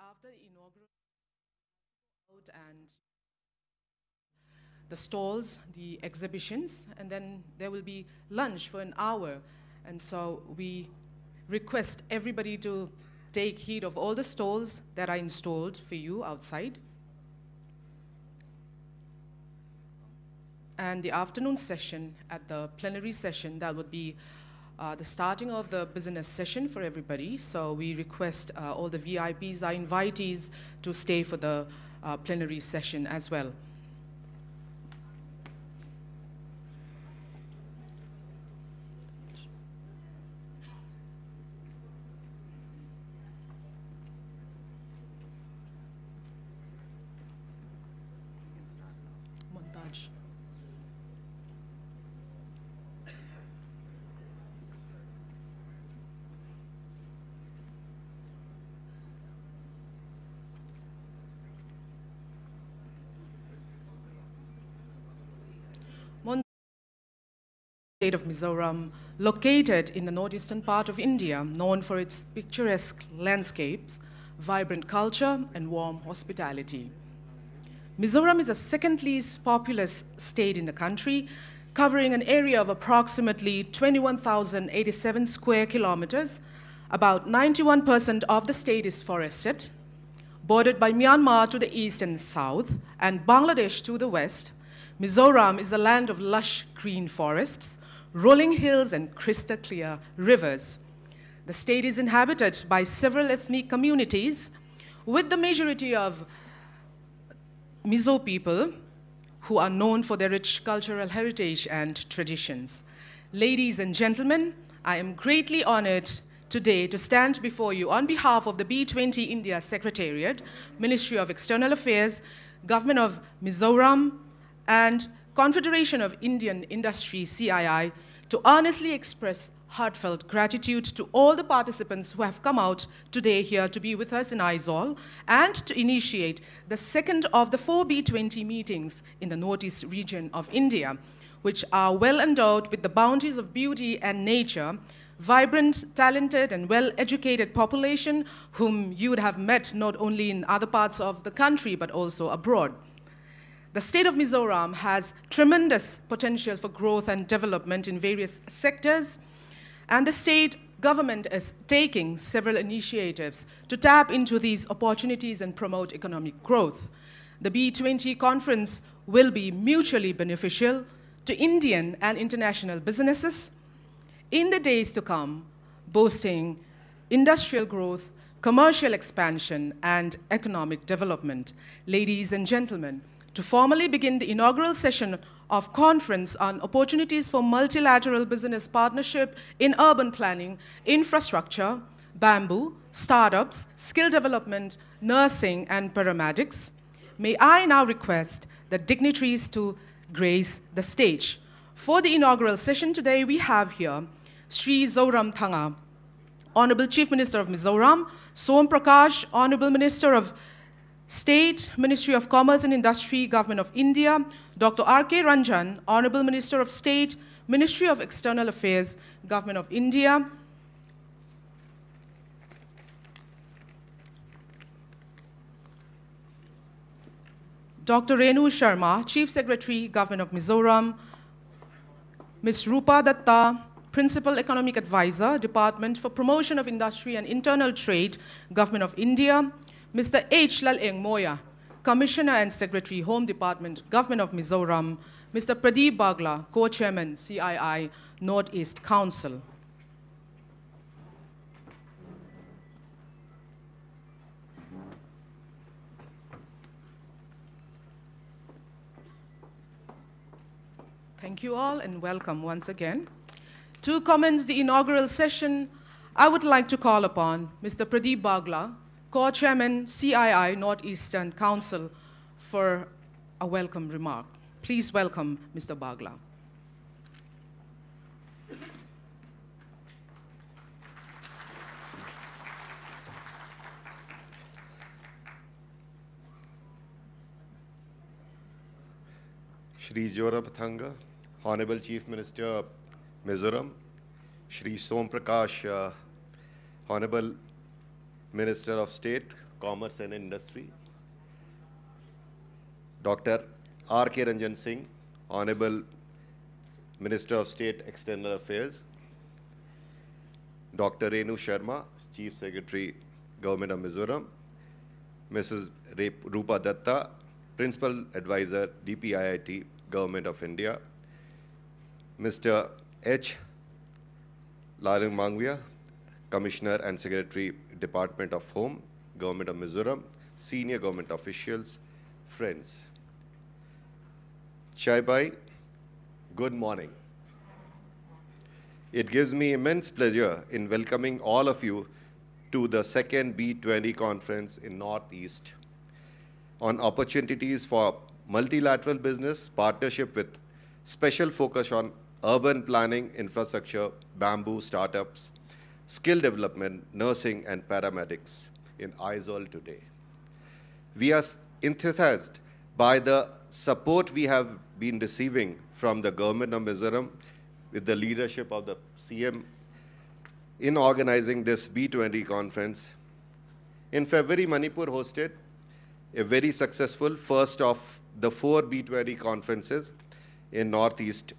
after the inaugural out and the stalls, the exhibitions, and then there will be lunch for an hour. And so we request everybody to take heed of all the stalls that are installed for you outside. And the afternoon session at the plenary session, that would be the starting of the business session for everybody. So we request all the VIPs, our invitees, to stay for the plenary session as well. Montage. State of Mizoram, located in the northeastern part of India, known for its picturesque landscapes, vibrant culture, and warm hospitality. Mizoram is the second least populous state in the country, covering an area of approximately 21,087 square kilometers. About 91% of the state is forested, bordered by Myanmar to the east and south, and Bangladesh to the west. Mizoram is a land of lush green forests, rolling hills, and crystal clear rivers. The state is inhabited by several ethnic communities, with the majority of Mizo people who are known for their rich cultural heritage and traditions. Ladies and gentlemen, I am greatly honored today to stand before you on behalf of the B20 India Secretariat, Ministry of External Affairs, Government of Mizoram, and Confederation of Indian Industry, CII, to earnestly express heartfelt gratitude to all the participants who have come out today here to be with us in Aizawl and to initiate the second of the 4 B20 meetings in the northeast region of India, which are well endowed with the bounties of beauty and nature, vibrant, talented, and well-educated population whom you would have met not only in other parts of the country but also abroad. The state of Mizoram has tremendous potential for growth and development in various sectors, and the state government is taking several initiatives to tap into these opportunities and promote economic growth. The B20 conference will be mutually beneficial to Indian and international businesses in the days to come, boosting industrial growth, commercial expansion, and economic development. Ladies and gentlemen, to formally begin the inaugural session of Conference on Opportunities for Multilateral Business Partnership in Urban Planning, Infrastructure, Bamboo, Startups, Skill Development, Nursing, and Paramedics, may I now request the dignitaries to grace the stage. For the inaugural session today, we have here Sri Zoram Thanga, Honorable Chief Minister of Mizoram, Som Prakash, Honorable Minister of State, Ministry of Commerce and Industry, Government of India, Dr. R.K. Ranjan, Honorable Minister of State, Ministry of External Affairs, Government of India, Dr. Renu Sharma, Chief Secretary, Government of Mizoram, Ms. Rupa Datta, Principal Economic Advisor, Department for Promotion of Industry and Internal Trade, Government of India, Mr. H. Laleng Moya, Commissioner and Secretary, Home Department, Government of Mizoram, Mr. Pradeep Bagla, Co-Chairman, CII, Northeast Council. Thank you all and welcome once again. To commence the inaugural session, I would like to call upon Mr. Pradeep Bagla, Co-Chairman, CII, Northeastern Council, for a welcome remark. Please welcome Mr. Bagla. Shri Zoram Thanga, Honorable Chief Minister, Mizoram, Shri Som Prakash, Honorable Minister of State, Commerce and Industry, Dr. R.K. Ranjan Singh, Honorable Minister of State External Affairs, Dr. Renu Sharma, Chief Secretary, Government of Mizoram, Mrs. Rupa Datta, Principal Advisor, DPIIT, Government of India, Mr. H. Larung Mangvia, Commissioner and Secretary, Department of Home, Government of Mizoram, senior government officials, friends. Chai Bhai, good morning. It gives me immense pleasure in welcoming all of you to the second B20 conference in Northeast on opportunities for multilateral business partnership with special focus on urban planning, infrastructure, bamboo startups, skill development, nursing, and paramedics in Aizawl today. We are enthusiased by the support we have been receiving from the government of Mizoram with the leadership of the CM in organizing this B20 conference. In February, Manipur hosted a very successful first of the 4 B20 conferences in Northeast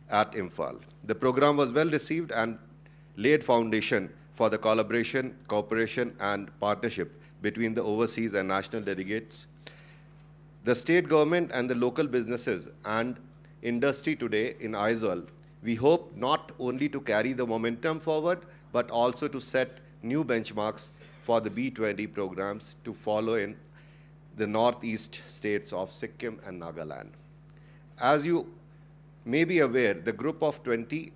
at Imphal. The program was well received and laid foundation for the collaboration, cooperation, and partnership between the overseas and national delegates. The state government and the local businesses and industry today in Aizawl, we hope not only to carry the momentum forward, but also to set new benchmarks for the B20 programs to follow in the northeast states of Sikkim and Nagaland. As you may be aware, the Group of 20,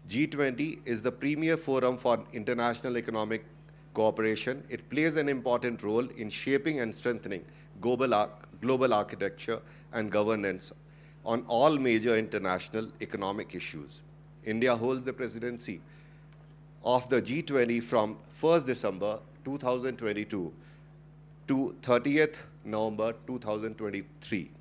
G20, is the premier forum for international economic cooperation. It plays an important role in shaping and strengthening global architecture and governance on all major international economic issues. India holds the presidency of the G20 from 1st December 2022 to 30th November 2023.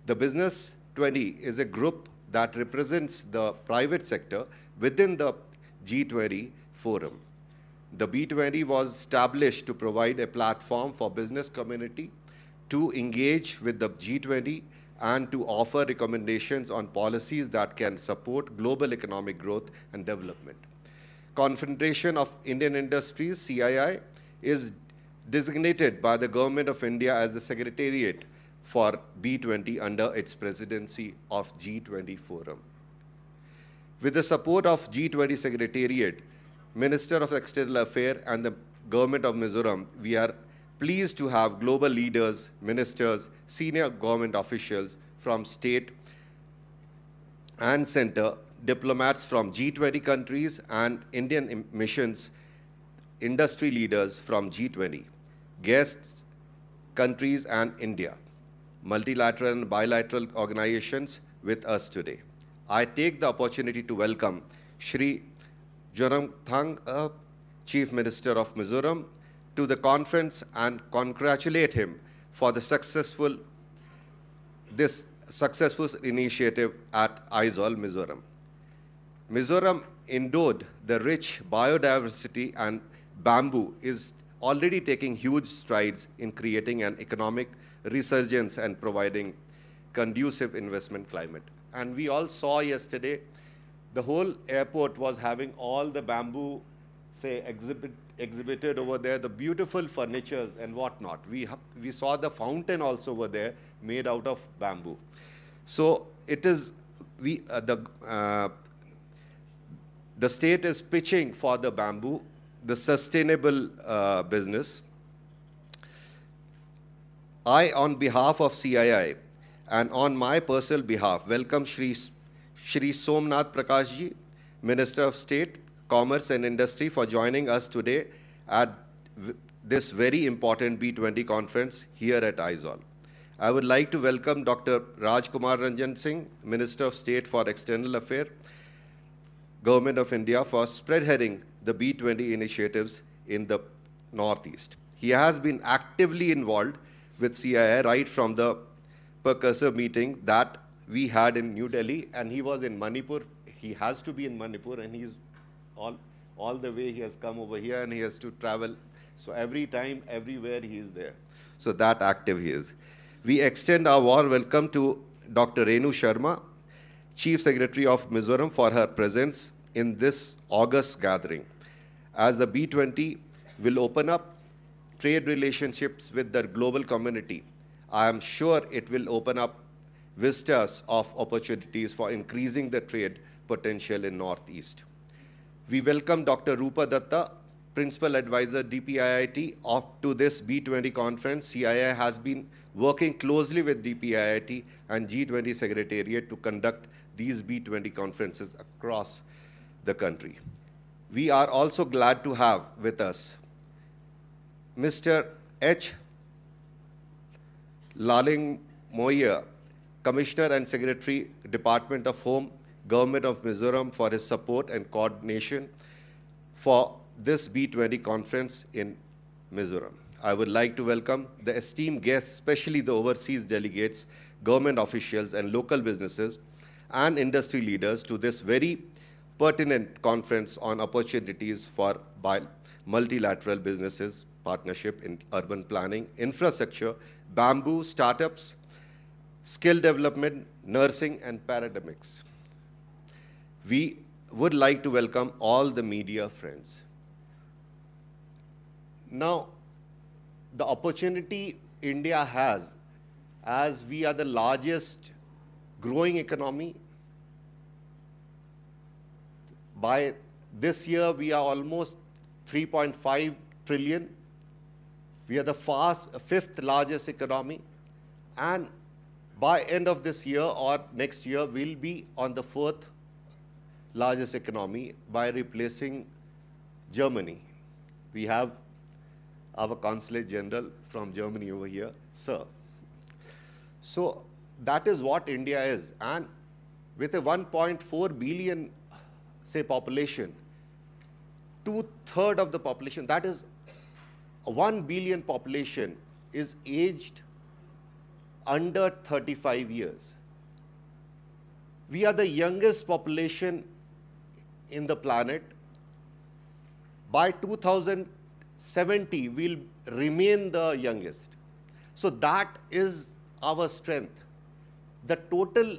The Business 20 is a group that represents the private sector within the G20 forum. The B20 was established to provide a platform for business community to engage with the G20 and to offer recommendations on policies that can support global economic growth and development. Confederation of Indian Industries, CII, is designated by the Government of India as the Secretariat for B20 under its presidency of G20 Forum. With the support of G20 Secretariat, Minister of External Affairs and the Government of Mizoram, we are pleased to have global leaders, ministers, senior government officials from state and center, diplomats from G20 countries and Indian missions, industry leaders from G20, guests, countries and India, multilateral and bilateral organizations with us today. I take the opportunity to welcome Shri Zoramthang, Chief Minister of Mizoram, to the conference and congratulate him for the successful initiative at Aizawl, Mizoram. Mizoram, endowed the rich biodiversity, and bamboo is already taking huge strides in creating an economic resurgence and providing conducive investment climate. And we all saw yesterday, the whole airport was having all the bamboo, say, exhibited over there, the beautiful furnitures and whatnot. We saw the fountain also over there made out of bamboo. So it is, the state is pitching for the bamboo, the sustainable business. I, on behalf of CII and on my personal behalf, welcome Shri Somnath Prakashji, Minister of State, Commerce and Industry, for joining us today at this very important B20 conference here at Aizawl. I would like to welcome Dr. Rajkumar Ranjan Singh, Minister of State for External Affairs, Government of India, for spearheading the B20 initiatives in the Northeast. He has been actively involved with CII right from the precursor meeting that we had in New Delhi, and he was in Manipur. He has to be in Manipur, and he's all the way he has come over here, and he has to travel So every time, everywhere he is there. So that active he is. We extend our warm welcome to Dr. Renu Sharma, Chief Secretary of Mizoram, for her presence in this August gathering. As the B20 will open up trade relationships with the global community, I am sure it will open up vistas of opportunities for increasing the trade potential in Northeast. We welcome Dr. Rupa Datta, Principal Advisor, DPIIT, to this B20 conference. CII has been working closely with DPIIT and G20 Secretariat to conduct these B20 conferences across the country. We are also glad to have with us Mr. H. Laling Moya, Commissioner and Secretary, Department of Home, Government of Mizoram, for his support and coordination for this B20 conference in Mizoram. I would like to welcome the esteemed guests, especially the overseas delegates, government officials, and local businesses and industry leaders to this very pertinent conference on opportunities for multilateral businesses, partnership in urban planning, infrastructure, bamboo, startups, skill development, nursing, and paradigms. We would like to welcome all the media friends. Now, the opportunity India has, as we are the largest growing economy. By this year, we are almost 3.5 trillion. We are the fifth largest economy. And by end of this year or next year, we'll be on the fourth largest economy by replacing Germany. We have our Consulate General from Germany over here, sir. So that is what India is. And with a 1.4 billion, say, population, 2/3 of the population, that is 1 billion population, is aged under 35 years. We are the youngest population in the planet. By 2070, we'll remain the youngest. So that is our strength. The total,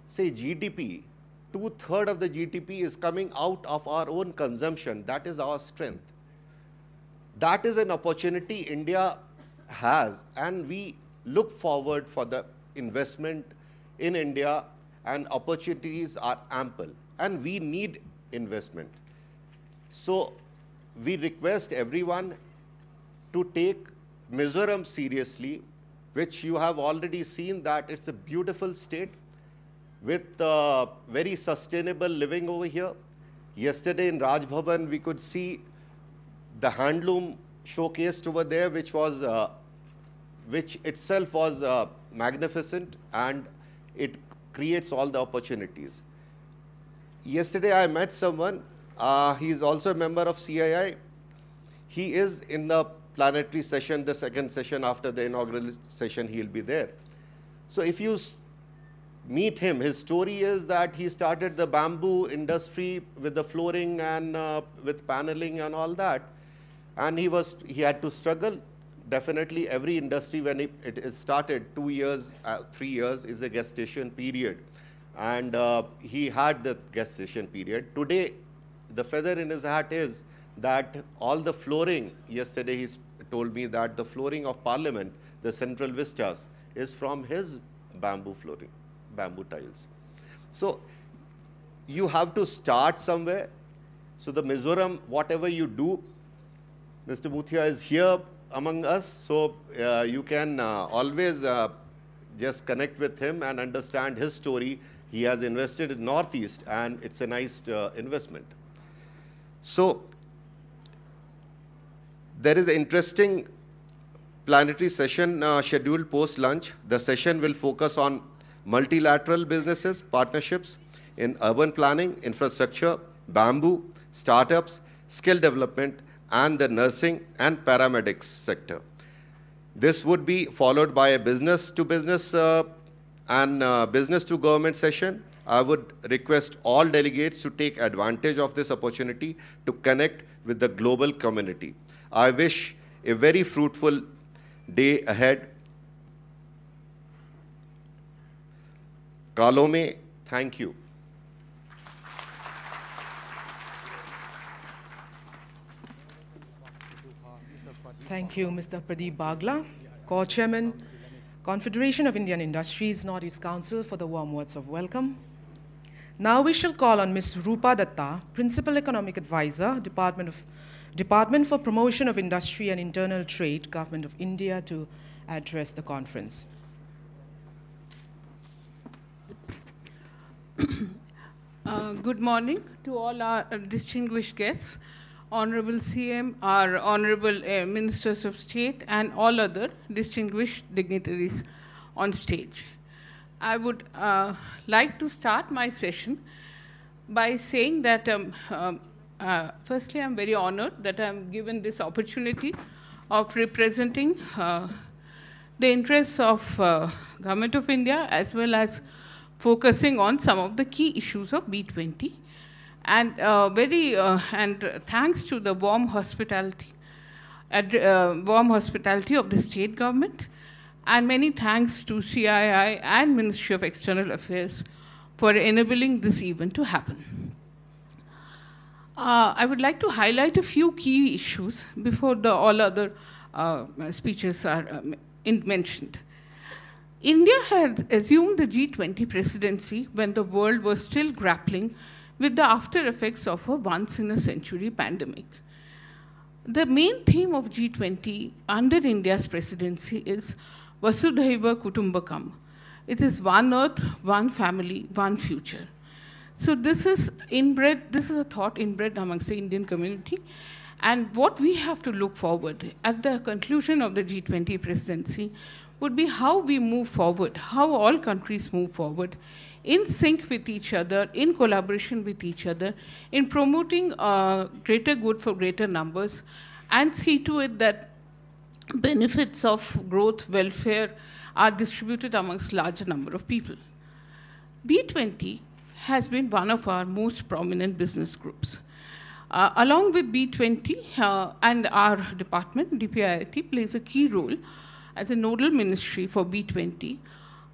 say, GDP, 2/3 of the GDP is coming out of our own consumption. That is our strength. That is an opportunity India has, and we look forward for the investment in India, and opportunities are ample, and we need investment. So we request everyone to take Mizoram seriously, which you have already seen that it's a beautiful state with very sustainable living over here. Yesterday in Raj Bhavan, we could see the handloom showcased over there, which itself was magnificent, and it creates all the opportunities. Yesterday I met someone, he is also a member of CII. He is in the planetary session, the second session after the inaugural session, he'll be there. So if you meet him, his story is that he started the bamboo industry with the flooring and with paneling and all that. And he had to struggle. Definitely every industry, when it is started, 2 years, 3 years is a gestation period. And he had the gestation period. Today, the feather in his hat is that all the flooring, yesterday he told me that the flooring of Parliament, the central vistas, is from his bamboo flooring, bamboo tiles. So you have to start somewhere. So the Mizoram, whatever you do, Mr. Muthia is here among us, so you can always just connect with him and understand his story. He has invested in Northeast, and it's a nice investment. So there is an interesting planetary session scheduled post-lunch. The session will focus on multilateral businesses, partnerships in urban planning, infrastructure, bamboo, startups, skill development, and the nursing and paramedics sector. This would be followed by a business-to-business and business-to-government session. I would request all delegates to take advantage of this opportunity to connect with the global community. I wish a very fruitful day ahead. Kalome, thank you. Thank you, Mr. Pradeep Bagla, Co-Chairman, Confederation of Indian Industries, Northeast Council, for the warm words of welcome. Now we shall call on Ms. Rupa Datta, Principal Economic Advisor, Department for Promotion of Industry and Internal Trade, Government of India, to address the conference. Good morning to all our distinguished guests, Honorable CM, our Honorable Ministers of State, and all other distinguished dignitaries on stage. I would like to start my session by saying that, firstly, I'm very honored that I'm given this opportunity of representing the interests of Government of India, as well as focusing on some of the key issues of B20. And thanks to the warm hospitality of the state government, and many thanks to CII and Ministry of External Affairs for enabling this event to happen. I would like to highlight a few key issues before all other speeches are mentioned. India had assumed the G20 presidency when the world was still grappling with the after effects of a once-in-a-century pandemic. The main theme of G20 under India's presidency is Vasudhaiva Kutumbakam. It is one earth, one family, one future. So this is a thought inbred amongst the Indian community. And what we have to look forward at the conclusion of the G20 presidency would be how we move forward, how all countries move forward in sync with each other, in collaboration with each other, in promoting greater good for greater numbers, and see to it that benefits of growth, welfare are distributed amongst larger number of people. B20 has been one of our most prominent business groups. Along with B20 and our department, DPIIT, plays a key role as a nodal ministry for B20,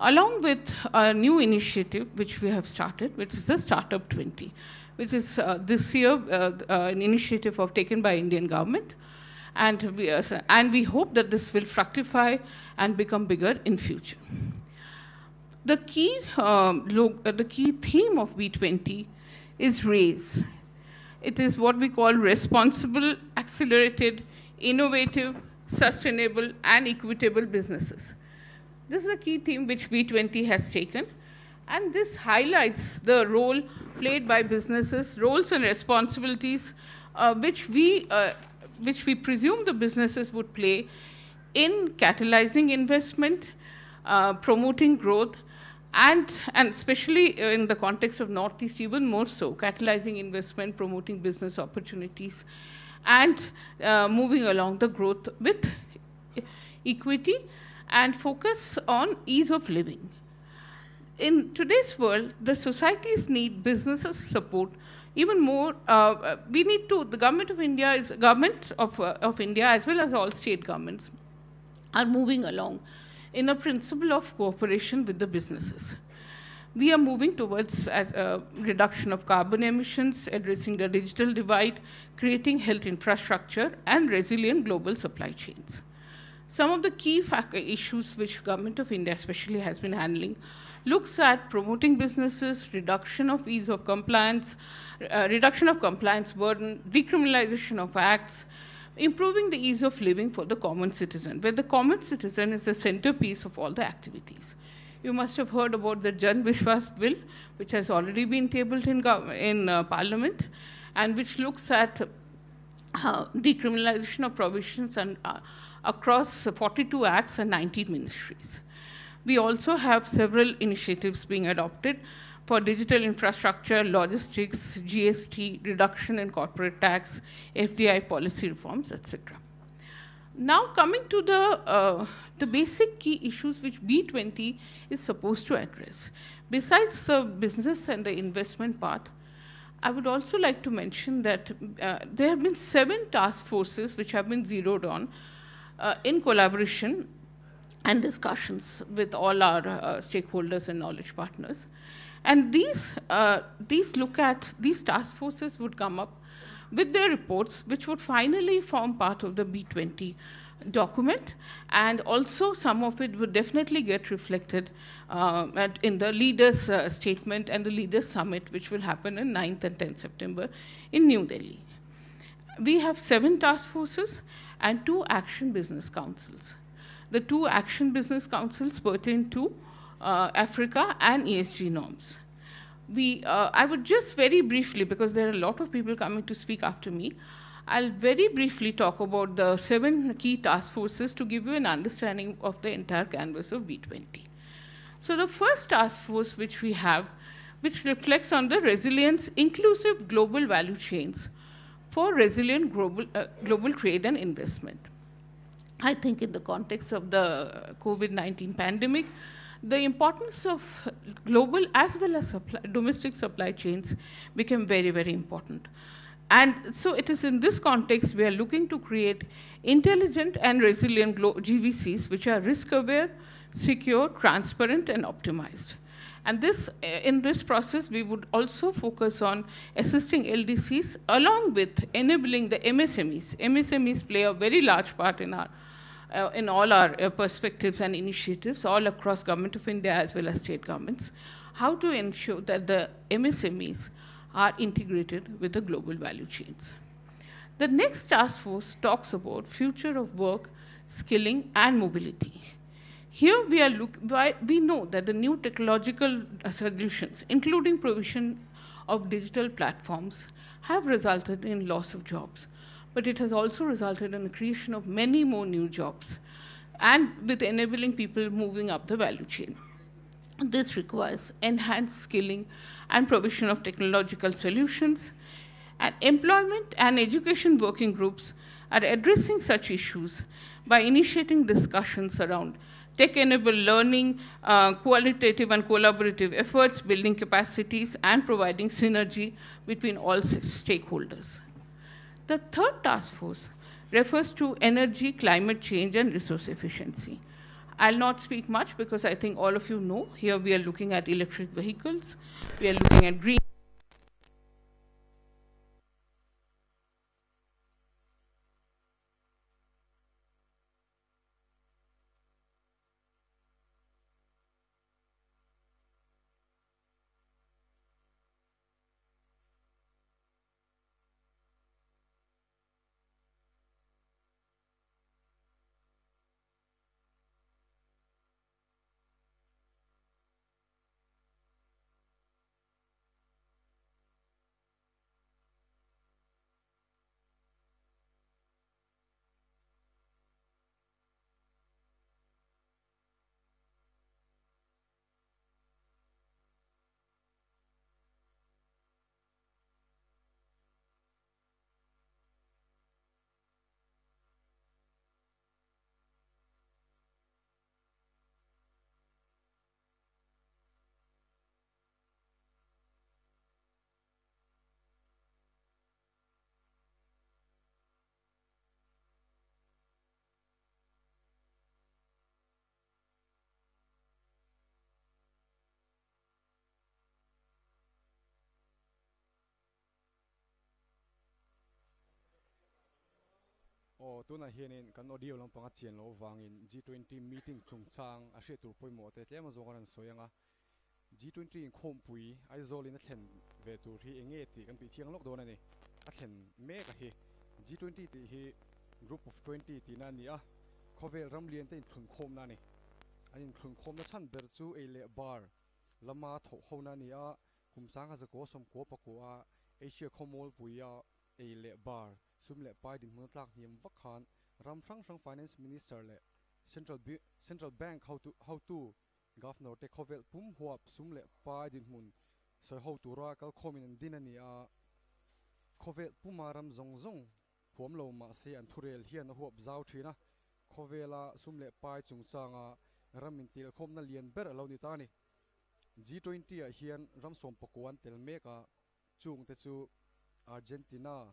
along with a new initiative which we have started, which is the Startup 20, which is this year an initiative taken by Indian government. And we hope that this will fructify and become bigger in future. The key theme of B20 is RAISE. It is what we call responsible, accelerated, innovative, sustainable, and equitable businesses. This is a key theme which B20 has taken, and this highlights the role played by businesses, roles and responsibilities which we presume the businesses would play in catalyzing investment, promoting growth, and especially in the context of Northeast, even more so, catalyzing investment, promoting business opportunities, and moving along the growth with equity and focus on ease of living. In today's world, the societies need businesses support even more. The Government of India is Government of India, as well as all state governments, are moving along in a principle of cooperation with the businesses. We are moving towards reduction of carbon emissions, addressing the digital divide, creating health infrastructure, and resilient global supply chains. Some of the key issues which Government of India especially has been handling looks at promoting businesses, reduction of ease of compliance, reduction of compliance burden, decriminalization of acts, improving the ease of living for the common citizen, where the common citizen is the centerpiece of all the activities. You must have heard about the Jan Vishwas bill, which has already been tabled in Parliament, and which looks at decriminalization of provisions and, across 42 acts and 19 ministries. We also have several initiatives being adopted for digital infrastructure, logistics, GST, reduction in corporate tax, FDI policy reforms, etc. Now coming to the basic key issues which B20 is supposed to address. Besides the business and the investment part, I would also like to mention that there have been 7 task forces which have been zeroed on in collaboration and discussions with all our stakeholders and knowledge partners. And these task forces would come up with their reports, which would finally form part of the B20 document, and also some of it would definitely get reflected in the leaders' statement and the leaders' summit, which will happen on 9th and 10th September in New Delhi. We have 7 task forces and 2 action business councils. The 2 action business councils pertain to Africa and ESG norms. I would just very briefly, because there are a lot of people coming to speak after me, I'll very briefly talk about the 7 key task forces to give you an understanding of the entire canvas of B20. So the first task force which we have, which reflects on the resilience, inclusive global value chains for resilient global trade and investment. I think in the context of the COVID-19 pandemic, the importance of global as well as domestic supply chains became very, very important. And so it is in this context we are looking to create intelligent and resilient GVCs which are risk-aware, secure, transparent, and optimized. And in this process, we would also focus on assisting LDCs along with enabling the MSMEs. MSMEs play a very large part in all our perspectives and initiatives all across Government of India as well as state governments, how to ensure that the MSMEs are integrated with the global value chains. The next task force talks about future of work, skilling, and mobility. Here we know that the new technological solutions, including provision of digital platforms, have resulted in loss of jobs. But it has also resulted in the creation of many more new jobs, and with enabling people moving up the value chain. This requires enhanced skilling and provision of technological solutions, and employment and education working groups are addressing such issues by initiating discussions around tech-enabled learning, qualitative and collaborative efforts, building capacities, and providing synergy between all stakeholders. The third task force refers to energy, climate change, and resource efficiency. I'll not speak much because I think all of you know. Here we are looking at electric vehicles. We are looking at green. Tuna hianin kan audio lang panga chian lo wangin G20 meeting chungchang a hre tur poimo te tlema zongan soyanga G20 in khom pui Aizawl in a thlen ve tur hi enge ti kan pi thiang lok don ani a thlen me ka hi G20 ti hi group of 20 ti na ni a khovel ramlian te in thun khom na ni anin thun khom na chan ber chu e le bar lama tho ho na ni a kumchang ha za ko som ko pa ko a Asia khomol pui a e le bar sumle pai din mun tlak niam vakhan ram thrang finance minister le central bank how to governor te khovel pum huap sumle pai din mun so how to ra kal khomin din ani a khovel pumaram zong huam lo ma se an thurel hian huap zau thina khovela sumle pai chungchanga ramin til khomna lian ber lo ni tani G20 a hian ram som pakwan tel meka chung te chu Argentina,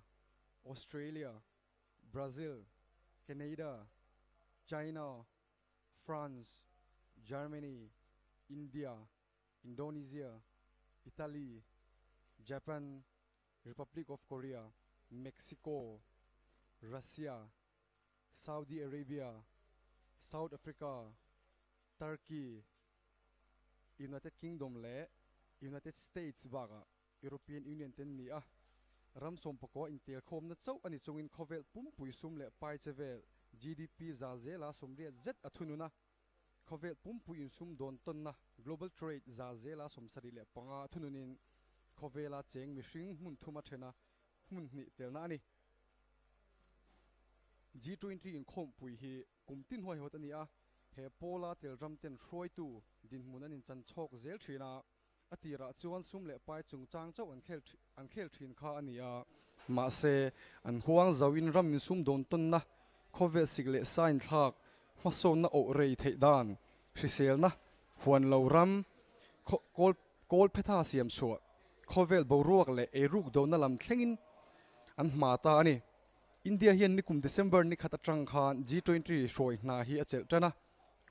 Australia, Brazil, Canada, China, France, Germany, India, Indonesia, Italy, Japan, Republic of Korea, Mexico, Russia, Saudi Arabia, South Africa, Turkey, United Kingdom le United States baga European Union ten ni a ram som pako in tel khom na chau ani chungin khovel pum pui sum le pai chevel GDP za zela somria z athununa khovel pum pui in sum don ton na global trade za zela som sari le panga thununin khovela cheng mi hring mun thuma thena mun ni tel na ani G20 in khom pui hi kumtin hoi hot ani a he pola tel ram ten hroi tu din mun an in chan chok zel thina atira chuan sum le pai chung chang chau an khel thin kha ani a ma se an huang zawin ram in sum don ton na khove sigle sign thak hmaso na o rei thei dan hrisel na huan lo ram kol phetha siam chu khovel bo ruak le e ruk do na lam thlengin an hma ta ani India hian ni kum December ni khata tang khan G20 roi na hi achel tana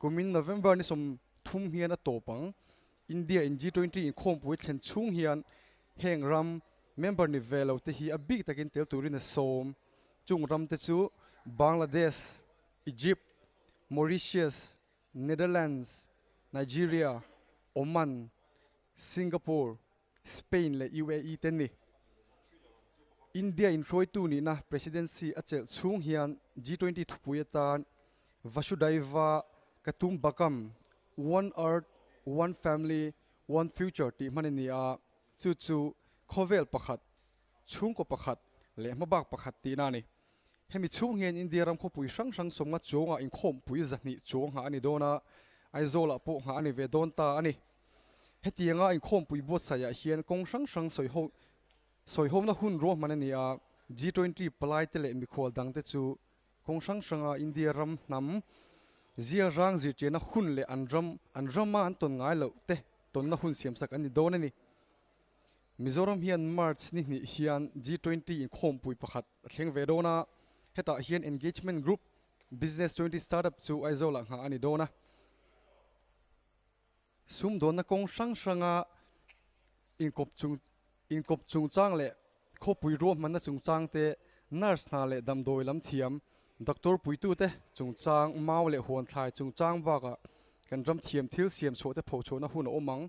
kumin November ni som thum hian a topang India in G20 in khom pui thlen chung hian heng ram member ni velo te hi a big takin tel turin a som chung ram te chu Bangladesh, Egypt, Mauritius, Netherlands, Nigeria, Oman, Singapore, Spain le UAE ten ni India in roi tu ni na presidency achel chung hian G20 thupuyatan Vasudhaiva Kutumbakam one earth one family one future ti manini a chu khovel pakhat chung ko pakhat le mabak pakhat ti na ni hemi chung hian India ram kho pui sang somnga chunga in khom pui zani chung ha ani dona Aizawl po ha ani ve don ta ani hetianga in khom pui bot saya hian kong sang soihom na hun ro manani a G20 palai te le mi khol dang te chu kong sang India ram nam zia rang zir che na hun le an ma an ton ngai lo te ton na hun siam sak ani don ani Mizoram hian March ni hian G20 in khom pui pakhat thleng ve dona heta hian engagement group business 20 startup chu Aizawl ha ani dona sum don na kong sanga in kop chung chang le kho pui ro man na chung chang te nurse na le dam doi lam thiam doctor pui tu te chung chang mau le huan thai chung chang ba ga kan ram thiam thil siam so te pho chona hun omang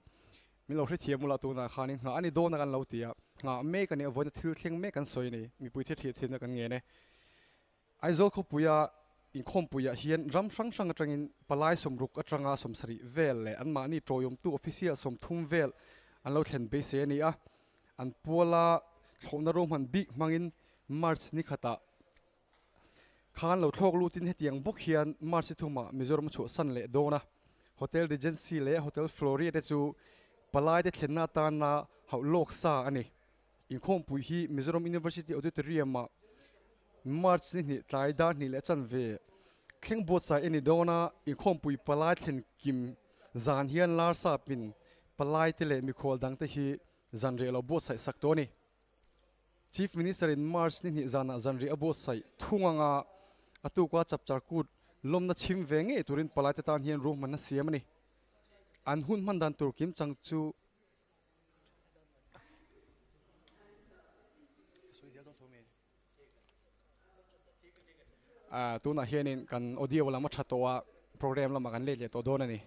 mi lo hre thiam mula tu na khanin nga ani do na kan lo tia nga me kan e avoid thil thleng me kan soi ni mi pui the thiam kan nge ne Aizawl kho puya in khom puya hian ram sang atangin palai som ruk atanga som sari vel le an ma ni troyom tu official som thum vel an lo thlen be se ni a an pola thona ro man big mangin March ni khata khan lo thlok lutin hetiang bok hian March thuma Mizoram chu san le dona hotel regency le hotel Florida te chu palai te thlenna ta na hau lok sa ani in khom pui hi Mizoram University auditorium ma March ni tlai da ni le chan ve thleng bot sa ani dona in khom pui palai thlen kim zan hian lar sa pin palai te le mi khol dang te hi zanre lo bot sai sak to ni Chief Minister in March ni zana zanri abo sai thunganga atu kwa chapchar kut lomna chim venge turin palai te tan hian room man na siam ani an hun man dan tur kim chang chu tu na hianin kan audio lama thatowa program lama kan le to don ani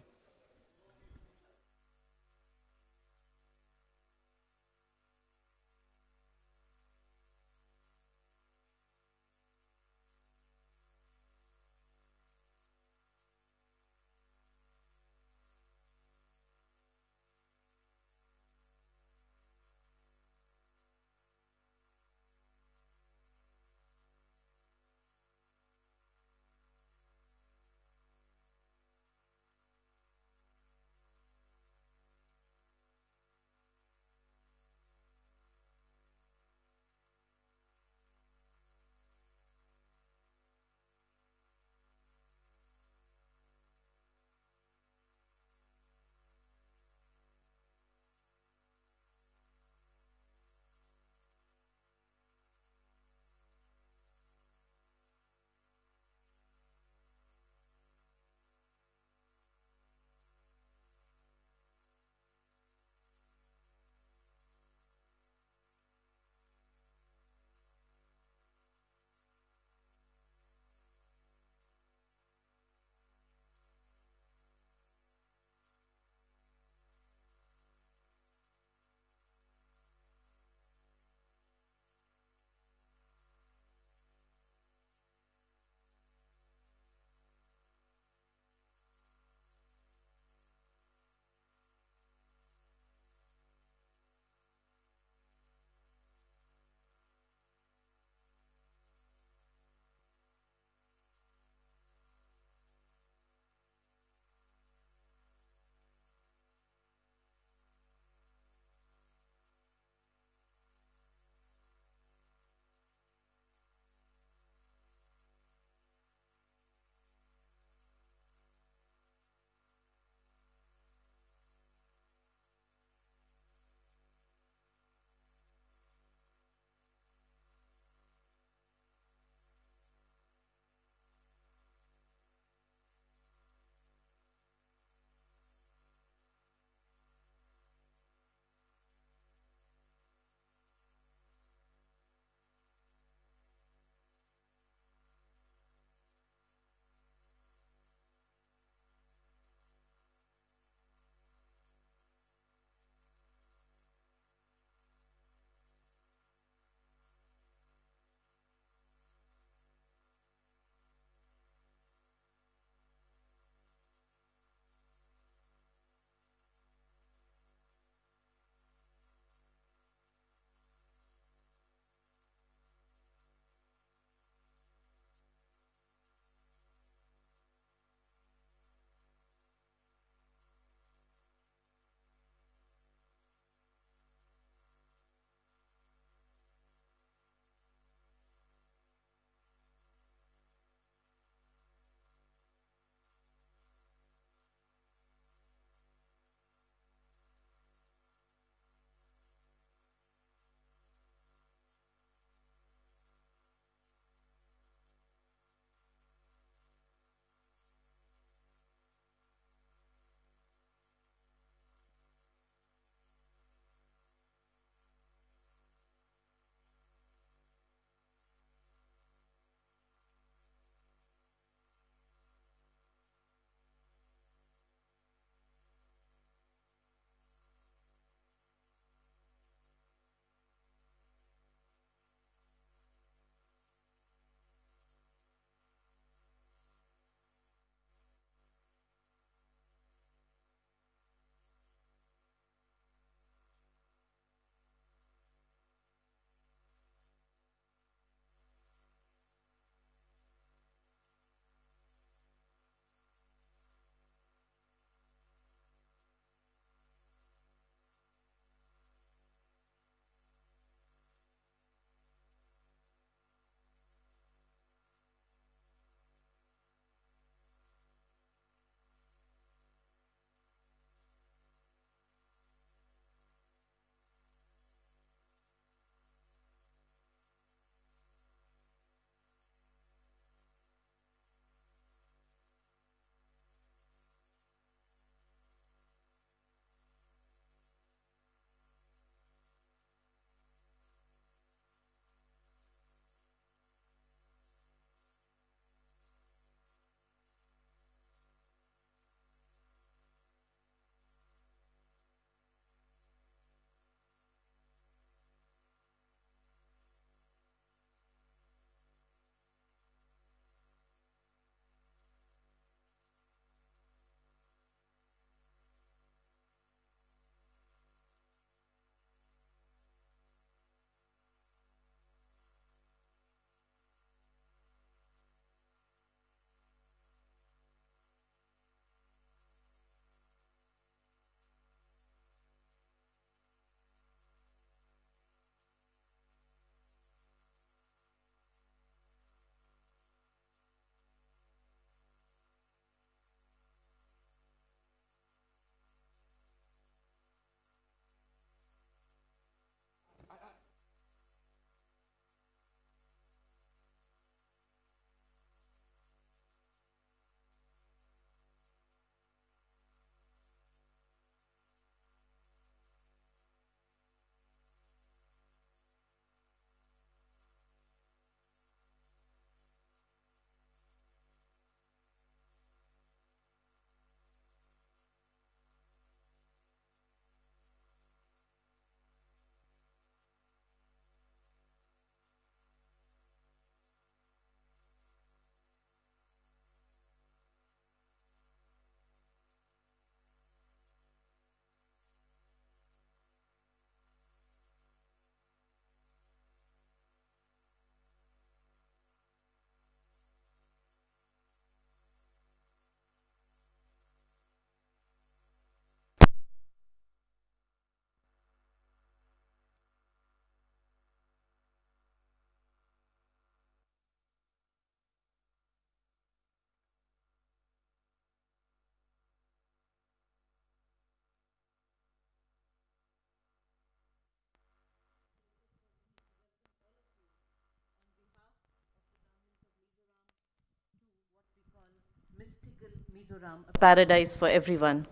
Mizoram, a paradise for everyone.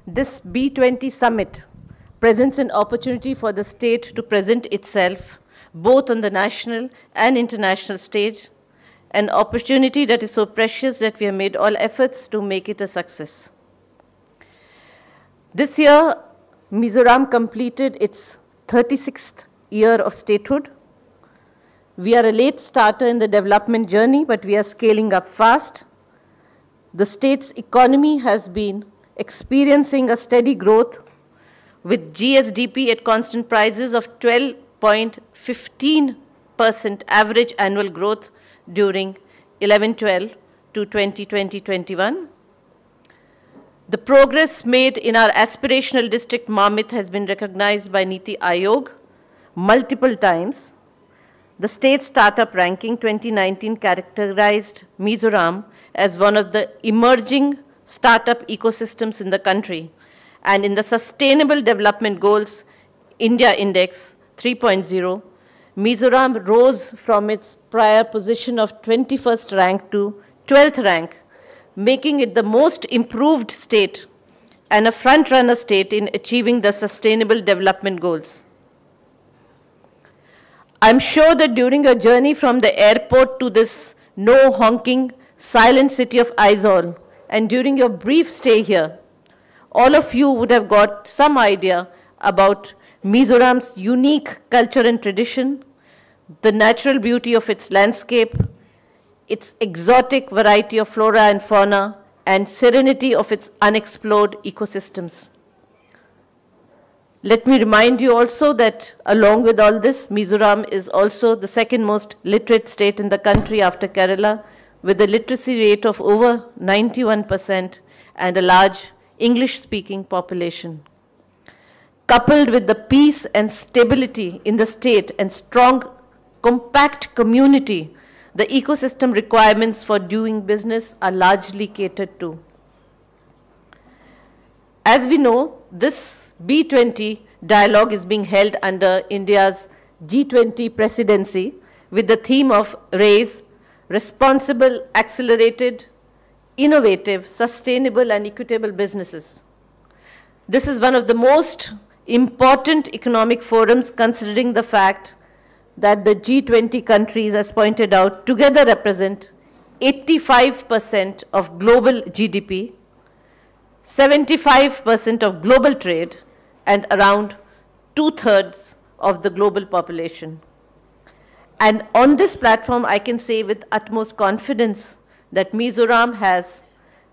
This B20 summit presents an opportunity for the state to present itself both on the national and international stage, an opportunity that is so precious that we have made all efforts to make it a success. This year, Mizoram completed its 36th year of statehood. We are a late starter in the development journey, but we are scaling up fast. The state's economy has been experiencing a steady growth with GSDP at constant prices of 12.15% average annual growth during 11-12 to 2020-21. The progress made in our aspirational district Mamit has been recognized by Niti Aayog multiple times. The state startup ranking 2019 characterized Mizoram as one of the emerging startup ecosystems in the country. And in the Sustainable Development Goals India Index 3.0, Mizoram rose from its prior position of 21st rank to 12th rank, making it the most improved state and a front-runner state in achieving the Sustainable Development Goals. I'm sure that during your journey from the airport to this no-honking, silent city of Aizawl, and during your brief stay here, all of you would have got some idea about Mizoram's unique culture and tradition, the natural beauty of its landscape, its exotic variety of flora and fauna, and serenity of its unexplored ecosystems. Let me remind you also that along with all this, Mizoram is also the second most literate state in the country after Kerala, with a literacy rate of over 91% and a large English-speaking population. Coupled with the peace and stability in the state and strong, compact community, the ecosystem requirements for doing business are largely catered to. As we know, this B20 dialogue is being held under India's G20 presidency with the theme of Raise Responsible, Accelerated, Innovative, Sustainable and Equitable Businesses. This is one of the most important economic forums considering the fact that the G20 countries, as pointed out, together represent 85% of global GDP, 75% of global trade, and around 2/3 of the global population. And on this platform, I can say with utmost confidence that Mizoram has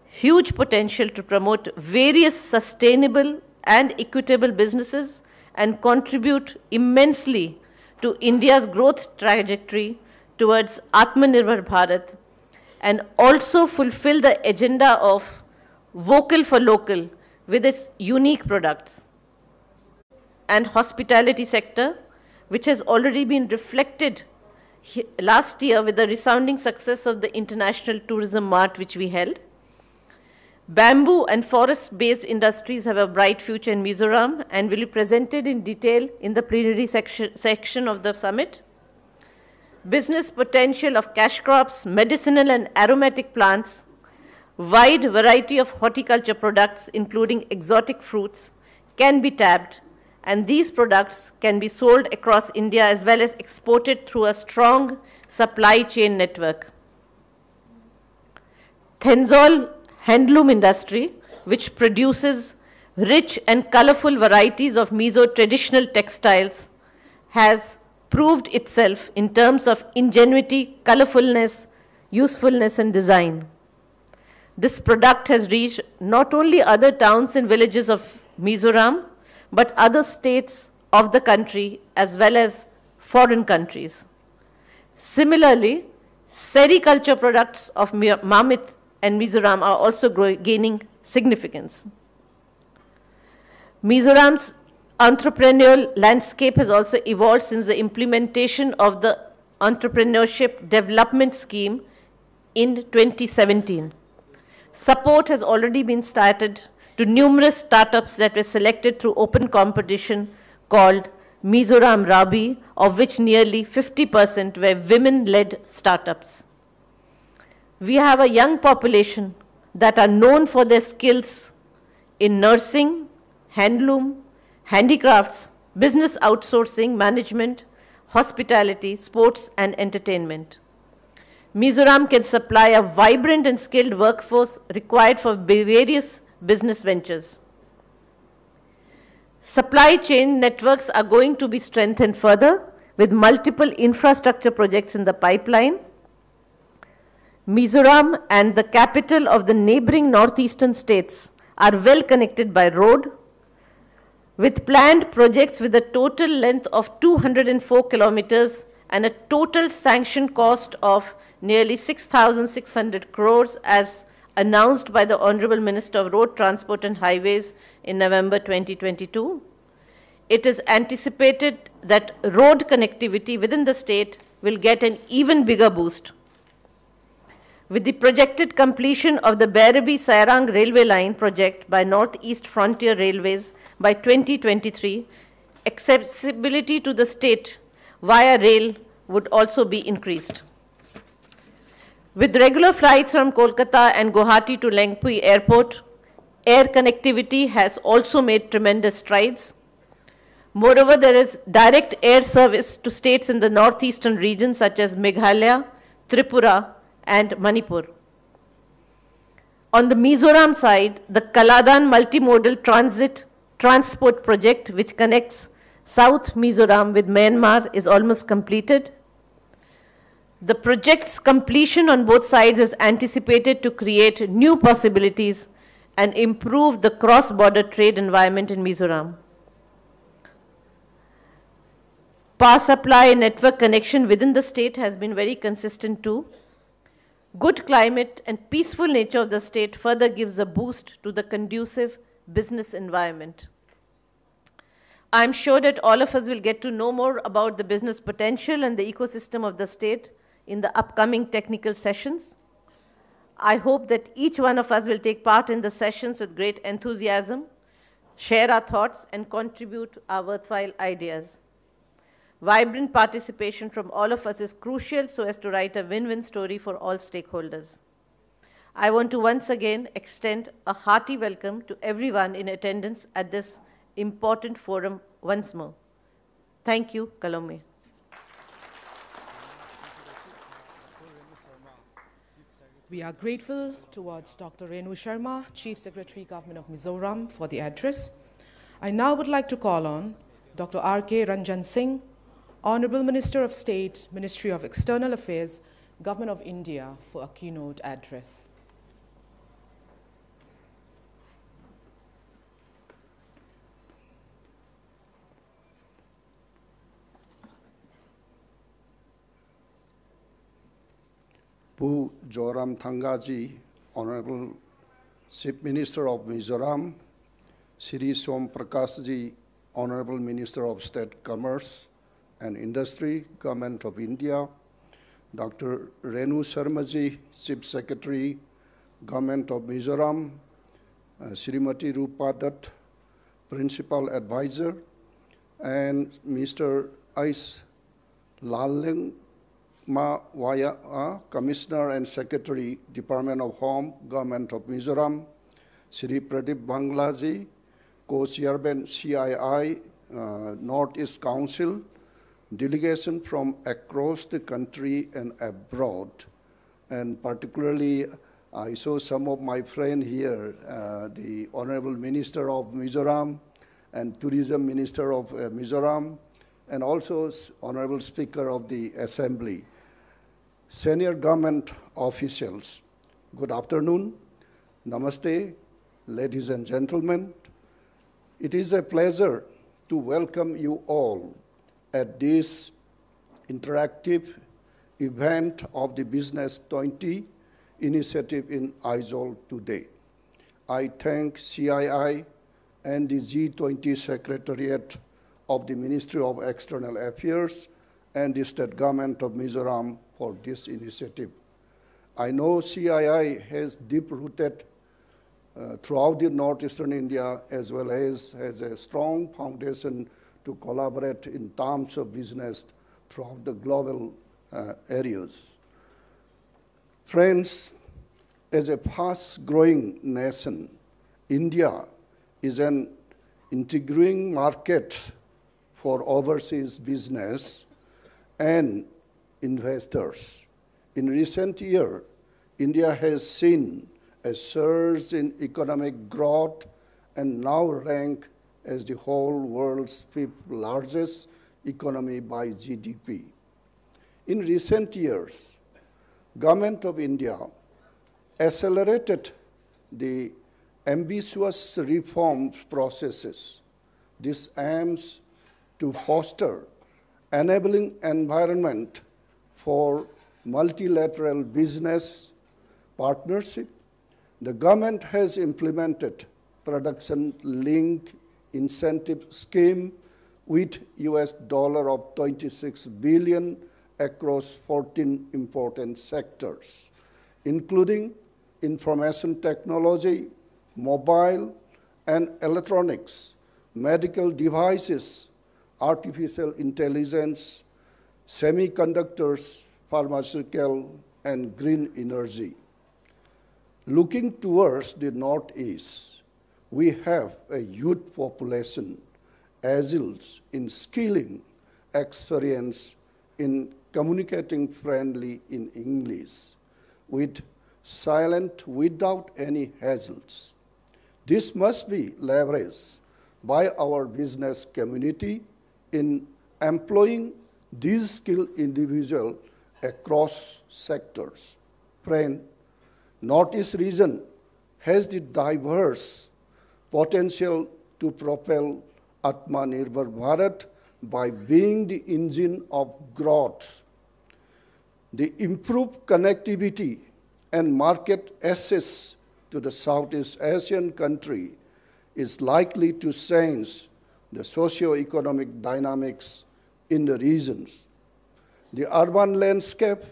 huge potential to promote various sustainable and equitable businesses and contribute immensely to India's growth trajectory towards Atmanirbhar Bharat, and also fulfill the agenda of vocal for local with its unique products. And hospitality sector, which has already been reflected last year with the resounding success of the International Tourism Mart which we held. Bamboo and forest-based industries have a bright future in Mizoram and will be presented in detail in the plenary section of the summit. Business potential of cash crops, medicinal and aromatic plants, wide variety of horticulture products including exotic fruits can be tapped, and these products can be sold across India as well as exported through a strong supply chain network. Aizawl handloom industry, which produces rich and colorful varieties of Mizo traditional textiles, has proved itself in terms of ingenuity, colorfulness, usefulness, and design. This product has reached not only other towns and villages of Mizoram, but other states of the country as well as foreign countries. Similarly, sericulture products of Mamit and Mizoram are also gaining significance. Mizoram's entrepreneurial landscape has also evolved since the implementation of the Entrepreneurship Development Scheme in 2017. Support has already been started to numerous startups that were selected through open competition called Mizoram Rabi, of which nearly 50% were women-led startups. We have a young population that are known for their skills in nursing, handloom, handicrafts, business outsourcing, management, hospitality, sports, and entertainment. Mizoram can supply a vibrant and skilled workforce required for various business ventures. Supply chain networks are going to be strengthened further with multiple infrastructure projects in the pipeline. Mizoram and the capital of the neighboring northeastern states are well connected by road, with planned projects with a total length of 204 kilometers and a total sanction cost of nearly 6,600 crores as announced by the Honorable Minister of Road Transport and Highways in November 2022. It is anticipated that road connectivity within the state will get an even bigger boost. With the projected completion of the Bareilly-Sairang railway line project by Northeast Frontier Railways by 2023, accessibility to the state via rail would also be increased. With regular flights from Kolkata and Guwahati to Lengpui Airport, air connectivity has also made tremendous strides. Moreover, there is direct air service to states in the northeastern region such as Meghalaya, Tripura, and Manipur. On the Mizoram side, the Kaladan multimodal transport project, which connects South Mizoram with Myanmar, is almost completed. The project's completion on both sides is anticipated to create new possibilities and improve the cross-border trade environment in Mizoram. Power supply and network connection within the state has been very consistent too. Good climate and peaceful nature of the state further gives a boost to the conducive business environment. I'm sure that all of us will get to know more about the business potential and the ecosystem of the state in the upcoming technical sessions. I hope that each one of us will take part in the sessions with great enthusiasm, share our thoughts, and contribute our worthwhile ideas. Vibrant participation from all of us is crucial so as to write a win-win story for all stakeholders. I want to once again extend a hearty welcome to everyone in attendance at this important forum once more. Thank you, Kalome. We are grateful towards Dr. Renu Sharma, Chief Secretary, Government of Mizoram, for the address. I now would like to call on Dr. R.K. Ranjan Singh, Honorable Minister of State, Ministry of External Affairs, Government of India, for a keynote address. Pu Joram Thangaji, Honorable Chief Minister of Mizoram, Shri Som Prakashji, Honorable Minister of State Commerce and Industry, Government of India, Dr. Renu Sharmaji, Chief Secretary, Government of Mizoram, Srimati Rupa Dutt, Principal Advisor, and Mr. Aizawl Commissioner and Secretary, Department of Home, Government of Mizoram, Shri Pradeep Banglaji, Co-Chairman CII, Northeast Council, delegation from across the country and abroad. And particularly, I saw some of my friends here, the Honorable Minister of Mizoram and Tourism Minister of Mizoram, and also Honorable Speaker of the Assembly. Senior government officials, good afternoon, namaste, ladies and gentlemen. It is a pleasure to welcome you all at this interactive event of the Business 20 initiative in Aizawl today. I thank CII and the G20 Secretariat of the Ministry of External Affairs and the State Government of Mizoram for this initiative. I know CII has deep-rooted throughout the northeastern India, as well as has a strong foundation to collaborate in terms of business throughout the global areas. Friends, as a fast-growing nation, India is an intriguing market for overseas business and investors. In recent years, India has seen a surge in economic growth and now ranks as the whole world's fifth largest economy by GDP. In recent years, Government of India accelerated the ambitious reform processes. This aims to foster enabling environment for multilateral business partnership. The government has implemented production-linked incentive scheme with $26 billion across 14 important sectors, including information technology, mobile and electronics, medical devices, artificial intelligence, semiconductors, pharmaceutical, and green energy. Looking towards the Northeast, we have a youth population, Aizawl in skilling, experience in communicating friendly in English, with silent without any hassles. This must be leveraged by our business community in employing these skilled individuals across sectors. Friend, Northeast region has the diverse potential to propel Atmanirbhar Bharat by being the engine of growth. The improved connectivity and market access to the Southeast Asian country is likely to change the socio-economic dynamics in the regions. The urban landscape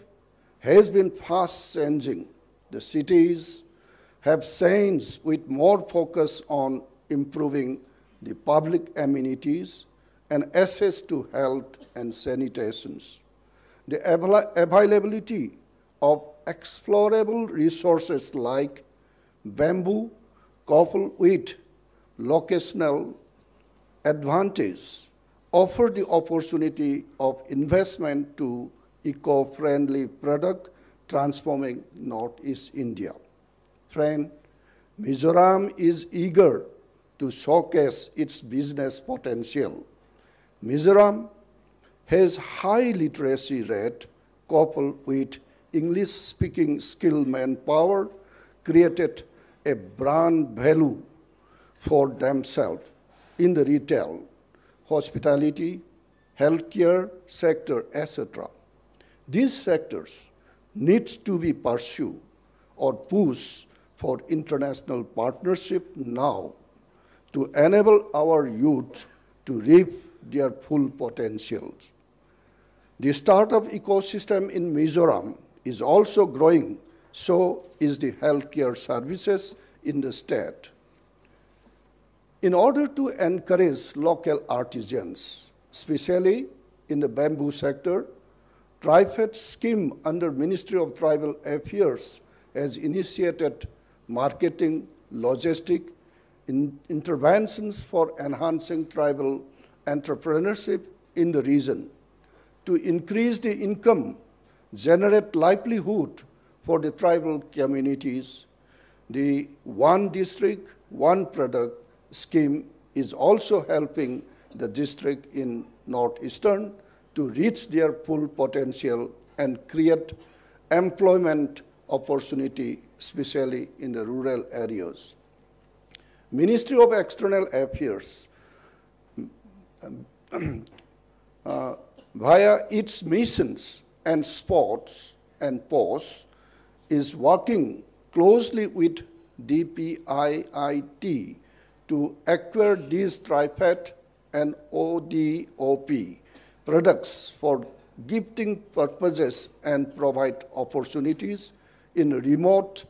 has been fast changing. The cities have changed with more focus on improving the public amenities and access to health and sanitation. The availability of explorable resources like bamboo, coupled with locational advantage, offer the opportunity of investment to eco-friendly product transforming Northeast India. Friend, Mizoram is eager to showcase its business potential. Mizoram has high literacy rate coupled with English-speaking skilled manpower, created a brand value for themselves in the retail, hospitality, healthcare sector, etc. These sectors need to be pursued or pushed for international partnership now to enable our youth to reap their full potentials. The startup ecosystem in Mizoram is also growing, so is the healthcare services in the state. In order to encourage local artisans, especially in the bamboo sector, TriFed scheme under Ministry of Tribal Affairs has initiated marketing, logistic, interventions for enhancing tribal entrepreneurship in the region to increase the income, generate livelihood for the tribal communities. The One District, One Product scheme is also helping the district in Northeastern to reach their full potential and create employment opportunity, especially in the rural areas. Ministry of External Affairs, via its missions and sports and posts, is working closely with DPIIT to acquire these TriFed and ODOP products for gifting purposes and provide opportunities in remote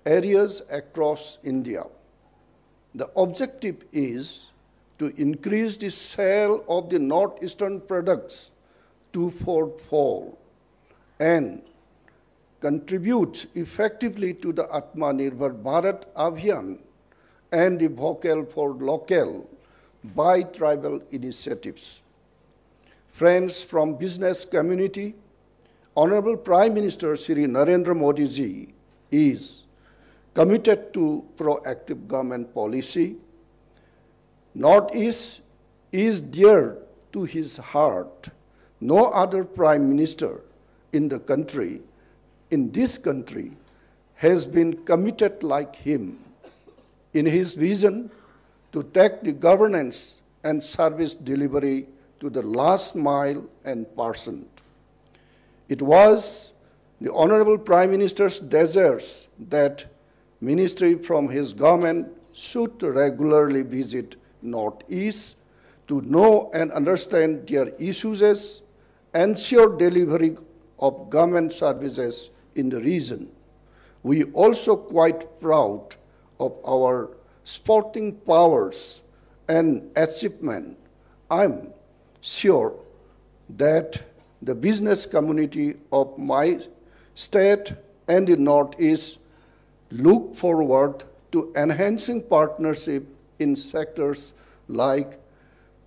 areas across India. The objective is to increase the sale of the Northeastern products twofold and contribute effectively to the Atmanirbhar Bharat Abhiyan and the Vocal for Local by tribal initiatives. Friends from business community, Honorable Prime Minister Shri Narendra Modi ji is committed to proactive government policy. Northeast is dear to his heart. No other prime minister in this country, has been committed like him in his vision to take the governance and service delivery to the last mile and person. It was the Honorable Prime Minister's desires that ministry from his government should regularly visit Northeast to know and understand their issues, ensure delivery of government services in the region. We also quite proud of our sporting powers and achievement. I'm sure that the business community of my state and the Northeast look forward to enhancing partnership in sectors like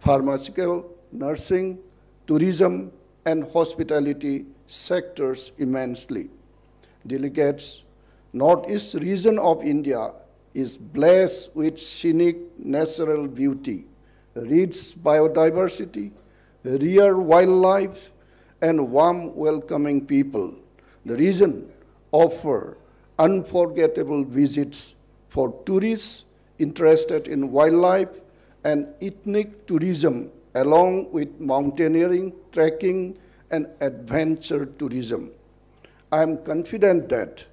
pharmaceutical, nursing, tourism, and hospitality sectors immensely. Delegates, Northeast region of India is blessed with scenic natural beauty, rich biodiversity, rare wildlife, and warm, welcoming people. The region offers unforgettable visits for tourists interested in wildlife and ethnic tourism, along with mountaineering, trekking, and adventure tourism. I am confident that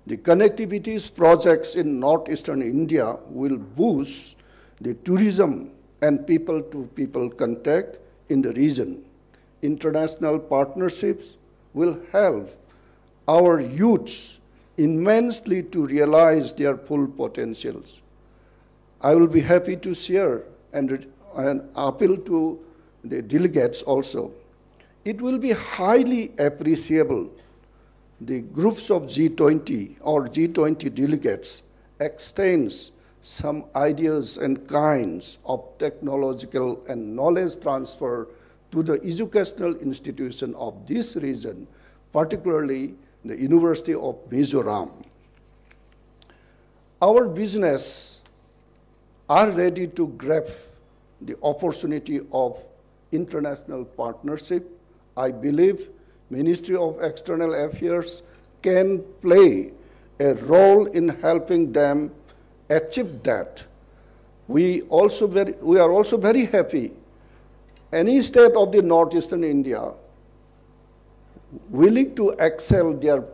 the connectivity projects in northeastern India will boost the tourism and people-to-people contact in the region. International partnerships will help our youths immensely to realize their full potentials. I will be happy to share and appeal to the delegates also. It will be highly appreciable the groups of G20 or G20 delegates extends some ideas and kinds of technological and knowledge transfer to the educational institution of this region, particularly the University of Mizoram. Our business are ready to grab the opportunity of international partnership. I believe Ministry of External Affairs can play a role in helping them achieve that. We are also very happy. Any state of the northeastern India willing to excel their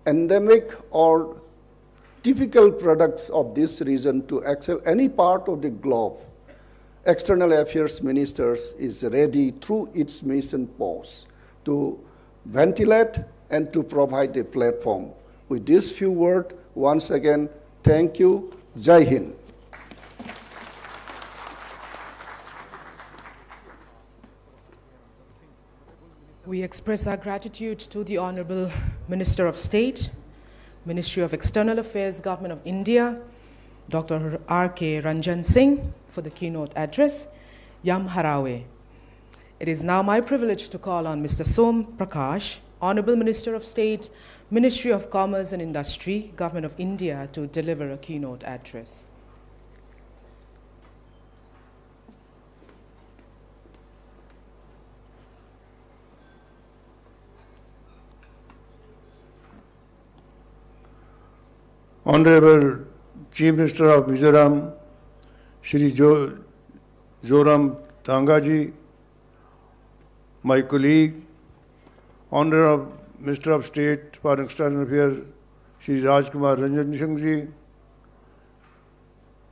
endemic or typical products of this region to excel any part of the globe. External Affairs Ministers is ready through its mission posts to ventilate and to provide a platform. With these few words, once again, thank you. Jai Hind. We express our gratitude to the Honorable Minister of State, Ministry of External Affairs, Government of India, Dr. R.K. Ranjan Singh, for the keynote address. Yam Harawe. It is now my privilege to call on Mr. Som Prakash, Honorable Minister of State, Ministry of Commerce and Industry, Government of India, to deliver a keynote address. Honorable Chief Minister of Mizoram, Shri Zoram Thangaji, my colleague, Honorable Minister of State for External Affairs, Shri Rajkumar Ranjan Singh ji,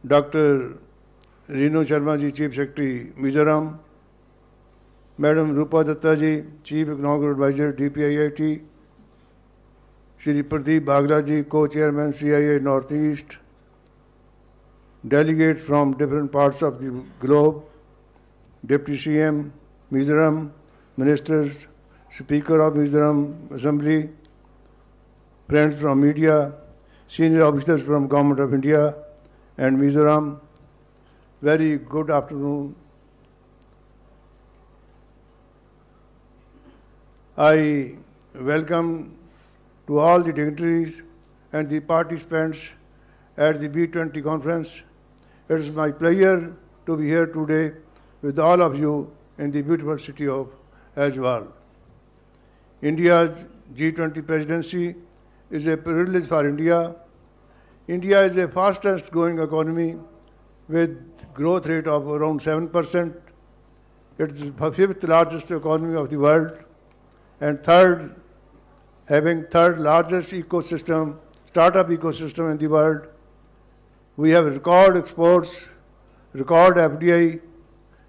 Dr. Renu Sharma ji, Chief Secretary, Mizoram, Madam Rupa Datta ji, Chief Economic Advisor, DPIIT, Shri Pradeep Bhagla ji, Co-Chairman, CIA Northeast, delegates from different parts of the globe, Deputy CM, Mizoram, ministers, Speaker of Mizoram Assembly, friends from media, senior officers from Government of India and Mizoram, very good afternoon. I welcome to all the dignitaries and the participants at the B20 conference. It is my pleasure to be here today with all of you in the beautiful city of Aizawl. India's G20 presidency is a privilege for India. India is the fastest growing economy with growth rate of around 7%. It is the fifth largest economy of the world and having third largest ecosystem, startup ecosystem in the world. We have record exports, record FDI,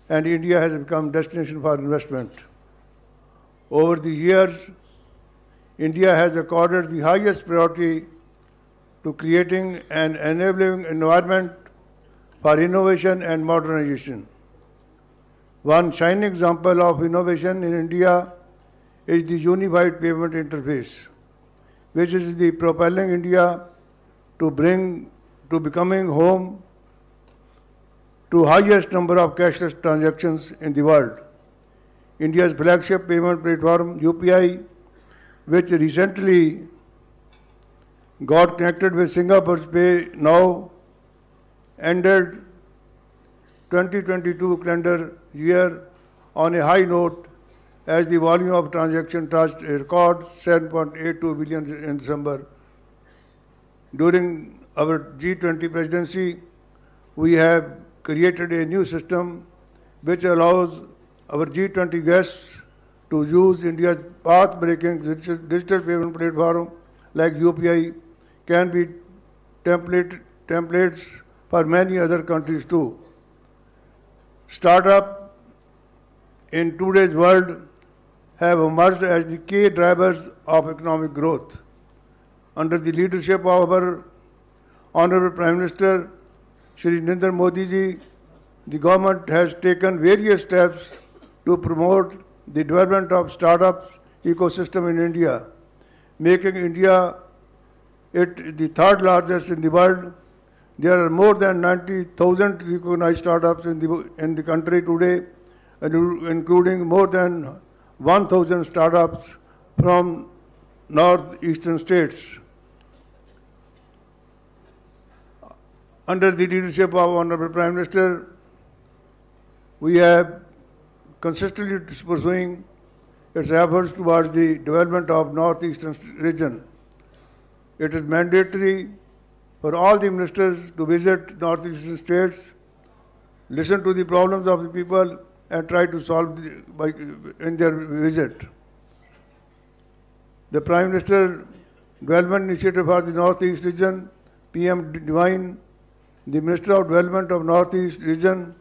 and India has become destination for investment. Over the years, India has accorded the highest priority to creating an enabling environment for innovation and modernization. One shining example of innovation in India is the unified payment interface, which is the propelling India to becoming home to highest number of cashless transactions in the world. India's flagship payment platform, UPI, which recently got connected with Singapore's Pay Now, ended 2022 calendar year on a high note as the volume of transaction touched a record 7.82 billion in December. During our G20 presidency, we have created a new system which allows our G20 guests to use India's path-breaking digital payment platform like UPI can be templates for many other countries too. Startup in today's world have emerged as the key drivers of economic growth. Under the leadership of our Honorable Prime Minister, Shri Narendra Modi ji, the government has taken various steps to promote the development of startups ecosystem in India, making India the third largest in the world. There are more than 90,000 recognized startups in the country today, including more than 1,000 startups from northeastern states. Under the leadership of Honorable Prime Minister, we have consistently pursuing its efforts towards the development of northeastern region. It is mandatory for all the ministers to visit northeastern states, listen to the problems of the people, and try to solve in their visit. The Prime Minister Development Initiative for the Northeast Region, PM Divine, the Minister of Development of Northeast Region,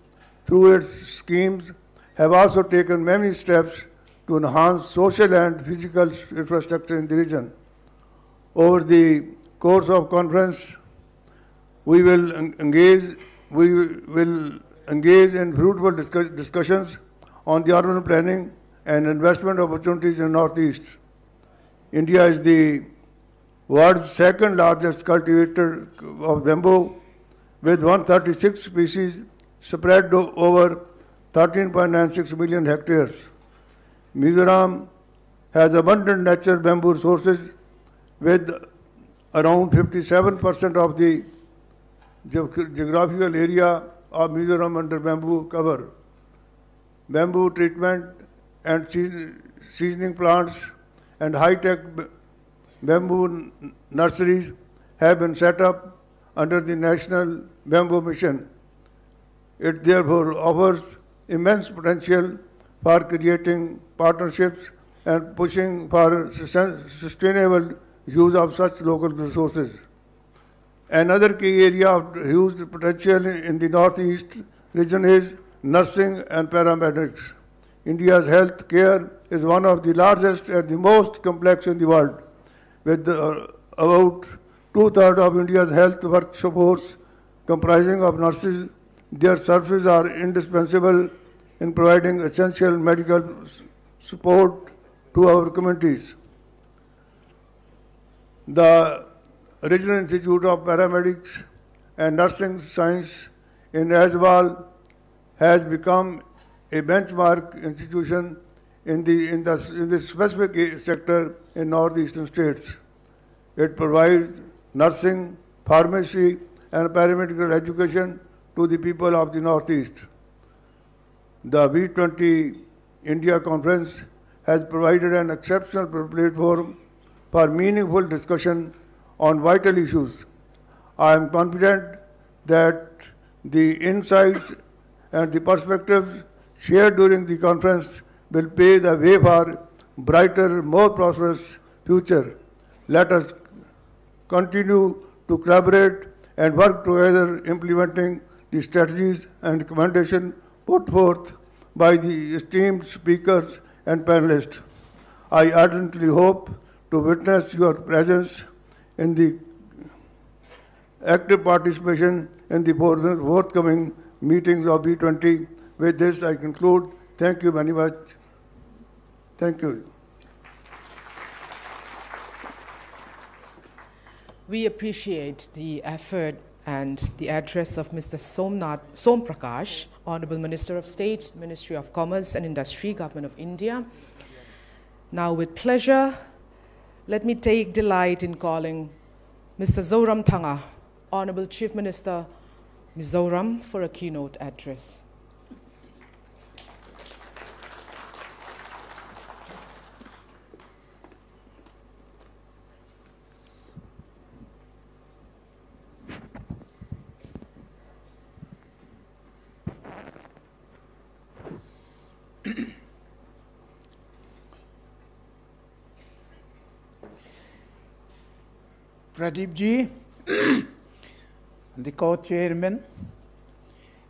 through its schemes, have also taken many steps to enhance social and physical infrastructure in the region. Over the course of conference, we will engage in fruitful discussions on the urban planning and investment opportunities in Northeast. India is the world's second largest cultivator of bamboo, with 136 species spread over 13.96 million hectares. Mizoram has abundant natural bamboo resources with around 57% of the geographical area of Mizoram under bamboo cover. Bamboo treatment and seasoning plants and high-tech bamboo nurseries have been set up under the National Bamboo Mission. It therefore offers immense potential for creating partnerships and pushing for sustainable use of such local resources. Another key area of huge potential in the Northeast region is nursing and paramedics. India's health care is one of the largest and the most complex in the world, with about two-thirds of India's health workforce comprising of nurses. Their services are indispensable in providing essential medical support to our communities. The Regional Institute of Paramedics and Nursing Science in Aizawl has become a benchmark institution in the specific sector in northeastern states. It provides nursing, pharmacy, and paramedical education to the people of the Northeast. The B20 India Conference has provided an exceptional platform for meaningful discussion on vital issues. I am confident that the insights and the perspectives shared during the conference will pave the way for brighter, more prosperous future. Let us continue to collaborate and work together implementing the strategies and recommendations put forth by the esteemed speakers and panelists. I ardently hope to witness your presence in the active participation in the forthcoming meetings of B20. With this, I conclude. Thank you very much. Thank you. We appreciate the effort and the address of Mr. Som Prakash, Honorable Minister of State, Ministry of Commerce and Industry, Government of India. Now, with pleasure, let me take delight in calling Mr. Zoram Thanga, Honorable Chief Minister, Mizoram, for a keynote address. Pradeep ji, the co-chairman,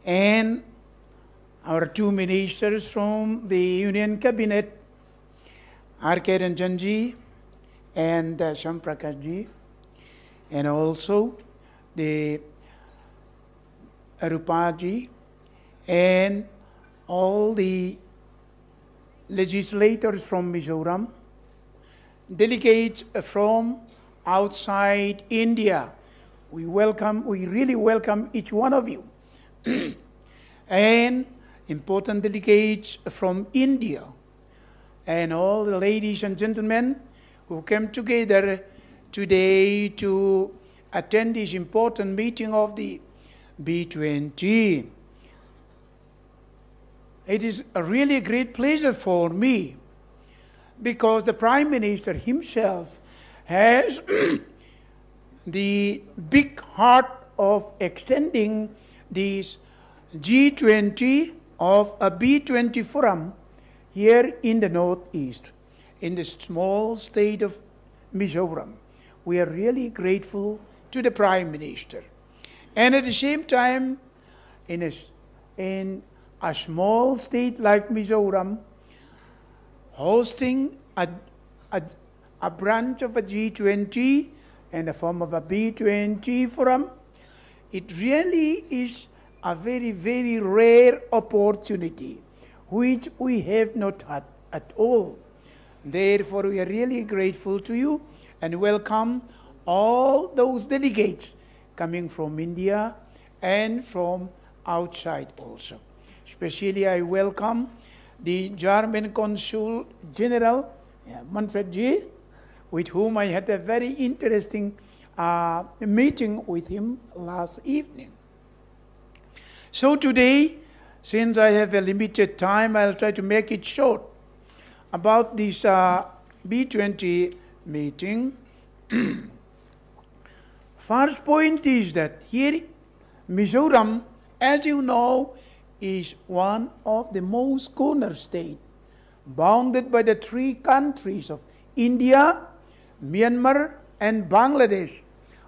and our two ministers from the Union Cabinet, R.K. Ranjan ji and Som Prakash ji, and also the Arupa ji, and all the legislators from Mizoram, delegates from outside India. We really welcome each one of you. And important delegates from India, and all the ladies and gentlemen who came together today to attend this important meeting of the B20. It is a really great pleasure for me because the Prime Minister himself has the big heart of extending this G20 of a B20 forum here in the Northeast, in the small state of Mizoram. We are really grateful to the Prime Minister. And at the same time, in a small state like Mizoram, hosting a branch of a G20 and a form of a B20 forum, it really is a very, very rare opportunity which we have not had at all. Therefore, we are really grateful to you and welcome all those delegates coming from India and from outside also. Especially, I welcome the German Consul General, Manfred G., with whom I had a very interesting meeting with him last evening. So today, since I have a limited time, I'll try to make it short about this B20 meeting. First point is that here, Mizoram, as you know, is one of the most corner states, bounded by the three countries of India, Myanmar, and Bangladesh,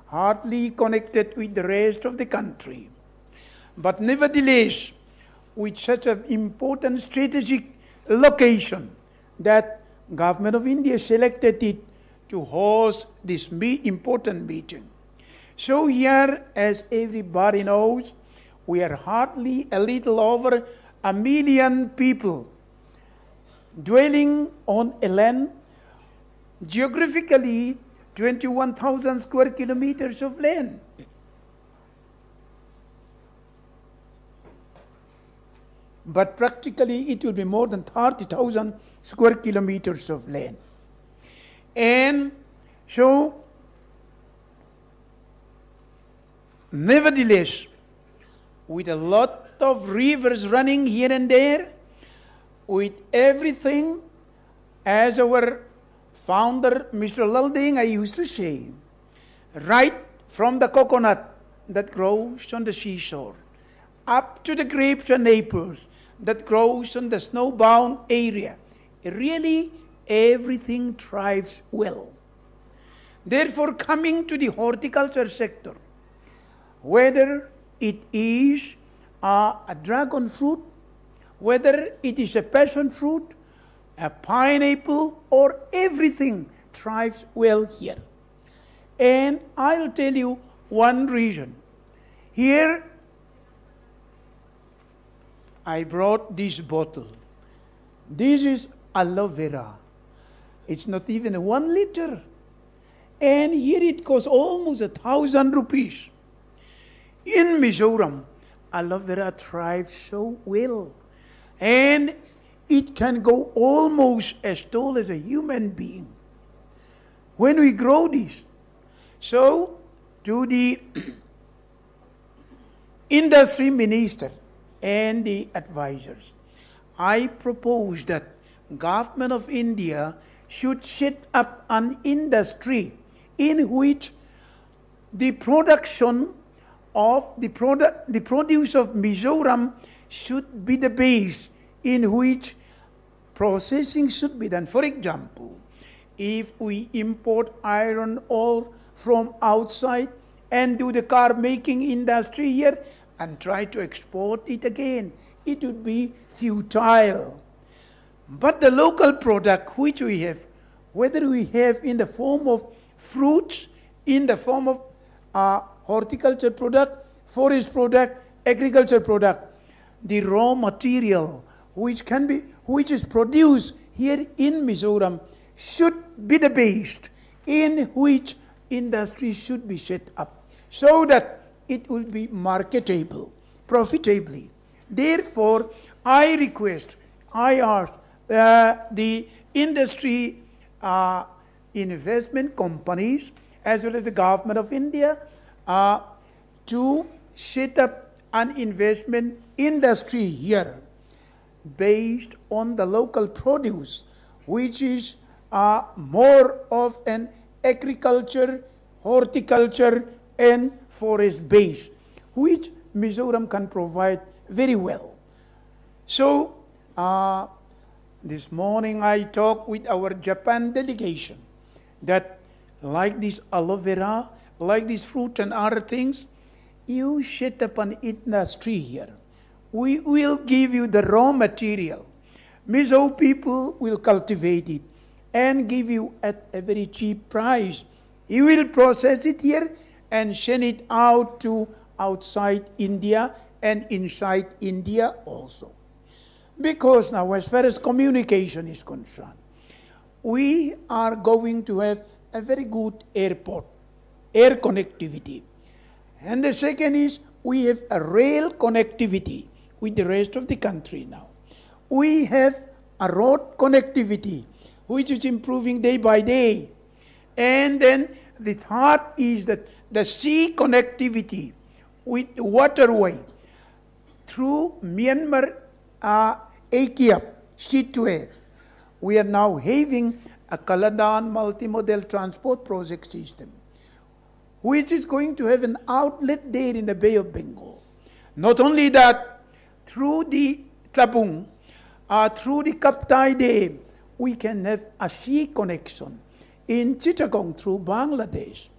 hardly connected with the rest of the country. But nevertheless, with such an important strategic location that Government of India selected it to host this important meeting. So here, as everybody knows, we are hardly a little over 1 million people dwelling on a land geographically 21,000 square kilometers of land. But practically it will be more than 30,000 square kilometers of land. And so, nevertheless, with a lot of rivers running here and there, with everything, as our founder, Mr. Lalding, I used to say, right from the coconut that grows on the seashore, up to the grapes and apples that grows on the snowbound area, really everything thrives well. Therefore, coming to the horticulture sector, whether it is a dragon fruit, whether it is a passion fruit, a pineapple, or everything thrives well here. And I'll tell you one reason. Here, I brought this bottle. This is aloe vera. It's not even 1 liter. And here it costs almost 1,000 rupees. In Mizoram, aloe vera thrives so well. And it can go almost as tall as a human being when we grow this. So, to the industry minister and the advisors, I propose that government of India should set up an industry in which the production of the produce of Mizoram should be the base in which processing should be done. For example, if we import iron ore from outside and do the car making industry here and try to export it again, it would be futile. But the local product which we have, whether we have in the form of fruits, in the form of horticulture product, forest product, agriculture product, the raw material which is produced here in Mizoram should be the base in which industry should be set up so that it will be marketable profitably. Therefore, I ask the industry investment companies as well as the government of India to set up an investment industry here based on the local produce, which is more of an agriculture, horticulture, and forest base, which Mizoram can provide very well. So, this morning I talked with our Japan delegation that like this aloe vera, like this fruit and other things, you set up an industry here. We will give you the raw material. Mizo people will cultivate it and give you at a very cheap price. You will process it here and send it out to outside India and inside India also. Because now, as far as communication is concerned, we are going to have a very good airport, air connectivity. And the second is we have a rail connectivity with the rest of the country now. We have a road connectivity, which is improving day by day. And then the third is that the sea connectivity with waterway through Myanmar, Akia, G2O. We are now having a Kaladan multimodal transport project system, which is going to have an outlet there in the Bay of Bengal. Not only that, through the Tlabung, through the Kaptai Dam, we can have a sea connection in Chittagong through Bangladesh.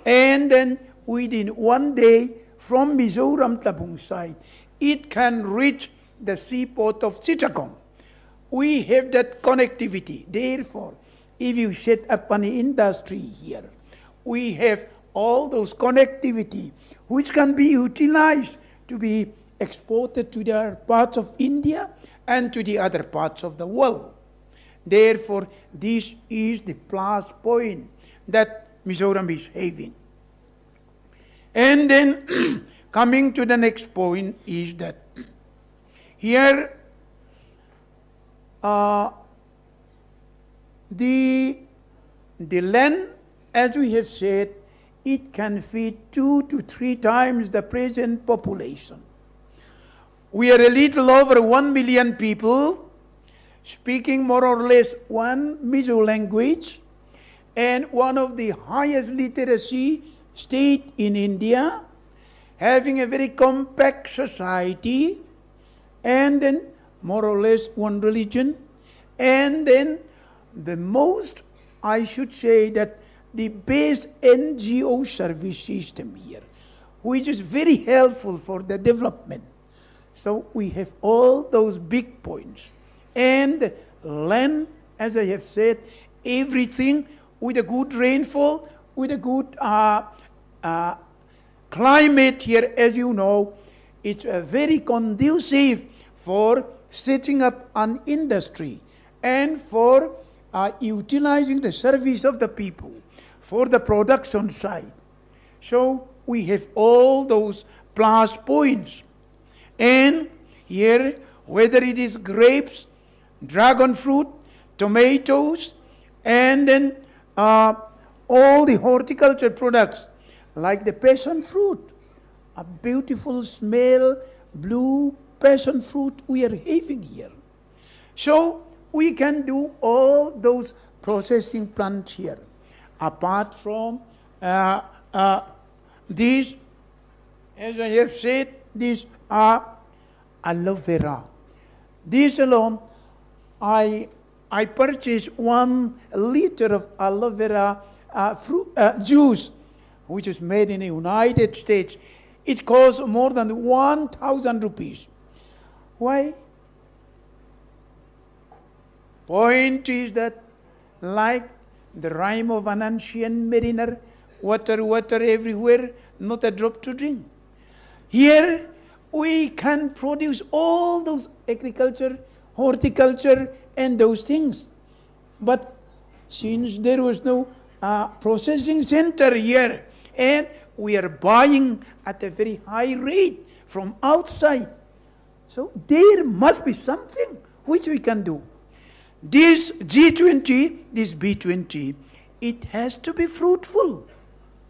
And then within 1 day from Mizoram Tlabung side, it can reach the seaport of Chittagong. We have that connectivity. Therefore, if you set up an industry here, we have all those connectivity which can be utilized to be exported to the parts of India and to the other parts of the world. Therefore, this is the plus point that Mizoram is having. And then coming to the next point is that here the land, as we have said, it can feed 2 to 3 times the present population. We are a little over 1 million people, speaking more or less one Mizo language, and one of the highest literacy state in India, having a very compact society, and then more or less one religion, and then the most, I should say, that the best NGO service system here, which is very helpful for the development. So we have all those big points. And land, as I have said, everything with a good rainfall, with a good climate here, as you know, it's very conducive for setting up an industry and for utilizing the service of the people for the production side. So we have all those plus points. And here, whether it is grapes, dragon fruit, tomatoes, and then all the horticulture products like the passion fruit, a beautiful smell, blue passion fruit we are having here. So we can do all those processing plants here. Apart from these, as I have said, these are aloe vera. This alone, I purchased 1 liter of aloe vera juice, which is made in the United States. It costs more than 1,000 rupees. Why? Point is that, like the rhyme of an ancient mariner, water, water everywhere, not a drop to drink. Here, we can produce all those agriculture, horticulture, and those things. But since there was no processing center here, and we are buying at a very high rate from outside, so there must be something which we can do. This G20, this B20, it has to be fruitful.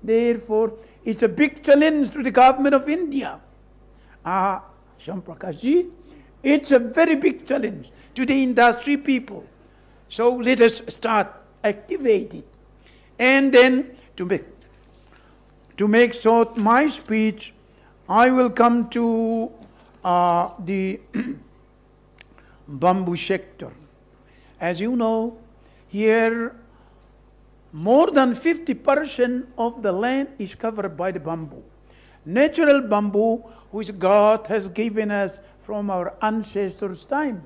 Therefore, it's a big challenge to the government of India. Shyam ji, it's a very big challenge to the industry people. So let us start, activate it. And then to make short my speech, I will come to the bamboo sector. As you know, here more than 50% of the land is covered by the bamboo. Natural bamboo, which God has given us from our ancestors' time.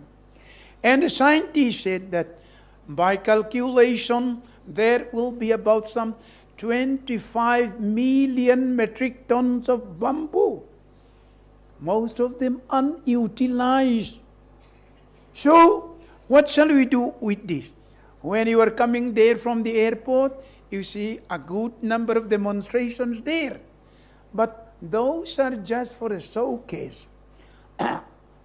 And the scientists said that by calculation, there will be about some 25 million metric tons of bamboo. Most of them unutilized. So, what shall we do with this? When you are coming there from the airport, you see a good number of demonstrations there. But those are just for a showcase.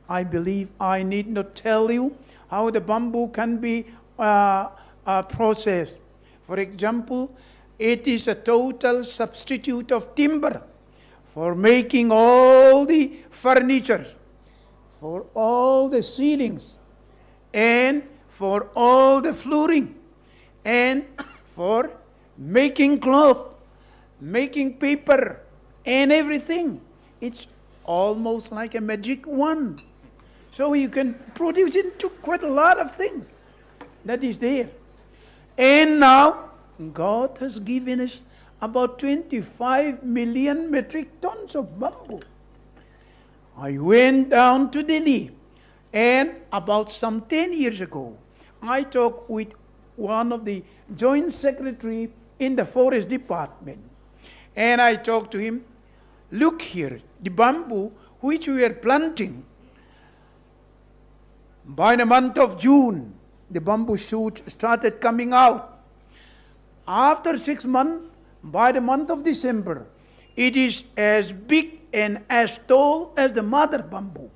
I believe I need not tell you how the bamboo can be processed. For example, it is a total substitute of timber for making all the furniture, for all the ceilings, and for all the flooring, and for making cloth, making paper, and everything. It's almost like a magic wand. So you can produce into quite a lot of things that is there. And now, God has given us about 25 million metric tons of bamboo. I went down to Delhi, and about some 10 years ago, I talked with one of the joint secretary in the forest department. And I talked to him, look here, the bamboo which we are planting, By the month of June, the bamboo shoots started coming out. After 6 months, by the month of December, it is as big and as tall as the mother bamboo.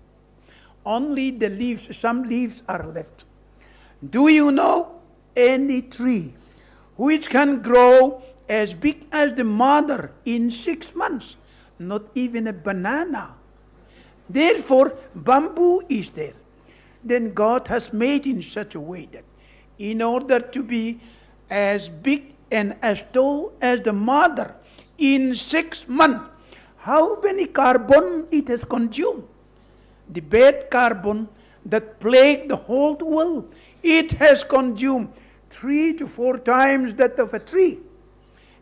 Only the leaves, some leaves are left. Do you know any tree which can grow as big as the mother in 6 months? Not even a banana. Therefore, bamboo is there. Then God has made in such a way that in order to be as big and as tall as the mother in 6 months, how many carbon it has consumed? The bad carbon that plagued the whole world, it has consumed 3 to 4 times that of a tree.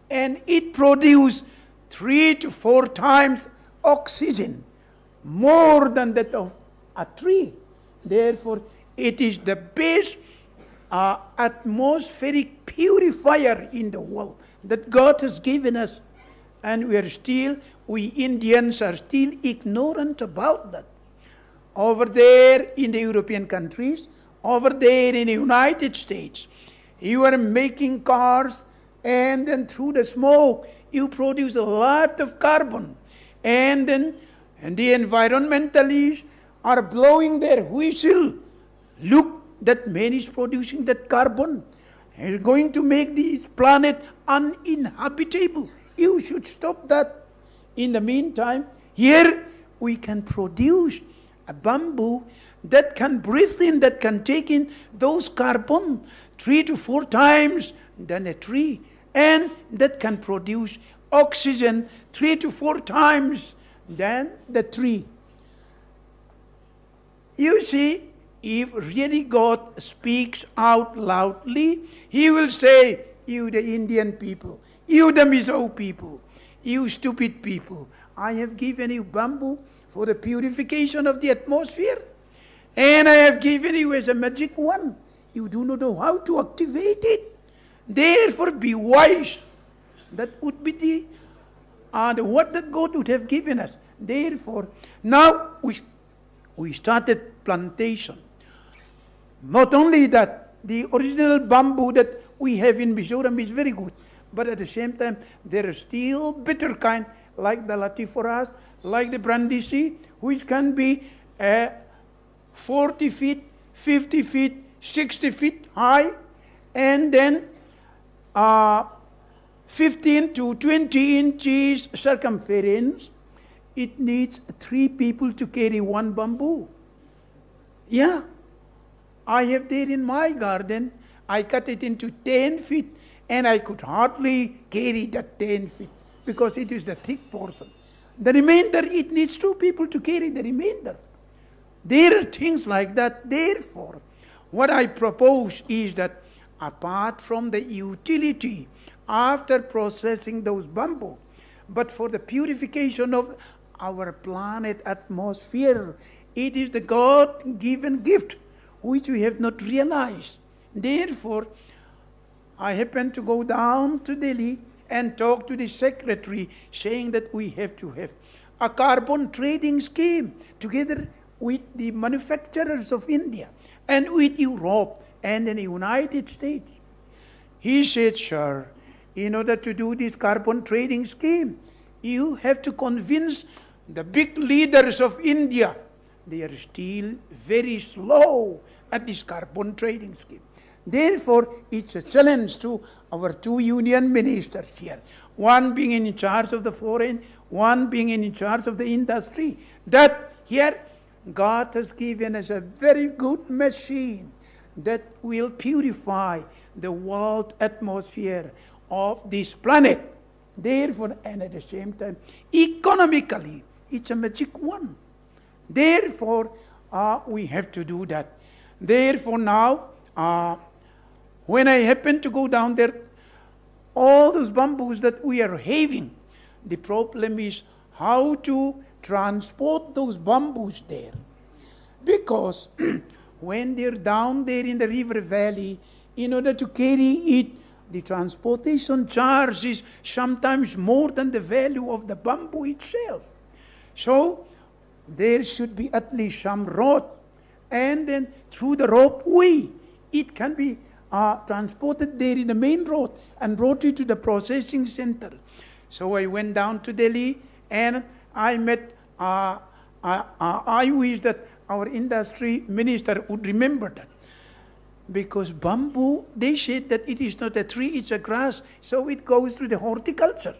And it produced 3 to 4 times oxygen, more than that of a tree. Therefore, it is the best atmospheric purifier in the world that God has given us. And we Indians are still ignorant about that. Over there in the European countries, over there in the United States, you are making cars, and then through the smoke, you produce a lot of carbon. And then the environmentalists are blowing their whistle. Look, that man is producing that carbon. He's going to make this planet uninhabitable. You should stop that. In the meantime, here we can produce a bamboo that can breathe in, that can take in those carbon 3 to 4 times than a tree, and that can produce oxygen 3 to 4 times than the tree. You see, if really God speaks out loudly, He will say, you the Indian people, you the Mizo people, you stupid people, I have given you bamboo for the purification of the atmosphere, and I have given you as a magic wand. You do not know how to activate it. Therefore, be wise. That would be the what that God would have given us. Therefore, now we started plantation. Not only that, the original bamboo that we have in Mizoram is very good, but at the same time, there is still better kind, like the latiforas, like the brandisi, which can be 40 feet, 50 feet, 60 feet high, and then 15 to 20 inches circumference. It needs 3 people to carry one bamboo. Yeah, I have there in my garden. I cut it into 10 feet, and I could hardly carry that 10 feet because it is the thick portion. The remainder, it needs 2 people to carry the remainder. There are things like that. Therefore, what I propose is that apart from the utility after processing those bamboo, but for the purification of our planet atmosphere, it is the God-given gift which we have not realized. Therefore, I happened to go down to Delhi and talk to the secretary, saying that we have to have a carbon trading scheme together with the manufacturers of India and with Europe and in the United States. He said, sir, in order to do this carbon trading scheme, you have to convince the big leaders of India. They are still very slow at this carbon trading scheme. Therefore, it's a challenge to our 2 union ministers here, one being in charge of the foreign, one being in charge of the industry, that here God has given us a very good machine that will purify the world atmosphere of this planet. Therefore, and at the same time, economically, it's a magic wand. Therefore, we have to do that. Therefore, now, when I happen to go down there, all those bamboos that we are having, the problem is how to transport those bamboos there. Because when they're down there in the river valley, in order to carry it, the transportation charge is sometimes more than the value of the bamboo itself. So there should be at least some road and then through the ropeway, it can be transported there in the main road and brought it to the processing center. So I went down to Delhi and I met, I wish that our industry minister would remember that. Because bamboo, they said that it is not a tree, it's a grass, so it goes to the horticulture.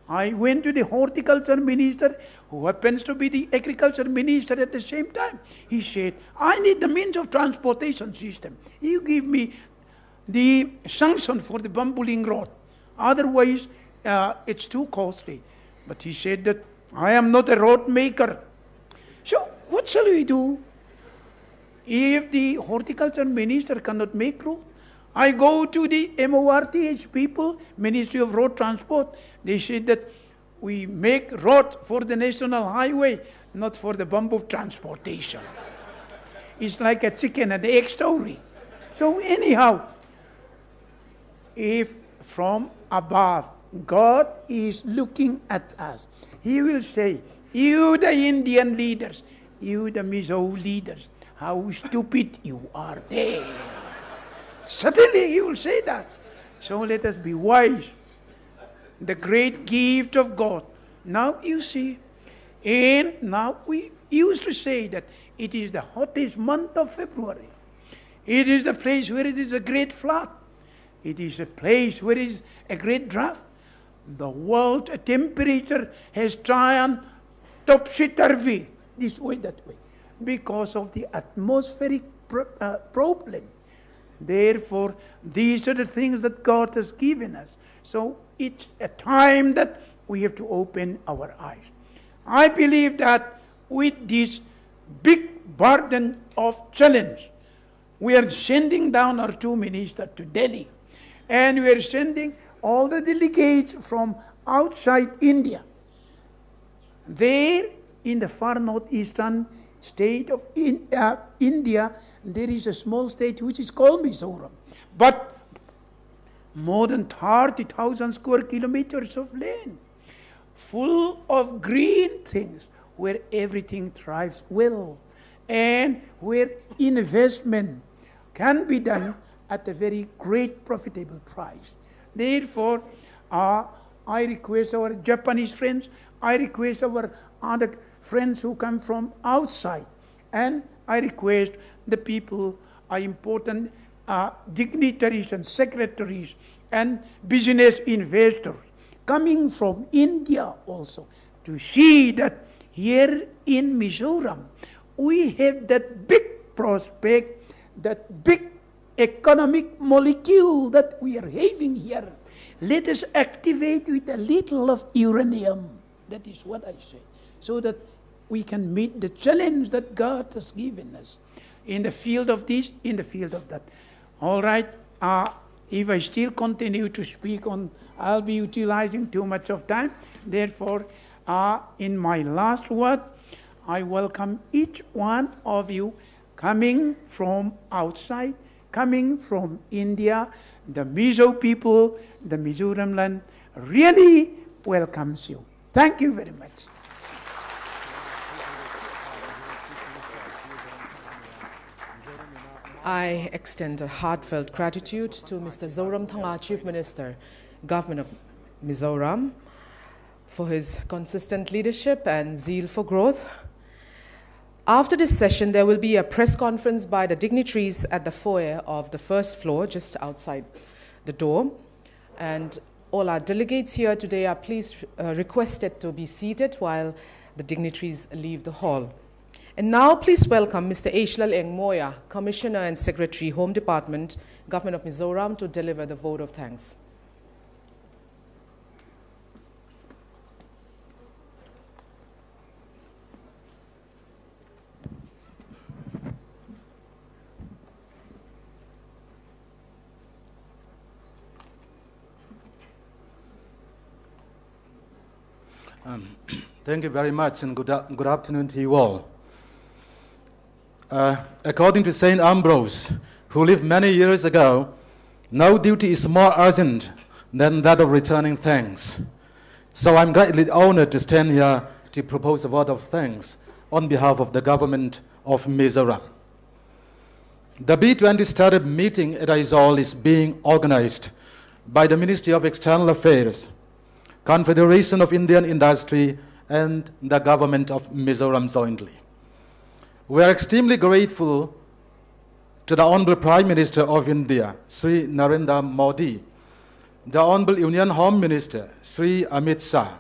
I went to the horticulture minister, who happens to be the agriculture minister at the same time. He said, I need the means of transportation system. You give me the sanction for the bamboo link road. Otherwise, it's too costly. But he said that I am not a road maker. So what shall we do? If the horticulture minister cannot make road, I go to the MORTH people, Ministry of Road Transport. They said that we make road for the national highway, not for the bamboo transportation. It's like a chicken and egg story. So anyhow, if from above God is looking at us, He will say, you the Indian leaders, you the Mizo leaders, how stupid you are there. Certainly He will say that. So let us be wise. The great gift of God. Now you see, and now we used to say that it is the hottest month of February. It is the place where it is a great flood. It is a place where it is a great drought. The world temperature has turned topsy-turvy, this way, that way, because of the atmospheric problem. Therefore, these are the things that God has given us. So it's a time that we have to open our eyes. I believe that with this big burden of challenge, we are sending down our two ministers to Delhi. And we are sending all the delegates from outside India. There, in the far northeastern state of India, there is a small state which is called Mizoram. But more than 30,000 square kilometers of land, full of green things, where everything thrives well, and where investment can be done at a very great profitable price. Therefore, I request our Japanese friends, I request our other friends who come from outside, and I request the people, important dignitaries and secretaries and business investors coming from India also, to see that here in Mizoram we have that big prospect, that big economic molecule that we are having here. Let us activate with a little of uranium. That is what I say. So that we can meet the challenge that God has given us in the field of this, in the field of that. All right. If I still continue to speak on, I'll be utilizing too much of time. Therefore, in my last word, I welcome each one of you coming from outside, coming from India. The Mizo people, the Mizoram land really welcomes you. Thank you very much. I extend a heartfelt gratitude to Mr. Zoram Thanga, Chief Minister, Government of Mizoram, for his consistent leadership and zeal for growth. After this session, there will be a press conference by the dignitaries at the foyer of the first floor, just outside the door. And all our delegates here today are please requested to be seated while the dignitaries leave the hall. And now please welcome Mr. Aizawl Moya, Commissioner and Secretary, Home Department, Government of Mizoram, to deliver the vote of thanks. Thank you very much, and good afternoon to you all. According to St. Ambrose, who lived many years ago, no duty is more urgent than that of returning thanks. So I'm greatly honored to stand here to propose a vote of thanks on behalf of the government of Mizoram. The B20 startup meeting at Aizawl is being organized by the Ministry of External Affairs, Confederation of Indian Industry, and the government of Mizoram jointly. We are extremely grateful to the Honorable Prime Minister of India, Sri Narendra Modi, the Honorable Union Home Minister, Sri Amit Shah,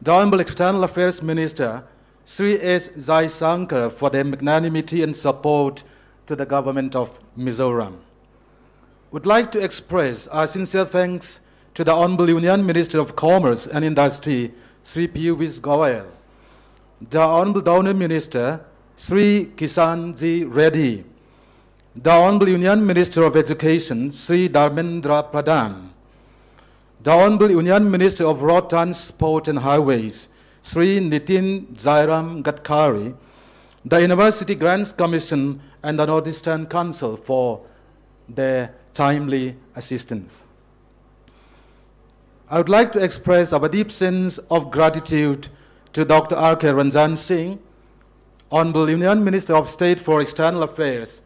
the Honorable External Affairs Minister, Sri S. Jaisankar, for their magnanimity and support to the government of Mizoram. Would like to express our sincere thanks to the Honorable Union Minister of Commerce and Industry, Sri Piyush Goyal, the Honorable Donor Minister, Sri Kishanji Reddy, the Honorable Union Minister of Education, Sri Dharmendra Pradhan, the Honorable Union Minister of Road Transport and Highways, Sri Nitin Jairam Gadkari, the University Grants Commission, and the Northeastern Council for their timely assistance. I would like to express our deep sense of gratitude to Dr. R.K. Ranjan Singh, Honorable Union Minister of State for External Affairs,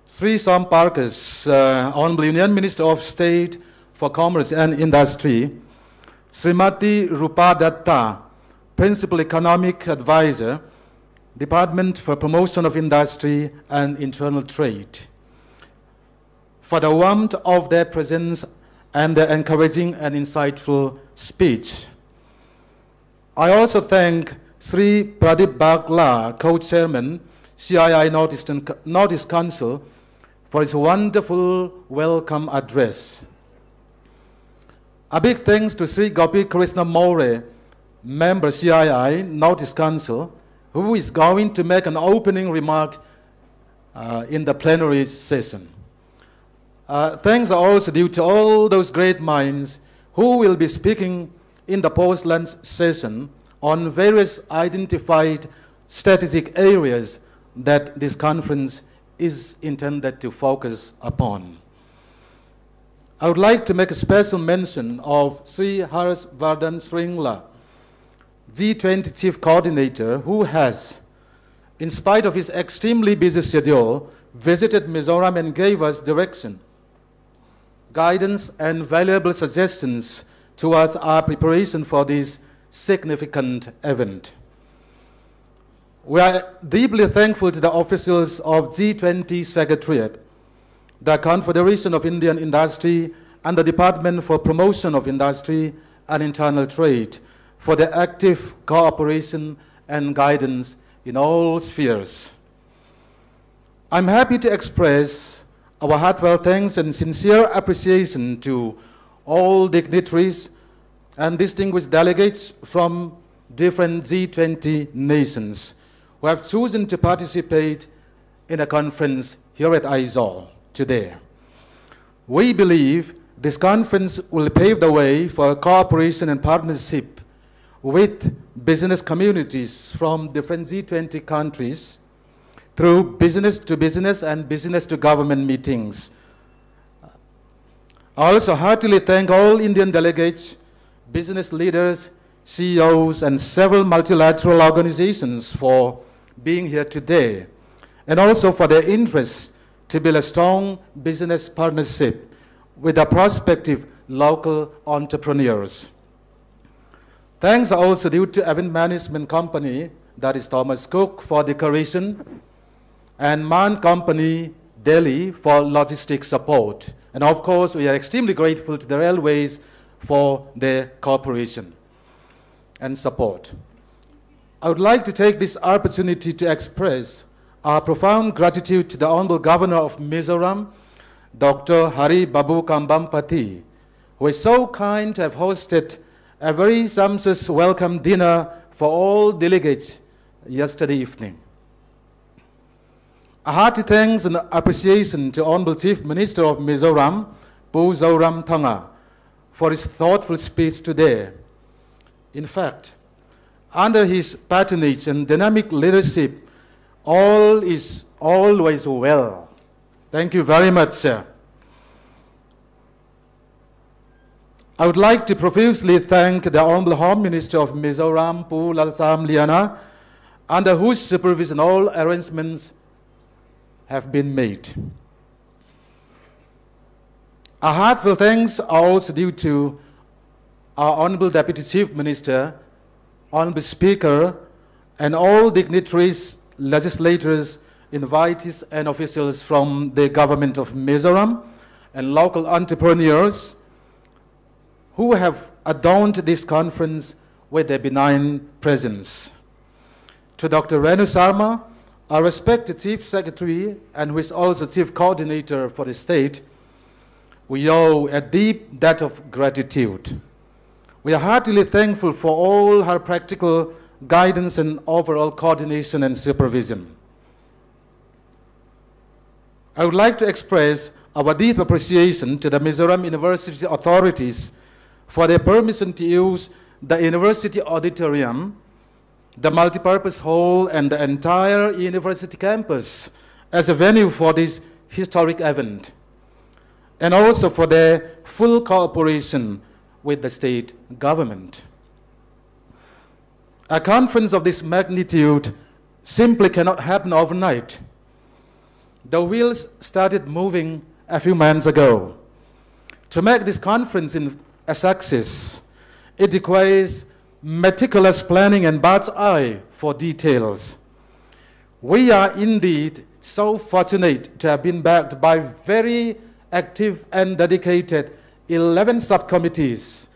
Sri Sam Parkas, Honorable Union Minister of State for Commerce and Industry, Srimati Rupa Datta, Principal Economic Advisor, Department for Promotion of Industry and Internal Trade, for the warmth of their presence and their encouraging and insightful speech. I also thank Sri Pradip Bagla, Co-Chairman, CII Northeast Council, for his wonderful welcome address. A big thanks to Sri Gopi Krishna More, Member CII Northeast Council, who is going to make an opening remark in the plenary session. Thanks are also due to all those great minds who will be speaking in the post-lunch session on various identified strategic areas that this conference is intended to focus upon. I would like to make a special mention of Sri Haras Vardhan Sringla, G20 Chief Coordinator, who has, in spite of his extremely busy schedule, visited Mizoram and gave us direction, guidance, and valuable suggestions towards our preparation for this significant event. We are deeply thankful to the officials of G20 Secretariat, the Confederation of Indian Industry, and the Department for Promotion of Industry and Internal Trade for their active cooperation and guidance in all spheres. I'm happy to express our heartfelt thanks and sincere appreciation to all dignitaries and distinguished delegates from different G20 nations who have chosen to participate in a conference here at Aizawl today. We believe this conference will pave the way for cooperation and partnership with business communities from different G20 countries through business-to-business and business-to-government meetings. I also heartily thank all Indian delegates, business leaders, CEOs, and several multilateral organizations for being here today, and also for their interest to build a strong business partnership with the prospective local entrepreneurs. Thanks are also due to event management company, that is Thomas Cook, for decoration, and Man Company, Delhi, for logistics support. And of course, we are extremely grateful to the railways for their cooperation and support. I would like to take this opportunity to express our profound gratitude to the Honorable Governor of Mizoram, Dr. Hari Babu Kambampati, who is so kind to have hosted a very sumptuous welcome dinner for all delegates yesterday evening. A hearty thanks and appreciation to Honorable Chief Minister of Mizoram, Pu Zoram Thanga, for his thoughtful speech today. In fact, under his patronage and dynamic leadership, all is always well. Thank you very much, sir. I would like to profusely thank the Honorable Home Minister of Mizoram, Pu Lalsam Liana, under whose supervision all arrangements have been made. Our heartfelt thanks are also due to our Honorable Deputy Chief Minister, Honorable Speaker, and all dignitaries, legislators, invitees, and officials from the government of Mizoram and local entrepreneurs who have adorned this conference with their benign presence. To Dr. Renu Sharma, our respected Chief Secretary and who is also Chief Coordinator for the state, we owe a deep debt of gratitude. We are heartily thankful for all her practical guidance and overall coordination and supervision. I would like to express our deep appreciation to the Mizoram University authorities for their permission to use the university auditorium, the multipurpose hall, and the entire university campus as a venue for this historic event, and also for their full cooperation with the state government. A conference of this magnitude simply cannot happen overnight. The wheels started moving a few months ago. To make this conference a success, it requires meticulous planning and bird's eye for details. We are indeed so fortunate to have been backed by very active and dedicated 11 subcommittees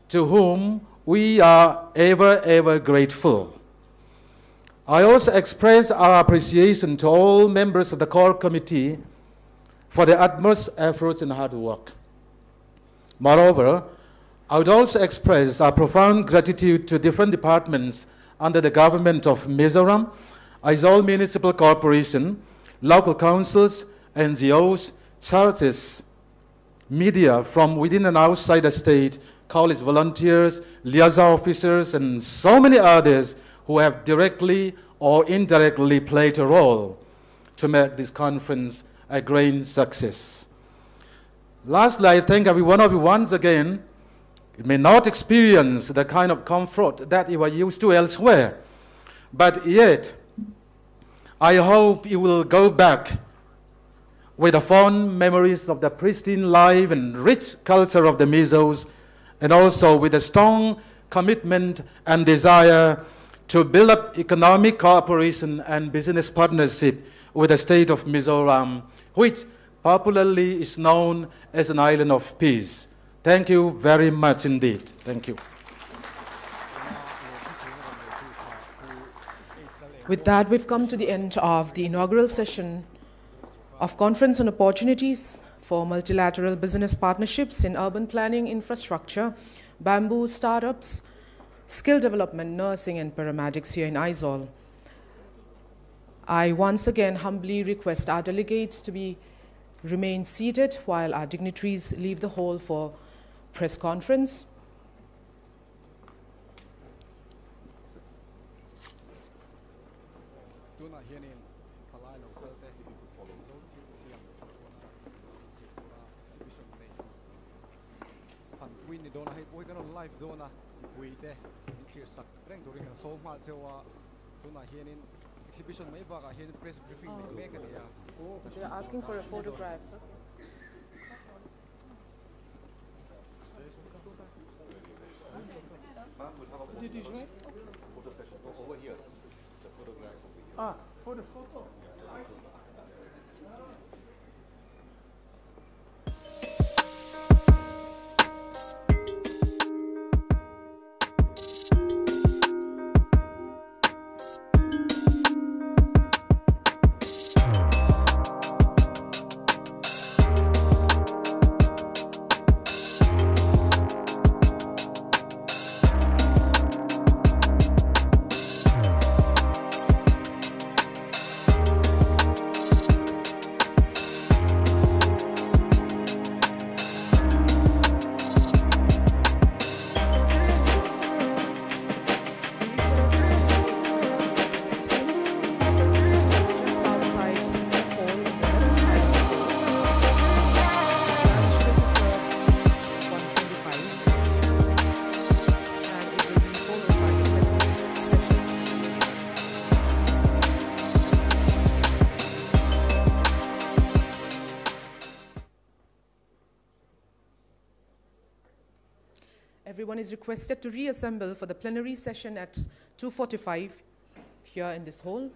to whom we are ever grateful. I also express our appreciation to all members of the core committee for their utmost efforts and hard work. Moreover, I would also express our profound gratitude to different departments under the government of Mizoram, Aizawl Municipal Corporation, local councils, NGOs, churches, media from within and outside the state, college volunteers, liaison officers, and so many others who have directly or indirectly played a role to make this conference a great success. Lastly, I thank every one of you once again. You may not experience the kind of comfort that you are used to elsewhere, but yet, I hope you will go back with the fond memories of the pristine life and rich culture of the Mizos, and also with a strong commitment and desire to build up economic cooperation and business partnership with the state of Mizoram, which popularly is known as an island of peace. Thank you very much indeed. Thank you. With that, we've come to the end of the inaugural session of Conference on Opportunities for Multilateral Business Partnerships in Urban Planning Infrastructure, Bamboo Startups, Skill Development, Nursing, and Paramedics here in Aizawl. I once again humbly request our delegates to remain seated while our dignitaries leave the hall for press conference. They're asking for a photograph. Over here, the photograph over here. Ah, for the photo. everyone is requested to reassemble for the plenary session at 2:45 here in this hall.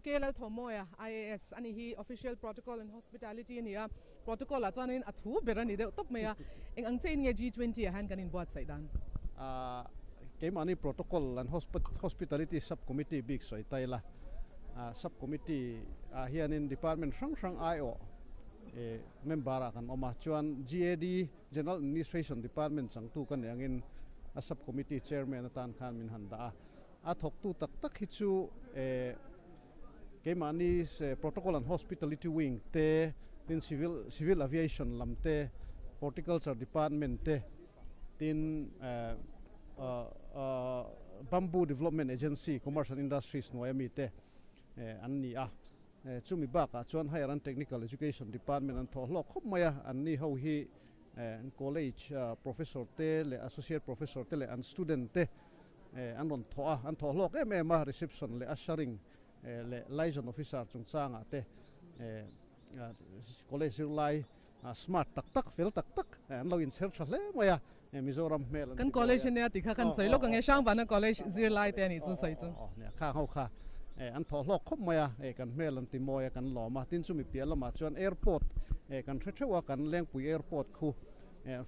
KLL Thomoya IAS ani hi official protocol and hospitality niya protocol at chuanin athu berani de top maya eng ang chain nge G20 han kanin buat saidan came ani protocol and hospitality subcommittee big soi taila subcommittee hian in department sang IO member kan oma chuan GAD general administration department sang tu kan angin a subcommittee chairman atan khan min handa a thok tu tak hi chu came ani protocol and hospitality wing te in civil aviation lamte horticulture department te tin bamboo development agency commercial industries noyami te anni chumi baka chuan higher and technical education department an tho lok khop maya anni ho hi college professor te le associate professor te le an student te an ron tho an tho lok ma reception le ushering le liaison officer chungchanga te college lai smart tak fel tak an lo in search le maya Mizoram mel kan college ne ti kha kan soi lo kan sang ban college zir lai te ni chu soi chu ne kha ho kha an tho lok khop maya kan mel an ti moya kan lo ma tin chumi piala ma chuan airport kan threwa kan lengpui airport khu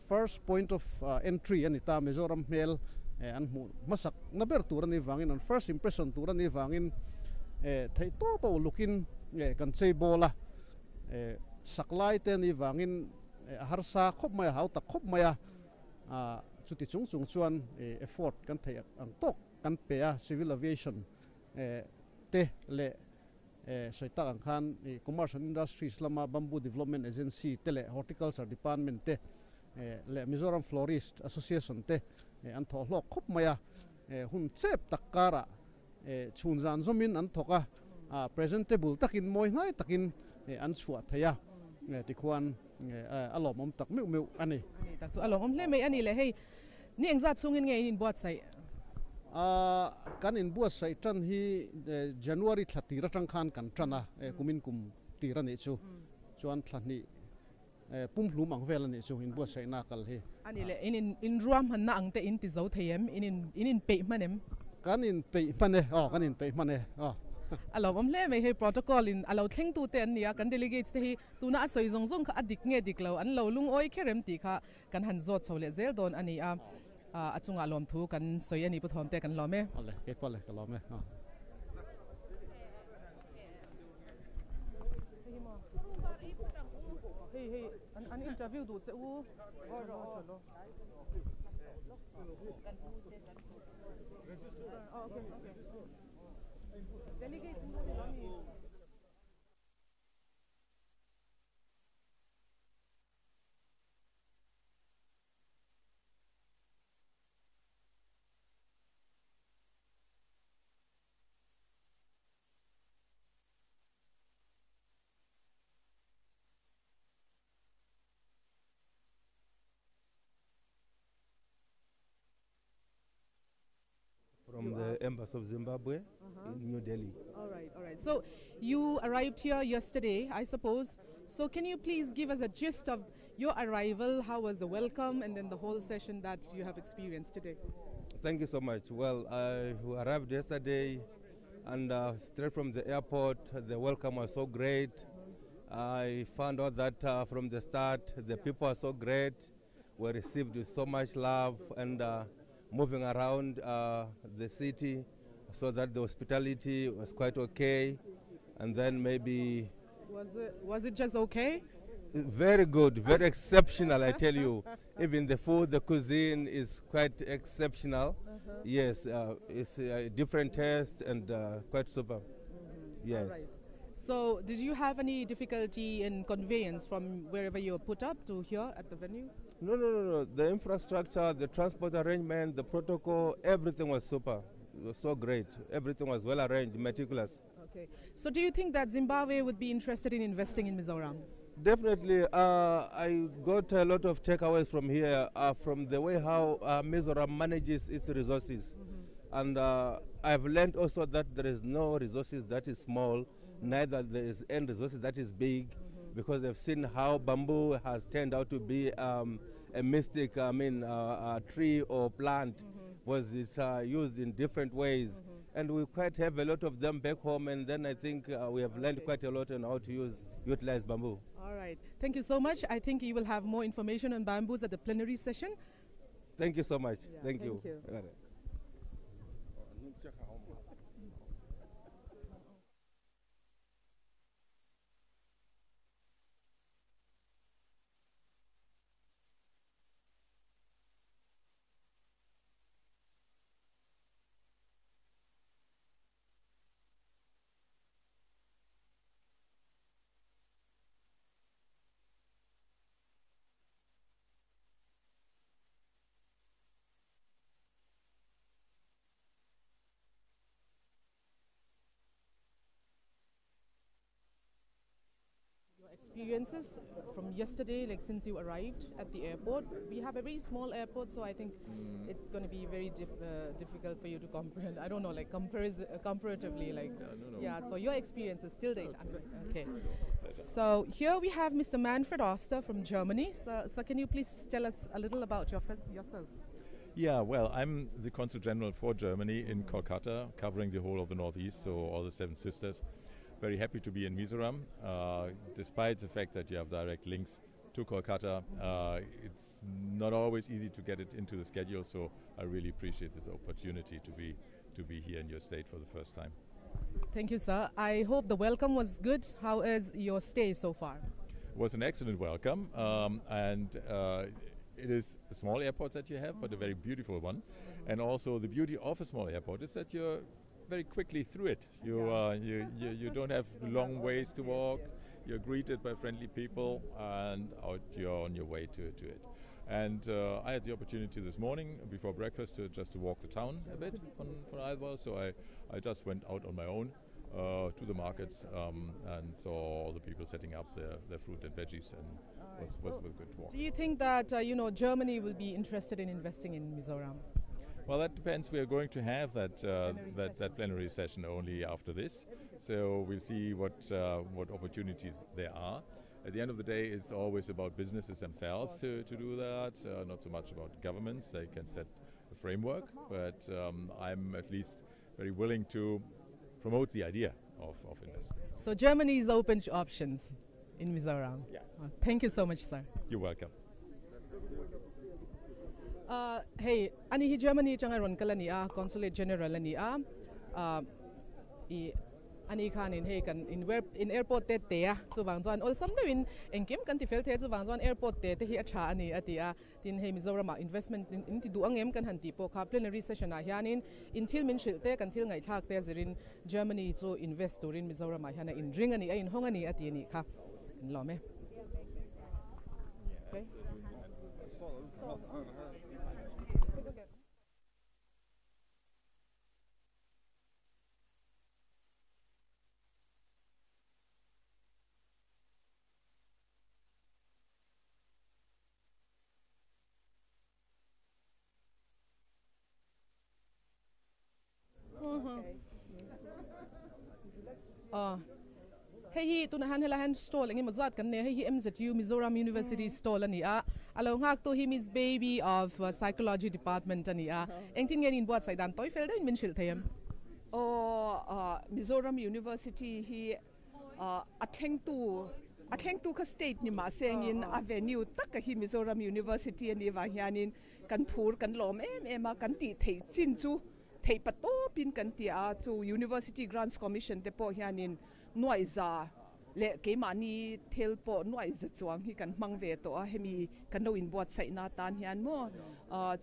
first point of entry ani ta Mizoram mel an masak naber turani wangin an first impression turani wangin thei to po lukin kan chei bola saklai te ni wangin harsa khop maya hau tak khop maya chuti chung chuan effort kan thei ang tok kan pe civil aviation te le soita ang khan commercial industries lama bamboo development agency te le horticulture department te le Mizoram florist association te an tho hlok khop maya hun chep takkara chunjan zomin an thoka presentable takin moi ngai takin an chhuat theya tikhuan alom om tak meu ani tak chu alom om hle mai ani le hei ni engza chungin nge in buat sai kan in buat sai tran hi January thati ra tang khan kan trana kumin kum tira ni chu chuan thlani pum hlum ang vel ani chu in buat sai na kal hi ani le in ruam han na ang te in ti zo theyem in pe manem kan in pe mane kan in pe mane alo om le me he protocol in alo thleng tu te an nia kan delegates te hi tuna soi zong kha adik nge diklo an lo lung oi kherem ti kha kan han zot chole zel don ani achunga lom thu kan soi ani puthom te kan lome ole ke pole ka lome hey an interview du che u okay delegates from the Embassy of Zimbabwe in New Delhi. All right. So you arrived here yesterday, I suppose. So can you please give us a gist of your arrival? How was the welcome and then the whole session that you have experienced today? Thank you so much. Well, I arrived yesterday and straight from the airport, the welcome was so great. I found out that from the start, the people are so great. We received with so much love and moving around the city so that the hospitality was quite okay. And then maybe... Was it just okay? Very good, very exceptional, I tell you. Even the food, the cuisine is quite exceptional. Yes, it's a different taste and quite super. Yes. Right. So did you have any difficulty in conveyance from wherever you were put up to here at the venue? No. The infrastructure, the transport arrangement, the protocol, everything was super. It was so great. Everything was well arranged, meticulous. Okay. So do you think that Zimbabwe would be interested in investing in Mizoram? Definitely. I got a lot of takeaways from here, from the way how Mizoram manages its resources. And I've learned also that there is no resources that is small, neither there is any resources that is big, because they've seen how bamboo has turned out to be a mystic, tree or plant, was used in different ways. and we quite have a lot of them back home, and then I think we have learned quite a lot on how to utilize bamboo. All right. Thank you so much. I think you will have more information on bamboos at the plenary session. Thank you so much. Yeah, thank you. Your experiences from yesterday, like since you arrived at the airport. We have a very small airport, so I think it's going to be very difficult for you to comprehend. I don't know, like comparatively, like yeah. So your experiences till date. Okay. So here we have Mr. Manfred Oster from Germany. So can you please tell us a little about yourself? Yeah, well, I'm the Consul General for Germany in Kolkata, covering the whole of the Northeast, so all the 7 sisters. Very happy to be in Mizoram, despite the fact that you have direct links to Kolkata. It's not always easy to get it into the schedule, so I really appreciate this opportunity to be here in your state for the first time. Thank you, sir. I hope the welcome was good. How is your stay so far? It was an excellent welcome, and it is a small airport that you have, but a very beautiful one. And also the beauty of a small airport is that you're very quickly through it. You don't have long ways to walk. You're greeted by friendly people, and you're on your way to it. And I had the opportunity this morning before breakfast to walk the town a bit on Aizawl. So I just went out on my own to the markets and saw all the people setting up their fruit and veggies, and was a good walk. Do you think that Germany will be interested in investing in Mizoram? Well, that depends. We are going to have that plenary session only after this, so we'll see what opportunities there are. At the end of the day, it's always about businesses themselves to do that, not so much about governments. They can set the framework, but I'm at least very willing to promote the idea of investment. So Germany is open to options in Mizoram? Yes. Thank you so much, sir. You're welcome. Hey, ani hi Germany changa ron kalania consulate general ania ani khanin hey kan in airport te te chu wang chuan ol sam dewin engkim kan ti fel the chu wang chuan airport te hi acha ani atia tin hey Mizoram investment in ti du angem kan han ti po kha plenary session a hianin in thil min shil te kan thil ngai thak te zirin Germany chu investor in Mizoram a hiana in ring ani a in hong ani ati ni kha lo me okay. Hey, tunahan helahan stall ngi mazat kan ne hey MZU Mizoram University stall ania alo ngak to him is baby of psychology department ania engtin ngin buat sai dan toy fel den min shil them Mizoram University hi atheng tu ka state ni ma seng in avenue tak hi Mizoram University ani wa hianin kan phur kan lom em kan ti thei chin chu thei pato pin kan ti a chu University Grants Commission te po hianin Noiza le ke mani thel po Noiza chuang hi kan mang ve to a hemi kan no in buat sai na tan hian mo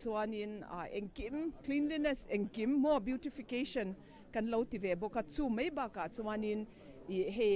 chuanin engkim cleanliness engkim more beautification kan lo ti ve boka chu mai ba ka chuanin he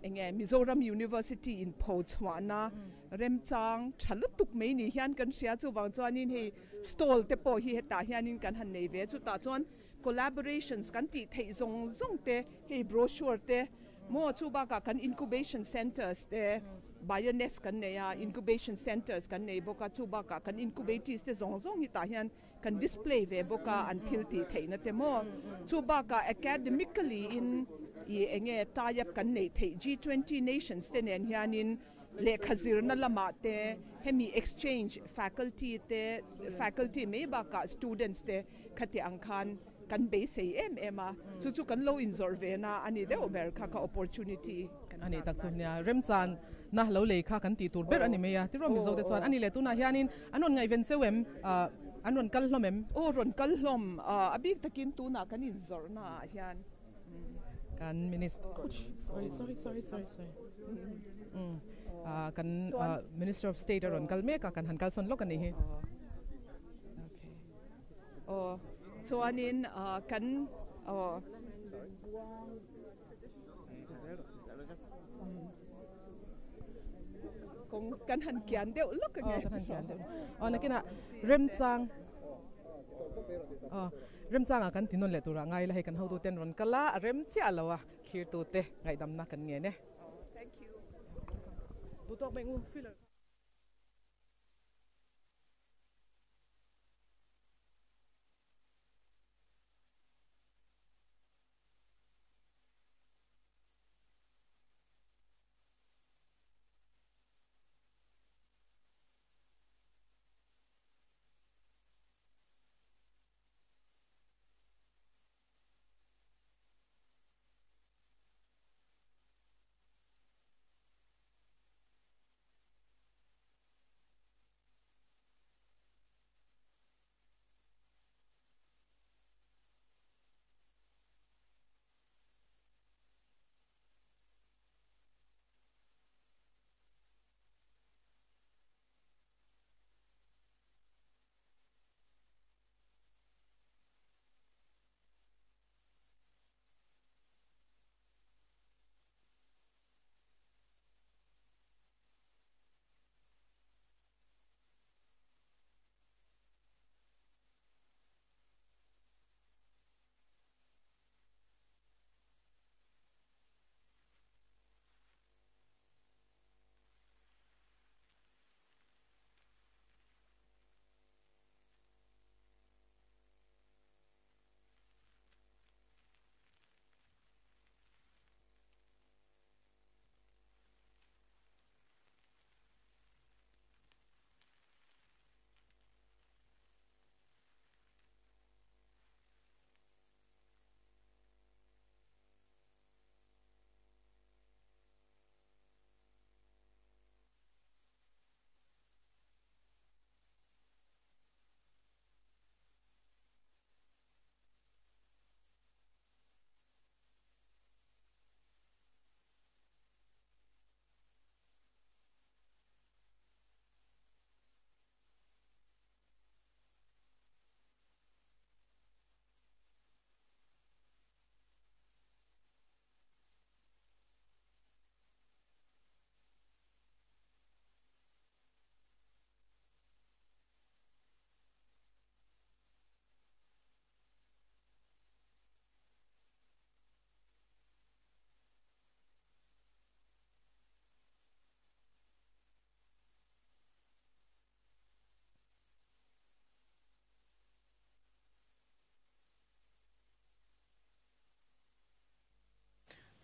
enge Mizoram University in Botswana remchang thalutuk mai ni hian kan sia chu wang chuanin he stall te po hi heta hianin kan han nei ve chu ta chuan collaborations kan ti thei zong te he brochure te mo chu ba ka kan incubation centers te biones kan ne ya incubation centers kan nei boka chu ba ka kan incubatees te zong hi ta hian kan display ve boka until ti thei na te mo chu ba ka academically in enge tayap kan nei thei G20 nations te nen hianin le khazir na lama te hemi exchange faculty me ba ka students te khati angkhan kan base em chu kan lo in zor ve na ani de America ka opportunity ani tak chu nia rem chan na lo le kha kan ti tur ber ani me ya ti ro mizo de chuan ani le tu na hianin anon ngai ven chewem anon kal hlomem ron kal hlom abik takin tu na kan in zor na hian kan minister kan Minister of State aron kal me ka kan han kal son lo kan ni hi chuanin kan kung kan han kian deuh lo ka nge kan han kian deuh nakina rem chang kan tinon le tura ngai la he kan ho tu ten ron kala rem chia lawa khir tu te ngai dam na kan nge ne thank you tu tok mengu filler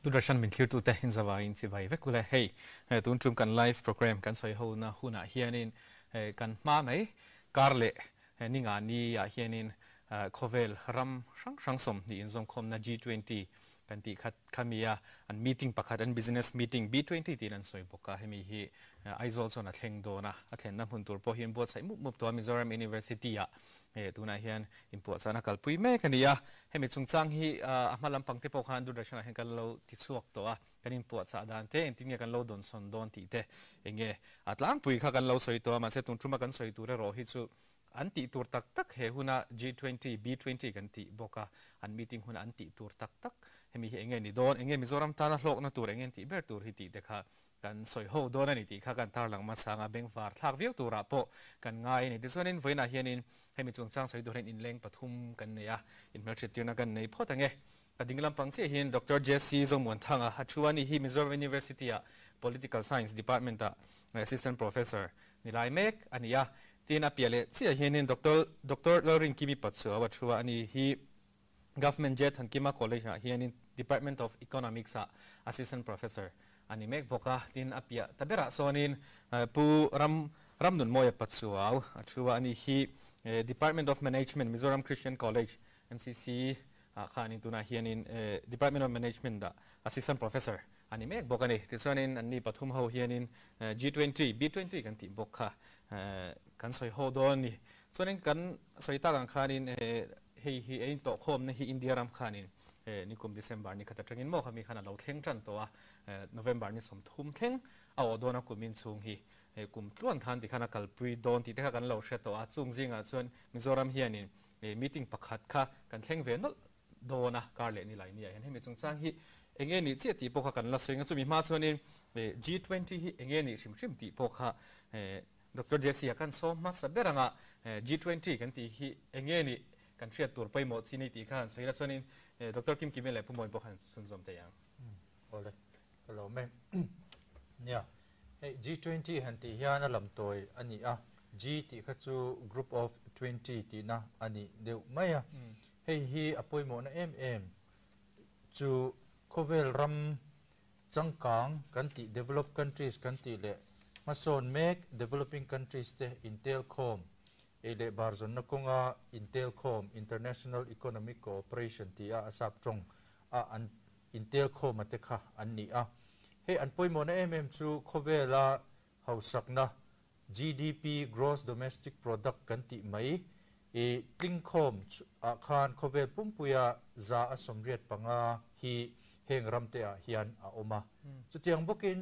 Duration min clear tu te hin zawa in chi vai vekule hei tun trum kan live program kan soi ho na huna hianin kan ma mai karle ninga ni ya hianin khovel ram sang som ni in zong khom na G20 kan ti khat khamia an meeting pakhat an business meeting B20 tin an soi boka hemi hi Aizawl chona thleng do na a thlen na hun tur po hin bot sai mup to Mizoram University ya tuna hian impo chana kalpui me kania hemi chungchang hi ahmalam pangte po khan durashana hen kan lo ti chuak to a kan impo cha dan te entin kan lo don son don ti te enge atlang pui kha kan lo soi to ma se tun truma kan soi tu re ro hi chu anti tur tak tak he huna G20 B20 kan ti boka an meeting huna anti tur tak tak hemi hi enge ni don enge Mizoram tana hlok na tur enge ti ber tur hi ti dekha kan soi ho don ani ti kha kan tar lang ma sanga beng var thak viu tura po kan ngai ni tisonin voina hianin hemi chungchang soi doren in leng pathum kan neya in merchant tirna kan nei photange kadinglam pangche hin Dr. Jesse Zomon thanga hachuani hi Mizoram University a Political Science Department a assistant professor nilai mek ania tin apiale chi hianin Dr. Lorin Kimi patsu awachua ani hi government jet hankima college a hianin Department of Economics a assistant professor ani mek boka tin apia tabera sonin pu ramnun moya patsuaw achua ani hi Department of Management Mizoram Christian College MCC khanin tuna hianin Department of Management da Assistant Professor ani mek bokani tisanin ani pathum ho hianin G20 B20 kan ti bokha kan soi ho don ni chuanin kan soita kan khanin hi ein to khom na hi India ram khanin ni kum December ni khata tangin mo khami khana lo thleng tran to November ni som thum thleng aw dona kumin chung hi kum tluan than ti khana kalpui don ti te kan lo hre to chung jinga chuan Mizoram hianin meeting pakhat kha kan thleng ve nol dona karle ni lai ni hen hemi chung chang hi enge ni che ti pokha kan la soinga chumi ma chuanin G20 hi enge ni shim ti pokha Dr. Jesse kan so ma saberanga G20 kan ti hi enge ni kan thria tur pai mo chini ti khan soira chuanin Dr. Kim Kimele pumoi pokhan sunzom te yang ole hello me nya hey G20 han ti hian alam toy ani a G ti kha chu group of 20 ti na ani deu maya hey hi apoi mo na chu kovel ram changkang kan ti developed countries kan ti le mason make developing countries te intelcom ele barzon na konga intelcom international economic cooperation ti a asap trong an intelcom atekha anni a he an poi mo na chu khovela hausakna GDP gross domestic product kan ti mai tlingkhom khan khovel pumpuya za asomriat panga hi heng ramte a hian a oma chutiang bokin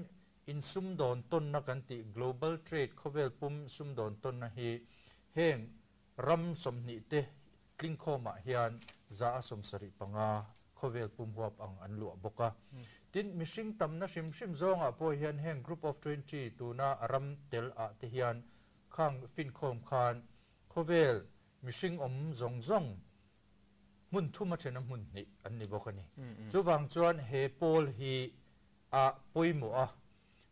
in sumdon ton na kan ti global trade khovel pum sumdon ton na hi heng ram somni te tlingkhoma hian za asomsari panga khovel pum huap ang anlu boka tin mishing tam na shim zonga po hian heng group of 20 tuna aram tel a te hian khang finkhom khan khovel mishing zong mun thuma thena mun ni anni bokani chuwang chuan he pol hi a poimo a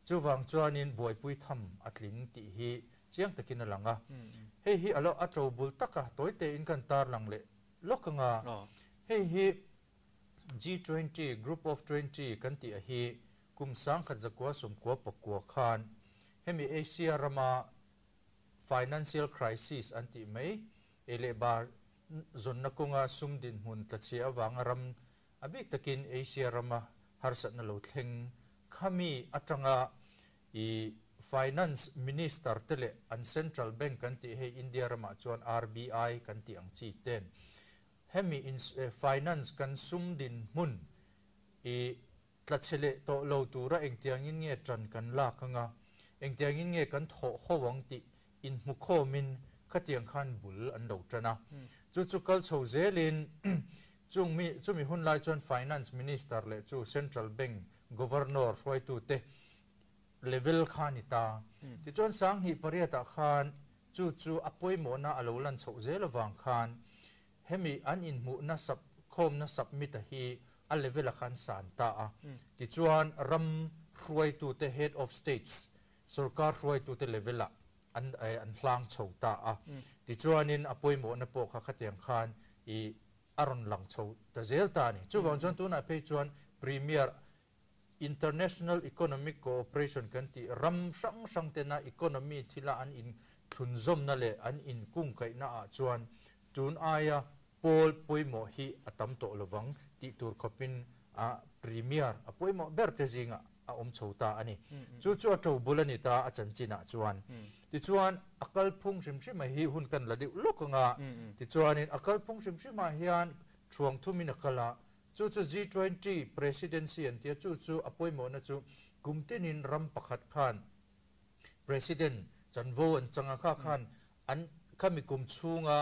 chuwang chuan in buai pui tham atling ti hi chiang takin alanga he hi alo atro bul taka toite in kan tar lang le lokanga he hi G20 group of 20 kan ti a hi kum sang khat zakwa somkwa pakwa khan hemi Asia rama financial crisis anti mai ele bar zonna konga sumdin hun tlachi awanga ram abik takin Asia rama harsat na lo thleng khami atanga I finance minister tele an central bank kan ti he India rama chuan RBI kan ti ang chi ten hemi in finance kan sumdin mun tlachele to lo tura engtiangin nge tran kan la kanga engtiangin nge kan tho howang ti in mukhomin khatiang khan bul an do trana chu kal chho zelin chumi hun lai chuan finance minister le chu central bank governor hroi tu te level khanita ti chuan sang hi pariata khan chu apoi mo na alolan chho zelawang khan hemi an in mu na sab khom na submit hi a level khan san ta a ti chuan ram hroi tu te head of states sarkar hroi tu te level an hlang chho ta a ti chuanin apoi mo na po kha khatiang khan I aron lang chho ta zel ta ni chuwang chuan tu na pe chuan premier international economic cooperation kan ti ram sang te na economy thila an in thunzom na le an in kung kai na a chuan tun aya pol poimo hi atam to lowang ti tur khopin a premier a poimo berte zinga a chhota ani chu to bulani ta a chanchina chuan ti chuan akal phung shim hi hun kan ladi lokanga ti chuanin akal phung shim ma hian thuang thumin akala chu G20 presidency an tia chu appoimo na chu kumtinin ram pakhat khan president chanvo an changa khan an khami kum chunga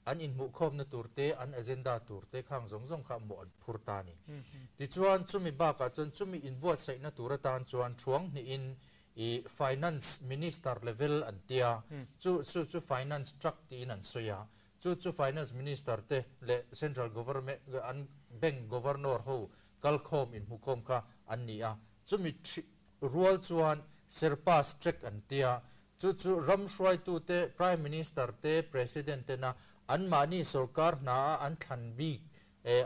an in mu khom na turte an agenda turte khang zong kha mo an phurtani ti chuan chumi ba ka chumi in buat sai na turatan chuan thuang ni in finance minister level an tia chu finance struct ti in an soya chu finance minister te le central government an bank governor ho kalkhom in hukom ka annia chumi rual chuan serpa strict an tia chu ram shwai tu te prime minister te president te na an mani sarkar na an than bi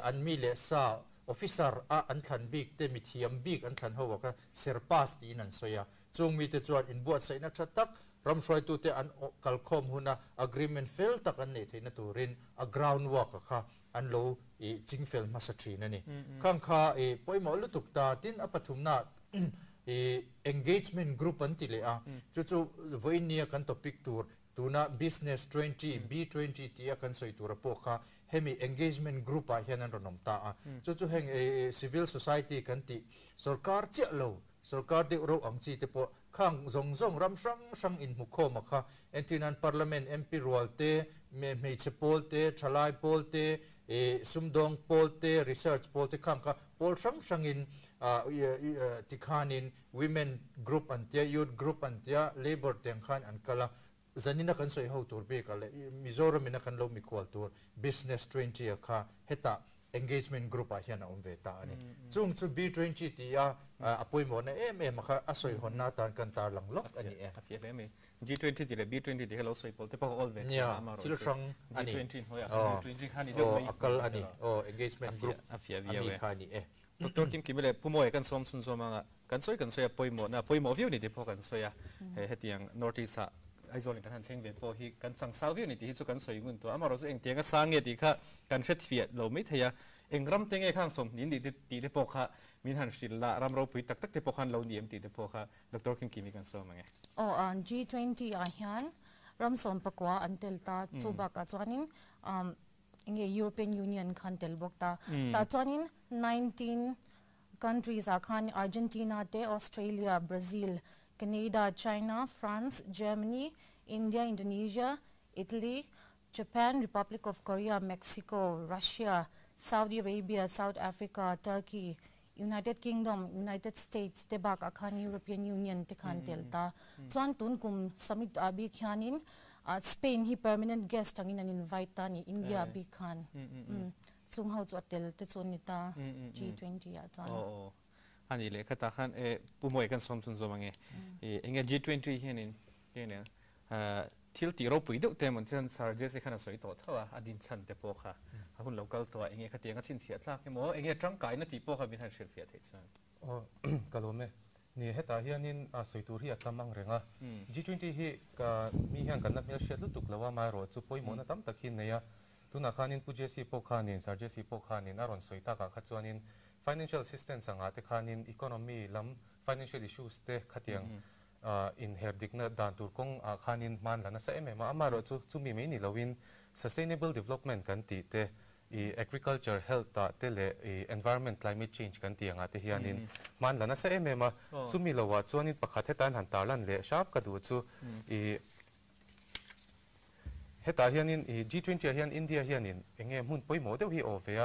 an mi le sa officer a an than bi te mithiam bi an than ho ka serpa ti an soya chung mi te chuan in buat sai na thatak ram shwai tu te an kalkhom huna agreement fail tak an nei theina turin a groundwork kha อันโลจิงเฟลมาสตรีนั่นนี่ข้างข้าปอยหมอลุตุกตาตินอปัทุมนาengagement group อันติเลยจู่ๆวันนี้กันตัวปิกตัวน่ะ business 20 B20 ที่กันสวยตัวระบบค่ะเฮมี engagement group เฮียนันรนมตาจู่ๆแห่งcivil society กันติสรการเจ้าโลสรการเดียวเราอังจีเตปะข้างซงรำสังอินมุขโคมาค่ะเอ็นที่นั่น parliament MP รัวเตไม่เชโพลเตทลายโพลเตสุมดงโพลเต research โพลเตข้างค่ะโพลสังอินที่ข้านิน women group อันเตีย youth group อันเตีย labor เตียงข้านอันกะละจันนี่นักกันสวยhowตัวเบกอะไรมิโซรัมนักกันเรามีควอลตัว business 20ค่ะเฮตา engagement group เฮียนะเวตาอันนี้จุงB20 ที่อภัยหมดนะมาค่ะสวยคนหน้าตากันตาหลังล็อกอันนี้เฟียเลยมั้ย G20 ที่เลย B20 ที่เราสวยพอแต่พอ all เวเนี่ยที่เราฟังอันนี้ G20 โอ้ย G20 ข้านี่เดี๋ยวอักลอันนี้engagement group อันนี้ข้านี่ตัวกิมกิมเลยผู้มวยกันซ้อมสุนซ้อมมากันสวยปอยหมดนะปอยหมดวิวนี่ที่พอกันสวยเฮตียง North East ไอโซลินกันทันเทงเวพอฮีกันสั่งสาววิวนี่ที่สุกันสวยงุนตัวอามาเราสุเองเตียงก็สร้างเงี้ยที่ค่ะกันเช็ดเฟียเราไม่เทียเองรำเตียงไอ้ข้างสมนินดีที่พอค่ะมีหันศิลารำเราปุยตักที่พอคันเราเดียมที่พอค่ะดรกิมกิมกันซ้อมมาไงG20 อาหารรำซ้อมปะกว่าอันเตลตาจูบักจวนนินEuropean Union คันเตลบอกตาจวนนิน19 countries คัน Argentina เต Australia Brazil Canada China France Germany India Indonesia Italy Japan Republic of Korea Mexico Russia Saudi Arabia South Africa Turkey United Kingdom United States te bak akhan European Union te khan telta chuan tun kum summit abi khanin Spain hi permanent guest angin an invite ta ni India bi khan chung hau chu atel te chun ni ta G20 ya chuanอันนี้เลยค่ะท่านผู้มวยกันสมสุนทรมังเองG20 เห็นเนี่ยทิลตีเราปุ๋ยดุเต็มเหมือนเช่นซาร์เจสขนาดสวยต่อเท่าอดินชันเตโปค่ะคุณเราเกลตัวเองขัดเตียงกันสินเสียทลากเมื่อเองจังไก่นั่นตีโปค่ะมีทางเชื่อเฟียเทชันกะโลเมนี่เหตุการณ์นี้สวยตัวที่ตั้มมังเริงG20 ที่ก็มีอย่างกันนับเมียเชื่อลุตุกแล้วว่ามาโรจุปุ๋ยมอนะตั้มตะคินเนี่ยตัวนักขานินผู้เจสีโปขานินซาร์เจสีโปขานินอารอนสวยตากขัดจวนินfinancial assistance สังอาเตขานิน economy ลำ financial issues เตขัดยังin her digna dan tur kong khanin man lana sa eme ma amaro chu mi me ni lowin sustainable development kan ti te agriculture health ta te le environment climate change kan ti anga te hianin man lana sa eme ma chu mi lowa chuanin pakhat hetan han tarlan le sharp ka du chu heta hianin G20 hian India hianin enge mun poimo deuh hi ovea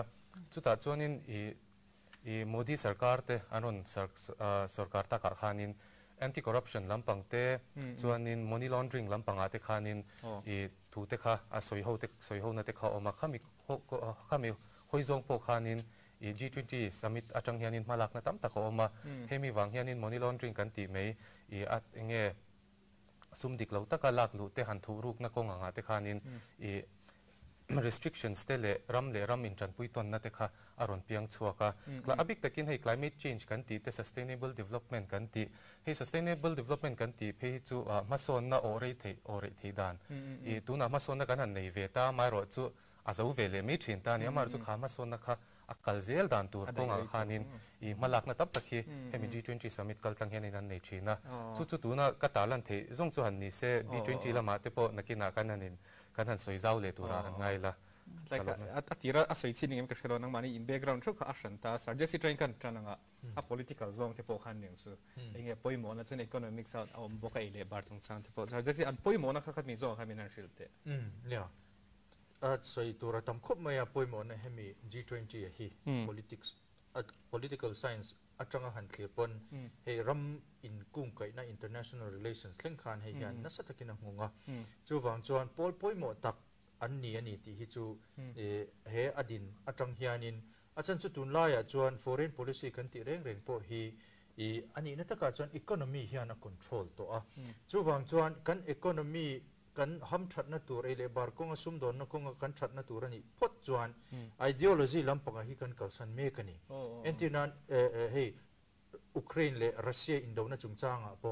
chu ta chuanin Modi sarkar te anon sarkar ta ka khanin anti-corruption lampang te chuanin money laundering lampang ate khanin thu te kha soi ho na te kha oma khami hoizong po khanin G20 summit atang hianin malak na tam ta ko oma hemi wang hianin money laundering kan ti mei at enge sumdik lo ta ka lak lu te han thu ruk na ko nga te khanin restrictions te le ram in chan pui ton na te kha aron piang chuaka kla abik takin hei climate change kan ti te sustainable development kan ti hei sustainable development kan ti phe chu mason na ore thei dan tuna mason na kan han nei ve ta mai ro chu azau ve le mi thin ta ni amar chu kha mason na kha akal zel dan tur ko nga khanin malak na tap takhi hemi G20 summit kal tang hian in nei china chu tuna ka talan thei zong chu han ni se B20 lama te po nakina kananin kan han Aizawl le tura ngai la atira asoi chining em kashelo nang mani in background thuk ashan ta sarjesi train kan trananga a political zone te po khan ning su enge poimo na chen economics out om boka ile bar chung chang te po sarjesi an poimo na kha mi zo kha min shil te ya soi tura tam khop maya poimo na hemi G20 hi political science atanga han khle pon he ram in kung kai na international relations leng khan he yan na satakina ngunga chu wang chuan poimo tak an ni ti hi chu he adin atang hianin achan chu tun la ya chuan foreign policy kan ti reng po hi ani na taka chuan economy hian a control to a chu wang chuan kan economy kan ham that na tur ele bar kong sum don na kong kan that na tur ani phot chuan ideology lampanga hi kan kalsan me kani entinan hey Ukraine le Russia indo na chungchanga po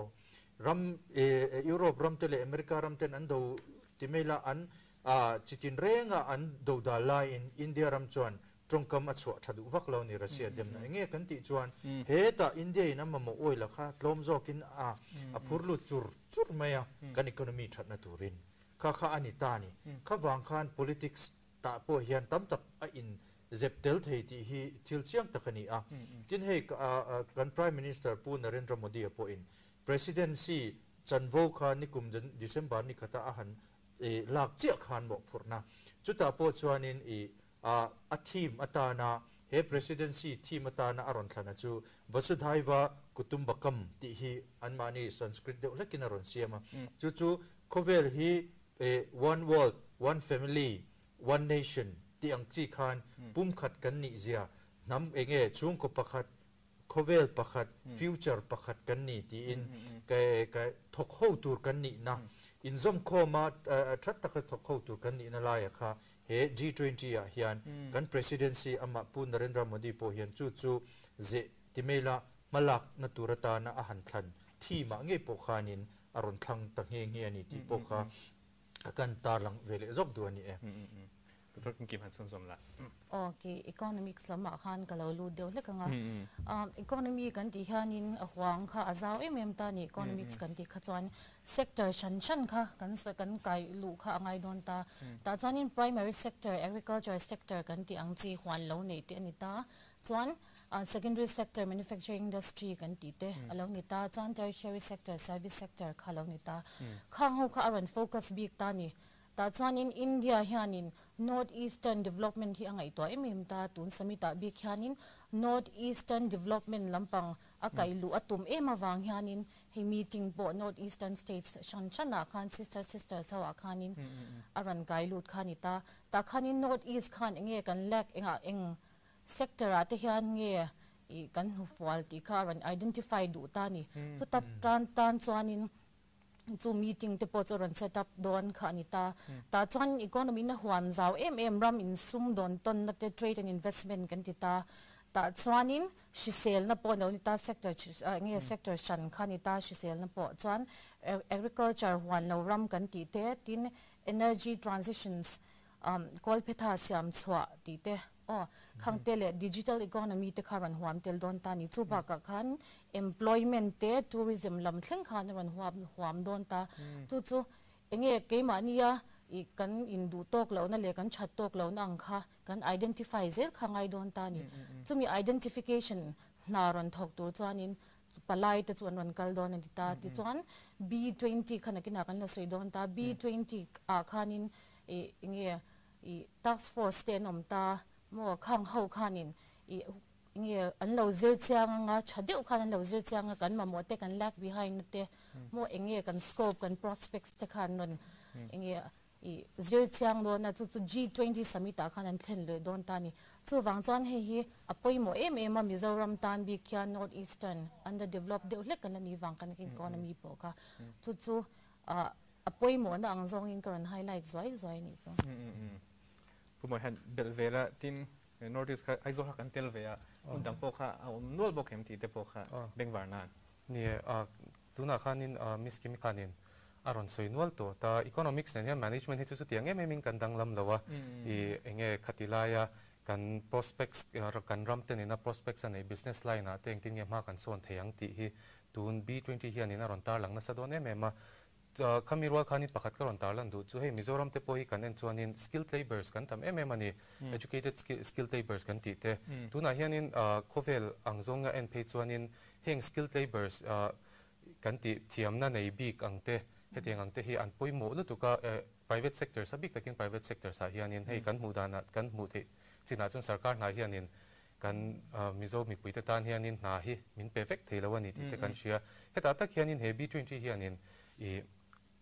ram Europe ram te le America ram ten ando timela an chitin renga an doda lai in India ram chuan trongkam a chua thadu vak lo ni Russia dem na nge kan ti chuan he ta India in amamo oil kha tlom zokin a phurlu chur maya kan economy thatna turin kha ani tani kha wang khan politics ta po hian tam tak a in zeptel thei ti hi thil chiang takani tin he kan prime minister pu Narendra Modi po in presidency chanvo khan nikum December ni khata a han lak chia khan mo phurna chuta po chuanin a team atana he presidency team atana aron thana chu Vasudhaiva Kutumbakam ti hi anmani Sanskrit de lekin aron siama chu khovel hi one world one family one nation ti ang chi khan pum khat kan ni zia nam enge chung ko pakhat khovel pakhat future pakhat kan ni ti in ka thok ho tur kan ni na in zom khoma that tak thok ho tur kan ni na la ya kha he G20 ya hian kan presidency ama pu Narendra Modi po hian chu ze timela malak na turata na ahan thlan thi ma nge po khanin aron thlang ta nge nge ani ti po kha akan tarlang vele zok du ani Dr. Kim Han Som la. Okay, economics lama khan kalau lu deu le kanga. Economy kan ti hanin huang kha Aizawl ta ni economics kan ti khachuan sector shan kha kan kai lu kha angai don ta chuanin primary sector agriculture sector kan ti angchi hwan lo nei te ani ta chuan secondary sector manufacturing industry kan ti te alo ni ta chuan tertiary sector service sector kha lo ni ta khang ho kha aron focus big ta ni ta chuan in India hianin North Eastern Development hi angai to ta tun samita bi khianin North Eastern Development lampang akai lu atum awang hianin he meeting bo North Eastern States shanchana khan sister sawa khanin aran kai lut khani ta khanin North East khan nge kan lek eng sector ate hian nge kan hu fwal ti kharan identify du ta ni so ta tan chuanin chu meeting te po choran set up don khani ta chuan economy na huam zaw ram in sum don ton na te trade and investment kan ti ta chuanin shisel na po no ni ta sector nge sector shan khani ta shisel na po chuan agriculture huan lo ram kan ti te tin energy transitions kolpetha siam chwa ti te khangtele digital economy te kharan huam tel don ta ni chu ba ka khan employment te tourism lam thleng khan ran huam don ta chu enge keima nia I kan indu tok lo na le kan chat tok lo na angkha kan identify zel khangai don ta ni chumi identification na ron thok tur chuanin palai te chuan ron kal don ani ta ti chuan B20 khana kina kan la soi don ta B20 a khanin enge task force te nom ta mo khang ho khanin nge anlo zir chiang nga chadeu khan anlo zir chiang kan ma mote kan lag behind te mo enge kan scope kan prospects te khan non enge zir chiang do na chu G20 summit a khan an thlen le don ta ni chu wang chuan hi apoi mo ma Mizoram tan bi kya North Eastern underdeveloped de le kan ni wang kan economy po ka chu apoi mo na ang zong in kan highlight zoi ni chu Pumoy han belvela tin notice ka Aizawl kan tel ve undang po kha nol bo kem ti te po kha bengwarnan ni tuna khanin miss kim khanin aron soinwal to ta economics ne management hi chu tiang min kan dang lam lawa I enge khatilaya kan prospects kan ramten ina prospects ane business line a teng tin nge ma kan son theyang ti hi tun B20 hi anin aron tar lang na sadone mema kamirwa khani pakhat karon tarlan du chu hei Mizoram te po hi kan en chuanin skilled laborers kan tam mani educated skilled laborers kan ti te tuna hianin khovel angzonga en pe chuanin heng skilled laborers kan ti thiamna nei bik angte hetiang angte hi an poimo lu tuka private sector sabik takin private sector sa hianin hei kan mudana kan mu the china chun sarkar na hianin kan Mizo mi puite tan hianin na hi min perfect theilawani ti te kan shia heta tak hianin he B20 hianin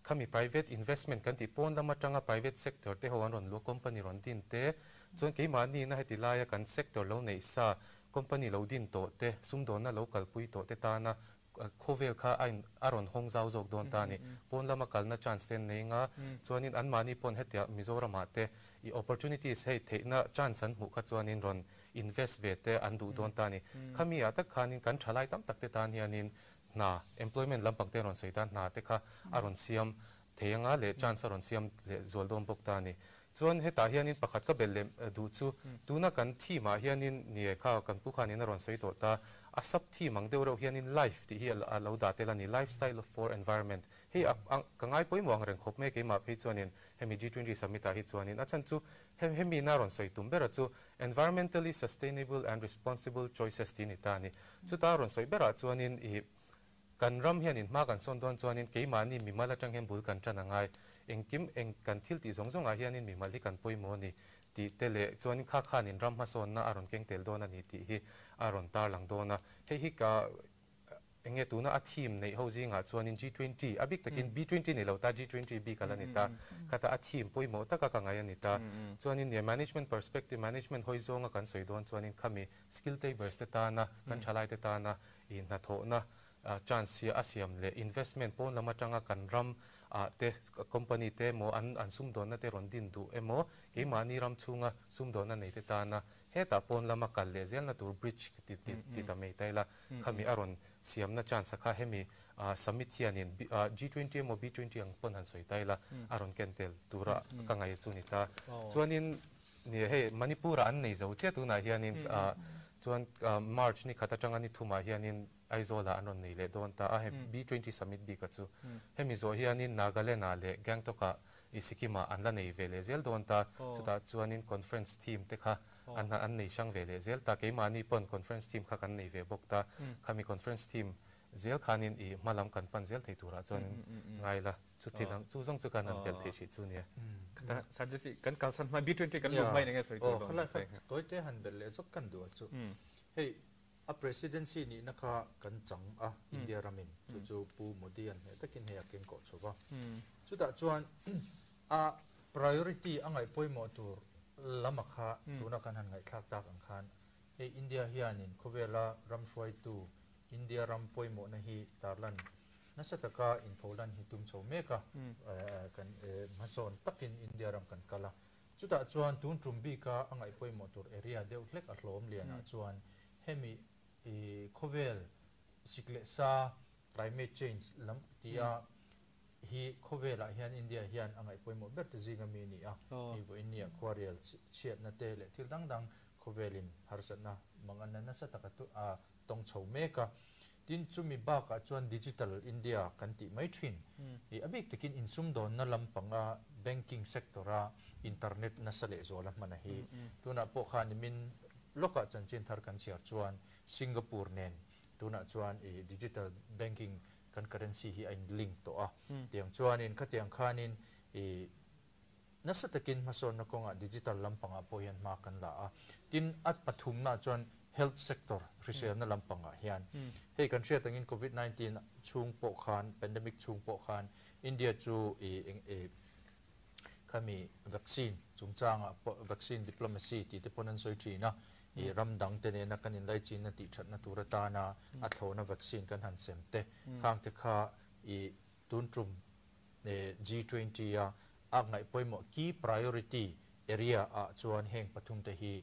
kami private investment kan ti pon lama tanga private sector te hoan ron lo company ron din te chon ke mani na hetilaya kan sector lo nei sa company lo din to te sumdon na local pui to te ta na khovel kha aron hongzau jok don ta ni pon lama kalna chance ten nei nga chuanin an mani pon hetia Mizoram ate I opportunities hei theina chance an mu kha chuanin ron invest ve te an du don ta ni khami ata khanin kan thalai tam takte ta ni anin na employment lampang te ron soitan na te kha aron siam theyanga le chance ron siam le zoldom bokta ni chuan heta hianin pakhat ka bel du chu tuna kan thi ma hianin ni kha kan pu khanin ron soi to ta a sub thi mang deuh ro hianin life ti hi a lo da telani lifestyle for environment hei kangai poimo ang reng khop me ke ma phei chuanin hemi G20 summit a hi chuanin a chan chu hemi na ron soi tum bera chu environmentally sustainable and responsible choices ti ni ta ni chu ta ron soi bera chuanin I kan ram hianin ma kan son don chuanin keimani mi mala tang hem bul kan chana ngai engkim eng kan thil ti zong zong a hianin mi mali kan poimo ni ti tele chuanin kha khanin ram ma son na aron keng tel don ani ti hi aron tar lang dona hi ka enge tuna a theme nei ho zinga chuanin G20 abik takin B20 nei lo ta G20 b kala ni ta kata a theme poimo ta ka ngai ani ta chuanin ne management perspective management hoi zonga kan soi don chuanin khami skill tables te ta na kan chalai te ta na in na tho na chance asiam le investment pon lama tanga kan ram te company te mo an sum don na te ron din du emo ke mani ram chunga sum don na nei te ta na heta pon lama kal le zel na tur bridge ti ta mei taila khami aron siam na chance kha hemi summit hianin G20 mo B20 ang pon han soi taila aron kentel tura ka ngai chuni ta chuanin ni he manipura an nei zo che tu na hianin chuan March ni khata tanga ni thuma hianin Aizawl anon nei le don ta a B20 summit bi ka chu hemi zo hianin Nagaland le Gangtok isikima anla nei vele zel don ta chuta chuanin conference team te kha an nei sang vele zel ta ke mani pon conference team kha kan nei ve bokta khami conference team zel khanin I malam kan pan zel thei tura chuanin ngaila chu thilang chu zong chu kan an bel thei chi chu ne kata sarjesi kan kalsan ma B20 kan lo mai nge soi to khala toite han bel le sok kan du chu hey a presidency ni nakha kan chang a India ramin chu pu modi an he takin he akin ko chowa chu da chuan a priority angai poimo tur lamakha tuna kan han ngai thak tak ang khan he India hianin khowela ram shwai tu India ram poimo na hi tarlan nasataka in Poland hi tum chho meka kan mason takin India ram kan kala chu da chuan tun trumbi ka angai poimo tur area deuh hlek a hlom liana chuan hemi khovel sikle sa climate change lam tia hi khovela hian India hian angai poimo ber te zinga mi ni a ni bo India quarrial chiat na te le thil dang dang khovelin harsana mangan na sa takatu a tong chho meka tin chumi ba ka chuan digital India kan ti mai thin I abik takin insum don na lampanga banking sectora internet na sale zola manahi tuna po khan min loka chanchin thar kan chiar chuan Singapore nen tuna chuan digital banking kan currency hi ein link to a tiang chuan in khatiang khanin nasatakin mason na konga digital lampanga poyan ma kan la a tin at pathum na chuan health sector risel na lampanga hian hei kan ria tangin COVID-19 chung po khan pandemic chung po khan India chu kami vaccine chungchanga vaccine diplomacy ti te ponan soi china ram dang te ne na kanin lai chin na ti that na turata na athona vaccine kan han sem te khang te kha tuntrum G20 a ngai poimo key priority area a chuan heng pathum te hi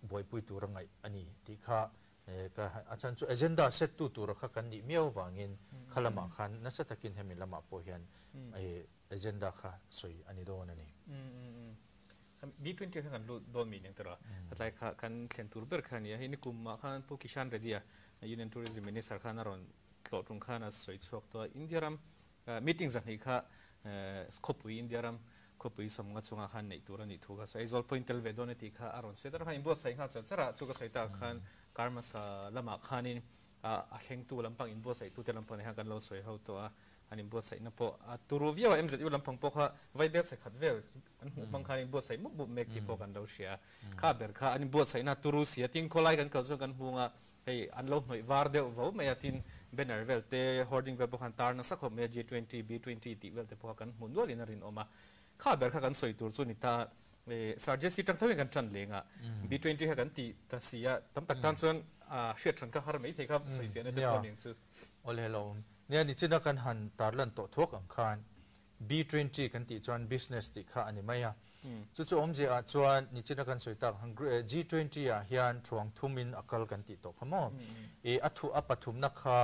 boy pui tur ngai ani ti kha ka achan chu agenda set tu tur kha kan ni miaw wangin khalama khan na satakin hemi lama po hian agenda kha soi ani don ani B20 kan don mi neng tera atlai kha kan thlen tur ber khan ya hin kum ma khan pu kishan redia Union Tourism Minister khan aron tlo tung khan as soi chok to India ram meeting zan hi kha scope India ram kopui som nga chunga khan nei tur ani thuga sai Aizawl point tel ve don ti kha aron se dar hain bo sai kha chara chuka sai ta khan karma sa lama khanin a thleng tu lampang in bo sai tu te lampang ha kan lo soi ho to a anin bo sai na po turuvia wa MZU lampang po kha vai bet sai khat vel an hu mang khanin bo sai mu mek ti po kan lo sia kha ber kha anin bo sai na turu sia ting kholai kan kal zo kan hunga hei an lo noi war deu vo me atin banner vel te hoarding vel po khan tar na sakho me G20 B20 ti vel te po kan mun wal in rin oma kha ber kha kan soi tur chu ni ta sarjesi tang thawin kan chan lenga B20 ha kan ti ta sia tam tak tan chuan hriat than ka har mai thei kha soi fian na morning chu all hello ne ni china kan han tarlan to thok ang khan B20 kan ti chuan business ti kha ani maya chu chu omje a chuan ni china kan soi tak G20 a hian thuang thumin akal kan ti to khamo athu apathum na kha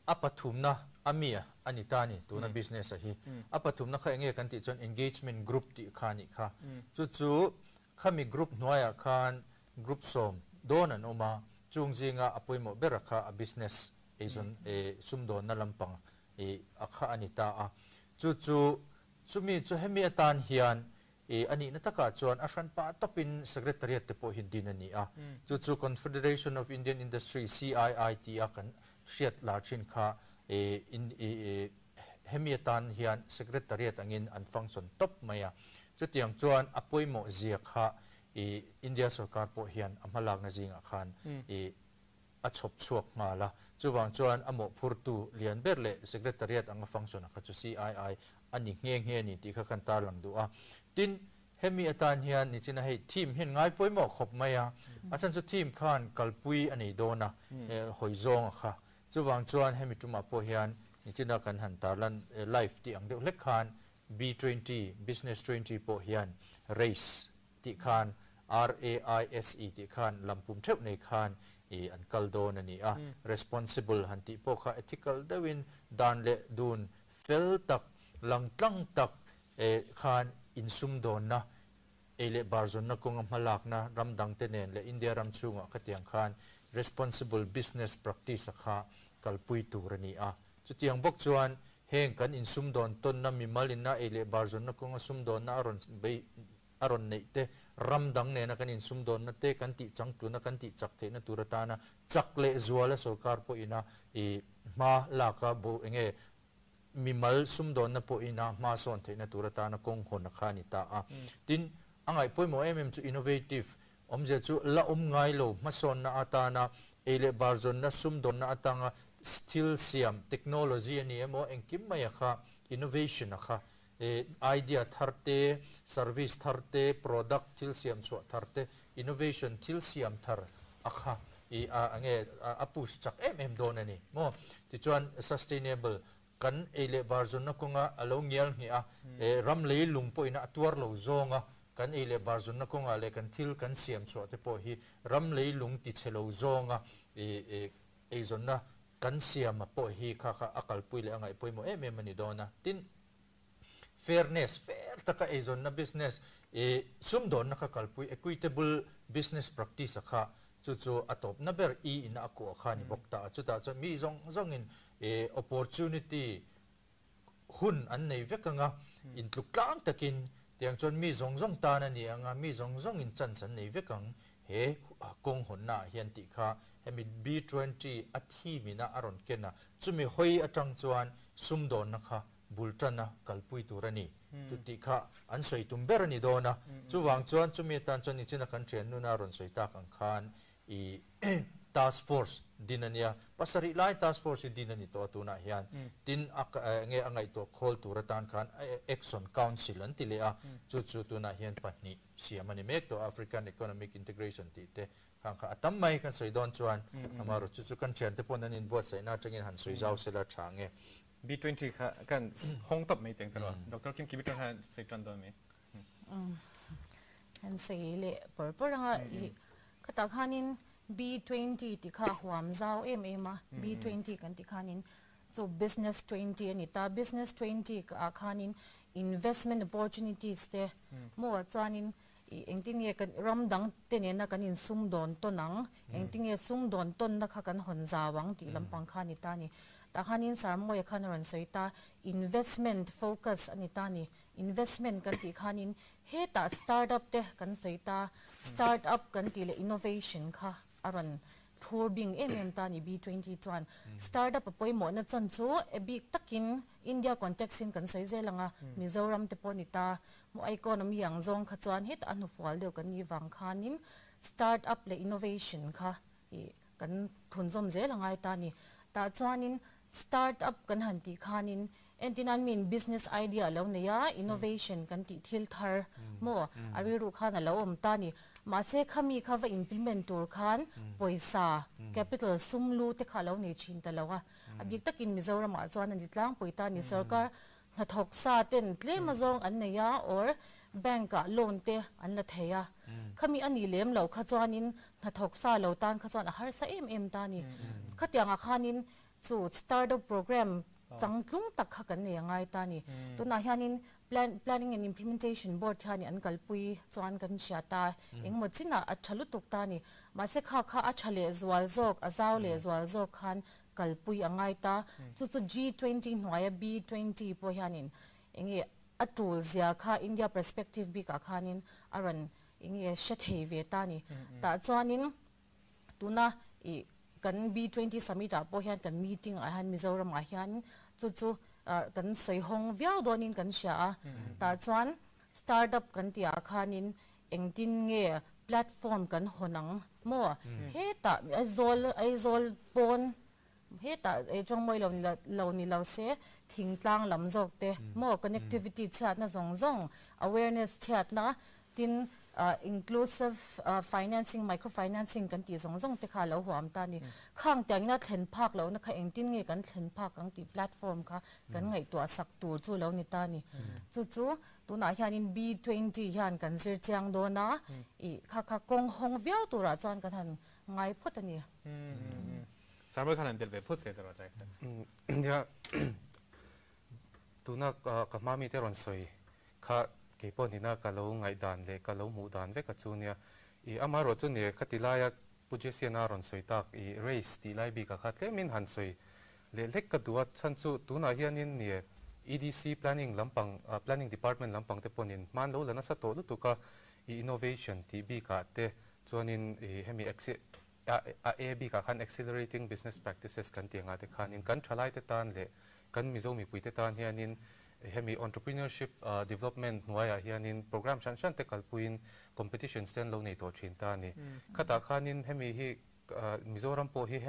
apathumna amia anitani tuna business ahi apathumna kha enge kan ti chon engagement group ti khani kha chu khami group noya khan group som donan oma chungjinga apoimo berakha a business agent e sumdon na lampang e akha anita a chu chumi chu hemi atan hian e ani na taka chuan ashan pa topin secretariat te po hindin ani a chu Confederation of Indian Industry CIIT a kan shiat larchin kha e hemi atan hian secretariat angin an function top maya chu tiang chuan apoimo zia kha e India sarkar po hian amhalak na jinga khan e achop chuak mala chuwang chuan amo phurtu lian berle secretariat anga function kha chu CII ani nge ni ti kha kan tar lang du a tin hemi atan hian ni china hei team hin ngai poimo khop maya achan chu team khan kalpui ani dona hoizong kha chuwang chuan hemi tuma po hian ni china kan han tarlan live ti ang de lek khan B20 business 20 po hian race ti khan RAISE ti khan lampum thep nei khan e an kaldon ani a responsible hanti po kha ethical dawin dan le dun fel tak langtlang tak e khan insum don na ele barzon na kong malak na ramdang tenen le India ram chunga khatiang khan responsible business practice kha kalpui turani a chutiang bok chuan heng kan insum don ton na mimalin na ele barzon na kong sum don na aron nei te ramdang ne na kan insum don na te kan ti chang tu na kan ti chak the na turata na chakle zuala sarkar po ina e ma laka bo enge mimal sum don na po ina ma son the na turata na kong hon kha ni ta a tin angai poimo chu innovative omje chu la ngai lo ma son na ata na ele barzon na sum don na atanga still siam technology ani emo engkim maya kha innovation kha idea tharte service tharte product til siam chu tharte innovation til siam thar akha e ange apus chak em don ani mo ti chuan sustainable kan ele barzon na konga alo ngial hi a ram le lung po ina atuar lo zonga kan ele barzon na konga le kan til kan siam chu te po hi ram le lung ti chelo zonga e zonna kan siam po hi kha akal puile angai poimo em ani dona tin fairness fair taka ezon na business sumdon na kalpui equitable business practice kha chu atop na ber ina ako kha ni bokta chuta cha mi zong in opportunity hun an nei vekanga in tluklang takin tiang chon mi zong ta na ni anga mi zong in chan nei vekang he kong hon na hian ti kha hemi B20 athi mina aron kena chumi hoi atang chuan sumdon na kha bultana kalpui turani tuti kha an soi tumberani dona chuwang chuan chumi tan chon ni china kan chen nuna ron soi ta kan khan I task force dinania pasari lai task force dinani to tuna hian tin nge angai to khol turatan khan action council an tilea chu tuna hian pani siamani mek to African economic integration ti te khang kha atam mai kan soi don chuan amaro chu kan chen te ponan in bot sai na tangin han soi jaw sela thange B20 kan hong top mai teng tro Dr. Kim Kibit han sei tran don me han sei le purpur nga kata khanin B20 ti kha huam zau ma B20 kan ti khanin so business 20 ani ta business 20 ka khanin investment opportunities te mo chuanin engting ye kan ramdang tene na kan in sum don to nang engting ye sum don ton na kha kan hon zawang ti lampang khani ta ni ta khanin sarmo ye khan ron soita investment focus ani ta ni investment kan ti khanin he ta startup te kan soita startup kan ti le innovation kha aron thorbing ta ni B20 chuan startup apoi mo na chan chu e big takin India context in kan soi zelanga Mizoram te ponita mo economy yang zong kha chuan het anu fual deu kan ni wang khanin startup le innovation kha kan thunzom zelanga ta ni ta chuanin startup kan hanti khanin entinan mean business idea lo ne ya innovation kan ti thil thar mo ari ru khana lo om ta ni ma se khami khawa implementer khan poisa capital sumlu te khalo ne chin ta lawa abik takin Mizoram a chuan ani tlang poita ni sarkar na thok sa ten tle mazong an ne ya or bank a loan te an la theya khami ani lem lo kha chuanin na thok sa lo tan kha chuan har sa ta ni khatianga khanin chu startup program changtlung tak kha kan ne ngai ta ni tuna hianin planning and implementation board hian an kalpui chuan kan siata engmo china a thalu tuk ta ni ma se kha kha a thale zwal zok azaw le zwal zok khan kalpui angai ta chu G20 hnuaia B20 po hianin enge a tool zia kha India perspective bi ka khanin aran enge shathei ve ta ni ta chuanin tuna I kan B20 summit a po hian kan meeting a han Mizoram a hian chu kan soihong viau donin kan sha ta chuan startup kan tia khanin engtin nge platform kan honang mo he ta Aizawl pon he ta chong moi lo ni lo se thingtlang lam jok te mo connectivity chat na zong awareness chat na tin inclusive financing microfinancing kan ti zong te kha lo huam ta ni khang tang na thlen phak lo na kha engtin nge kan thlen phak ang ti platform kha kan ngai to sak tur chu lo ni ta ni chu tu na hianin B20 hian kan zir chang do na I kha kong hong viau tura chuan kan han ngai phot ani Samuel khan del ve phut se dara ta ya tu na ka mami te ron soi kha ke pon dina ka lo ngai dan le ka lo mu dan ve ka chu nia I amaro chu ne khatilaya pujesi na ron soi tak I race ti lai bi ka khatle min han soi le lek ka duat chan chu tu na hianin ni EDC planning lampang planning department lampang te ponin man lo lana sa to lu tu ka innovation ti bi ka te chuanin hemi exit a bi ka khan accelerating business practices kan tianga te khanin kan thalai te tan le kan mizomi pui te tan hianin hemi entrepreneurship development nuaya hianin program shan te kalpuin competition stand lo nei to thin ta ni khata khanin hemi hi Mizoram po hi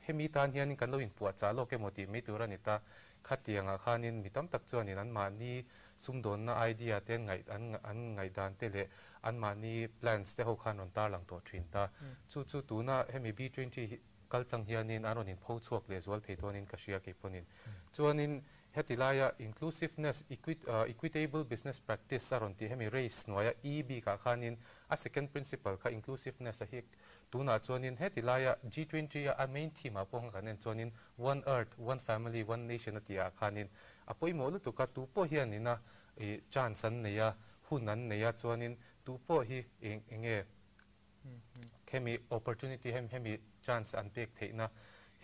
hemi tan hianin kan lo in puat cha lo ke moti me tura ni ta khatianga khanin mitam tak chuanin an mani sumdon na idea te an ngai dan te le an mani plans te ho khan on tar lang to thin ta chu tu na hemi B20 kaltang hianin aronin pho chuak le zwal thei tonin kashia ke ponin chuanin hetilaya inclusiveness equitable business practice saron ti hemi race noya EB ka khanin a second principle ka inclusiveness a hi tuna chuanin hetilaya G20 a main theme a pong kanen chuanin one earth one family one nation atia khanin apoi mo lu tu ka tu po hianina chance an neya hunan neya chuanin tu po hi enge hemi opportunity hemi chance an pek theina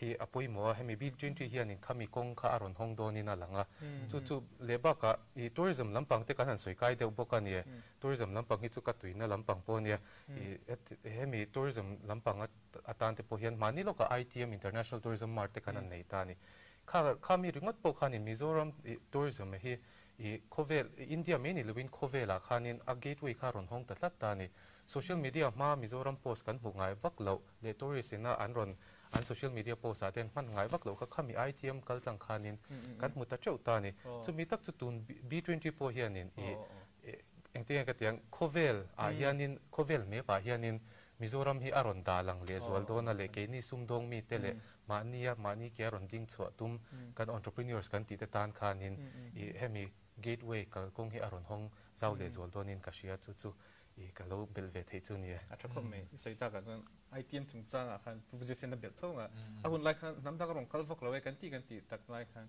hi apoi mo hemi B20 hianin khami kong kha aron hong doni na langa chu leba ka I tourism lampang te kan soi kai deu boka ni tourism lampang hi chu ka tuina lampang po ni hemi tourism lampang atan te po hian mani lo ka ITM international tourism mart te kan nei ta ni khami ringot po khanin Mizoram tourism hi khovel India main luwin khovela khanin a gateway kharon hong ta tlat ta ni social media ma Mizoram post kan hu ngai vak lo le tourist ina anron an social media post aten man ngai vak lo ka khami ITM kal tang khanin kan mu ta cheu ta ni chumi tak chu tun B20 po hianin engtiang ka tiang khovel a hianin khovel me pa hianin Mizoram hi aron da lang le zwal dona le ke ni sumdong mi tele mani ke aron ding chwa tum kan entrepreneurs kan ti te tan khanin hemi gateway kal kong hi aron hong zaw le zwal donin kashia chu ka lo belve thei chu ni athakho me soita ka jan ITM chungchang a khan proposition na bel thonga ahun lai khan namda ka rong kalvok lo kan ti tak lai khan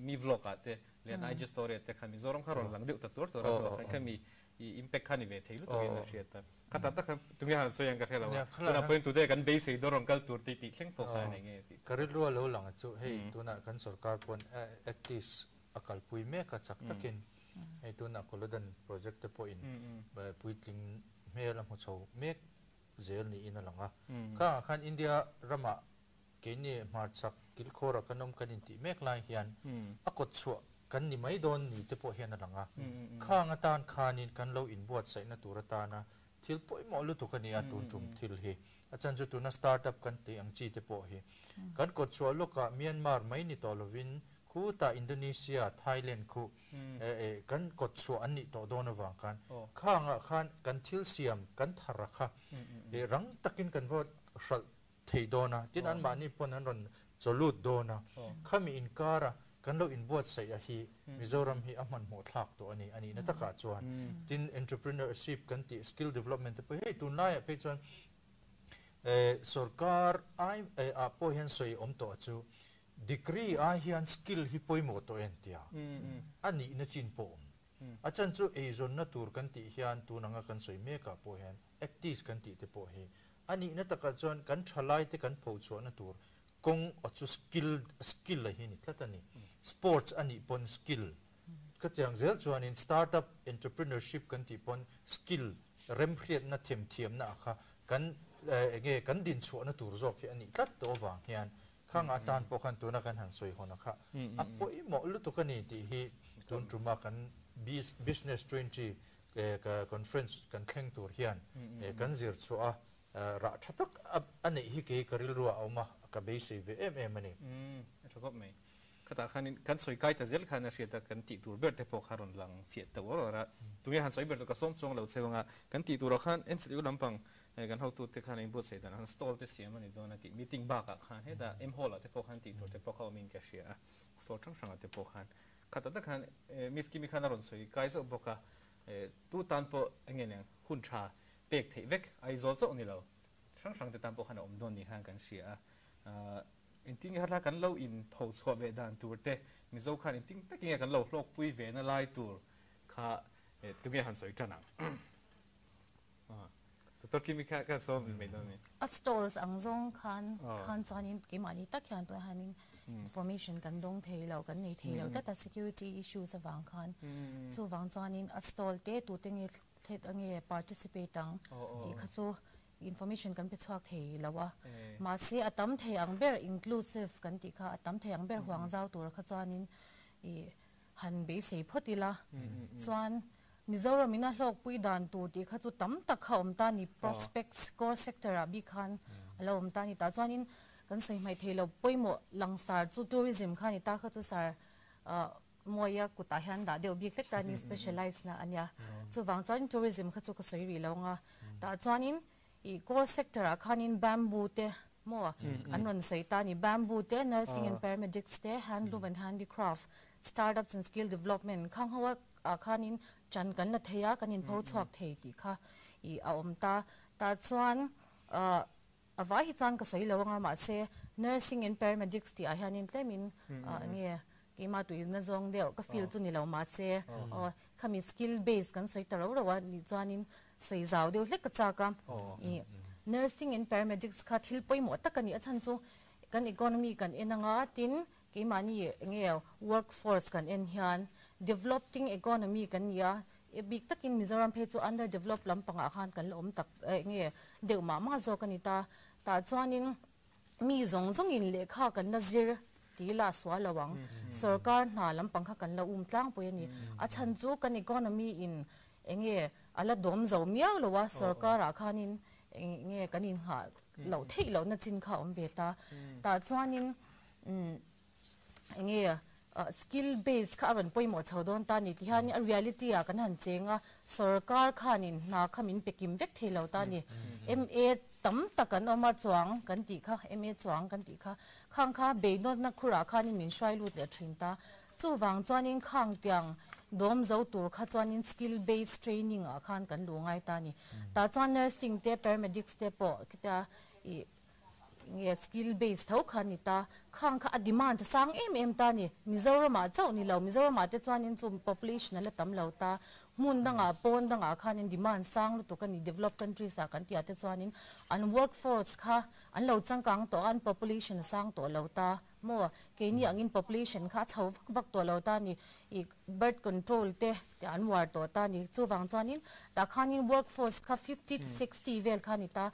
mi vlog ate le na just story te khan Mizoram kharon lang deu ta tor khan mi impact khan ni ve thei lu to in shiata kata ta khan tumi han soyang ka khela wa na point today kan base dorong kal tur ti thleng po khan nge ti karilwa lo lang chu hei tuna kan sarkar pon actis akal pui me ka chak takin hei tuna kolodan project te po in puitling me la mo chho mek zel ni ina langa ka khan India rama keni marchak kilkhora kanom kanin ti mek lai hian akot chua kan ni mai don ni te po hian langa kha nga tan khanin kan lo in buat sai na turata na thil poi mo lu to kani atun tum thil hi achan ju tu na startup kan te ang chi te po hi kan ko chua loka Myanmar mai ni to lovin khu ta Indonesia Thailand khu kan ko chua ani to don wa kan kha nga khan kan thil siam kan thara kha rang takin kan vot shal thei dona tin an mani pon an ron cholut dona khami in kara kan lo in buat sai a hi Mizoram hi aman mo thak to ani na taka chuan tin entrepreneurship kan ti skill development pe hei tun lai pe chuan sarkar a po hian soi om to chu degree hian skill hi poimo to entia ani na chin po achan chu Aizawl na tur kan ti hian tu nanga kan soi meka po hian actis kan ti te po hi ani na taka chuan kan thalai te kan pho chu na tur kong achu skill la hi ni tlatani sports ani pon skill ka tiang zel chuan in startup entrepreneurship kan ti pon skill rem khriat na thiam na kha kan enge kan din chu na tur zo ki ani tlat to wang hian khang atan po khan tu na kan han soi hona kha apoi mo lu to kan ni ti hi tun truma kan business 20 ka conference kan thleng tur hian kan zir chu a ra thatak ani hi ke karil ruwa awma ka be se ve ani thokop mai kata khanin kan soi kai ta zel khana sheta kan ti tur ber te po kharon lang fiat ta wora tunge han soi ber ka som chong lo chewanga kan ti tur khan mcu lampang kan how to te khan in bo se dan han stall te siam ani dona ti meeting ba ka khan he da em hall te po khan ti tur te po khaw min ka shia store chang chang te po khan kata ta khan miss kimi khan ron soi kai zo boka tu tan po engene hun tha pek thei vek Aizawl cho ni lo chang chang te tan po khan om don ni han kan shia in ting hara kan lo in pho chho ve dan tur te mizo khan in ting taking kan lo hlok pui ve na lai tur kha tunge han soi tana to kimi ka so me don ni a stalls angzong khan chanin ke mani tak hian to hanin information kan dong theilo kan nei theilo ta security issues awang khan chu wang chanin a stall te tu tenge thet ange participate tang ti kha chu information kan pe chuak thei lawa ma se atam thei ang ber inclusive kan ti kha atam thei ang ber huang zau tur kha chanin e han be se photila chuan Mizoram ina hlok pui dan tur ti kha chu tam tak kha om ta ni prospects core sector a bi khan alo om ta ni ta chuanin kan sei mai thelo poimo langsar chu tourism khan ni ta kha chu sar moya kuta hian da deu bi klek ta ni specialize na anya chu wang chuan tourism kha chu ka sei ri longa ta chuanin i core sector a khanin bamboo te mo anron sei ta ni bamboo te nursing and paramedics te handloom and handicraft startups and skill development khang hawa khanin chan kan na theya kanin pho chhuak thei ti kha I a om ta chuan avai hi chan ka sei lawanga ma se nursing and paramedics ti a hianin tlemin nge ke ma tu na zong deu ka feel chu ni lo ma se khami skill base kan sei taro rawa ni chuanin sei zau deu hlek ka cha ka I nursing and paramedics kha thil poimo takani achan chu kan economy kan enanga tin ke mani nge workforce kan en hian developing economy kan ya big takin Mizoram phe chu under develop lampanga khan kan lom tak nge deu ma zo kanita ta chuanin mi zong in lekha kan la zir ti la swa lawang sarkar na lampang kha kan la tlang po yani achan chu kan economy in nge ala dom zo miaw lowa sarkar a khanin nge kanin ha lo thei lo na chin kha om beta ta chuanin nge skill base kha ran poimo chodon ta ni tihan a reality a kan han chenga sarkar khanin na khamin pekim vek thelo ta ni ma tam takan oma chuang kan ti kha ma chuang kan ti kha khang kha beidot na khura khanin min shrai lut le thinta chu wang chuanin khang tiang dom zo tur kha chuanin skill based training a khan kan lungai ta ni ta chuan nursing te paramedics te po kita nge skill base thau khani ta khang kha demand sang em ta ni Mizoram a chau ni lo Mizoram a te chuanin chu population la tam lo ta mun danga pon danga khanin demand sang lu to kan develop countries a kan ti ate chuanin an workforce kha an lo changkang to an population sang to lo ta mo ke ni angin population kha chau vak to lo ta ni I birth control te an war to ta ni chu wang chuanin ta khanin workforce kha 50 to 60 vel khani ta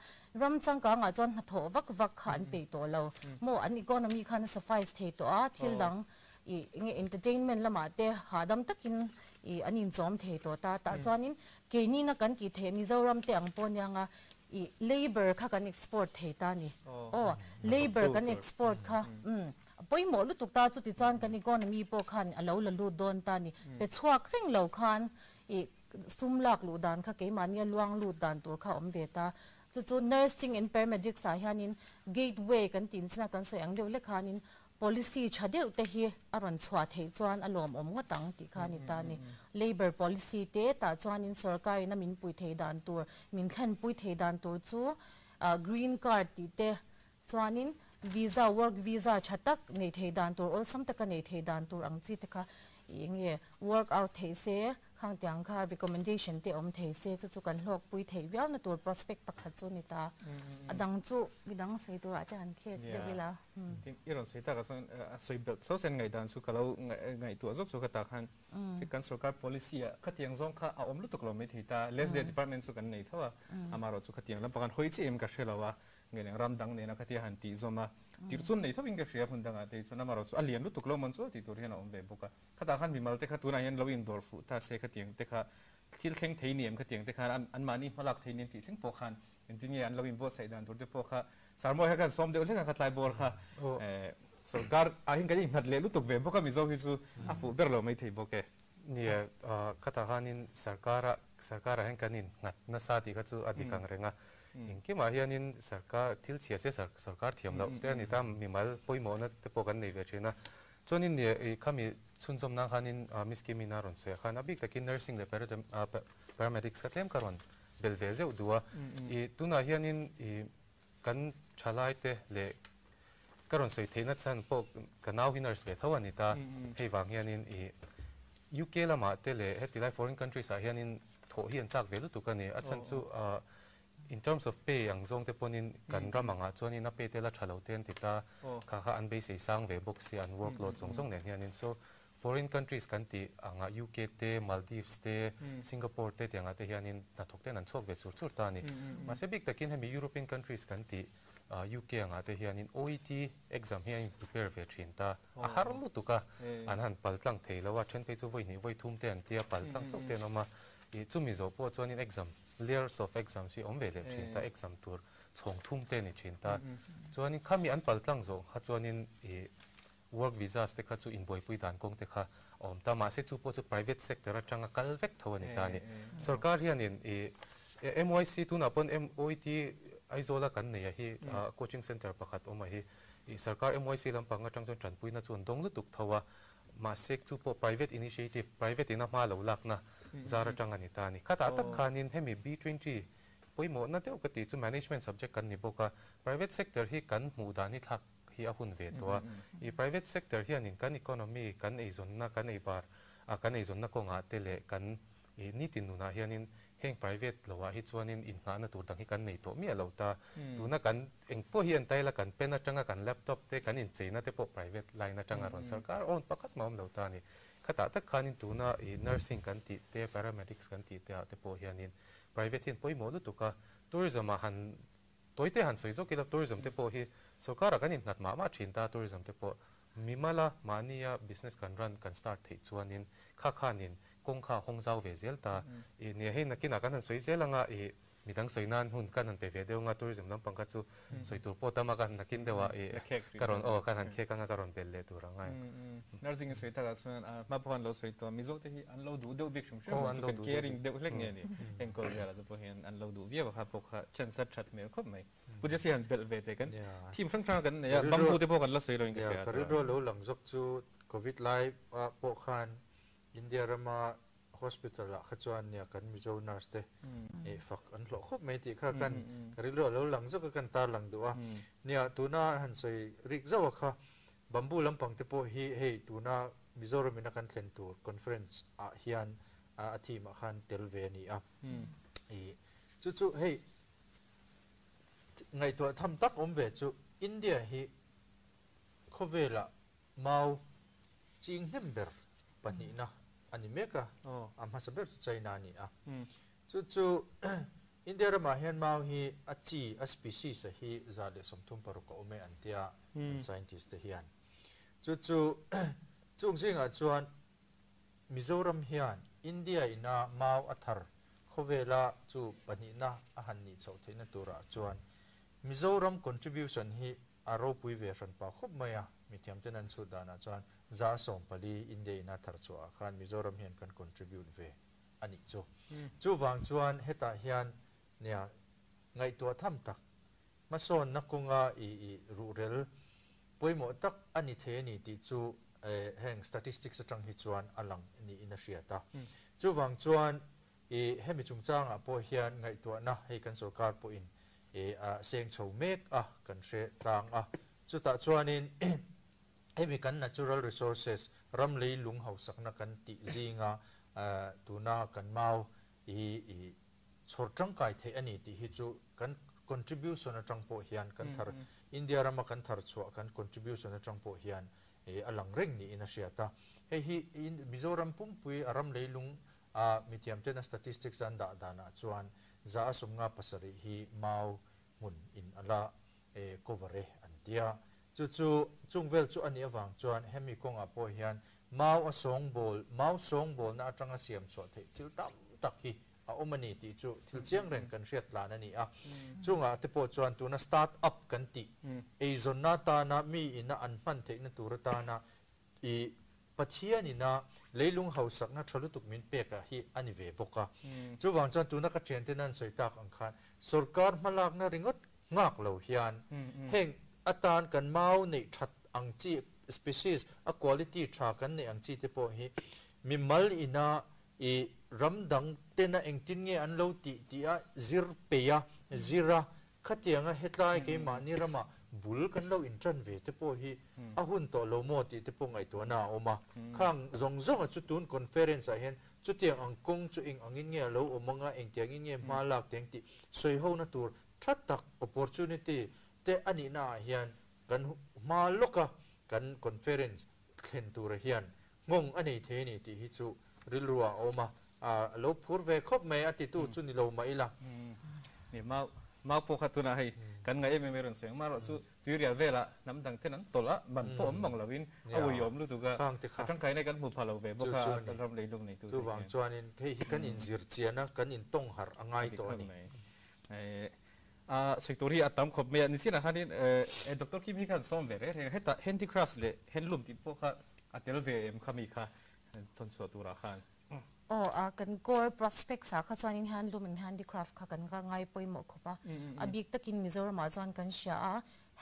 ram changkang a chon tho vak khan pe to lo mo an economy khan suffice the to a thil dang I entertainment lama te hadam takin I anin zom the to ta chuanin ke ni na kan ki the Mizoram te ang pon yanga I labor kha kan export the ta ni labor kan export kha poimo lu tuk ta chu ti chuan kan economy po khan alo la lu don ta ni pe chhuak ring lo khan I sumlak lu dan kha ke mania luang lu dan tur kha om ve ta chu nursing and paramedics a hianin gateway kan tin sna kan so ang deu le khanin policy chadeu te hi aron chwa thei chuan alom om ngatang ti khani ta ni labor policy te ta chuanin sarkari na min pui thei dan tur min thlen pui thei dan tur chu green card ti te chuanin visa work visa chatak nei thei dan tur ol sam taka nei thei dan tur ang chi taka inge work out thei se khang tiang kha recommendation te om thei se chu kan hlok pui thei vial na tur prospect pakhat chu nita adang chu midang sei tur ate han khet de bila think iron sei ta ka sei belt so sen ngai dan su kalau ngai tu azok su ka ta khan kan sarkar policy a khatiang zong kha a om lu tok lo me thita less the department su kan nei thawa amaro chu khatiang lam pakan hoi chi em ka shelawa ngai ram dang ne na khatia han ti zoma tirchun nei thawin ka shia phun danga te chuna maro chu alian lu tuk lo mon chu ti tur hian om ve boka khata khan bimal te kha tuna hian lo in dor fu ta se khatiang te kha thil thleng thei niam khatiang te khan an mani malak thei nin ti thleng po khan entinge an lo in bo sai dan tur te po kha sarmo ha kan som de le ka tlai bor kha sarkar ahin kan ngat le lu tuk ve boka mi zo hi chu a fu ber lo mai thei boke nia khata hanin sarkara hen kanin ngat na sa ti kha chu adikang renga inke ma hianin sarkar thil chia se sarkar thiam lo te ani tam mimal poimo na te po kan nei ve thina chonin ne khami chunjom na khanin miski minaron se khan abik takin nursing le paramedics ka tlem karon belveze udua I tuna hianin kan chalai te le karon soi theina chan po kanau hiners ve thawani ta hei wang hianin UK lama te le hetilai foreign countries a hianin tho hian chak velu tukani achan chu in terms of pay ang zong te ponin kan ramanga choni na pay te la thalo ten tita kha kha an base sang ve boxi an workload zong ne hianin so foreign countries kan ti anga UK te Maldives te Singapore te tianga te hianin na thok ten an chok ve chur ta ni ma se big takin hemi European countries kan ti UK anga te hianin OET exam hian prepare ve thin ta a harlu tuka an han paltlang theilawa then pe chu voi ni voi thum te an tia paltlang chok te no ma I chumi zo po chonin exam layers of exam si omve le thin ta exam tur chong thum te ni thin ta chonin khami an paltlang zo kha chonin work visas te kha chu inboi pui dan kong te kha om ta ma se chu po chu private sector atanga kalvek thawani ta ni sarkar hianin MYC tu na pon MOET Aizawl kan nei hi coaching center pakhat oma hi sarkar MYC lampang atang chon tran pui na chon dong lu tuk thawa ma sek chu po private initiative private ina ma lo lak na zara tanga ni ta ni khata tak khanin hemi B20 poimo na te okati chu management subject kan ni boka private sector hi kan mu da ni thak hi a hun ve to I private sector hi anin kan economy kan eizon na kan eibar kan eizon na ko nga tele kan ni tin na hi anin heng private lowa hi chuanin in nga na tur dang hi kan nei to mi alo ta tu na kan engpo hi an taila kan pen atanga kan laptop te kan in cheina te po private line atanga ron sarkar on pakhat maum lo ta ni khata tak khanin tu na nursing kan ti te paramedics kan ti te po hi anin private hin poi mo lu tuka tourism a han toite han soizo kila tourism te po hi sarkar kan in ngat ma thin ta tourism te po mimala mania business kan run kan start thei chuanin khanin kongkha hongzau ve zel ta ne he na kina kan soi zelanga midang soinan hun kan an pe ve deunga tourism lam pangka chu soitur potama kan nakin dewa karon kan han khe kanga karon belle turanga nursing soita ga sun ma pon lo soito mizo te hi an lo du de bik shum shum caring de lek ne ni enkol gala de po hen an lo du via ha po kha chen sat chat me khop mai bu je si han bel ve te kan team sang sang kan ya bambu te po kan la soi ro inga ya karido lo lang jok chu covid live po khan India rama hospital la khachuan nia kan mizo nurse te fak an lo khop mai ti kha kan rilo lo lang zo kan tar lang duwa nia tuna han soi rik zo kha bambu lampang te po hi hei tuna Mizoram ina kan thlen tur conference hian a team khan telve ni chu hei ngai to tham tak om ve chu India hi khovela mau ching hember pani na ani meka amhasaber China ni chu India rama hian mau hi achi a species hi zale somthum paruka ome antia scientist te hian chu chungsinga chuan Mizoram hian India ina mau athar khovela chu pani na a han ni chho theina tura chuan Mizoram contribution hi aro pui ve ran pa khop maya mithiam tenan chu dana chuan za som pali India ina thar chua khan Mizoram hian kan contribute ve ani chu wang chuan heta hian nia ngai to tham tak mason nakunga rural poimo tak ani the ni ti chu heng statistics atang hi chuan alang ni ina hriata chu wang chuan hemi chungchang a po hian ngai to na hei kan sarkar po in seng chho mek kan hre tang chu ta chuanin hemi kan natural resources ram lei lung ho sakna kan ti zinga tuna kan mau i chor tangkai the ani ti hi chu kan contribution atang po hian kan thar India rama kan thar chua kan contribution atang po hian alang reng ni ina siata hi in Mizoram pumpui aram leilung mitiam tena statistics an da dana chuan za asumnga pasari hi mau mun in ala cover antia chu chungvel chu ani awang chuan hemi konga po hian mau asong bol na atanga siam chwa the til tam tak hi a omani ti chu thil chiang ren kan riat lan ani a chunga te po chuan tu na start up kan ti Aizawl na ta na mi ina an man the na turata na I pathian na leilung hausak na thalutuk min peka hi ani ve boka chuwang chan tu na ka trentenan soitak angkhan sarkar malak na ringot ngak lo hian heng atan kan mau nei that angchi species a quality tha kan nei angchi te po hi mimal ina I ramdang tena engtin nge an lo ti a zir peya zira khatianga hetlai ke mani rama bul kan lo in tran ve te po hi ahun to lo mo ti te po ngai to na oma khang zong a chutun conference a hen chutiang angkong chu ing angin nge lo omanga engtiang nge malak teng ti soi ho na tur thatak opportunity te ani na hian kan maloka kan conference thlen tur hian ngong ani the ni ti hi chu rilruwa oma lo phur ve khop me ati tu chu ni lo mai la ni mau po khatuna hai kan ngai me meron seng maro chu turia vela nam dang tenan tola ban po mong lawin awiyom lu tu ga atang kai nei kan mu phalo ve bo kha ram lei lung nei tu wang chuanin hei kan in zir chiana kan in tong har angai to ni sectori atam khop me ni sina hanin doctor kim hi kan som ve re heta handicrafts le handloom ti po kha atel ve em khami kha ton so tu ra khan kan core prospects sa kha chuan in handloom and handicraft kha kan ga ngai poimo khopa abik takin Mizoram a chuan kan sha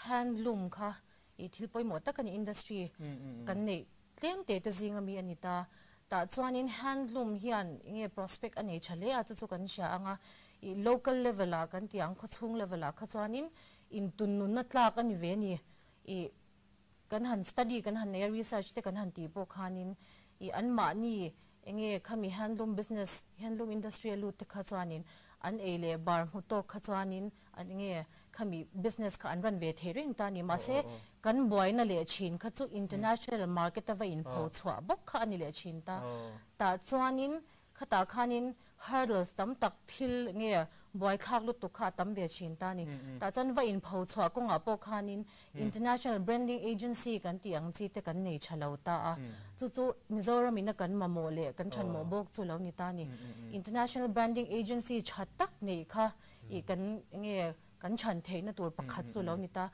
handloom kha I thil poimo takan industry kan nei tlem te ta zinga mi anita ta chuan in handloom hian nge prospect ani chale a chu kan sha anga I local level a kan tiang kho chung level a kha chuan in tunnun na tlak ani ve ni I kan han study kan han research te kan han ti po khanin I anma ni enge khami handloom business handloom industry lu te kha chuanin an ele bar huto kha chuanin ange khami business kha an ran ve thering ta ni ma se kan boina le chin kha chu international market ava in pho chwa bok kha ani le chin ta chuanin khata khanin hurdles tam tak thil nge boy khak lu tu kha tam ve chin ta ni ta chan va in pho chwa ko nga po khanin international branding agency kan ti ang chi te kan nei chalo ta chu Mizoram ina kan mamole kan chan mo bok chu lo ni ta ni international branding agency chatak nei kha I kan nge kan chan the na tur pakhat chu lo ni ta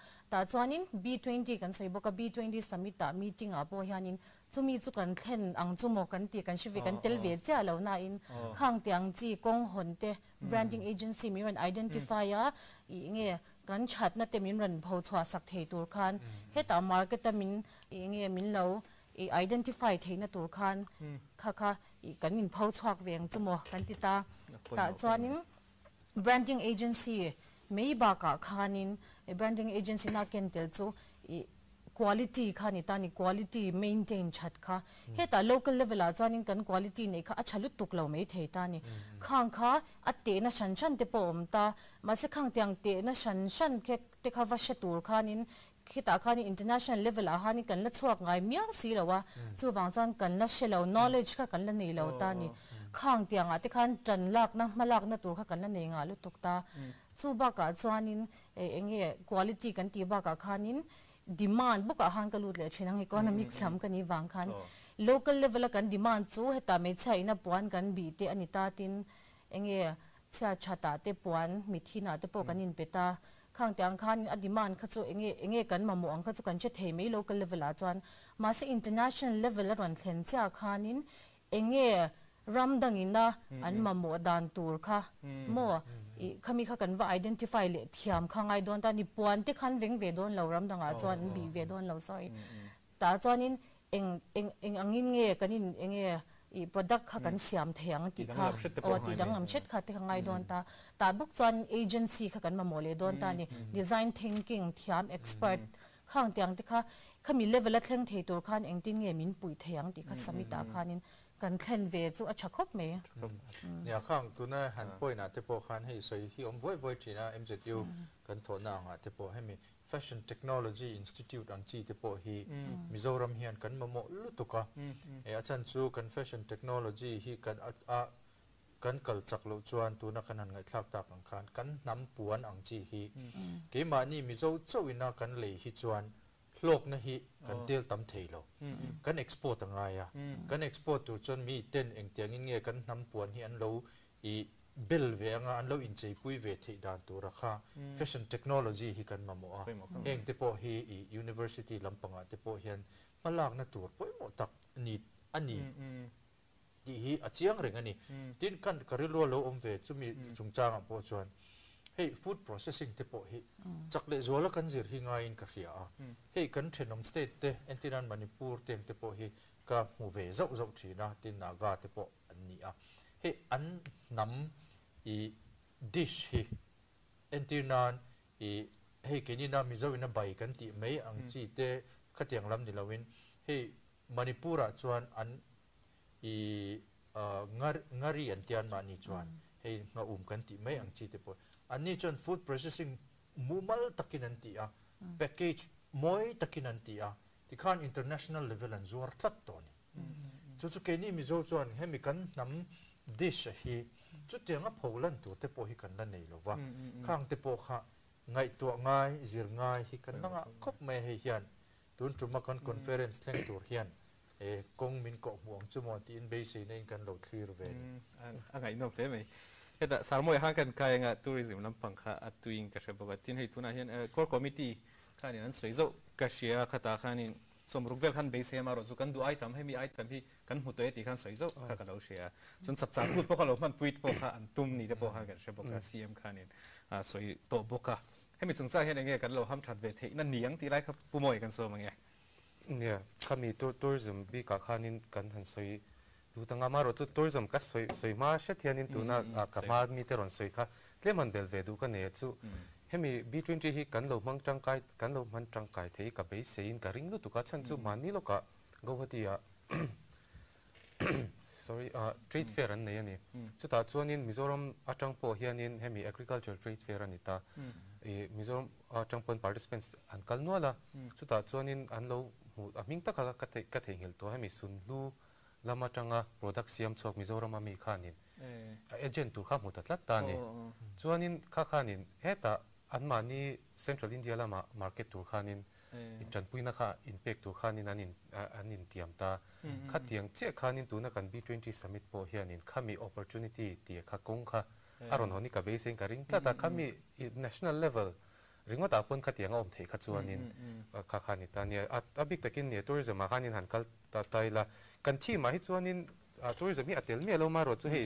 chuanin B20 kan sei boka B20 summit ta meeting a po hianin chumi chu kan thlen ang chu mo kan ti kan shivi kan tel ve cha lo na in khang tiang chi kong honte branding agency mi ran identify a nge kan chat na te min ran pho chwa sak thei tur khan heta market ta min nge min lo identify thei na tur khan kha kan in pho chwak veng chu mo kan ti ta chuanin branding agency mei ba ka khanin branding agency na ken tel chu quality khani tani quality maintain chat kha heta local level a chuanin kan quality nei kha achalu tuklo mei thei tani khang kha ate na shan te pom ta ma se khang tiang te na shan ke te kha va shatur khanin khita khani international level a hani kan la chuak ngai miao si lawa chu wang chuan kan la shelo knowledge kha kan la nei lo tani khang tiang ate khan tan lak na malak na tur kha kan la nei nga lu tukta chu ba ka chuanin enge quality kan ti ba ka khanin demand buka han ka lut le chinang economic sam kan ni wang khan local level kan demand chu heta me chaina puan kan bi te anita tin enge cha chata te puan mithina te po kan in peta khang tiang khan a demand kha chu enge kan mamu ang kha chu kan che thei me local level a chuan ma se international level ron thlen cha khanin enge ramdang ina an mamu dan tur kha mo khami kha kan va identify le thiam khangai don ta ni puan te khan veng ve don lo ram danga chuan bi ve don lo sorry ta chuanin eng angin nge kanin enge I product kha kan siam theang ti kha o ti dang am chet kha te khangai don ta buk chuan agency kha kan mamole don ta ni design thinking thiam expert ข้างเตียงที่ข้ามีเลเวลละเท่งเทตัวข้านเองที่เงี้ยมินปุ๋ยเทียงที่ข้าสมิตาข้านินกันเทนเวจูอัชคบไหมเนี่ยข้างตัวน่ะหันป่วยนะที่พอข้านให้ใส่ที่อมไว้จีนะ MZU กันถอนหน้าฮะที่พอให้มี Fashion Technology Institute อันจีที่พอฮีมิโซรัมเฮียนกันมาโมลุตุกะอาจารย์ซูกัน Fashion Technology ฮีกันกันเกิดจากโลจวนตัวนักนันไงทักตากังคานกันน้ำปวนอังจีฮีเกี่ยมานี่มิโซเจ้าวินากันเลยฮิจวนโลกนะฮีกันเดียลตั้มเทโลกันเอ็กซ์พอร์ตต่างไรอ่ะกันเอ็กซ์พอร์ตตัวจนมีเต้นเองเตียงเงี้ยกันน้ำปวนฮีอันโลอีบิลเวงอันโลอินใจปุยเวทีด่านตัวราคา Fashion Technology ฮีกันมาโมอ่ะเองเตปอฮีอี University ลำปางอ่ะเตปอฮีนมาลากนัตัวปุยโมตักนี่อันนี้ฮีอาเจียงเรื่องอันนี้ที่กันกระรัวโลอมเวจุมีจงจางอ่ะพอจวนเฮ้ food processing เตปอฮีจากเลจัวละกันจิรฮีง่ายอินกระเรียเฮ้กันเทนอมสเตทเตเอนตินันมณิปูร์เตงเตปอฮีกับมูเวเจ้าชีนะที่นากาเตปออันนี้อ่ะเฮ้อันนำอี dish ฮีเอนตินันอีเฮ้แค่นี้นะมิจวินะใบกันที่ไม่อังจีเตขัดยังลำดิลาวินเฮ้มณิปูร์จวนอันอีงารีอันที่อันมานี่จวนเฮ้งากันที่ไม่อังจีเตปออันนี้จวน food processing มูมัลตักินันที่อ่ะ package มวยตักินันที่อ่ะที่ข้าง international level อันจวร์ทัดตัวนี้จุดแค่นี้มิจจวนเฮ้มีกันนำ dish ฮีจุดเดียงอ่ะพอลันตัวเตปอฮีกันนั่นเองหรอวะข้างเตปอค่ะไงตัวง่ายจิรง่ายฮีกันนั่งคบไม่ให้เฮียนตุนจุมากัน conference เล่นตัวเฮียนกงมินก็ห่วงจุมอที่อินเบสิในกันเราคลีร์เวนอันไหนนอกเท่ไหมเฮ้ยแต่สารมวยห่างกันใครงะทัวริซึมลำพังค่ะอัตุยิงกระเชบบอกที่ให้ทุนอาเฮียนcore committee ข้านี่นั้นสวยโจกระเชียขัดข้านี่สมรุกเวลขันเบสเฮียมารอจุกันดูไอทำให้มีไอทำที่กันหัวตัวเอติขันสวยโจข้ากันเราเชียจนสับสานพูดพวกเรามันพูดพวกข้าอันตุ้มนี่แต่พวกข้ากันเชบบอกกับ CM ข้านี่สวยโตบกค่ะให้มีสงสัยเห็นยังไงกันเราห้ามชัดเวทีนั่นเนียงที่ไรครับผู้มวยกันโซ่มั้งไงเนี่ยข้ามีตัวซึมบีกับข้านินกันหันสวยดูตั้งอามาเราตัวซึมก็สวยมาเช่นที่นินตัวน่ะกับมามีแต่รอนสวยค่ะเลี้ยมันเบลเวดูกันเนี่ยจู่ให้มี B20 ที่กันเรามันจังไกกันเรามันจังไกที่กับไปเสียนกับริงดูตุกัดฉันจู่มันนี่เราก็กูว่าที่sorry trade fair อันนี้นี่จู่ตาจู่นินมิโซรัมอาจังโปเฮียนินให้มี agriculture trade fair อันนี้ตามิโซรัมอาจังปน participants อันกันนัวละจู่ตาจู่นินอันเรามิงตะค่ะก็เทียงหิลตัวให้มีสุนลูลามาจังอ่ะ product เสียมชกมิโซรัมมีข้านินเอเจนต์ตัวข้ามหัวตัดลัดตานี่จู่นินข้านินเฮต้าอันมานี่ Central India ละมา market ตัวข้านินอินจันปุยนะค่ะ impact ตัวข้านินอันนินเตรียมตาข้าเตียงเจ้าข้านินตัวนักกัน B20 summit พอเฮียนินข้ามี opportunity เตียข้ากงค่ะอารมณ์หัวนี่กับเบสิงกับริงแต่ข้ามี national level ริงว่าตาปนข้าเตียงเอาอมเทข้าจวนนินข้านินตาเนี่ยบิ๊กตะกินเนี่ยตัวจะมาข้านินหันกัลตาไตละกันที่มาให้จวนนินตัวจะมีอัตเตลมีเรามารถจะให้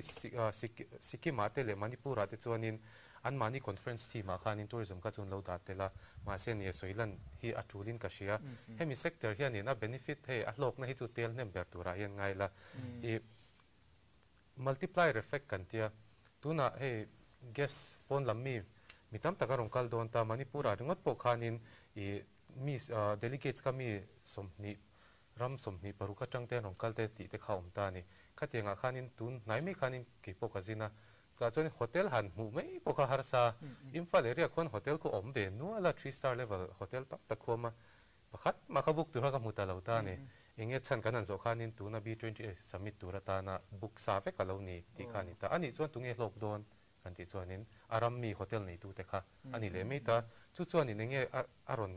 สิกิมาเตเลมันนี่ปูราเตจวนนินอันมานี่คอนเฟอเรนซ์ที่มาข้านินทัวริซึมก็จนเราดัดเตละมาเส้นเนี่ยสวยลันฮีอัจฉรินกับเชียให้มีเซกเตอร์เฮียนี่นะเบนฟิตให้อัลโลกนะให้จุดเตลเนี่ยแบบตัวรายังไงละอีมัลติพลายเอฟเฟกต์กันเตียตัวน่ะให้เกสปนลำมีตั้มตะการองคัลโดนตามันนี่ปูราดึงวัดปกข้านินอีมีเดลิเกตส์ก็มีสมนิรำสมนิปรุขจังเตนองคัลเตติเตข้าอมตานี่ข้าเตียงข้านินตุนไหนไม่ข้านินเก็บปกจินะสาจนโฮเทลหันหูไม่ปกหาร์ซาอิมฟาเลเรียคนโฮเทลก็อมเวนัวละ3 star level โฮเทลตั้งตะควมาประคัดมาขบุกตัวกับมุตาลาวตานี่เองฉันกันนั่นโซข้านินตัวน่ะ B20 สมิตตัวตาน่ะบุกซาเฟกับเรานี่ที่ข้านินตาอันนี้จวนตุงเอโลกโดนอันที่จวนนินอารามมีโฮเทลนี่ตัวแต่ค่ะอันนี้เลยไม่ตาจุดจวนนี่เองอารอน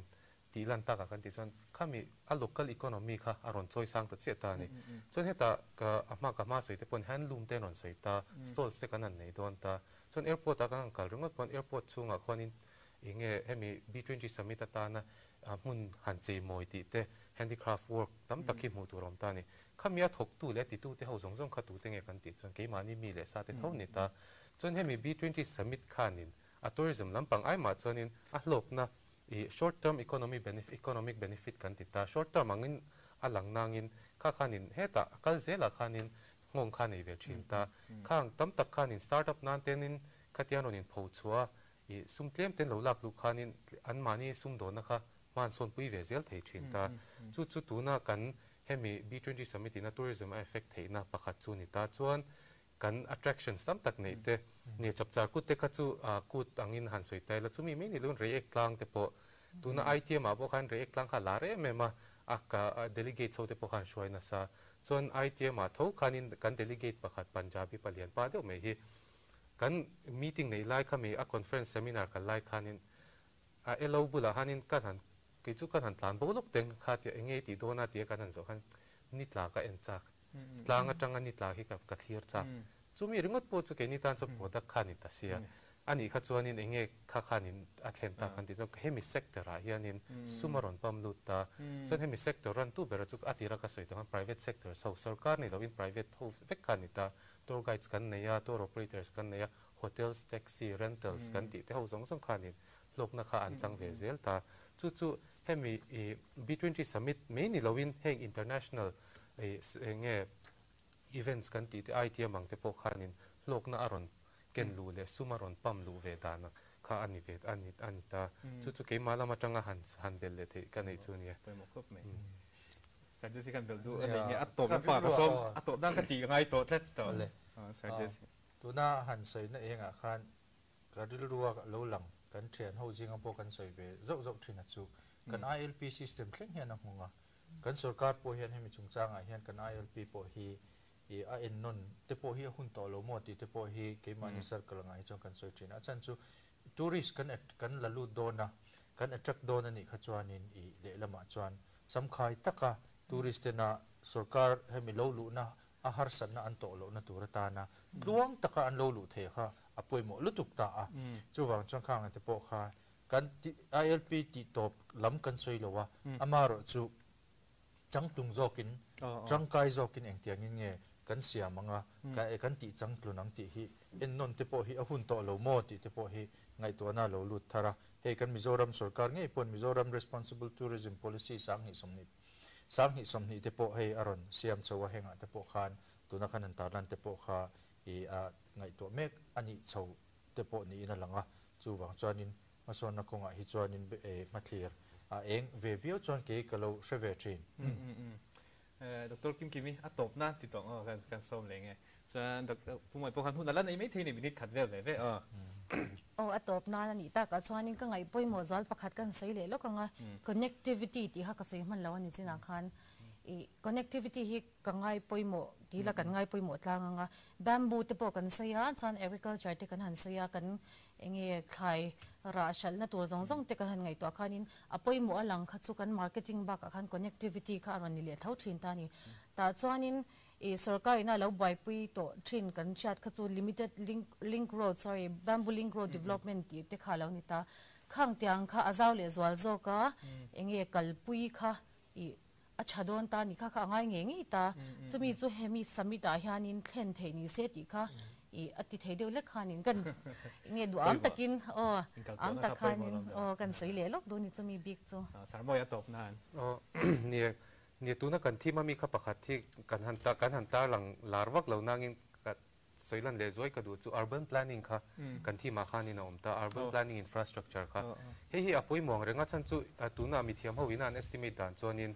ตีลันตากันที่จวนข้ามีอัล local economy ค่ะอารอนช่วยสร้างตัวเจตานี่จนเหตุก็อามาสวยแต่ปนแฮนด์ลูมเต้นอนสวยตาสโตลเซกันนั่นนี่โดนตาจนแอร์พอร์ตกันกัลเรื่องว่าปนแอร์พอร์ตช่วงคนนี้เองให้มี B20 สมิตตานะมุ่งหันใจมวยติเต handicraft work ตั้มตะกี้มูตัวรอมตานี่ข้ามีถกตู้และติดตู้เตเขาส่งข้าตู้เตงกันติดจนเกี่ยมานี่มีเลสาเตเท่านี้ตาจนให้มี B20 สมิตขานินทัวริซึมลำปังไอมาจนินโลกนะshort term economic benefit กันติดตา short term มังอินอลังนางอินข้านินเฮต้ากัลเซล่าข้านินงงข้าในเวชินตาข้างตั้มตักข้านิน startup นั่นเตนินขัดยานนินพูดชัวซุ่มเตรียมเต็นหลักลูกข้านินอันมานี่ซุ่มโดนนะคะ man son pui ve zel thei thin ta chu tu na kan hemi B20 summit in a tourism effect thei na pakhat chu ni ta chuan kan attractions tam tak nei te ni chapchar kut te kha chu kut angin han soi tai la chumi me ni lun re ek tlang te po tu na ITM a bo khan re ek tlang kha la re me ma aka delegate so te po khan shoi na sa chuan ITM a tho khanin kan delegate pakhat Punjabi palian pa deuh mai hi kan meeting nei lai kha me a conference seminar kan lai khanin a elo bula hanin kan han ke chu kan han tlan bo lok teng kha ti engei ti do na ti kan han zo khan nitla ka en chak tlang atang ani tla hi ka clear chak chumi ringot po chu ke ni tan so product khani ta sia ani kha chuanin enge kha khanin a thlen ta kan ti chu hemi sector a hianin sumaron pam lut ta chon hemi sector ran tu bera chu atira ka soi ta private sector so sarkar ni lovin private ho vek khani ta tour guides kan neya tour operators kan neya hotels taxi rentals kan ti te ho zong song khanin lokna kha an chang ve zel ta chu hemi B20 summit me ni lovin heng international nge events kan ti ITM ang te po khanin lokna aron ken lu le sumaron pam lu ve dana kha ani ve ani ta chu ke mala matanga han bel le the kan ei chu ni mo khop me suggest kan bel du ani nge atop na pa ka som atop dang ka ti ngai to tlet to le suggest tu na han soi na enga khan ka dil ruwa lo lang kan thian ho jing po kan soi ve zau zau thina chu kan ILP system thleng hian a hunga kan sarkar po hian hemi chungchanga hian kan ILP po hi a en non te po hi hun to lo mo ti te po hi ke mani circle ngai chong kan soi thina chan chu tourist kan lalu dona kan attract dona ni kha chuanin I le lama chuan samkhai taka tourist na sarkar hemi lo lu na a har san na an to lo na turata na luang taka an lo lu the kha apoi mo lutuk ta a chuwang chang khang te po kha kan ILP ti top lam kan soi lo wa amaro chu chang tung zokin chang kai zokin eng tiang in nge kan sia manga ka e kan ti chang tlunang ti hi en non te po hi a hun to lo mo ti te po hi ngai to na lo lut thara he kan Mizoram sarkar nge pon Mizoram responsible tourism policy sang hi somni te po he aron siam chawa henga te po khan tuna khan an tarlan te po kha a ngai to mek ani chho te po ni ina langa chuwang chuanin mason na konga hi chuanin ma clear a eng ve vio chuan ke kalo sheve thin Dr. Kim Kimi atop na ti tong kan som le nge chuan Dr. Pumai po khan hun ala nei mai thein minute khat ve ve atop na ni ta ka chuanin ka ngai poi mo zal pakhat kan sei le lo ka nga connectivity ti ha ka sei man lo ani china khan connectivity hi ka ngai poi mo ti la kan ngai poi mo tlang nga bamboo te po kan sei ha chuan agriculture te kan han sei ya kan enge khai ra shal na tur zong zong te kan han ngai to khanin apoi mo alang kha chu kan marketing ba ka khan connectivity kha ron ni le thau thin ta ni ta chuanin sarkar ina lo bai pui to thin kan chat kha chu limited link road bamboo link road development ti te kha lo ni ta khang tiang kha Aizawl le zwal zo ka enge kal pui kha achadon ta ni kha ngai nge ngi ta chumi chu hemi summit a hianin thlen thei ni se ti kha ati thei deu le khanin kan nge du am takin am ta khanin kan sei le lok do ni chumi big chu sarmo ya top nan ni tuna kan thima mi kha pakhat thi kan han ta lang larwak lo nangin soilan le zoi ka du chu urban planning kha kan thima khani na om ta urban planning infrastructure kha hi apoi mong renga chan chu tuna mi thiam ho ina an estimate dan chonin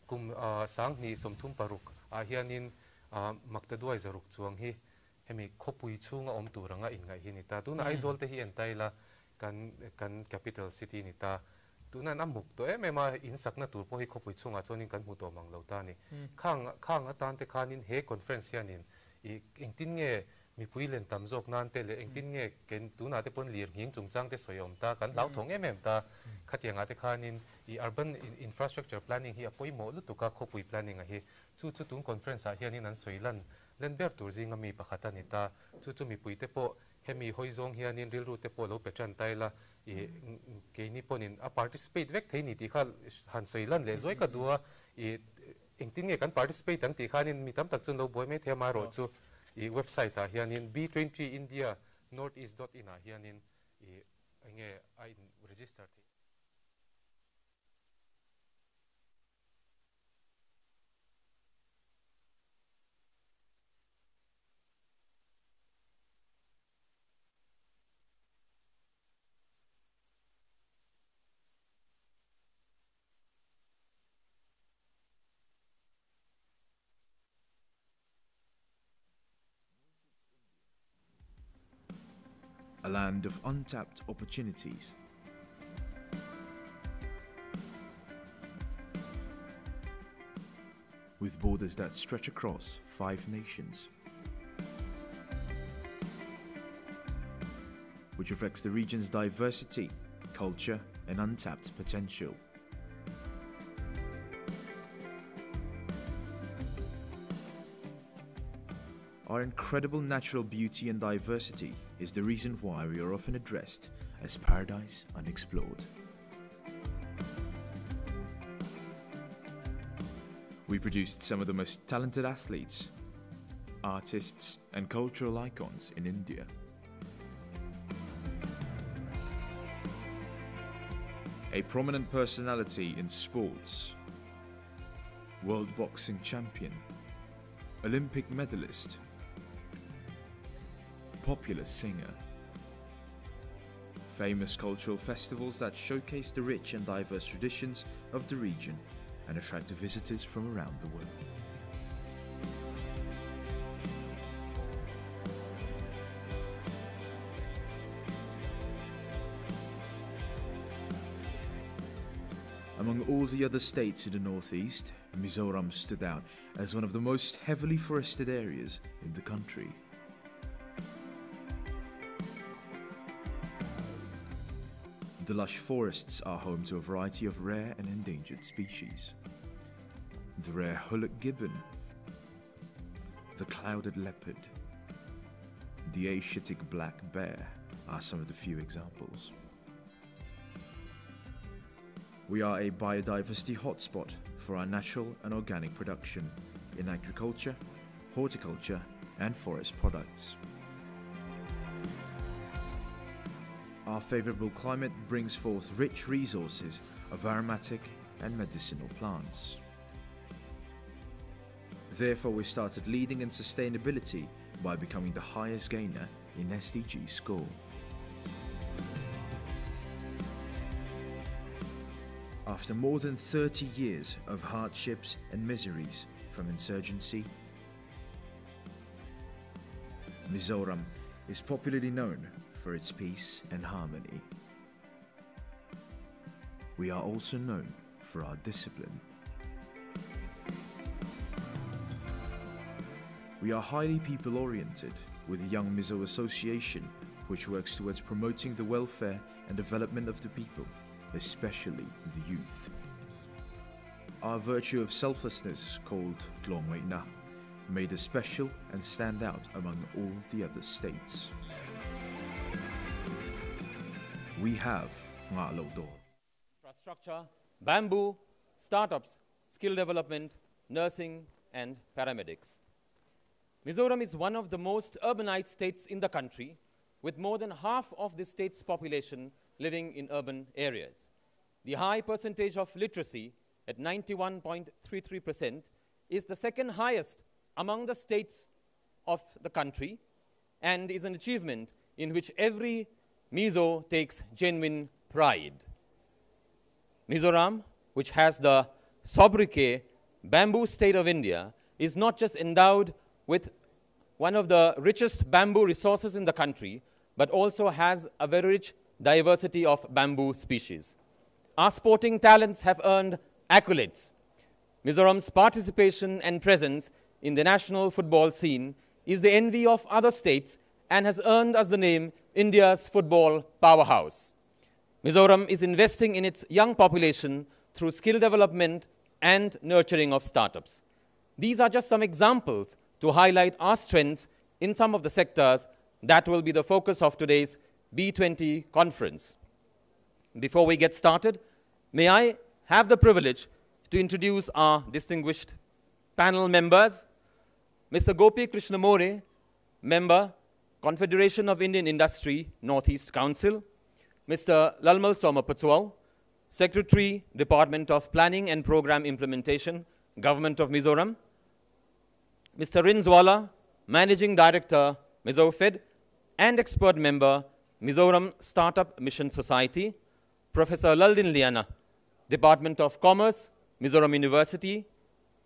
kum sang ni somthum paruk a hianin maktaduai zaruk chuang hi hemi khopui chunga om turanga inga hi ni ta tuna Aizawl te hi entaila kan capital city ni ta tuna namuk to ma in sakna tur po hi khopui chunga chonin kan mu to mang lo ta ni khang atan te khanin he conference hianin engtin nge mi puilen tamjok nan te le engtin nge ken tuna te pon lir hing chungchang te soyom ta kan lau thong em ta khatianga te khanin urban infrastructure planning hi apoi mo lu tuka khopui planning a hi chu tun conference a hianin an soilan len ber tur jinga mi pakhata ni ta chu mi pui te po hemi hoizong hianin ril ru te po lo petran taila ke ni ponin a participate vek theini ti kha han soilan le zoi ka duwa engtin nge kan participate ang ti khanin mi tam tak chun lo boy me thema ro chu website a hianin B20 India northeast.in a hianin nge I register thi land of untapped opportunities. With borders that stretch across 5 nations, which reflects the region's diversity, culture, and untapped potential. Our incredible natural beauty and diversity is the reason why we are often addressed as paradise unexplored. We produced some of the most talented athletes, artists, and cultural icons in India. A prominent personality in sports, world boxing champion, Olympic medalist, popular singer. Famous cultural festivals that showcase the rich and diverse traditions of the region and attract visitors from around the world. Among all the other states in the northeast, Mizoram stood out as one of the most heavily forested areas in the country. The lush forests are home to a variety of rare and endangered species. The rare hullet gibbon, the clouded leopard, the Asiatic black bear are some of the few examples. We are a biodiversity hotspot for our natural and organic production in agriculture, horticulture, and forest products. Our favorable climate brings forth rich resources of aromatic and medicinal plants. Therefore, we started leading in sustainability by becoming the highest gainer in SDG score. After more than 30 years of hardships and miseries from insurgency, Mizoram is popularly known for its peace and harmony. We are also known for our discipline. We are highly people-oriented with the Young Mizo Association, which works towards promoting the welfare and development of the people, especially the youth. Our virtue of selflessness, called Tlongweina, made us special and stand out among all the other states. We have infrastructure, bamboo, startups, skill development, nursing, and paramedics. Mizoram is one of the most urbanized states in the country, with more than half of the state's population living in urban areas. The high percentage of literacy, at 91.33%, is the second highest among the states of the country and is an achievement in which every Mizo takes genuine pride. Mizoram, which has the sobriquet Bamboo State of India, is not just endowed with one of the richest bamboo resources in the country, but also has a very rich diversity of bamboo species. Our sporting talents have earned accolades. Mizoram's participation and presence in the national football scene is the envy of other states and has earned us the name India's football powerhouse. Mizoram is investing in its young population through skill development and nurturing of startups. These are just some examples to highlight our strengths in some of the sectors that will be the focus of today's B20 conference. Before we get started, may I have the privilege to introduce our distinguished panel members. Mr. Gopi Krishnamore, Member, Confederation of Indian Industry, Northeast Council. Mr. Lalmal Somapatwal, Secretary, Department of Planning and Program Implementation, Government of Mizoram. Mr. Rinzwala, Managing Director, MizoFed, and Expert Member, Mizoram Startup Mission Society. Professor Laldin Liana, Department of Commerce, Mizoram University,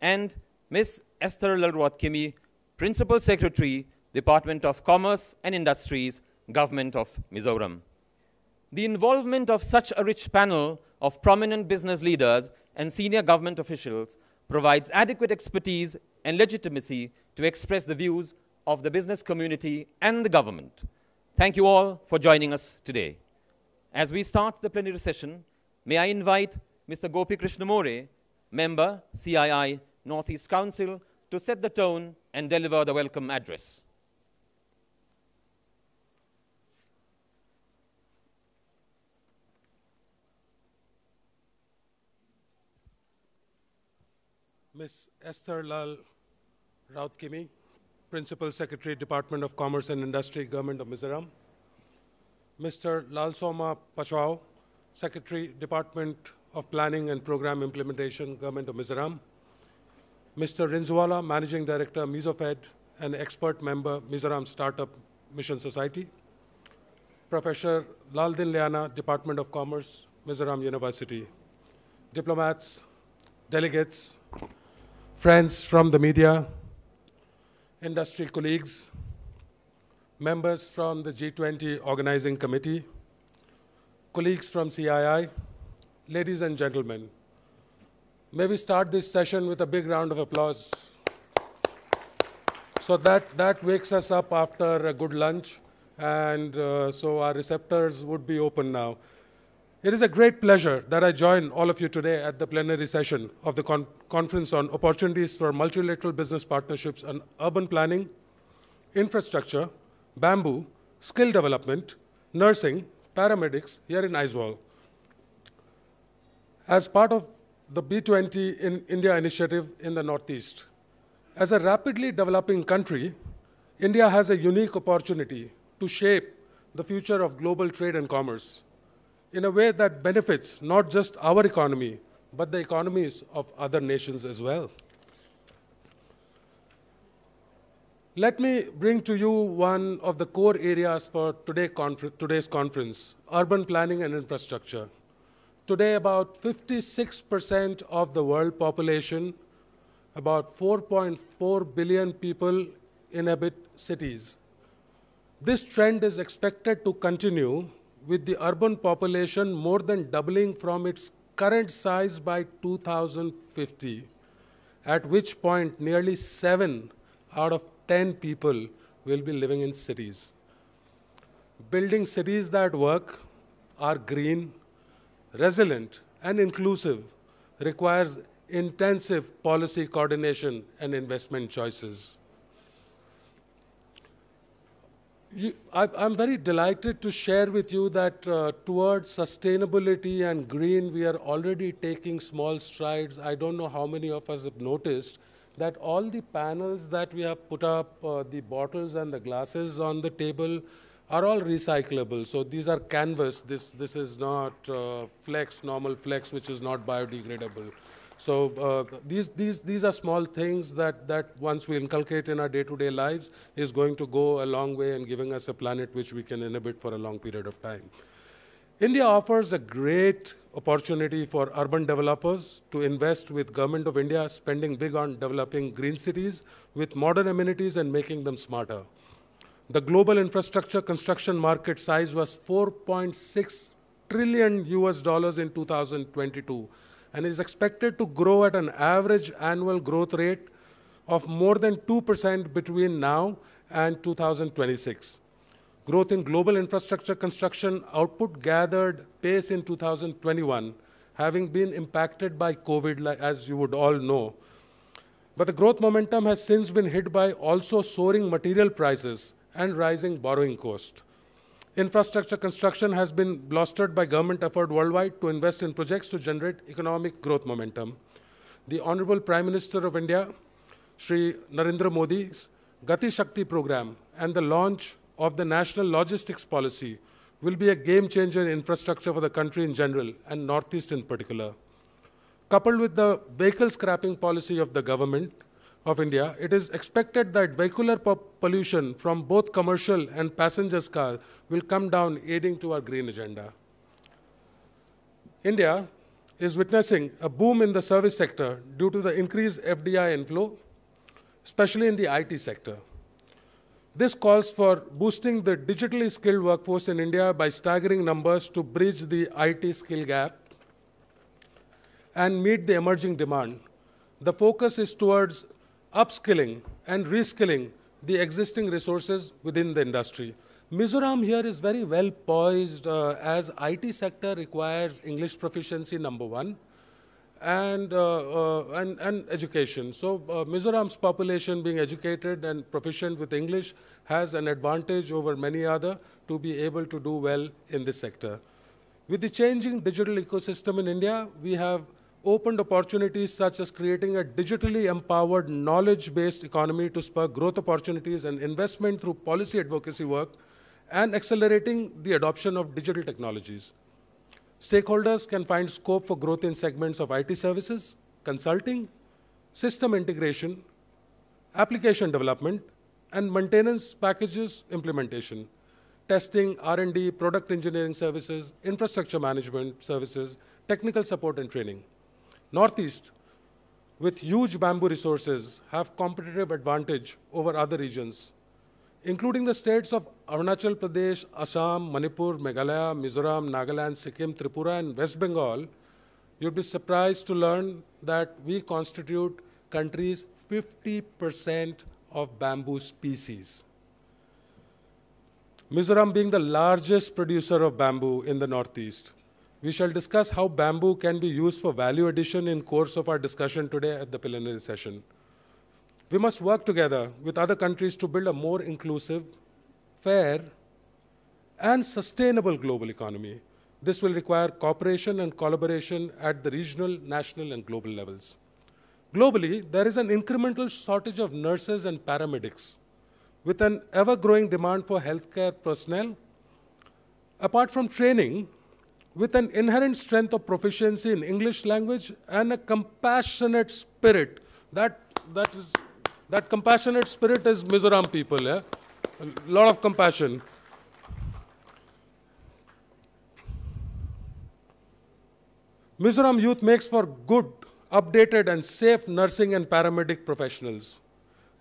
and Ms. Esther Lalruat Kimi, Principal Secretary, Department of Commerce and Industries, Government of Mizoram. The involvement of such a rich panel of prominent business leaders and senior government officials provides adequate expertise and legitimacy to express the views of the business community and the government. Thank you all for joining us today. As we start the plenary session, may I invite Mr. Gopi Krishnamore, Member, CII Northeast Council, to set the tone and deliver the welcome address. Ms. Esther Lal Rautkimi, Principal Secretary, Department of Commerce and Industry, Government of Mizoram. Mr. Lalsoma Pachao, Secretary, Department of Planning and Program Implementation, Government of Mizoram. Mr. Rinzwala, Managing Director, Mizofed, and expert member, Mizoram Startup Mission Society. Professor Laldin Liana, Department of Commerce, Mizoram University. Diplomats, delegates, friends from the media, industry colleagues, members from the G20 Organizing Committee, colleagues from CII, ladies and gentlemen, may we start this session with a big round of applause. So that wakes us up after a good lunch, and so our receptors would be open now. It is a great pleasure that I join all of you today at the plenary session of the Conference on Opportunities for Multilateral Business Partnerships and Urban Planning, Infrastructure, Bamboo, Skill Development, Nursing, Paramedics here in Aizawl. As part of the B20 in India initiative in the Northeast, as a rapidly developing country, India has a unique opportunity to shape the future of global trade and commerce in a way that benefits not just our economy, but the economies of other nations as well. Let me bring to you one of the core areas for today's conference, urban planning and infrastructure. Today, about 56% of the world population, about 4.4 billion people inhabit cities. This trend is expected to continue with the urban population more than doubling from its current size by 2050, at which point nearly 7 out of 10 people will be living in cities. Building cities that work, are green, resilient, and inclusive requires intensive policy coordination and investment choices. I'm very delighted to share with you that towards sustainability and green, we are already taking small strides. I don't know how many of us have noticed that all the panels that we have put up, the bottles and the glasses on the table, are all recyclable. So these are canvas. This is not flex, normal flex, which is not biodegradable. So these are small things that once we inculcate in our day-to-day lives is going to go a long way in giving us a planet which we can inhabit for a long period of time. India offers a great opportunity for urban developers to invest with Government of India spending big on developing green cities with modern amenities and making them smarter. The global infrastructure construction market size was $4.6 trillion in 2022. And is expected to grow at an average annual growth rate of more than 2% between now and 2026. Growth in global infrastructure construction output gathered pace in 2021, having been impacted by COVID, as you would all know. But the growth momentum has since been hit by also soaring material prices and rising borrowing cost. Infrastructure construction has been bolstered by government effort worldwide to invest in projects to generate economic growth momentum. The Honorable Prime Minister of India, Shri Narendra Modi's Gati Shakti program and the launch of the National Logistics Policy will be a game changer in infrastructure for the country in general and Northeast in particular. Coupled with the vehicle scrapping policy of the government of India, it is expected that vehicular pollution from both commercial and passengers' cars will come down, aiding to our green agenda. India is witnessing a boom in the service sector due to the increased FDI inflow, especially in the IT sector. This calls for boosting the digitally skilled workforce in India by staggering numbers to bridge the IT skill gap and meet the emerging demand. The focus is towards upskilling and reskilling the existing resources within the industry. Mizoram here is very well poised as IT sector requires English proficiency #1 and education. So Mizoram's population being educated and proficient with English has an advantage over many other to be able to do well in this sector. With the changing digital ecosystem in India, we have opened opportunities such as creating a digitally empowered, knowledge-based economy to spur growth opportunities and investment through policy advocacy work and accelerating the adoption of digital technologies. Stakeholders can find scope for growth in segments of IT services, consulting, system integration, application development, and maintenance packages implementation, testing, R&D, product engineering services, infrastructure management services, technical support and training. Northeast, with huge bamboo resources, have competitive advantage over other regions, including the states of Arunachal Pradesh, Assam, Manipur, Meghalaya, Mizoram, Nagaland, Sikkim, Tripura, and West Bengal. You'd be surprised to learn that we constitute country's 50% of bamboo species. Mizoram being the largest producer of bamboo in the Northeast. We shall discuss how bamboo can be used for value addition in course of our discussion today at the plenary session. We must work together with other countries to build a more inclusive, fair, and sustainable global economy. This will require cooperation and collaboration at the regional, national, and global levels. Globally, there is an incremental shortage of nurses and paramedics, with an ever-growing demand for healthcare personnel. Apart from training, with an inherent strength of proficiency in English language and a compassionate spirit, that compassionate spirit is Mizoram people, yeah? A lot of compassion. Mizoram youth makes for good, updated, and safe nursing and paramedic professionals.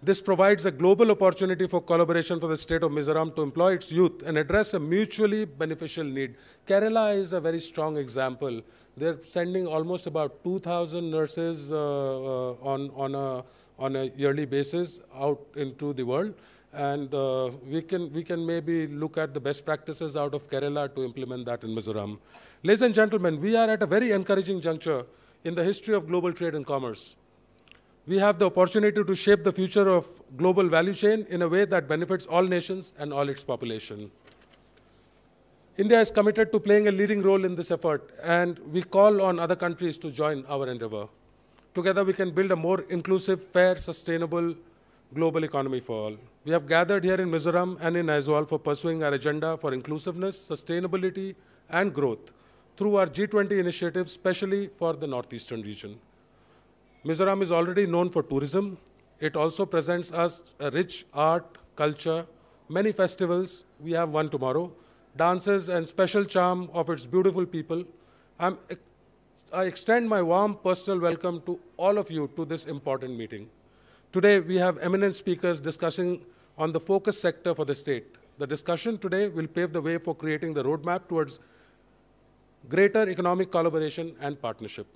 This provides a global opportunity for collaboration for the state of Mizoram to employ its youth and address a mutually beneficial need. Kerala is a very strong example. They're sending almost about 2,000 nurses on a yearly basis out into the world. And we can maybe look at the best practices out of Kerala to implement that in Mizoram. Ladies and gentlemen, we are at a very encouraging juncture in the history of global trade and commerce. We have the opportunity to shape the future of global value chain in a way that benefits all nations and all its population. India is committed to playing a leading role in this effort, and we call on other countries to join our endeavor. Together, we can build a more inclusive, fair, sustainable global economy for all. We have gathered here in Mizoram and in Aizawl for pursuing our agenda for inclusiveness, sustainability, and growth through our G20 initiative, especially for the northeastern region. Mizoram is already known for tourism. It also presents us a rich art, culture, many festivals. We have one tomorrow, dances and special charm of its beautiful people. I extend my warm personal welcome to all of you to this important meeting. Today, we have eminent speakers discussing on the focus sector for the state. The discussion today will pave the way for creating the roadmap towards greater economic collaboration and partnership.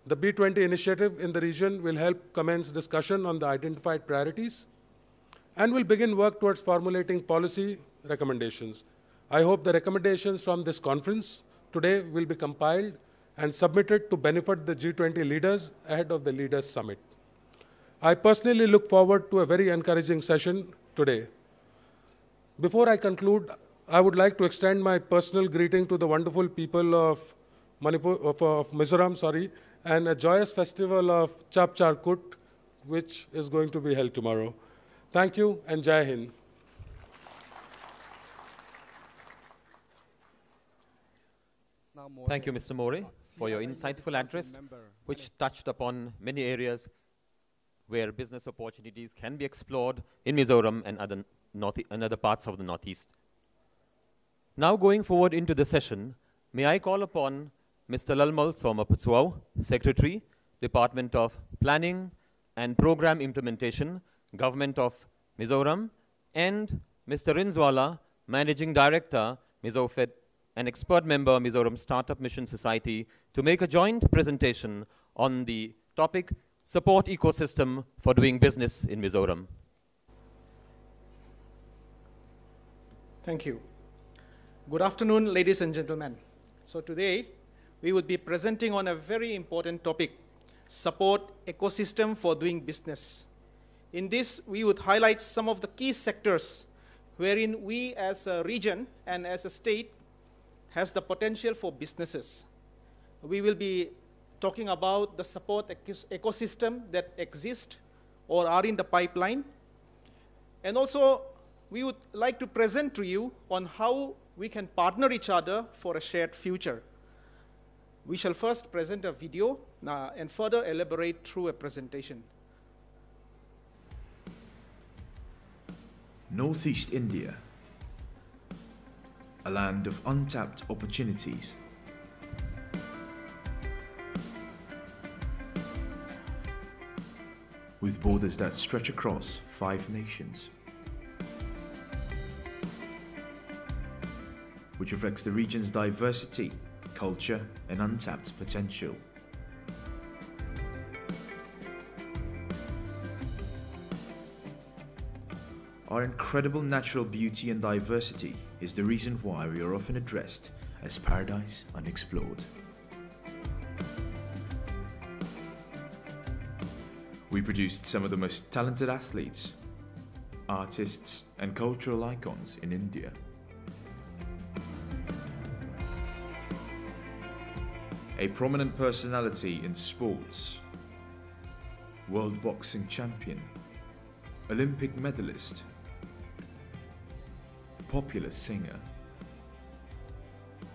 The B20 initiative in the region will help commence discussion on the identified priorities and will begin work towards formulating policy recommendations. I hope the recommendations from this conference today will be compiled and submitted to benefit the G20 leaders ahead of the Leaders Summit. I personally look forward to a very encouraging session today. Before I conclude, I would like to extend my personal greeting to the wonderful people of Mizoram, and a joyous festival of Chap Charkut, which is going to be held tomorrow. Thank you, and Jai Hind. Thank you, Mr. More, for your insightful address, which touched upon many areas where business opportunities can be explored in Mizoram and other parts of the Northeast. Now going forward into the session, may I call upon Mr. Lalmal Somaputsuau, Secretary, Department of Planning and Program Implementation, Government of Mizoram, and Mr. Rinzwala, Managing Director, MizoFed, an expert member, Mizoram Startup Mission Society, to make a joint presentation on the topic, Support Ecosystem for Doing Business in Mizoram. Thank you. Good afternoon, ladies and gentlemen. So today, we would be presenting on a very important topic, support ecosystem for doing business. In this, we would highlight some of the key sectors wherein we as a region and as a state has the potential for businesses. We will be talking about the support ecosystem that exist or are in the pipeline. And also, we would like to present to you on how we can partner each other for a shared future. We shall first present a video and further elaborate through a presentation. Northeast India, a land of untapped opportunities. With borders that stretch across 5 nations, which reflects the region's diversity, culture, and untapped potential. Our incredible natural beauty and diversity is the reason why we are often addressed as paradise unexplored. We produced some of the most talented athletes, artists, and cultural icons in India. A prominent personality in sports, world boxing champion, Olympic medalist, popular singer,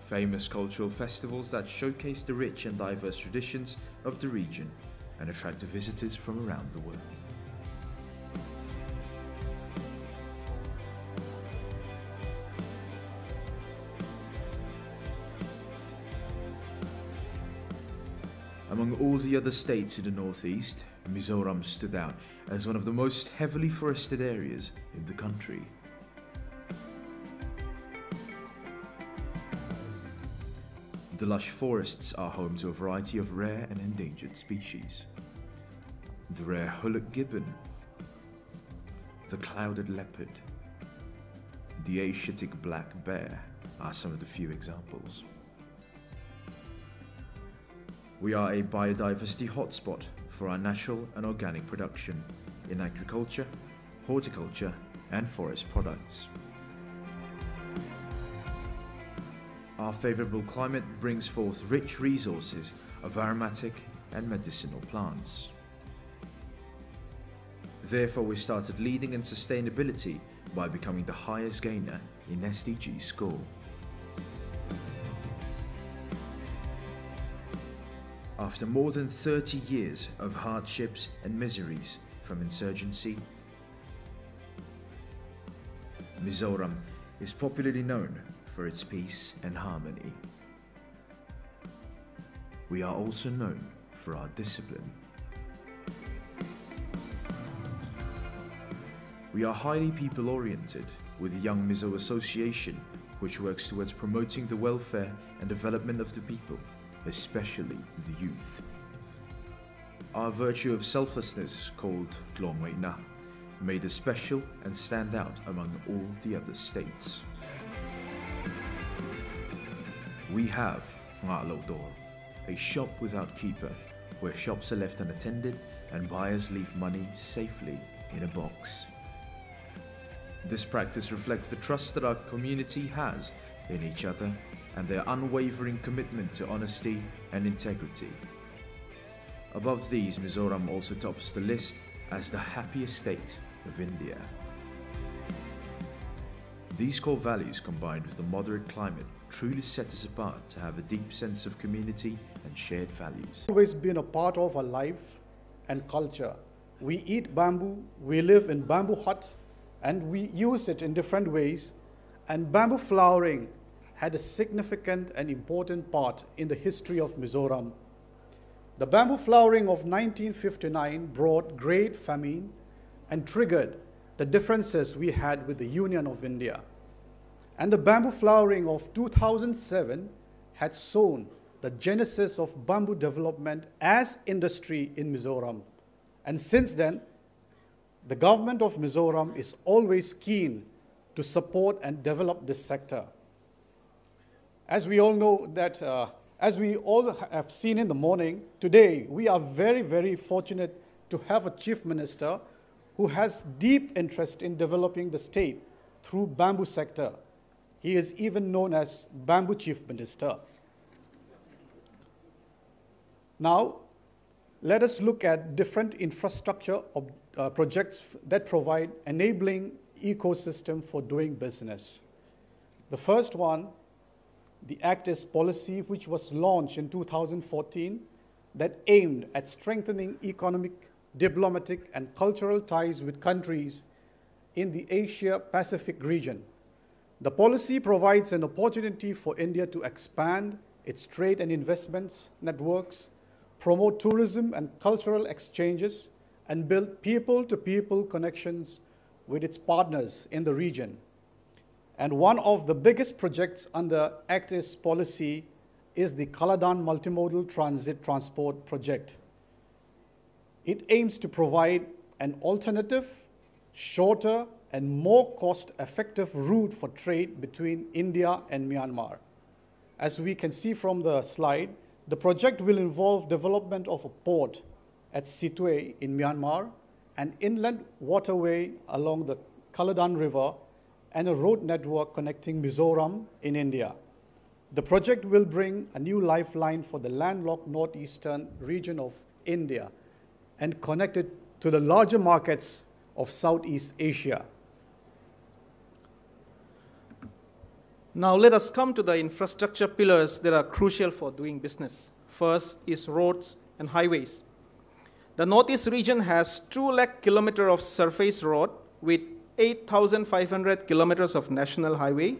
famous cultural festivals that showcase the rich and diverse traditions of the region and attract visitors from around the world. Among all the other states in the northeast, Mizoram stood out as one of the most heavily forested areas in the country. The lush forests are home to a variety of rare and endangered species. The rare hullock gibbon, the clouded leopard, the Asiatic black bear are some of the few examples. We are a biodiversity hotspot for our natural and organic production in agriculture, horticulture, and forest products. Our favorable climate brings forth rich resources of aromatic and medicinal plants. Therefore, we started leading in sustainability by becoming the highest gainer in SDG score. After more than 30 years of hardships and miseries from insurgency, Mizoram is popularly known for its peace and harmony. We are also known for our discipline. We are highly people-oriented with the Young Mizo Association, which works towards promoting the welfare and development of the people, especially the youth. Our virtue of selflessness, called Glongweina, made us special and stand out among all the other states. We have Aizawl, a shop without keeper, where shops are left unattended and buyers leave money safely in a box. This practice reflects the trust that our community has in each other and their unwavering commitment to honesty and integrity. Above these, Mizoram also tops the list as the happiest state of India. These core values, combined with the moderate climate, truly set us apart to have a deep sense of community and shared values. Always been a part of our life and culture. We eat bamboo, we live in bamboo huts, and we use it in different ways, and bamboo flowering had a significant and important part in the history of Mizoram. The bamboo flowering of 1959 brought great famine and triggered the differences we had with the Union of India. And the bamboo flowering of 2007 had sown the genesis of bamboo development as industry in Mizoram. And since then, the government of Mizoram is always keen to support and develop this sector. As we all know that, as we all have seen in the morning, today we are very, very fortunate to have a chief minister who has deep interest in developing the state through bamboo sector. He is even known as Bamboo Chief Minister. Now, let us look at different infrastructure projects that provide enabling ecosystem for doing business. The first one, the Act East policy, which was launched in 2014, that aimed at strengthening economic, diplomatic, and cultural ties with countries in the Asia-Pacific region. The policy provides an opportunity for India to expand its trade and investments networks, promote tourism and cultural exchanges, and build people-to-people connections with its partners in the region. And one of the biggest projects under Act East policy is the Kaladan Multimodal Transit Transport Project. It aims to provide an alternative, shorter, and more cost-effective route for trade between India and Myanmar. As we can see from the slide, the project will involve development of a port at Sitwe in Myanmar, an inland waterway along the Kaladan River, and a road network connecting Mizoram in India. The project will bring a new lifeline for the landlocked northeastern region of India and connect it to the larger markets of Southeast Asia. Now let us come to the infrastructure pillars that are crucial for doing business. First is roads and highways. The Northeast region has 2 lakh kilometers of surface road with 8,500 kilometers of national highway.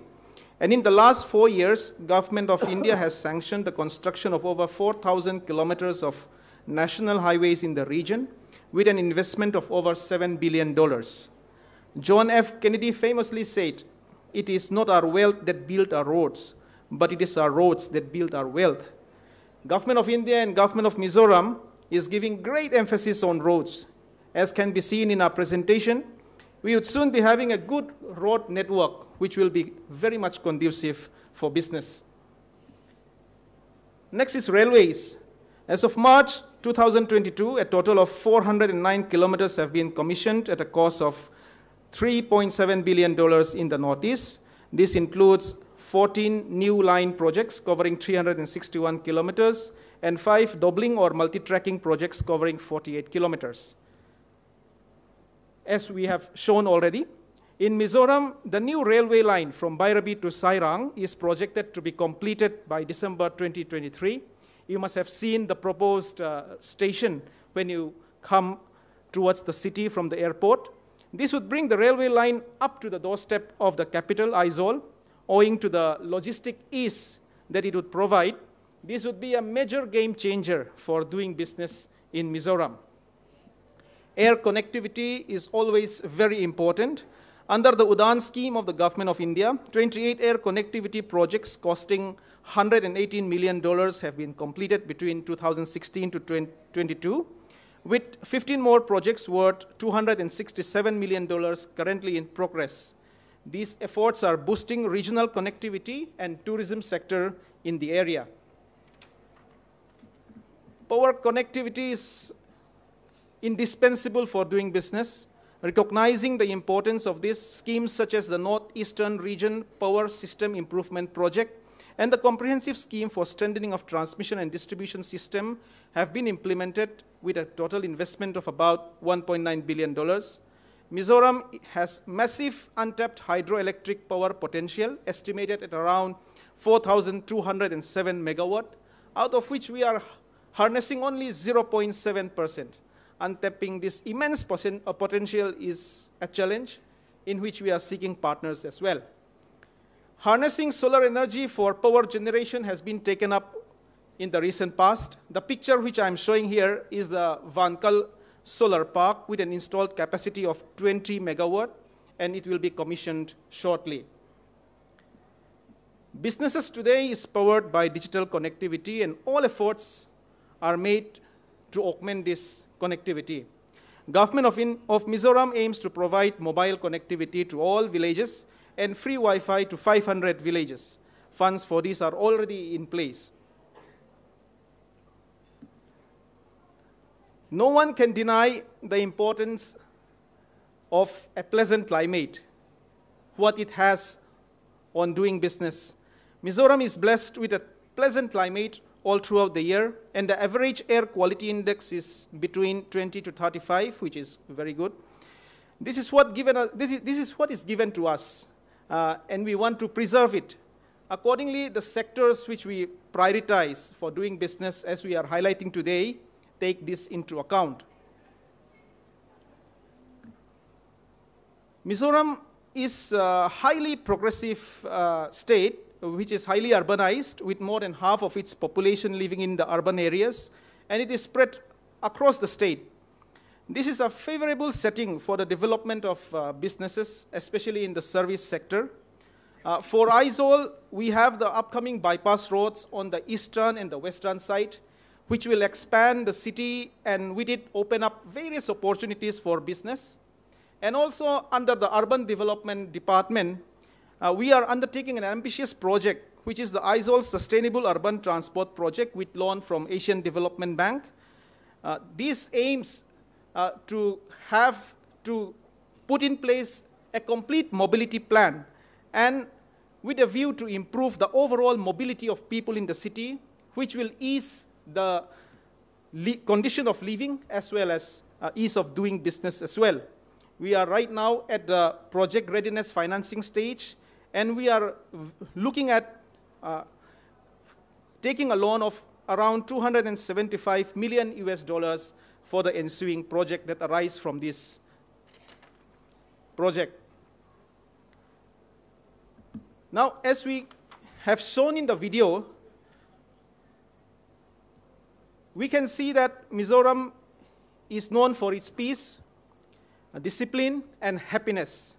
And in the last 4 years, Government of India has sanctioned the construction of over 4,000 kilometers of national highways in the region with an investment of over $7 billion. John F. Kennedy famously said, "It is not our wealth that built our roads, but it is our roads that built our wealth." Government of India and Government of Mizoram is giving great emphasis on roads. As can be seen in our presentation, we would soon be having a good road network, which will be very much conducive for business. Next is railways. As of March 2022, a total of 409 kilometers have been commissioned at a cost of $3.7 billion in the Northeast. This includes 14 new line projects covering 361 kilometers and 5 doubling or multi-tracking projects covering 48 kilometers. As we have shown already, in Mizoram, the new railway line from Bairabi to Sairang is projected to be completed by December 2023. You must have seen the proposed station when you come towards the city from the airport. This would bring the railway line up to the doorstep of the capital, Aizawl, owing to the logistic ease that it would provide. This would be a major game changer for doing business in Mizoram. Air connectivity is always very important. Under the UDAN scheme of the Government of India, 28 air connectivity projects costing $118 million have been completed between 2016 to 2022, with 15 more projects worth $267 million currently in progress. These efforts are boosting regional connectivity and tourism sector in the area. Power connectivity is indispensable for doing business. Recognizing the importance of these schemes such as the Northeastern Region Power System Improvement Project and the comprehensive scheme for strengthening of transmission and distribution system have been implemented with a total investment of about $1.9 billion. Mizoram has massive untapped hydroelectric power potential estimated at around 4,207 megawatt, out of which we are harnessing only 0.7%. Untapping this immense potential is a challenge in which we are seeking partners as well. Harnessing solar energy for power generation has been taken up in the recent past. The picture which I'm showing here is the Vankal solar park with an installed capacity of 20 megawatt, and it will be commissioned shortly. Businesses today is powered by digital connectivity, and all efforts are made to augment this connectivity. Government of Mizoram aims to provide mobile connectivity to all villages and free Wi-Fi to 500 villages. Funds for this are already in place. No one can deny the importance of a pleasant climate, what it has on doing business. Mizoram is blessed with a pleasant climate all throughout the year, and the average air quality index is between 20 to 35, which is very good. This is what is given to us, and we want to preserve it. Accordingly, the sectors which we prioritize for doing business, as we are highlighting today, take this into account. Mizoram is a highly progressive state, which is highly urbanized, with more than half of its population living in the urban areas, and it is spread across the state. This is a favorable setting for the development of businesses, especially in the service sector. For Aizawl, we have the upcoming bypass roads on the eastern and the western side, which will expand the city and with it open up various opportunities for business. And also under the Urban Development Department, we are undertaking an ambitious project, which is the Aizawl Sustainable Urban Transport Project with loan from Asian Development Bank. This aims to put in place a complete mobility plan, and with a view to improve the overall mobility of people in the city, which will ease the condition of living as well as ease of doing business as well. We are right now at the project readiness financing stage, and we are looking at taking a loan of around $275 million US for the ensuing project that arise from this project. Now, as we have shown in the video, we can see that Mizoram is known for its peace, discipline, and happiness.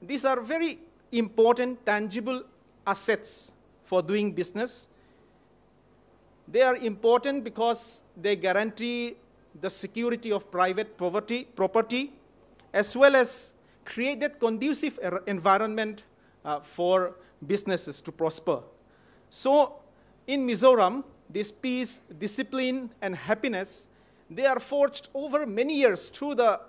These are very important, tangible assets for doing business. They are important because they guarantee the security of private property, as well as create that conducive environment for businesses to prosper. So in Mizoram, this peace, discipline, and happiness, they are forged over many years through the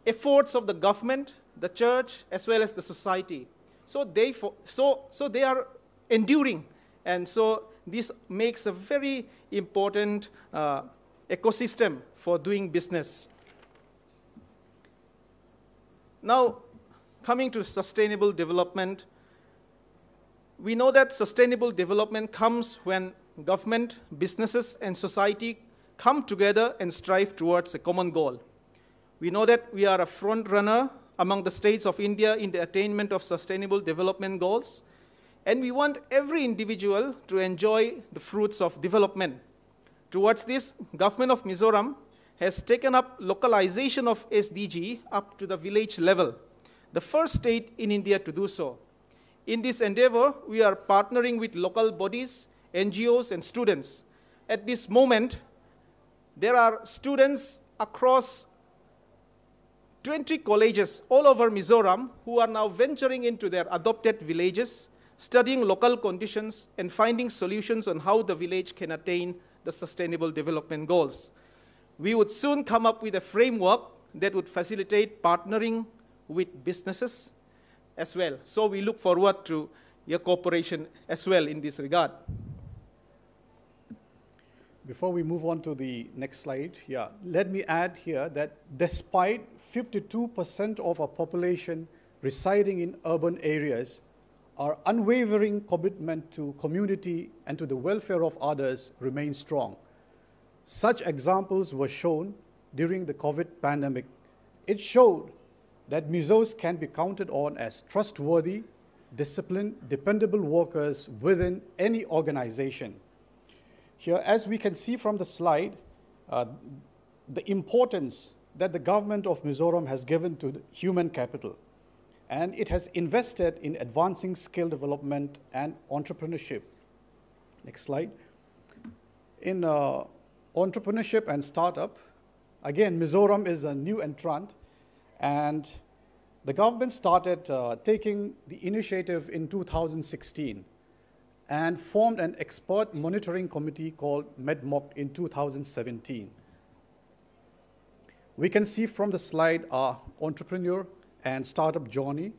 efforts of the government, the church, as well as the society. So they are enduring, and so this makes a very important ecosystem for doing business. Now, coming to sustainable development, we know that sustainable development comes when government, businesses, and society come together and strive towards a common goal. We know that we are a front runner among the states of India in the attainment of sustainable development goals, and we want every individual to enjoy the fruits of development. Towards this, Government of Mizoram has taken up localization of SDG up to the village level, the first state in India to do so. In this endeavor, we are partnering with local bodies, NGOs, and students. At this moment, there are students across 20 colleges all over Mizoram who are now venturing into their adopted villages, studying local conditions and finding solutions on how the village can attain the sustainable development goals. We would soon come up with a framework that would facilitate partnering with businesses as well. So we look forward to your cooperation as well in this regard. Before we move on to the next slide, let me add here that despite 52% of our population residing in urban areas, our unwavering commitment to community and to the welfare of others remains strong. Such examples were shown during the COVID pandemic. It showed that Mizos can be counted on as trustworthy, disciplined, dependable workers within any organization. Here, as we can see from the slide, the importance that the government of Mizoram has given to the human capital. And it has invested in advancing skill development and entrepreneurship. Next slide. In entrepreneurship and startup, again, Mizoram is a new entrant, and the government started taking the initiative in 2016 and formed an expert monitoring committee called MEDMOC in 2017. We can see from the slide our entrepreneur and startup journey.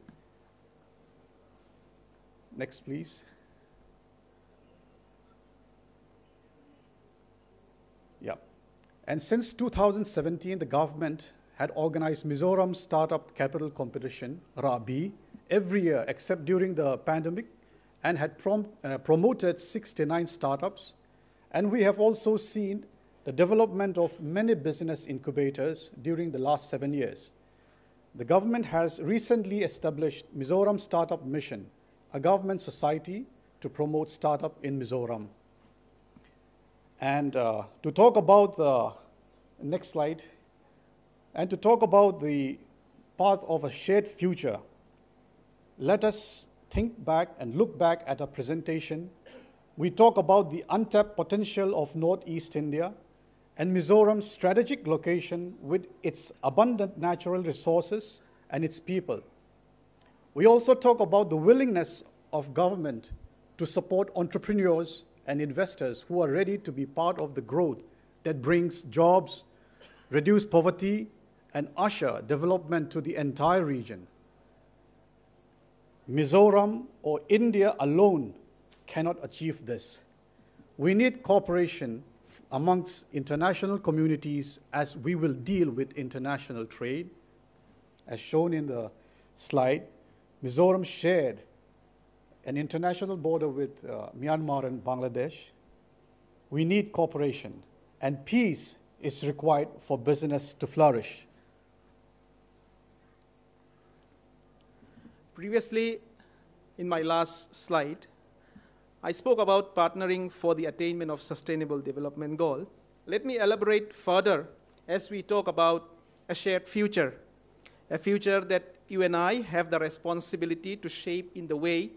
Next, please. Yeah. And since 2017, the government had organized Mizoram Startup Capital Competition, RABI, every year except during the pandemic, and had promoted 69 startups. And we have also seen the development of many business incubators during the last 7 years. The government has recently established Mizoram Startup Mission, a government society to promote startup in Mizoram. And to talk about the next slide, and to talk about the path of a shared future, let us think back and look back at our presentation. We talk about the untapped potential of Northeast India and Mizoram's strategic location with its abundant natural resources and its people. We also talk about the willingness of government to support entrepreneurs and investors who are ready to be part of the growth that brings jobs, reduce poverty, and usher development to the entire region. Mizoram or India alone cannot achieve this. We need cooperation amongst international communities as we will deal with international trade. As shown in the slide, Mizoram shared an international border with Myanmar and Bangladesh. We need cooperation, and peace is required for business to flourish. Previously, in my last slide, I spoke about partnering for the attainment of sustainable development goal. Let me elaborate further as we talk about a shared future, a future that you and I have the responsibility to shape in the way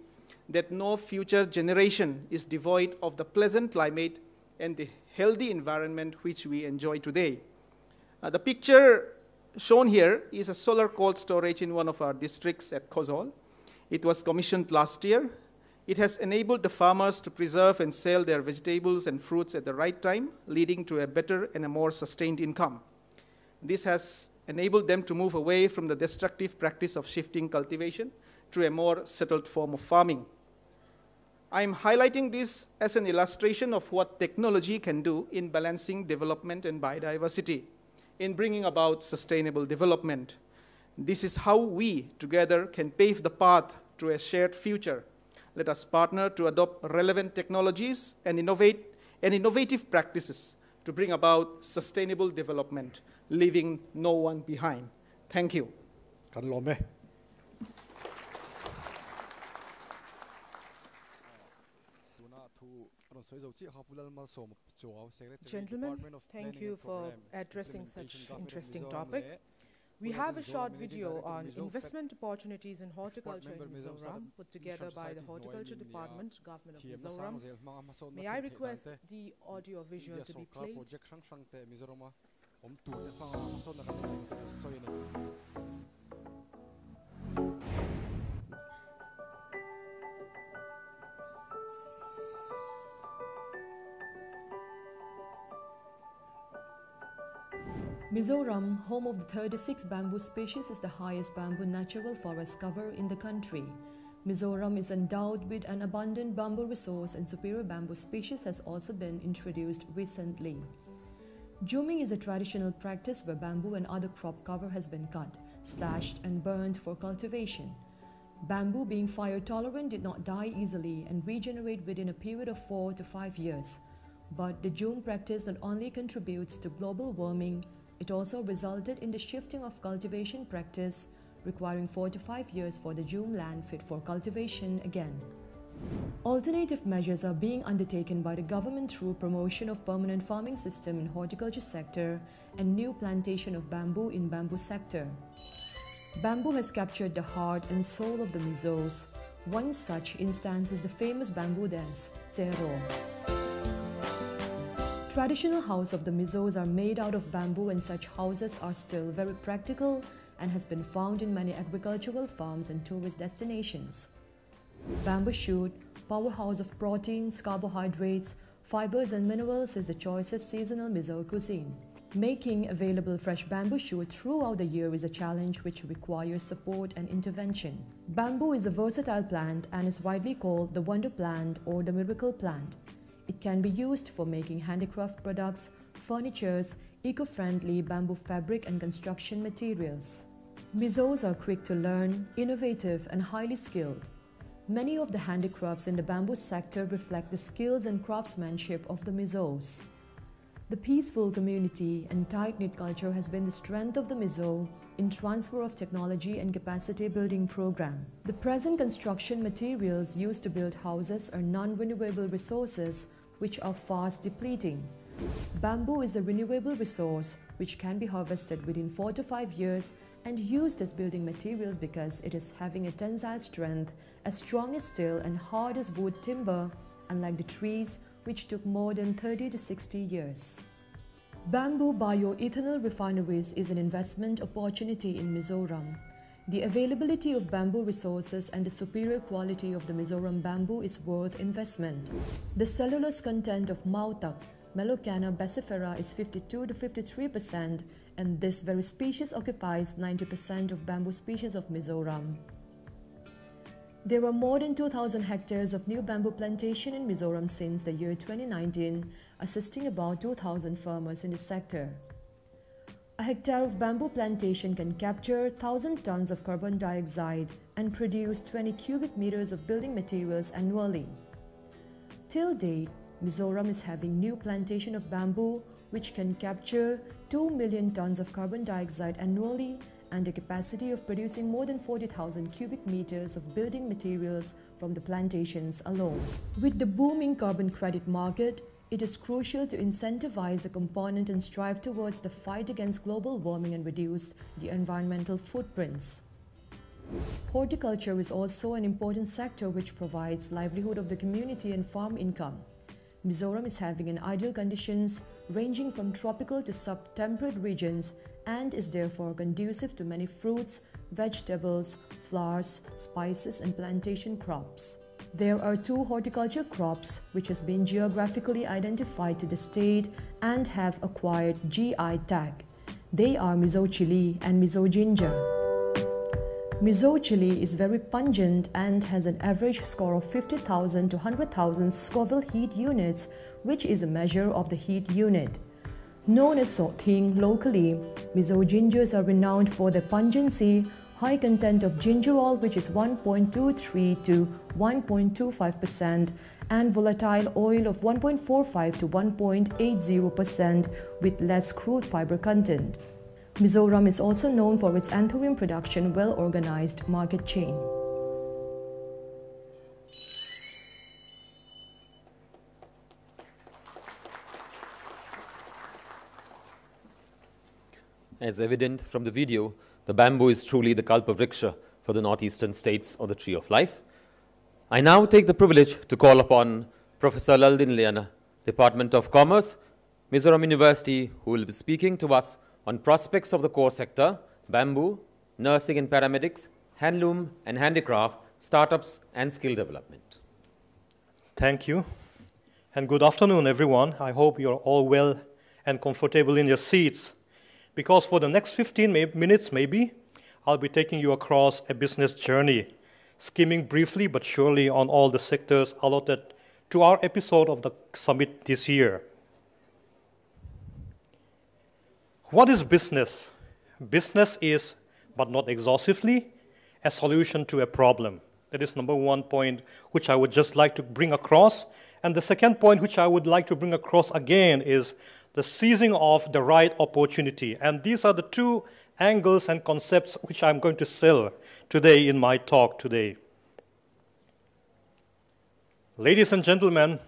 that no future generation is devoid of the pleasant climate and the healthy environment which we enjoy today. The picture shown here is a solar cold storage in one of our districts at Aizawl. It was commissioned last year. It has enabled the farmers to preserve and sell their vegetables and fruits at the right time, leading to a better and a more sustained income. This has enabled them to move away from the destructive practice of shifting cultivation to a more settled form of farming. I'm highlighting this as an illustration of what technology can do in balancing development and biodiversity, in bringing about sustainable development. This is how we together can pave the path to a shared future. Let us partner to adopt relevant technologies and innovative practices to bring about sustainable development, leaving no one behind. Thank you. Gentlemen, thank you for addressing such interesting topic. We have a short video on investment opportunities in horticulture in Mizoram, put together by the Horticulture Department, Government of Mizoram. May I request the audio visual to be played? Mizoram, home of the 36 bamboo species, is the highest bamboo natural forest cover in the country. Mizoram is endowed with an abundant bamboo resource, and superior bamboo species has also been introduced recently. Juming is a traditional practice where bamboo and other crop cover has been cut, slashed and burned for cultivation. Bamboo, being fire tolerant, did not die easily and regenerate within a period of 4 to 5 years. But the Jum practice not only contributes to global warming, it also resulted in the shifting of cultivation practice, requiring 4 to 5 years for the Jum land fit for cultivation again. Alternative measures are being undertaken by the government through promotion of permanent farming system in horticulture sector and new plantation of bamboo in bamboo sector. Bamboo has captured the heart and soul of the Mizos. One such instance is the famous bamboo dance, Tsero. Traditional houses of the Mizos are made out of bamboo, and such houses are still very practical and has been found in many agricultural farms and tourist destinations. Bamboo shoot, powerhouse of proteins, carbohydrates, fibers and minerals, is the choicest seasonal Mizo cuisine. Making available fresh bamboo shoot throughout the year is a challenge which requires support and intervention. Bamboo is a versatile plant and is widely called the wonder plant or the miracle plant. It can be used for making handicraft products, furnitures, eco-friendly bamboo fabric and construction materials. Mizos are quick to learn, innovative and highly skilled. Many of the handicrafts in the bamboo sector reflect the skills and craftsmanship of the Mizos. The peaceful community and tight-knit culture has been the strength of the Mizo in transfer of technology and capacity building program. The present construction materials used to build houses are non-renewable resources which are fast depleting. Bamboo is a renewable resource which can be harvested within 4 to 5 years and used as building materials because it is having a tensile strength as strong as steel and hard as wood timber, unlike the trees which took more than 30 to 60 years. Bamboo bioethanol refineries is an investment opportunity in Mizoram. The availability of bamboo resources and the superior quality of the Mizoram bamboo is worth investment. The cellulose content of Mautak, Melocanna bassifera, is 52 to 53%, and this very species occupies 90% of bamboo species of Mizoram. There are more than 2,000 hectares of new bamboo plantation in Mizoram since the year 2019, assisting about 2,000 farmers in the sector. A hectare of bamboo plantation can capture 1,000 tons of carbon dioxide and produce 20 cubic meters of building materials annually. Till date, Mizoram is having new plantation of bamboo which can capture 2 million tons of carbon dioxide annually and a capacity of producing more than 40,000 cubic meters of building materials from the plantations alone. With the booming carbon credit market, it is crucial to incentivize the component and strive towards the fight against global warming and reduce the environmental footprints. Horticulture is also an important sector which provides livelihood of the community and farm income. Mizoram is having an ideal conditions ranging from tropical to sub-temperate regions and is therefore conducive to many fruits, vegetables, flowers, spices and plantation crops. There are 2 horticulture crops which has been geographically identified to the state and have acquired GI tag. They are Mizo chili and Mizo ginger. Mizo chili is very pungent and has an average score of 50,000 to 100,000 Scoville heat units, which is a measure of the heat unit. Known as Sothing locally, Mizo gingers are renowned for their pungency, high content of gingerol which is 1.23 to 1.25% and volatile oil of 1.45 to 1.80% with less crude fiber content. Mizoram is also known for its anthurium production well-organized market chain. As evident from the video, the bamboo is truly the Kalpavriksha for the northeastern states or the tree of life. I now take the privilege to call upon Professor Laldin Liana, Department of Commerce, Mizoram University, who will be speaking to us on prospects of the core sector, bamboo, nursing and paramedics, handloom and handicraft, startups and skill development. Thank you. And good afternoon, everyone. I hope you're all well and comfortable in your seats, because for the next 15 minutes, maybe, I'll be taking you across a business journey, skimming briefly but surely on all the sectors allotted to our episode of the summit this year. What is business? Business is, but not exhaustively, a solution to a problem. That is number one point which I would just like to bring across. And the second point which I would like to bring across again is the seizing of the right opportunity. And these are the 2 angles and concepts which I'm going to sell today in my talk today. Ladies and gentlemen,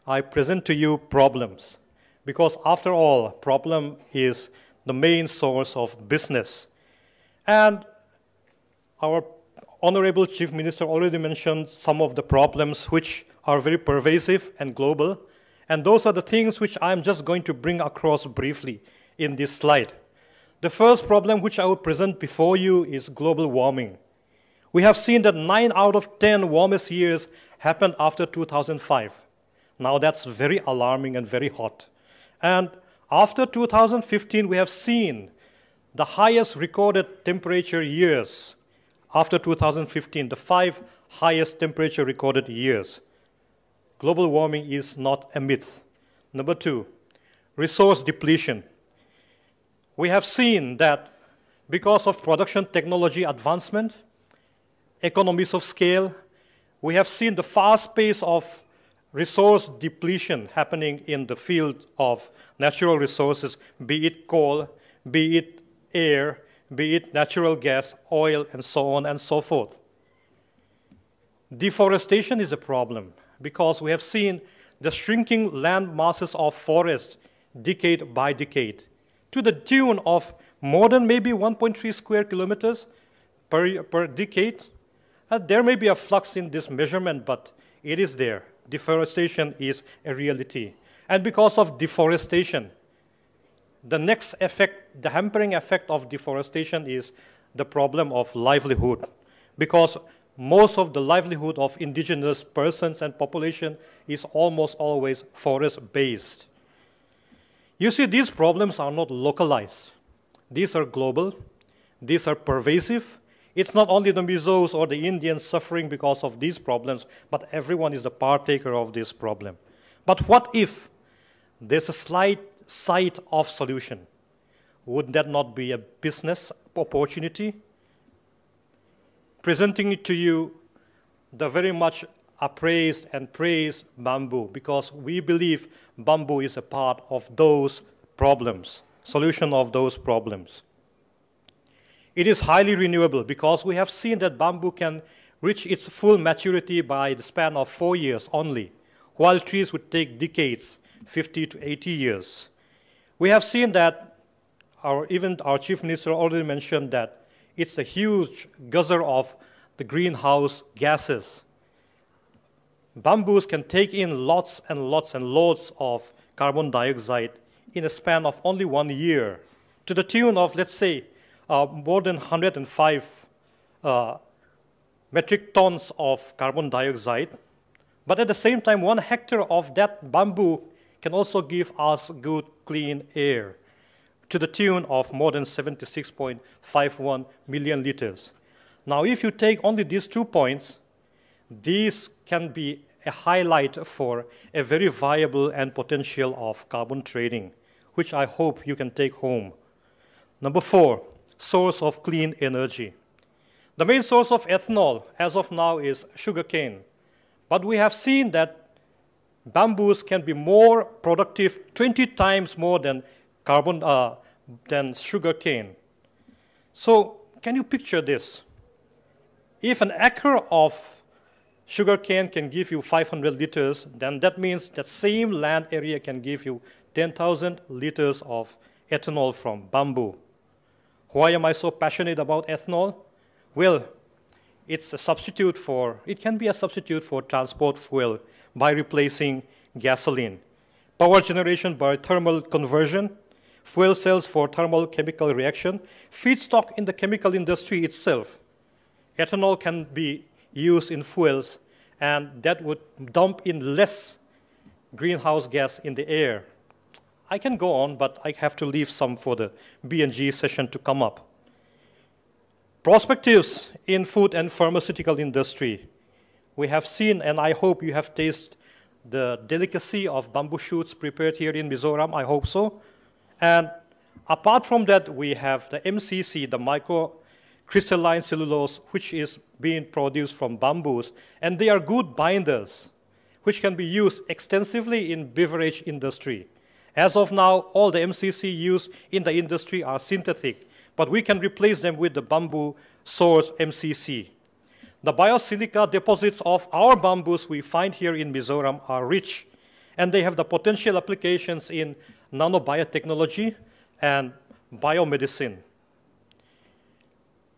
I present to you problems, because after all, problem is the main source of business. And our Honorable Chief Minister already mentioned some of the problems which are very pervasive and global, and those are the things which I'm just going to bring across briefly in this slide. The first problem which I will present before you is global warming. We have seen that 9 out of 10 warmest years happened after 2005. Now that's very alarming and very hot. And after 2015, we have seen the highest recorded temperature years. After 2015, the 5 highest temperature recorded years. Global warming is not a myth. Number 2, resource depletion. We have seen that because of production technology advancement, economies of scale, we have seen the fast pace of resource depletion happening in the field of natural resources, be it coal, be it air, be it natural gas, oil, and so on and so forth. Deforestation is a problem because we have seen the shrinking land masses of forests decade by decade to the tune of more than maybe 1.3 square kilometers per decade. There may be a flux in this measurement, but it is there. Deforestation is a reality. And because of deforestation, the next effect, the hampering effect of deforestation is the problem of livelihood. Because most of the livelihood of indigenous persons and population is almost always forest-based. You see, these problems are not localized. These are global. These are pervasive. It's not only the Mizos or the Indians suffering because of these problems, but everyone is a partaker of this problem. But what if there's a slight sight of solution? Would that not be a business opportunity? Presenting it to you the very much appraised and praised bamboo, because we believe bamboo is a part of those problems, solution of those problems. It is highly renewable because we have seen that bamboo can reach its full maturity by the span of 4 years only, while trees would take decades, 50 to 80 years. We have seen that, even our Chief Minister already mentioned that it's a huge gusher of the greenhouse gases. Bamboos can take in lots and lots and loads of carbon dioxide in a span of only 1 year, to the tune of, let's say, more than 105 metric tons of carbon dioxide. But at the same time, 1 hectare of that bamboo can also give us good, clean air to the tune of more than 76.51 million liters. Now, if you take only these 2 points, these can be a highlight for a very viable and potential of carbon trading, which I hope you can take home. Number 4, source of clean energy. The main source of ethanol as of now is sugarcane. But we have seen that bamboos can be more productive, 20 times more than sugarcane. So can you picture this? If an acre of sugarcane can give you 500 liters, then that means that same land area can give you 10,000 liters of ethanol from bamboo. Why am I so passionate about ethanol? Well, it's a substitute for, it can be a substitute for transport fuel by replacing gasoline. Power generation by thermal conversion, fuel cells for thermal chemical reaction, feedstock in the chemical industry itself. Ethanol can be used in fuels, and that would dump in less greenhouse gas in the air. I can go on, but I have to leave some for the B&G session to come up. Perspectives in food and pharmaceutical industry. We have seen, and I hope you have tasted the delicacy of bamboo shoots prepared here in Mizoram. I hope so. And apart from that, we have the MCC, the microcrystalline cellulose, which is being produced from bamboos. And they are good binders, which can be used extensively in beverage industry. As of now, all the MCC used in the industry are synthetic, but we can replace them with the bamboo source MCC. The biosilica deposits of our bamboos we find here in Mizoram are rich, and they have the potential applications in nanobiotechnology and biomedicine.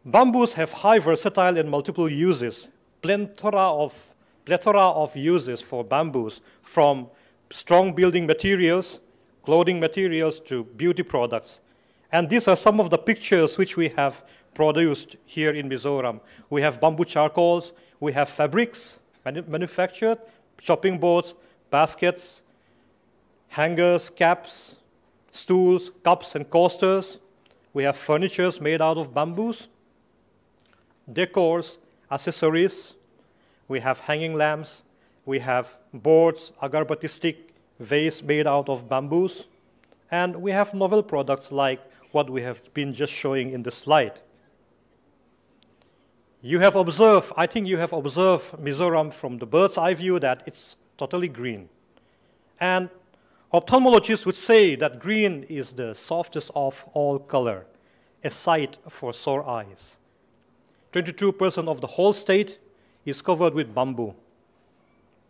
Bamboos have high versatile and multiple uses, plethora of uses for bamboos, from strong building materials, clothing materials, to beauty products. And these are some of the pictures which we have produced here in Mizoram. We have bamboo charcoals, we have fabrics manufactured, chopping boards, baskets, hangers, caps, stools, cups, and coasters. We have furnitures made out of bamboos, decors, accessories. We have hanging lamps. We have boards, agarbatti stick, vase made out of bamboos. And we have novel products like what we have been just showing in the slide. You have observed, I think you have observed Mizoram from the bird's eye view that it's totally green. And ophthalmologists would say that green is the softest of all color, a sight for sore eyes. 22% of the whole state is covered with bamboo.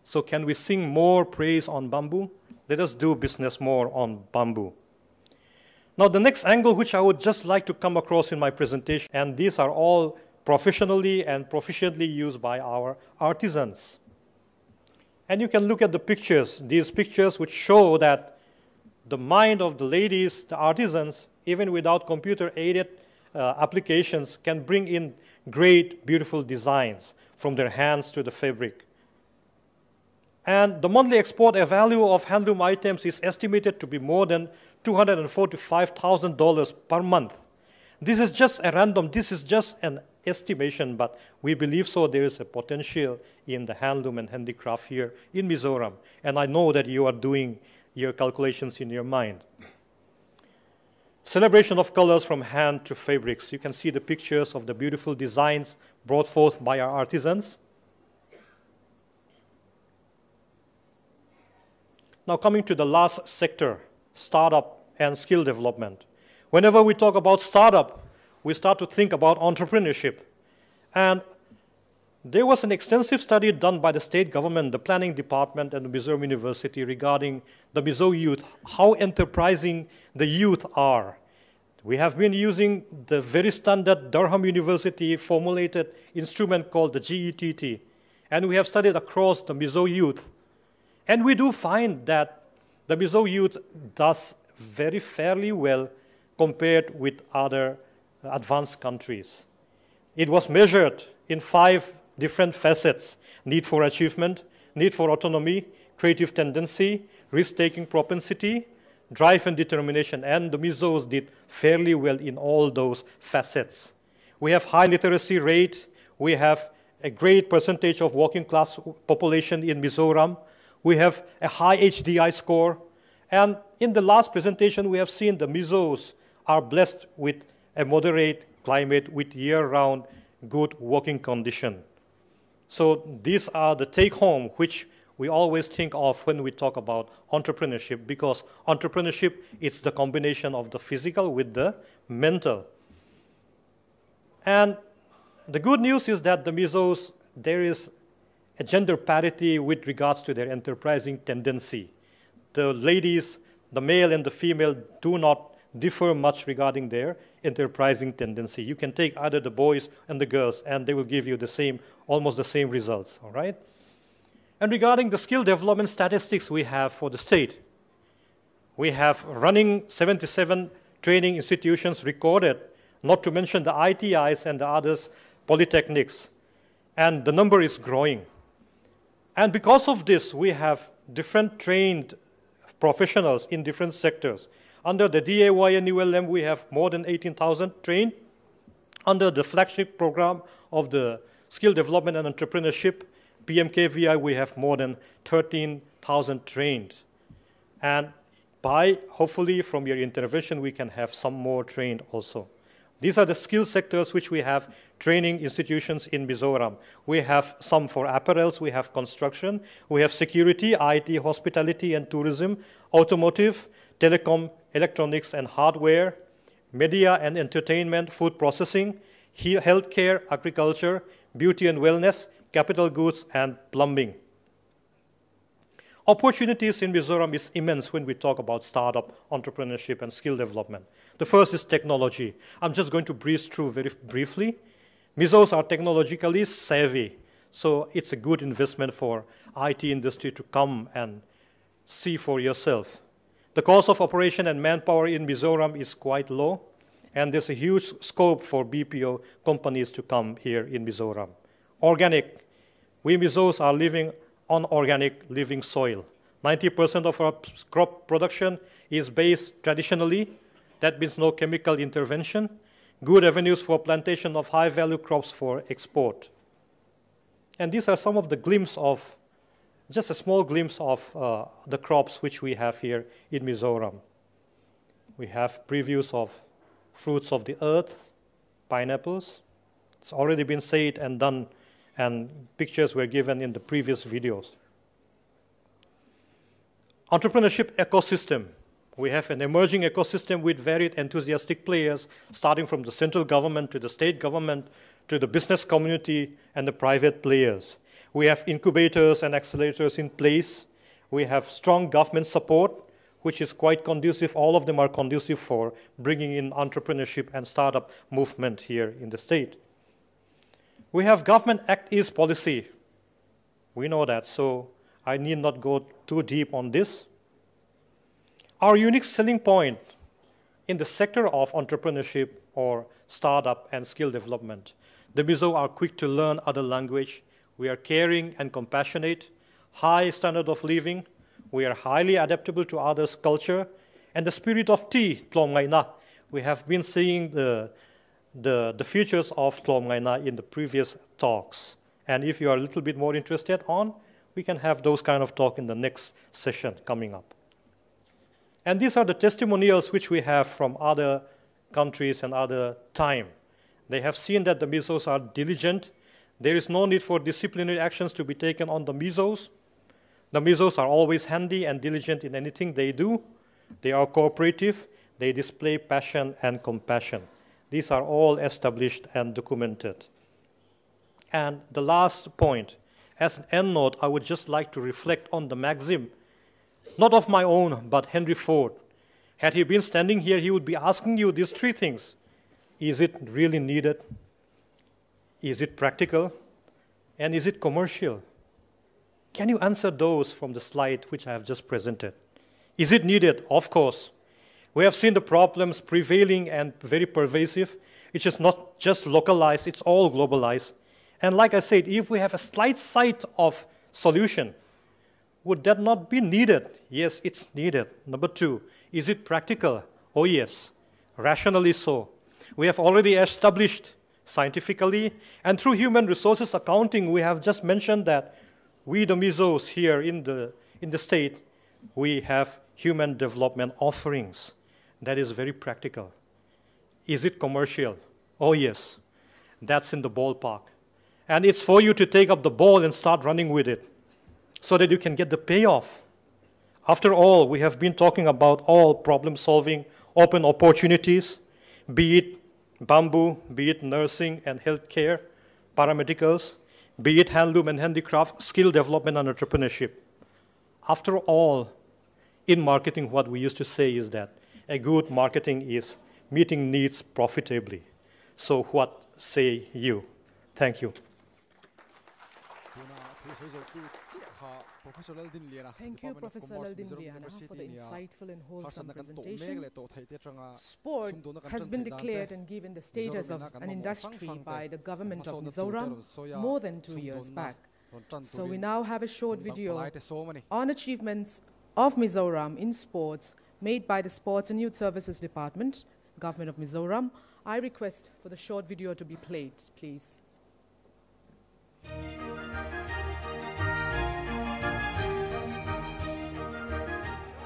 So can we sing more praise on bamboo? Let us do business more on bamboo. Now the next angle which I would just like to come across in my presentation, and these are all professionally and proficiently used by our artisans. And you can look at the pictures, these pictures which show that the mind of the ladies, the artisans, even without computer-aided applications, can bring in great, beautiful designs from their hands to the fabric. And the monthly export value of handloom items is estimated to be more than $245,000 per month. This is just a random, this is just an estimation, but we believe so there is a potential in the handloom and handicraft here in Mizoram. And I know that you are doing your calculations in your mind. Celebration of colors from hand to fabrics. You can see the pictures of the beautiful designs brought forth by our artisans. Now coming to the last sector, startup and skill development. Whenever we talk about startup, we start to think about entrepreneurship. And there was an extensive study done by the state government, the planning department, and the Mizoram University regarding the Mizo youth, how enterprising the youth are. We have been using the very standard Durham University formulated instrument called the GETT, and we have studied across the Mizo youth. And we do find that the Mizo youth does very fairly well compared with other advanced countries. It was measured in 5 different facets: need for achievement, need for autonomy, creative tendency, risk-taking propensity, drive and determination, and the Mizos did fairly well in all those facets. We have high literacy rate, we have a great percentage of working class population in Mizoram, we have a high HDI score, and in the last presentation we have seen the Mizos are blessed with a moderate climate with year-round good working condition. So these are the take-home which we always think of when we talk about entrepreneurship, because entrepreneurship is the combination of the physical with the mental. And the good news is that the Mizos, there is a gender parity with regards to their enterprising tendency. The ladies, the male and the female, do not differ much regarding their enterprising tendency. You can take either the boys and the girls, and they will give you the same, almost the same results, all right? And regarding the skill development statistics we have for the state, we have running 77 training institutions recorded, not to mention the ITIs and the others, polytechnics, and the number is growing. And because of this, we have different trained professionals in different sectors. Under the DAYNULM, we have more than 18,000 trained. Under the flagship program of the Skill Development and Entrepreneurship, PMKVI, we have more than 13,000 trained. And by, hopefully, from your intervention, we can have some more trained also. These are the skill sectors which we have training institutions in Mizoram. We have some for apparels, we have construction, we have security, IT, hospitality and tourism, automotive, telecom, electronics and hardware, media and entertainment, food processing, healthcare, agriculture, beauty and wellness, capital goods, and plumbing. Opportunities in Mizoram is immense when we talk about startup, entrepreneurship, and skill development. The first is technology. I'm just going to breeze through very briefly. Mizos are technologically savvy, so it's a good investment for IT industry to come and see for yourself. The cost of operation and manpower in Mizoram is quite low, and there's a huge scope for BPO companies to come here in Mizoram. Organic. We Mizos are living on organic living soil. 90% of our crop production is based traditionally. That means no chemical intervention. Good avenues for plantation of high-value crops for export. And these are some of the glimpses of, just a small glimpse of the crops which we have here in Mizoram. We have previews of fruits of the earth, pineapples. It's already been said and done, and pictures were given in the previous videos. Entrepreneurship ecosystem. We have an emerging ecosystem with varied enthusiastic players, starting from the central government to the state government to the business community and the private players. We have incubators and accelerators in place. We have strong government support, which is quite conducive. All of them are conducive for bringing in entrepreneurship and startup movement here in the state. We have government Act East policy. We know that, so I need not go too deep on this. Our unique selling point in the sector of entrepreneurship or startup and skill development. The Mizo are quick to learn other language. We are caring and compassionate, high standard of living. We are highly adaptable to others' culture. And the spirit of tea, Tlom Ngai Na. We have been seeing the features of Tlom Ngai Na in the previous talks. And if you are a little bit more interested on, we can have those kind of talk in the next session coming up. And these are the testimonials which we have from other countries and other time. They have seen that the Mizos are diligent. There is no need for disciplinary actions to be taken on the Mizos. The Mizos are always handy and diligent in anything they do. They are cooperative. They display passion and compassion. These are all established and documented. And the last point, as an end note, I would just like to reflect on the maxim, not of my own, but Henry Ford. Had he been standing here, he would be asking you these three things. Is it really needed? Is it practical? And is it commercial? Can you answer those from the slide which I have just presented? Is it needed? Of course. We have seen the problems prevailing and very pervasive. It's just not just localized, it's all globalized. And like I said, if we have a slight sight of solution, would that not be needed? Yes, it's needed. Number two, is it practical? Oh yes, rationally so. We have already established scientifically and through human resources accounting, we have just mentioned that we, the Mizos here in the state, we have human development offerings. That is very practical. Is it commercial? Oh yes, that's in the ballpark. And it's for you to take up the ball and start running with it so that you can get the payoff. After all, we have been talking about all problem-solving, open opportunities, be it bamboo, be it nursing and healthcare, paramedicals, be it handloom and handicraft, skill development and entrepreneurship. After all, in marketing, what we used to say is that a good marketing is meeting needs profitably. So what say you? Thank you. Thank you, Professor Laldin Liana, for the insightful and wholesome presentation. Sport has been declared and given the status of an industry by the government of Mizoram more than 2 years back. So we now have a short video on achievements of Mizoram in sports made by the Sports and Youth Services Department, Government of Mizoram. I request for the short video to be played, please.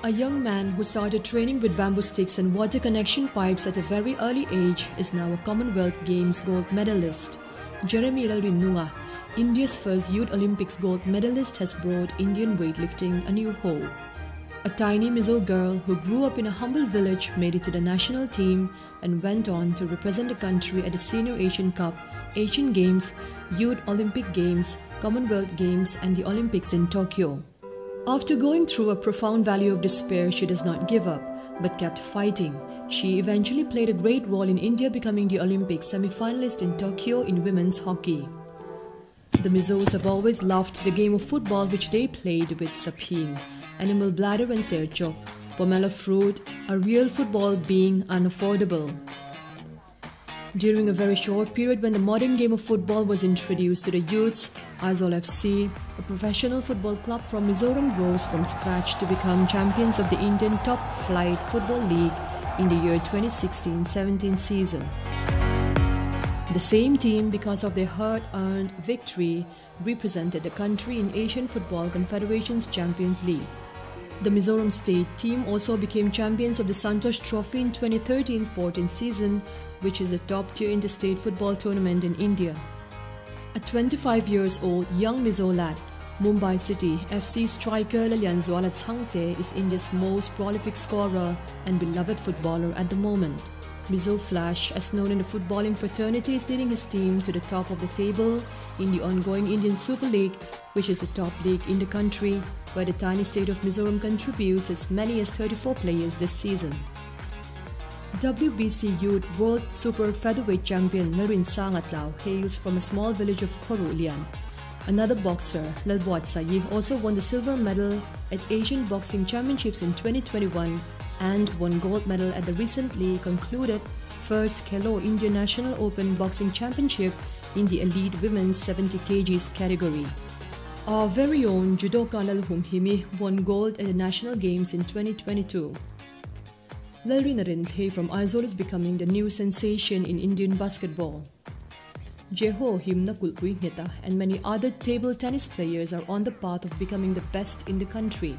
A young man who started training with bamboo sticks and water connection pipes at a very early age is now a Commonwealth Games gold medalist. Jeremy Nunga, India's first Youth Olympics gold medalist, has brought Indian weightlifting a new hope. A tiny Mizo girl who grew up in a humble village made it to the national team and went on to represent the country at the Senior Asian Cup Asian Games, Youth Olympic Games, Commonwealth Games, and the Olympics in Tokyo. After going through a profound valley of despair, she does not give up, but kept fighting. She eventually played a great role in India becoming the Olympic semi-finalist in Tokyo in women's hockey. The Mizos have always loved the game of football, which they played with sapin, animal bladder and serchok, pomelo fruit, a real football being unaffordable. During a very short period when the modern game of football was introduced to the youths, Aizawl FC, a professional football club from Mizoram, rose from scratch to become champions of the Indian Top Flight Football League in the year 2016-17 season. The same team, because of their hard-earned victory, represented the country in Asian Football Confederation's Champions League. The Mizoram state team also became champions of the Santosh Trophy in 2013-14 season, which is a top-tier interstate football tournament in India. A 25-years-old young Mizo lad, Mumbai City FC striker Aizawl Changte is India's most prolific scorer and beloved footballer at the moment. Mizo Flash, as known in the footballing fraternity, is leading his team to the top of the table in the ongoing Indian Super League, which is the top league in the country, where the tiny state of Mizoram contributes as many as 34 players this season. WBC Youth World Super Featherweight champion Narin Sangatlau hails from a small village of Korulian. Another boxer, Lalbot Sayi, also won the silver medal at Asian Boxing Championships in 2021 and won gold medal at the recently concluded first Khelo India National Open Boxing Championship in the elite women's 70 kgs category. Our very own judoka Lalhum Himi won gold at the National Games in 2022. Lalri Narinthe from Aizawl is becoming the new sensation in Indian basketball. Jeho Himna Kulpui Neta and many other table tennis players are on the path of becoming the best in the country.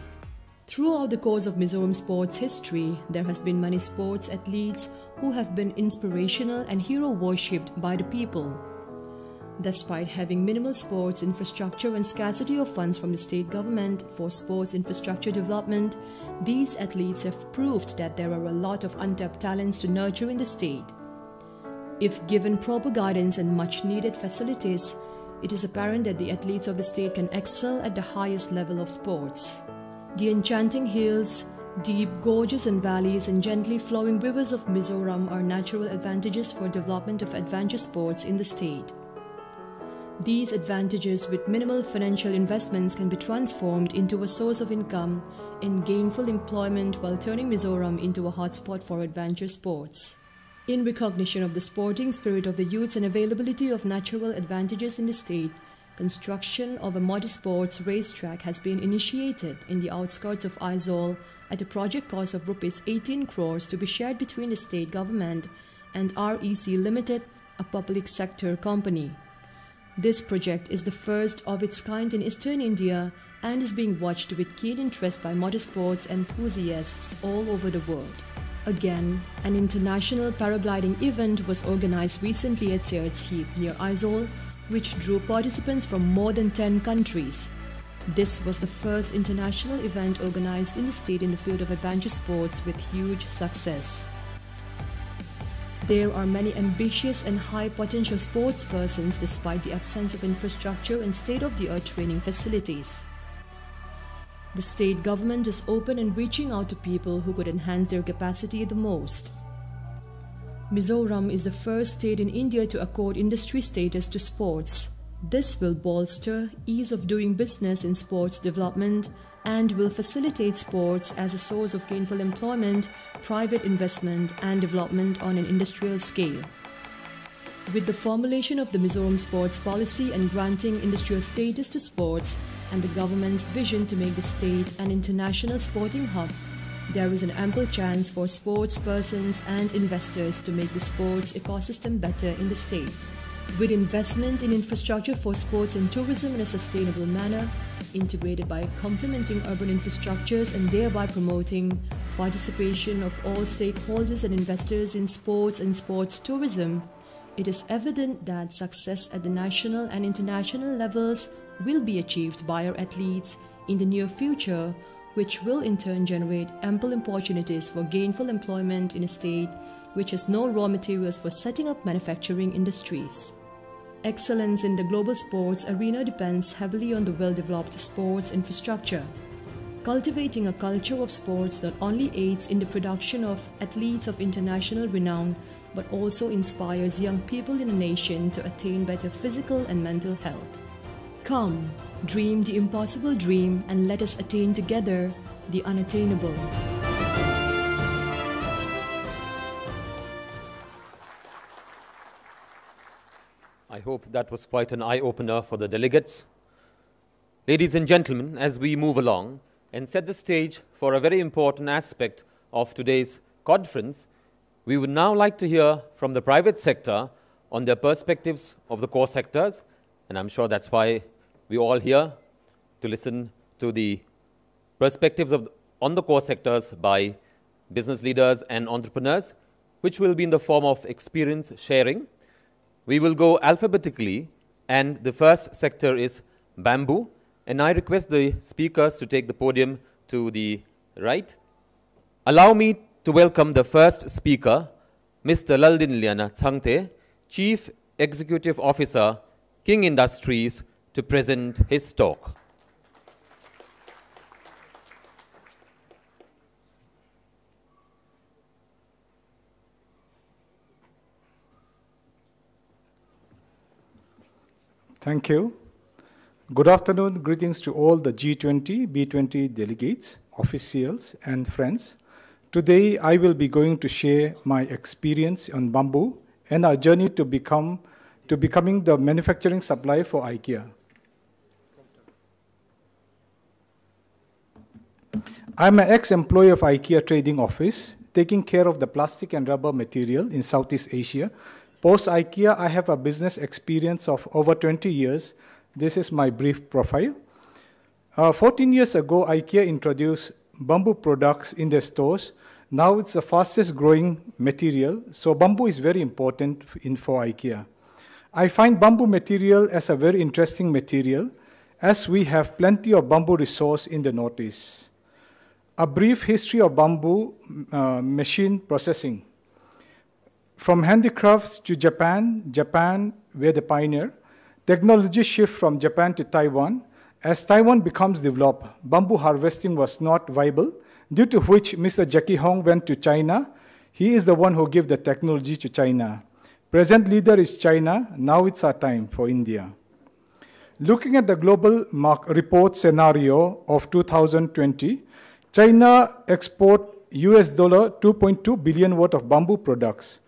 Throughout the course of Mizoram sports history, there has been many sports athletes who have been inspirational and hero worshipped by the people. Despite having minimal sports infrastructure and scarcity of funds from the state government for sports infrastructure development, these athletes have proved that there are a lot of untapped talents to nurture in the state. If given proper guidance and much needed facilities, it is apparent that the athletes of the state can excel at the highest level of sports. The enchanting hills, deep gorges and valleys and gently flowing rivers of Mizoram are natural advantages for development of adventure sports in the state. These advantages with minimal financial investments can be transformed into a source of income and gainful employment while turning Mizoram into a hotspot for adventure sports. In recognition of the sporting spirit of the youths and availability of natural advantages in the state, construction of a motorsports racetrack has been initiated in the outskirts of Aizawl at a project cost of Rs 18 crores to be shared between the state government and REC Limited, a public sector company. This project is the first of its kind in Eastern India and is being watched with keen interest by motorsports enthusiasts all over the world. Again, an international paragliding event was organized recently at Seartsheep near Aizawl, which drew participants from more than 10 countries. This was the first international event organized in the state in the field of adventure sports with huge success. There are many ambitious and high-potential sports persons despite the absence of infrastructure and state-of-the-art training facilities. The state government is open and reaching out to people who could enhance their capacity the most. Mizoram is the first state in India to accord industry status to sports. This will bolster ease of doing business in sports development and will facilitate sports as a source of gainful employment, private investment and development on an industrial scale. With the formulation of the Mizoram sports policy and granting industrial status to sports and the government's vision to make the state an international sporting hub, there is an ample chance for sports persons and investors to make the sports ecosystem better in the state. With investment in infrastructure for sports and tourism in a sustainable manner, integrated by complementing urban infrastructures and thereby promoting participation of all stakeholders and investors in sports and sports tourism, it is evident that success at the national and international levels will be achieved by our athletes in the near future, which will in turn generate ample opportunities for gainful employment in a state which has no raw materials for setting up manufacturing industries. Excellence in the global sports arena depends heavily on the well-developed sports infrastructure. Cultivating a culture of sports not only aids in the production of athletes of international renown, but also inspires young people in a nation to attain better physical and mental health. Come, dream the impossible dream and let us attain together the unattainable. I hope that was quite an eye-opener for the delegates. Ladies and gentlemen, as we move along and set the stage for a very important aspect of today's conference, we would now like to hear from the private sector on their perspectives of the core sectors, and I'm sure that's why we're all here to listen to the perspectives on the core sectors by business leaders and entrepreneurs, which will be in the form of experience sharing. We will go alphabetically, and the first sector is bamboo, and I request the speakers to take the podium to the right. Allow me to welcome the first speaker, Mr. Laldin Liana Changte, Chief Executive Officer, King Industries, to present his talk. Thank you. Good afternoon. Greetings to all the G20, B20 delegates, officials, and friends. Today, I will be going to share my experience on bamboo and our journey to becoming the manufacturing supplier for IKEA. I'm an ex-employee of IKEA Trading Office, taking care of the plastic and rubber material in Southeast Asia. Post-IKEA, I have a business experience of over 20 years. This is my brief profile. 14 years ago, IKEA introduced bamboo products in their stores. Now it's the fastest growing material, so bamboo is very important for IKEA. I find bamboo material as a very interesting material, as we have plenty of bamboo resource in the Northeast. A brief history of bamboo machine processing. From handicrafts to Japan were the pioneer. Technology shift from Japan to Taiwan. As Taiwan becomes developed, bamboo harvesting was not viable, due to which Mr. Jackie Hong went to China. He is the one who gave the technology to China. Present leader is China. Now it's our time for India. Looking at the global report scenario of 2020, China export US dollar 2.2 billion worth of bamboo products.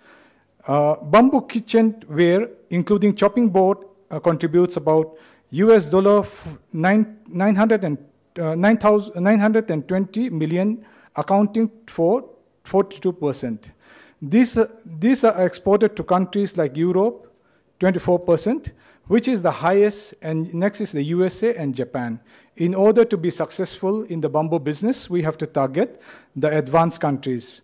Bamboo kitchenware, including chopping board, contributes about US dollar 920 million, accounting for 42%. These are exported to countries like Europe, 24%, which is the highest, and next is the USA and Japan. In order to be successful in the bamboo business, we have to target the advanced countries.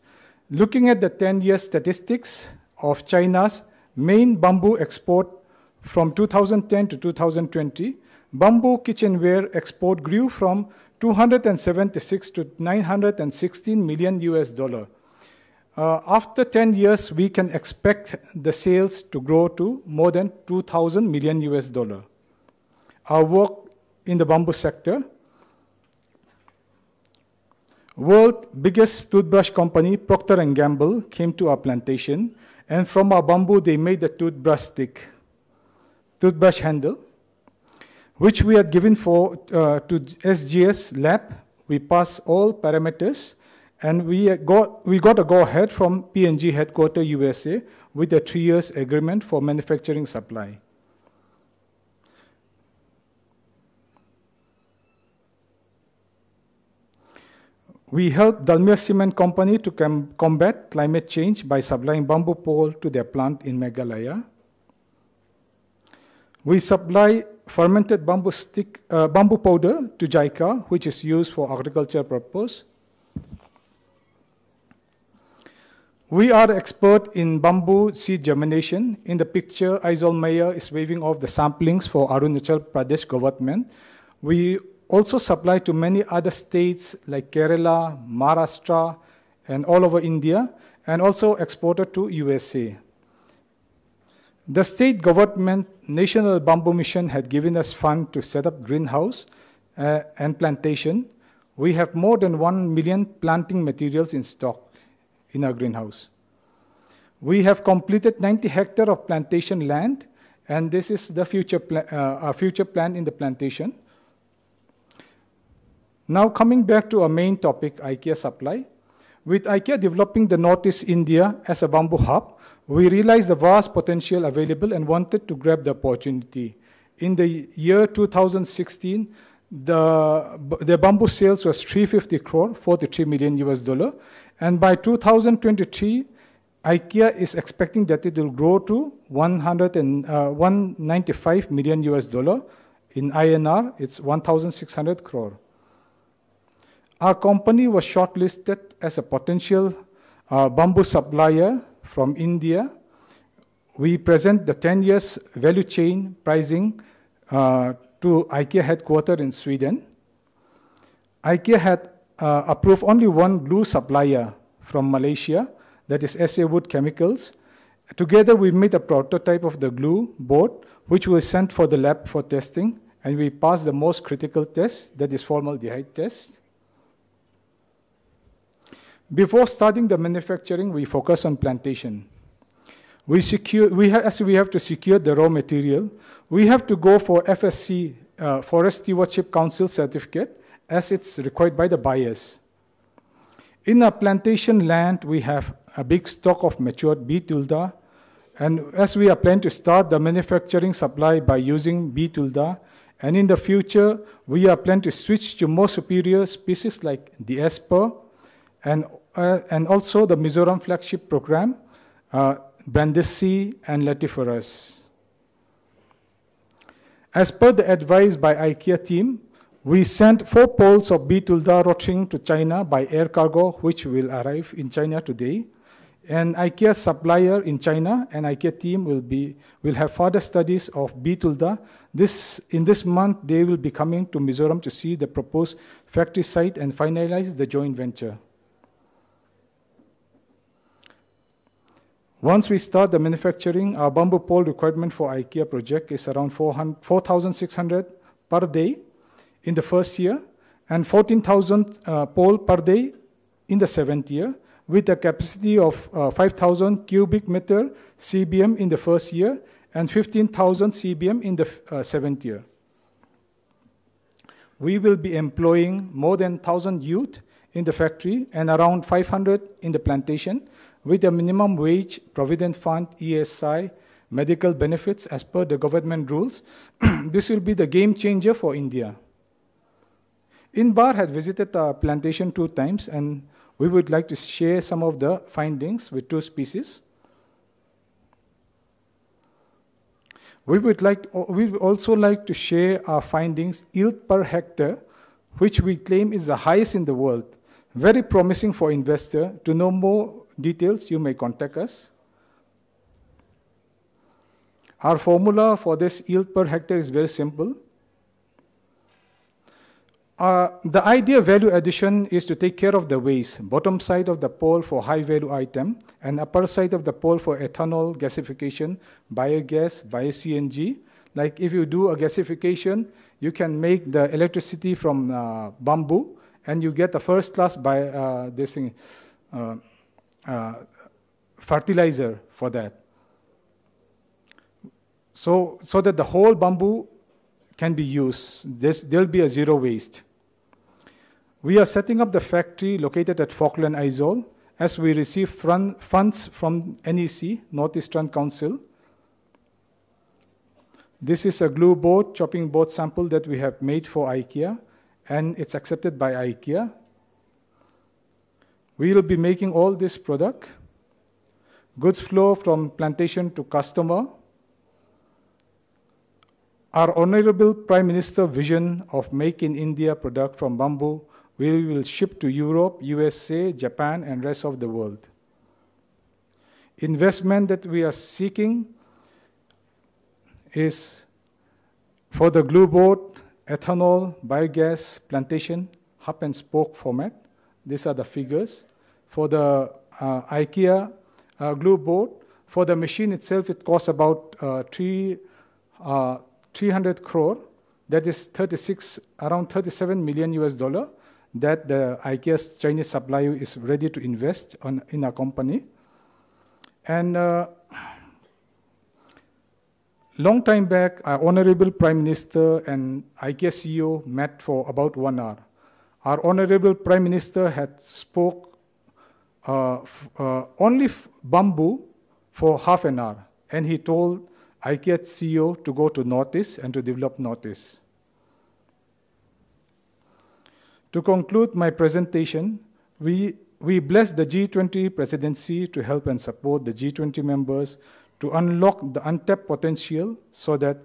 Looking at the 10-year statistics of China's main bamboo export from 2010 to 2020, bamboo kitchenware export grew from 276 to 916 million US dollar. After 10 years, we can expect the sales to grow to more than 2,000 million US dollar. Our work in the bamboo sector. World's biggest toothbrush company, Procter & Gamble, came to our plantation, and from our bamboo, they made the toothbrush stick, toothbrush handle, which we had given to SGS lab. We passed all parameters, and we got a go-ahead from P&G headquarters USA with a 3 years agreement for manufacturing supply. We helped Dalmia Cement Company to combat climate change by supplying bamboo pole to their plant in Meghalaya. We supply fermented bamboo powder to JICA, which is used for agriculture purpose. We are expert in bamboo seed germination. In the picture, Aizawl Mayor is waving off the samplings for Arunachal Pradesh government. We also supply to many other states like Kerala, Maharashtra, and all over India, and also exported to USA. The state government National Bamboo Mission had given us fund to set up greenhouse and plantation. We have more than 1 million planting materials in stock in our greenhouse. We have completed 90 hectares of plantation land, and this is the our future plan in the plantation. Now coming back to our main topic, IKEA supply. With IKEA developing the Northeast India as a bamboo hub, we realized the vast potential available and wanted to grab the opportunity. In the year 2016, the bamboo sales was 350 crore, 43 million US dollar. And by 2023, IKEA is expecting that it will grow to 195 million US dollar. In INR, it's 1,600 crore. Our company was shortlisted as a potential bamboo supplier from India. We present the 10 years value chain pricing to IKEA headquarters in Sweden. IKEA had approved only one glue supplier from Malaysia, that is SA Wood Chemicals. Together we made a prototype of the glue board, which was sent for the lab for testing, and we passed the most critical test, that is formaldehyde test. Before starting the manufacturing, we focus on plantation. As we have to secure the raw material, we have to go for FSC, Forest Stewardship Council certificate, as it's required by the buyers. In our plantation land, we have a big stock of matured bee tulda, and as we are planning to start the manufacturing supply by using bee tulda, and in the future, we are planning to switch to more superior species like the Esper, and also the Mizoram flagship program, Brandisi and Latiferus. As per the advice by IKEA team, we sent 4 poles of bee tulda rotting to China by air cargo, which will arrive in China today. And IKEA supplier in China and IKEA team will have further studies of bee tulda. In this month, they will be coming to Mizoram to see the proposed factory site and finalize the joint venture. Once we start the manufacturing, our bamboo pole requirement for IKEA project is around 4,600 per day in the first year, and 14,000 pole per day in the 7th year, with a capacity of 5,000 cubic meter CBM in the first year, and 15,000 CBM in the 7th year. We will be employing more than 1,000 youth in the factory and around 500 in the plantation, with a minimum wage, provident fund, ESI, medical benefits as per the government rules. This will be the game changer for India. Inbar had visited our plantation 2 times, and we would like to share some of the findings with 2 species. We would also like to share our findings yield per hectare, which we claim is the highest in the world. Very promising for investor. To know more details, you may contact us. Our formula for this yield per hectare is very simple. The idea value addition is to take care of the waste, bottom side of the pole for high value item, and upper side of the pole for ethanol, gasification, biogas, bio-CNG. Like if you do a gasification, you can make the electricity from bamboo, and you get the first class fertilizer for that. So that the whole bamboo can be used. There'll be a zero waste. We are setting up the factory located at Falkland, Aizawl, as we receive funds from NEC, Northeastern Council. This is a glue board, chopping board sample that we have made for IKEA, and it's accepted by IKEA. We will be making all this product. Goods flow from plantation to customer. Our Honorable Prime Minister vision of Make in India product from bamboo, we will ship to Europe, USA, Japan, and rest of the world. Investment that we are seeking is for the glue board, ethanol, biogas, plantation, hub and spoke format. These are the figures. For the IKEA glue board, For the machine itself, it costs about 300 crore. That is around 37 million US dollar that the IKEA's Chinese supplier is ready to invest in our company. And long time back, our Honorable Prime Minister and IKEA CEO met for about 1 hour. Our Honorable Prime Minister had spoke only bamboo for half an hour, and he told IKEA CEO to go to Northeast and to develop Northeast. To conclude my presentation, we bless the G20 presidency to help and support the G20 members to unlock the untapped potential so that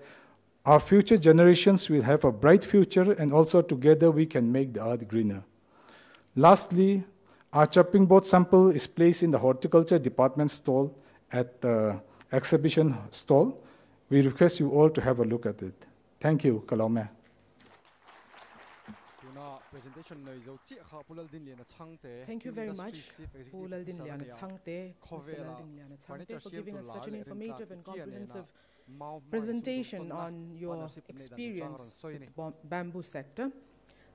our future generations will have a bright future, and also together we can make the earth greener. Lastly, our chopping board sample is placed in the horticulture department stall at the exhibition stall. We request you all to have a look at it. Thank you, Kalome. Thank you very much, Mr. for giving us such an informative and comprehensive presentation on your experience with the bamboo sector.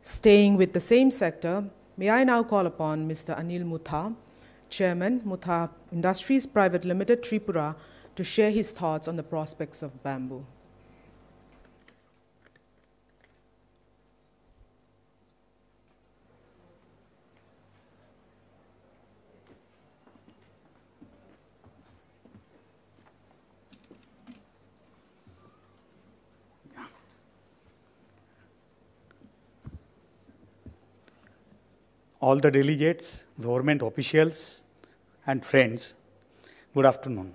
Staying with the same sector, may I now call upon Mr. Anil Mutha, Chairman, Mutha Industries Private Limited, Tripura, to share his thoughts on the prospects of bamboo. All the delegates, government officials, and friends, good afternoon.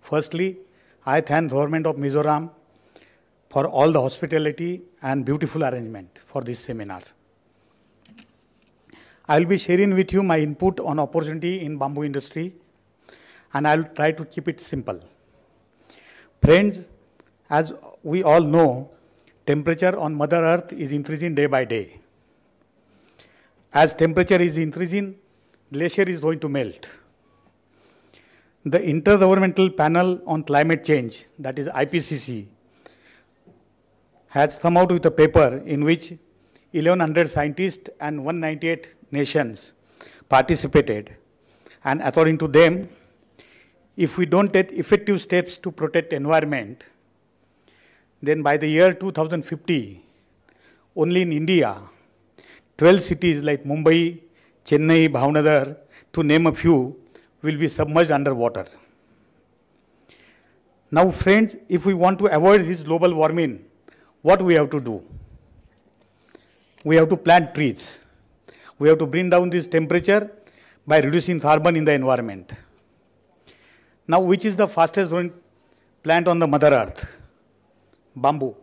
Firstly, I thank the government of Mizoram for all the hospitality and beautiful arrangement for this seminar. I will be sharing with you my input on opportunity in bamboo industry, and I will try to keep it simple. Friends, as we all know, temperature on Mother Earth is increasing day by day. As temperature is increasing, glacier is going to melt. The Intergovernmental Panel on Climate Change, that is IPCC, has come out with a paper in which 1,100 scientists and 198 nations participated. And according to them, if we don't take effective steps to protect environment, then by the year 2050, only in India, 12 cities like Mumbai, Chennai, Bhavnagar, to name a few, will be submerged underwater. Now friends, if we want to avoid this global warming, what we have to do? We have to plant trees. We have to bring down this temperature by reducing carbon in the environment. Now which is the fastest growing plant on the Mother Earth? Bamboo.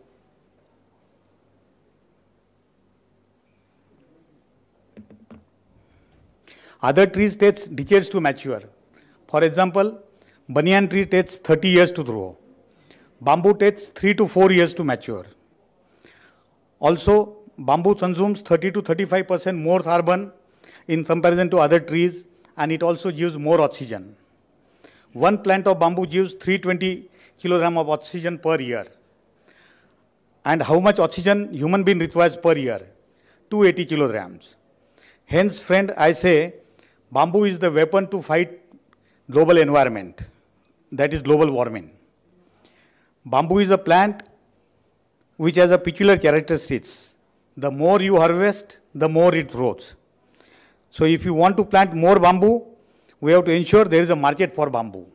Other trees takes decades to mature. For example, banyan tree takes 30 years to grow. Bamboo takes 3 to 4 years to mature. Also, bamboo consumes 30 to 35% more carbon in comparison to other trees, and it also gives more oxygen. One plant of bamboo gives 320 kilograms of oxygen per year. And how much oxygen human being requires per year? 280 kilograms. Hence, friend, I say, bamboo is the weapon to fight global environment, that is global warming. Bamboo is a plant which has a peculiar characteristics. The more you harvest, the more it grows. So if you want to plant more bamboo, we have to ensure there is a market for bamboo.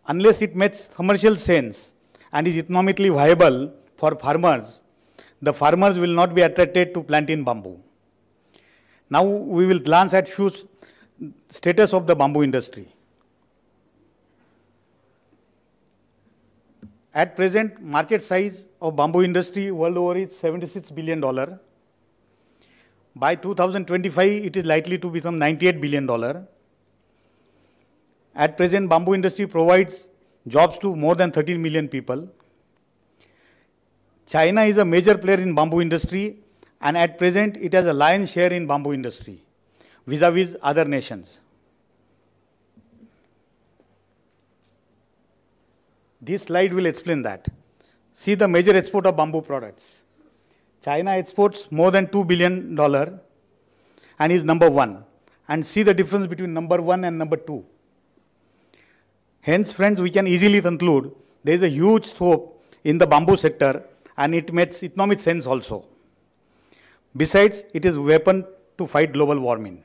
Unless it makes commercial sense and is economically viable for farmers, the farmers will not be attracted to planting bamboo. Now we will glance at few status of the bamboo industry. At present, market size of bamboo industry world over is $76 billion. By 2025, it is likely to become $98 billion. At present, bamboo industry provides jobs to more than 13 million people. China is a major player in bamboo industry and at present it has a lion's share in bamboo industry vis-a-vis other nations. This slide will explain that. See the major export of bamboo products. China exports more than $2 billion and is number 1. And see the difference between number 1 and number 2. Hence, friends, we can easily conclude there is a huge scope in the bamboo sector and it makes economic sense also. Besides, it is a weapon to fight global warming.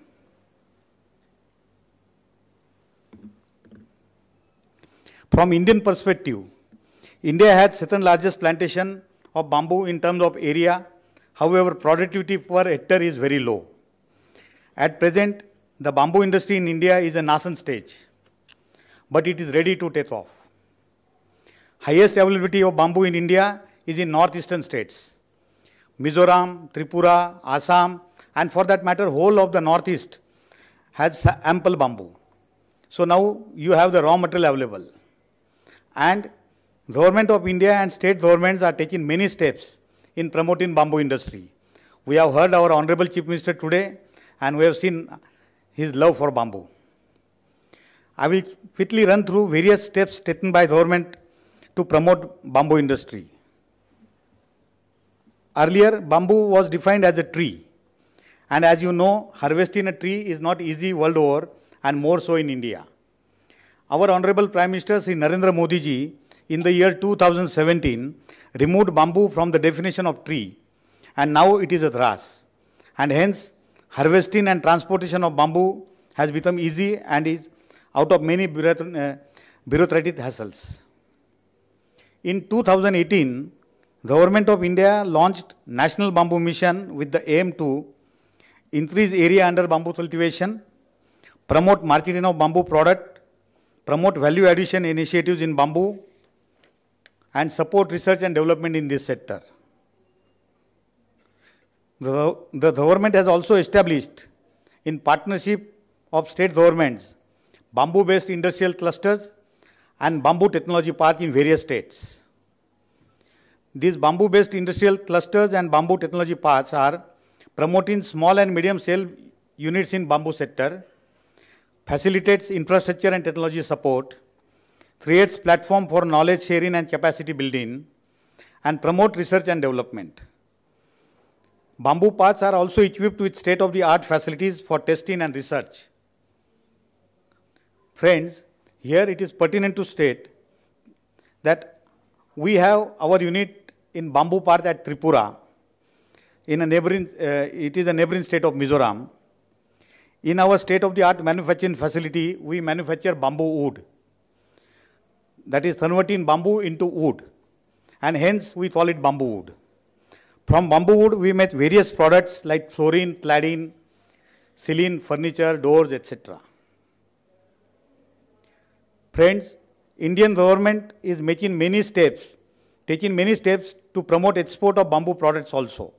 From Indian perspective, India has second largest plantation of bamboo in terms of area. However, productivity per hectare is very low. At present, the bamboo industry in India is a nascent stage, but it is ready to take off. Highest availability of bamboo in India is in northeastern states. Mizoram, Tripura, Assam, and for that matter, whole of the northeast has ample bamboo. So now you have the raw material available. And Government of India and state governments are taking many steps in promoting bamboo industry. We have heard our Honorable Chief Minister today and we have seen his love for bamboo. I will quickly run through various steps taken by government to promote bamboo industry. Earlier, bamboo was defined as a tree. And as you know, harvesting a tree is not easy world over and more so in India. Our Honorable Prime Minister Sri Narendra Modi ji in the year 2017 removed bamboo from the definition of tree and now it is a grass. And hence, harvesting and transportation of bamboo has become easy and is out of many bureaucratic hassles. In 2018, Government of India launched National Bamboo Mission with the aim to increase area under bamboo cultivation, promote marketing of bamboo product, promote value addition initiatives in bamboo, and support research and development in this sector. The government has also established, in partnership of state governments, bamboo-based industrial clusters and bamboo technology park in various states. These bamboo-based industrial clusters and bamboo technology parks are promoting small and medium scale units in bamboo sector, facilitates infrastructure and technology support, creates platform for knowledge sharing and capacity building, and promote research and development. Bamboo parks are also equipped with state-of-the-art facilities for testing and research. Friends, here it is pertinent to state that we have our unit in bamboo park at Tripura, in a neighboring, it is a neighboring state of Mizoram. In our state-of-the-art manufacturing facility, we manufacture bamboo wood. That is converting bamboo into wood, and hence we call it bamboo wood. From bamboo wood, we make various products like flooring, cladding, ceiling, furniture, doors, etc. Friends, Indian government is taking many steps to promote export of bamboo products also.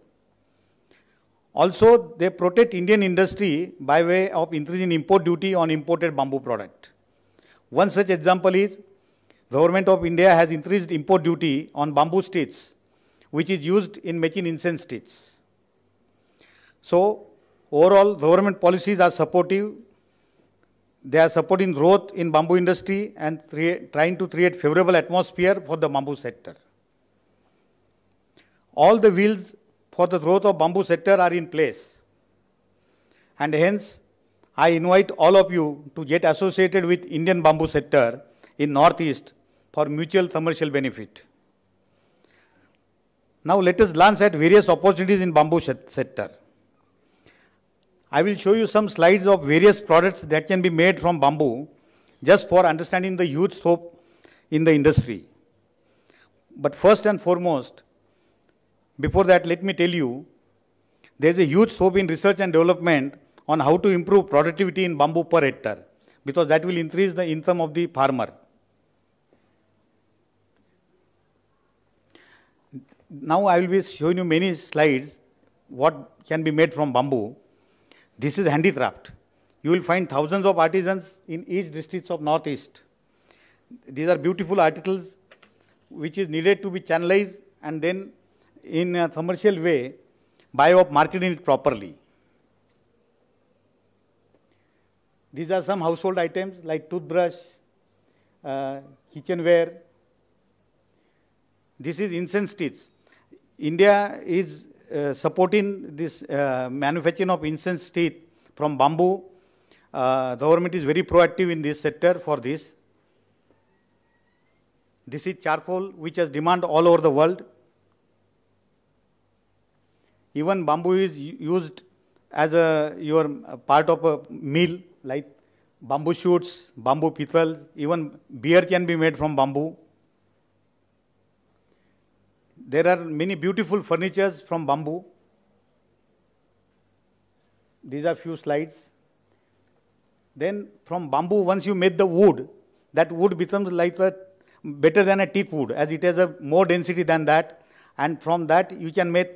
Also, they protect Indian industry by way of increasing import duty on imported bamboo product. One such example is Government of India has increased import duty on bamboo sticks, which is used in making incense sticks. So, overall, government policies are supportive. They are supporting growth in bamboo industry and trying to create favorable atmosphere for the bamboo sector. All the wheels for the growth of bamboo sector are in place. And hence, I invite all of you to get associated with Indian bamboo sector in Northeast for mutual commercial benefit. Now let us glance at various opportunities in bamboo sector. I will show you some slides of various products that can be made from bamboo just for understanding the huge scope in the industry. But first and foremost, before that, let me tell you, there is a huge scope in research and development on how to improve productivity in bamboo per hectare, because that will increase the income of the farmer. Now I will be showing you many slides what can be made from bamboo. This is handicraft. You will find thousands of artisans in each district of Northeast. These are beautiful articles which is needed to be channelized and then in a commercial way by of marketing it properly. These are some household items like toothbrush, kitchenware. This is incense sticks. India is supporting this manufacturing of incense sticks from bamboo. The government is very proactive in this sector for this. This is charcoal, which has demand all over the world. Even bamboo is used as your part of a meal, like bamboo shoots, bamboo pitals, even beer can be made from bamboo. There are many beautiful furnitures from bamboo. These are few slides. Then from bamboo, once you make the wood, that wood becomes like better than a teak wood, as it has a more density than that. And from that, you can make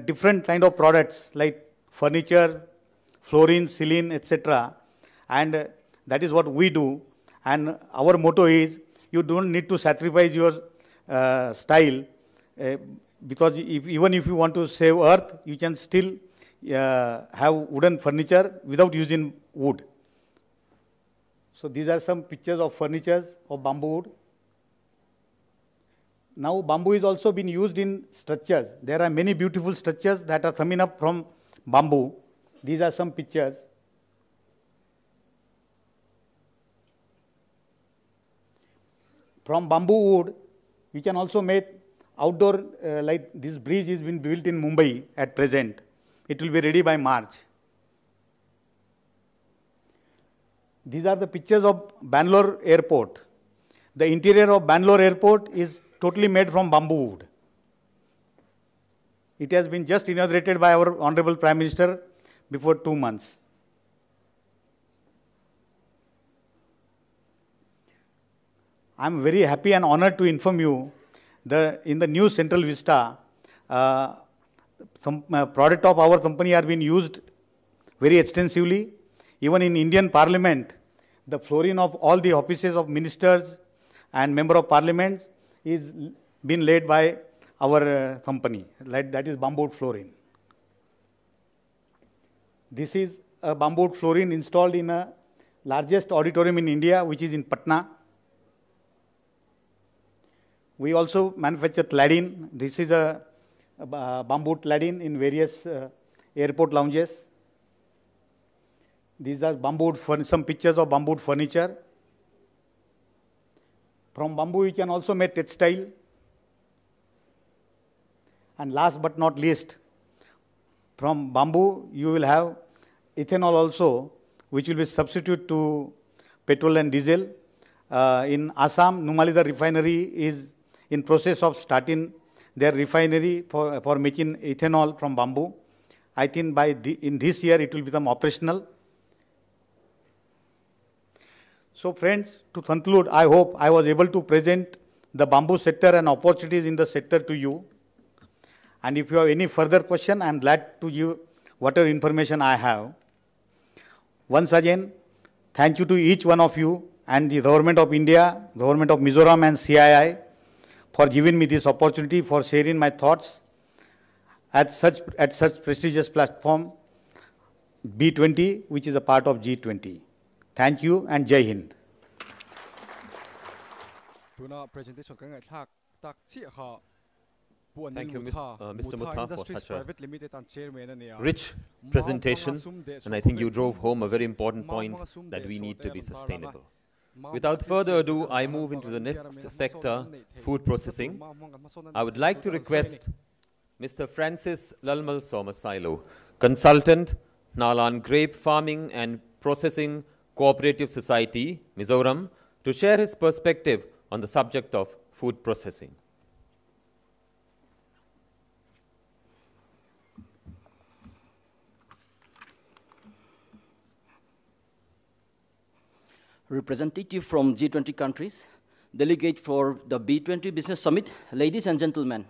different kind of products like furniture, flooring, ceiling, etc. And that is what we do. And our motto is, you don't need to sacrifice your style, because even if you want to save earth, you can still have wooden furniture without using wood. So these are some pictures of furniture of bamboo wood. Now bamboo is also been used in structures. There are many beautiful structures that are coming up from bamboo. These are some pictures. From bamboo wood, you can also make outdoor, like this bridge is been built in Mumbai at present. It will be ready by March. These are the pictures of Bangalore airport. The interior of Bangalore airport is totally made from bamboo wood. It has been just inaugurated by our Honorable Prime Minister before 2 months. I am very happy and honored to inform you in the new Central Vista, some product of our company are being used very extensively. Even in Indian Parliament, the flooring of all the offices of ministers and member of parliament is being laid by our company. Like that is bamboo flooring. This is a bamboo flooring installed in a largest auditorium in India, which is in Patna. We also manufacture cladding. This is a bamboo cladding in various airport lounges. These are bamboo, some pictures of bamboo furniture. From bamboo, you can also make textile. And last but not least, from bamboo, you will have ethanol also, which will be substitute to petrol and diesel. In Assam, Numaligarh refinery is in process of starting their refinery for making ethanol from bamboo. I think in this year, it will become operational. So friends, to conclude, I hope I was able to present the bamboo sector and opportunities in the sector to you. And if you have any further question, I am glad to give whatever information I have. Once again, thank you to each one of you and the Government of India, Government of Mizoram and CII for giving me this opportunity for sharing my thoughts at such prestigious platform, B20, which is a part of G20. Thank you and Jai Hind. Thank you, Mr. Mutha, for such a rich presentation, and I think you drove home a very important point that we need to be sustainable. Without further ado, I move into the next sector, food processing. I would like to request Mr. Francis Lalmal Somasilo, Consultant, Nalan Grape Farming and Processing Cooperative Society, Mizoram, to share his perspective on the subject of food processing. Representative from G20 countries, delegate for the B20 Business Summit, ladies and gentlemen,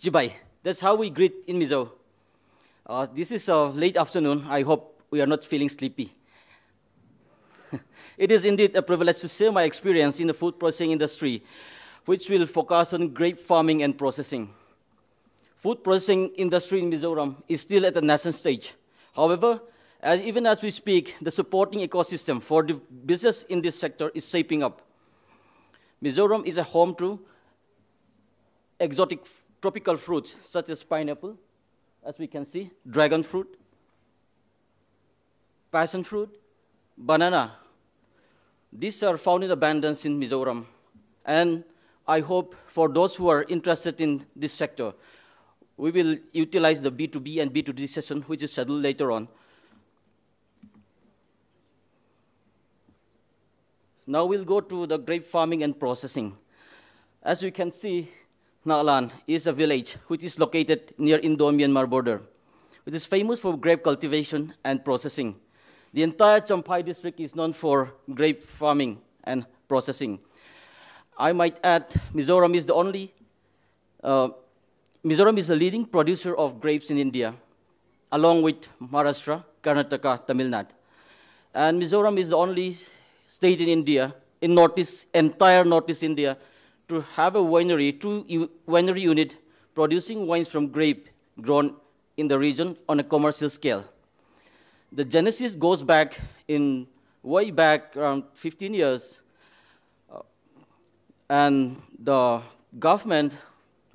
Jibai, that's how we greet in Mizo. This is late afternoon. I hope we are not feeling sleepy. It is indeed a privilege to share my experience in the food processing industry, which will focus on grape farming and processing. food processing industry in Mizoram is still at the nascent stage. However, even as we speak, the supporting ecosystem for the business in this sector is shaping up. Mizoram is a home to exotic tropical fruits such as pineapple, as we can see, dragon fruit, passion fruit, banana. These are found in abundance in Mizoram. And I hope for those who are interested in this sector, we will utilize the B2B and B2C session, which is scheduled later on. Now we'll go to the grape farming and processing. As you can see, Nalan is a village which is located near Indo-Myanmar border, which is famous for grape cultivation and processing. The entire Champhai district is known for grape farming and processing. I might add, Mizoram is the leading producer of grapes in India, along with Maharashtra, Karnataka, Tamil Nadu. And Mizoram is the only state in India, in entire Northeast India, to have a winery, winery unit producing wines from grape grown in the region on a commercial scale. The genesis goes back way back around 15 years, and the government,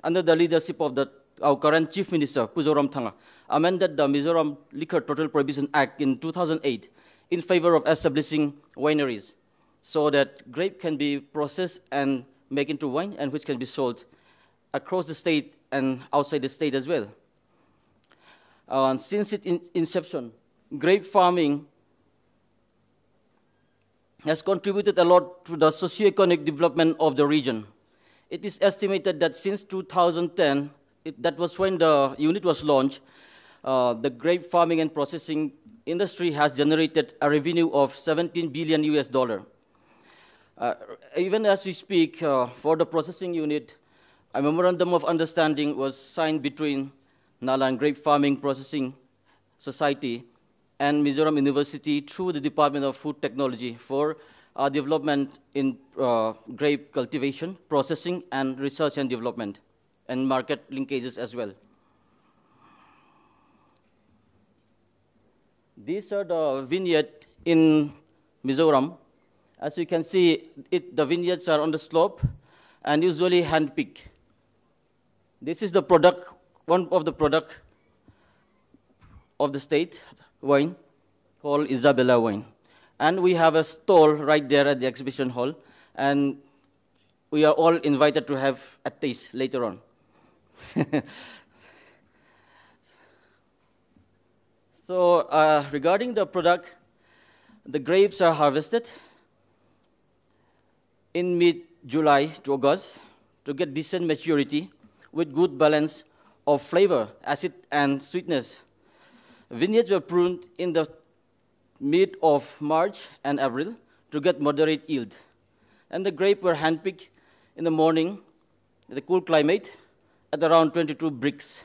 under the leadership of our current Chief Minister, Mizoram Thanga, amended the Mizoram Liquor Total Prohibition Act in 2008 in favor of establishing wineries, so that grape can be processed and made into wine, and which can be sold across the state and outside the state as well. Since its inception, grape farming has contributed a lot to the socio-economic development of the region. It is estimated that since 2010, that was when the unit was launched, the grape farming and processing industry has generated a revenue of $17 billion US. Even as we speak, for the processing unit, a memorandum of understanding was signed between Nalan Grape Farming Processing Society and Mizoram University through the Department of Food Technology for development in grape cultivation, processing, and research and development, and market linkages as well. These are the vineyards in Mizoram. As you can see, the vineyards are on the slope and usually hand-picked. This is the product, one of the product of the state, wine, called Isabella wine. And we have a stall right there at the exhibition hall, and we are all invited to have a taste later on. So regarding the product, the grapes are harvested in mid-July to August to get decent maturity with good balance of flavor, acid, and sweetness. Vineyards were pruned in the mid of March and April to get moderate yield. And the grapes were handpicked in the morning in the cool climate at around 22 bricks.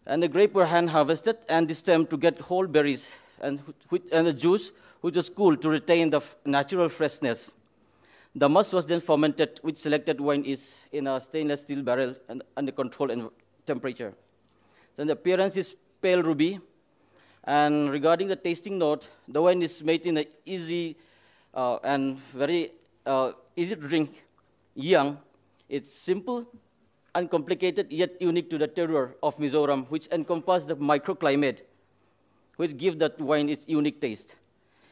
And the grapes were hand harvested and destemmed to get whole berries and the juice, which was cool to retain the natural freshness. The must was then fermented, which selected wine is in a stainless steel barrel and under controlled temperature. Then the appearance is pale ruby. And regarding the tasting note, the wine is made in an easy and very easy to drink, young. It's simple, uncomplicated, yet unique to the terroir of Mizoram, which encompasses the microclimate, which gives that wine its unique taste.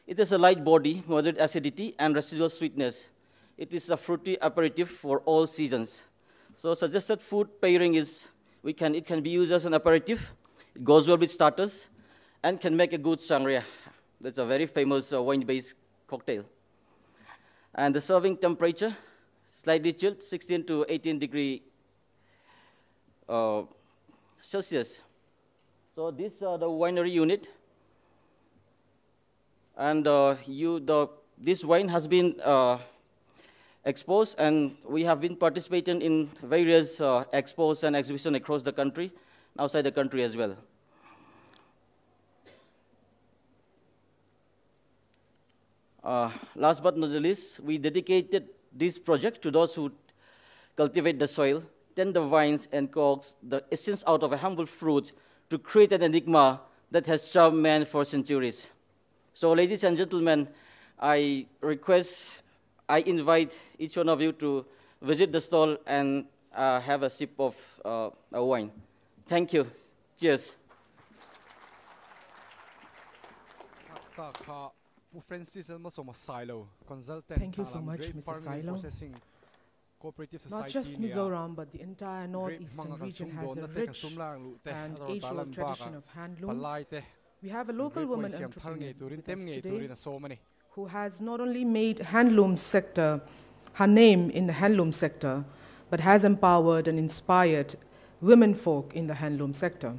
It has a light body, moderate acidity, and residual sweetness. It is a fruity aperitif for all seasons. So suggested food pairing is, it can be used as an aperitif. It goes well with starters and can make a good sangria. That's a very famous wine-based cocktail. And the serving temperature, slightly chilled, 16 to 18 degree Celsius. So these are the winery unit. And this wine has been exposed, and we have been participating in various expos and exhibitions across the country, outside the country as well. Last but not the least, we dedicated this project to those who cultivate the soil, tender vines and coax the essence out of a humble fruit to create an enigma that has charmed man for centuries. So, ladies and gentlemen, I invite each one of you to visit the stall and have a sip of a wine. Thank you. Cheers. Thank you so much, Mr. Silo. Not just Mizoram, but the entire northeastern region has a rich and age-old tradition of handlooms. We have a local woman entrepreneur with us today who has not only made handloom sector her name in the handloom sector, but has empowered and inspired women folk in the handloom sector.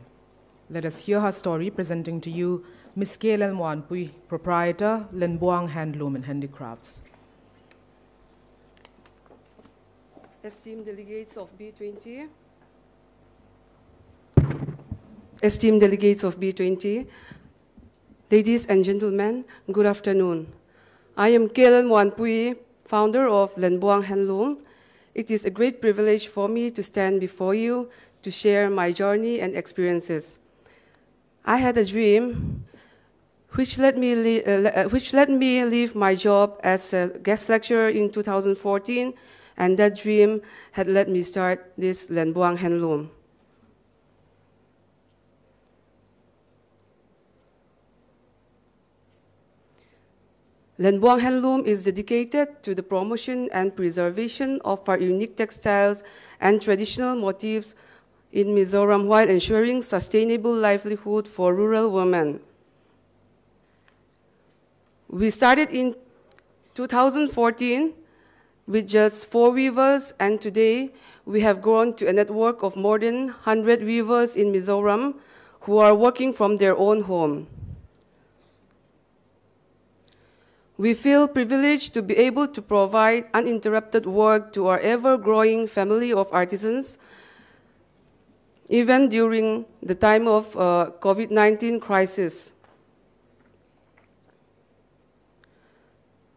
Let us hear her story, presenting to you Ms. Kaylel Mwanpui, proprietor, Lenbuang Handloom and Handicrafts. Esteemed delegates of B20, ladies and gentlemen, good afternoon. I am Kaylel Mwanpui, founder of Lenbuang Handloom. It is a great privilege for me to stand before you to share my journey and experiences. I had a dream which let me leave my job as a guest lecturer in 2014, and that dream had let me start this Lenbuang Handloom. Lenbuang Handloom is dedicated to the promotion and preservation of our unique textiles and traditional motifs in Mizoram while ensuring sustainable livelihood for rural women. We started in 2014 with just 4 weavers, and today we have grown to a network of more than 100 weavers in Mizoram who are working from their own home. We feel privileged to be able to provide uninterrupted work to our ever-growing family of artisans, even during the time of COVID-19 crisis.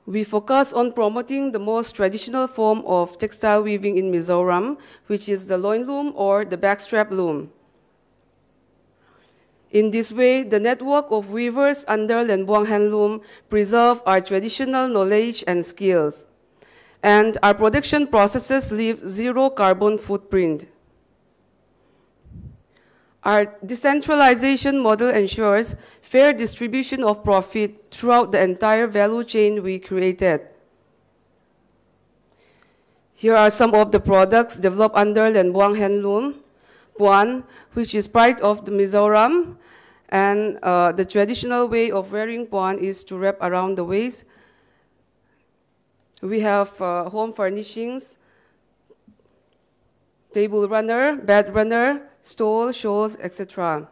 We focus on promoting the most traditional form of textile weaving in Mizoram, which is the loin loom or the backstrap loom. In this way, the network of weavers under Lenbuang Handloom preserve our traditional knowledge and skills, and our production processes leave zero carbon footprint. Our decentralization model ensures fair distribution of profit throughout the entire value chain we created. Here are some of the products developed under Lenbuang Handloom. Puan, which is pride of the Mizoram, and the traditional way of wearing puan is to wrap around the waist. We have home furnishings, table runner, bed runner, stole, shawls, etc.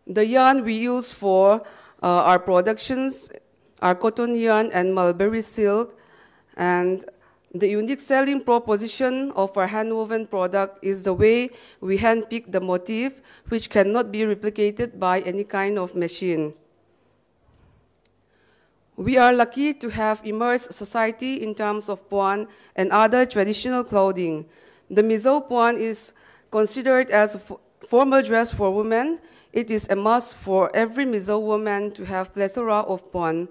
The yarn we use for our productions are cotton yarn and mulberry silk, and the unique selling proposition of our handwoven product is the way we handpick the motif, which cannot be replicated by any kind of machine. We are lucky to have immersed society in terms of puan and other traditional clothing. The Mizo puan is considered as a formal dress for women. It is a must for every Mizo woman to have plethora of puan.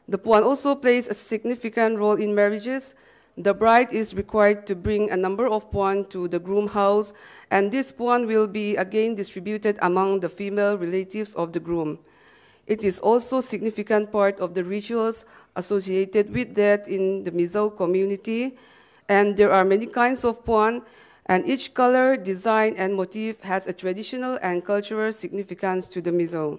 The puan also plays a significant role in marriages. The bride is required to bring a number of puan to the groom house, and this puan will be again distributed among the female relatives of the groom. It is also a significant part of the rituals associated with that in the Mizo community, and there are many kinds of puan, and each color, design, and motif has a traditional and cultural significance to the Mizo.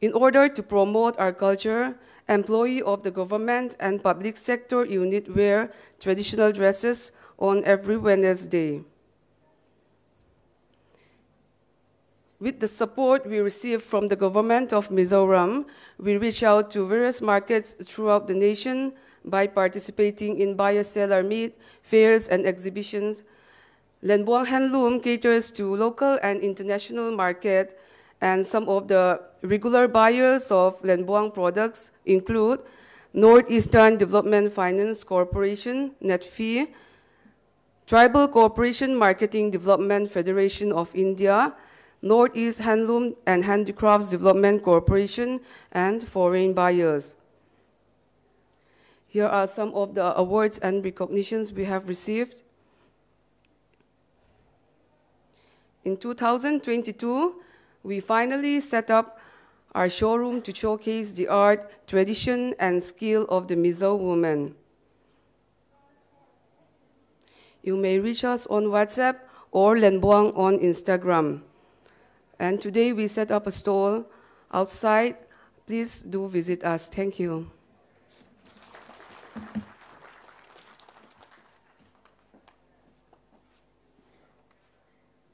In order to promote our culture, employees of the government and public sector unit wear traditional dresses on every Wednesday. With the support we receive from the government of Mizoram, we reach out to various markets throughout the nation by participating in buyer-seller meet, fairs, and exhibitions. Lenbuang Handloom caters to local and international market, and some of the regular buyers of Lenbuang products include Northeastern Development Finance Corporation, NETFI, Tribal Cooperation Marketing Development Federation of India, Northeast Handloom and Handicrafts Development Corporation, and foreign buyers. Here are some of the awards and recognitions we have received. In 2022, we finally set up our showroom to showcase the art, tradition, and skill of the Mizo woman. You may reach us on WhatsApp or Lenbuang on Instagram. And today we set up a stall outside. Please do visit us. Thank you.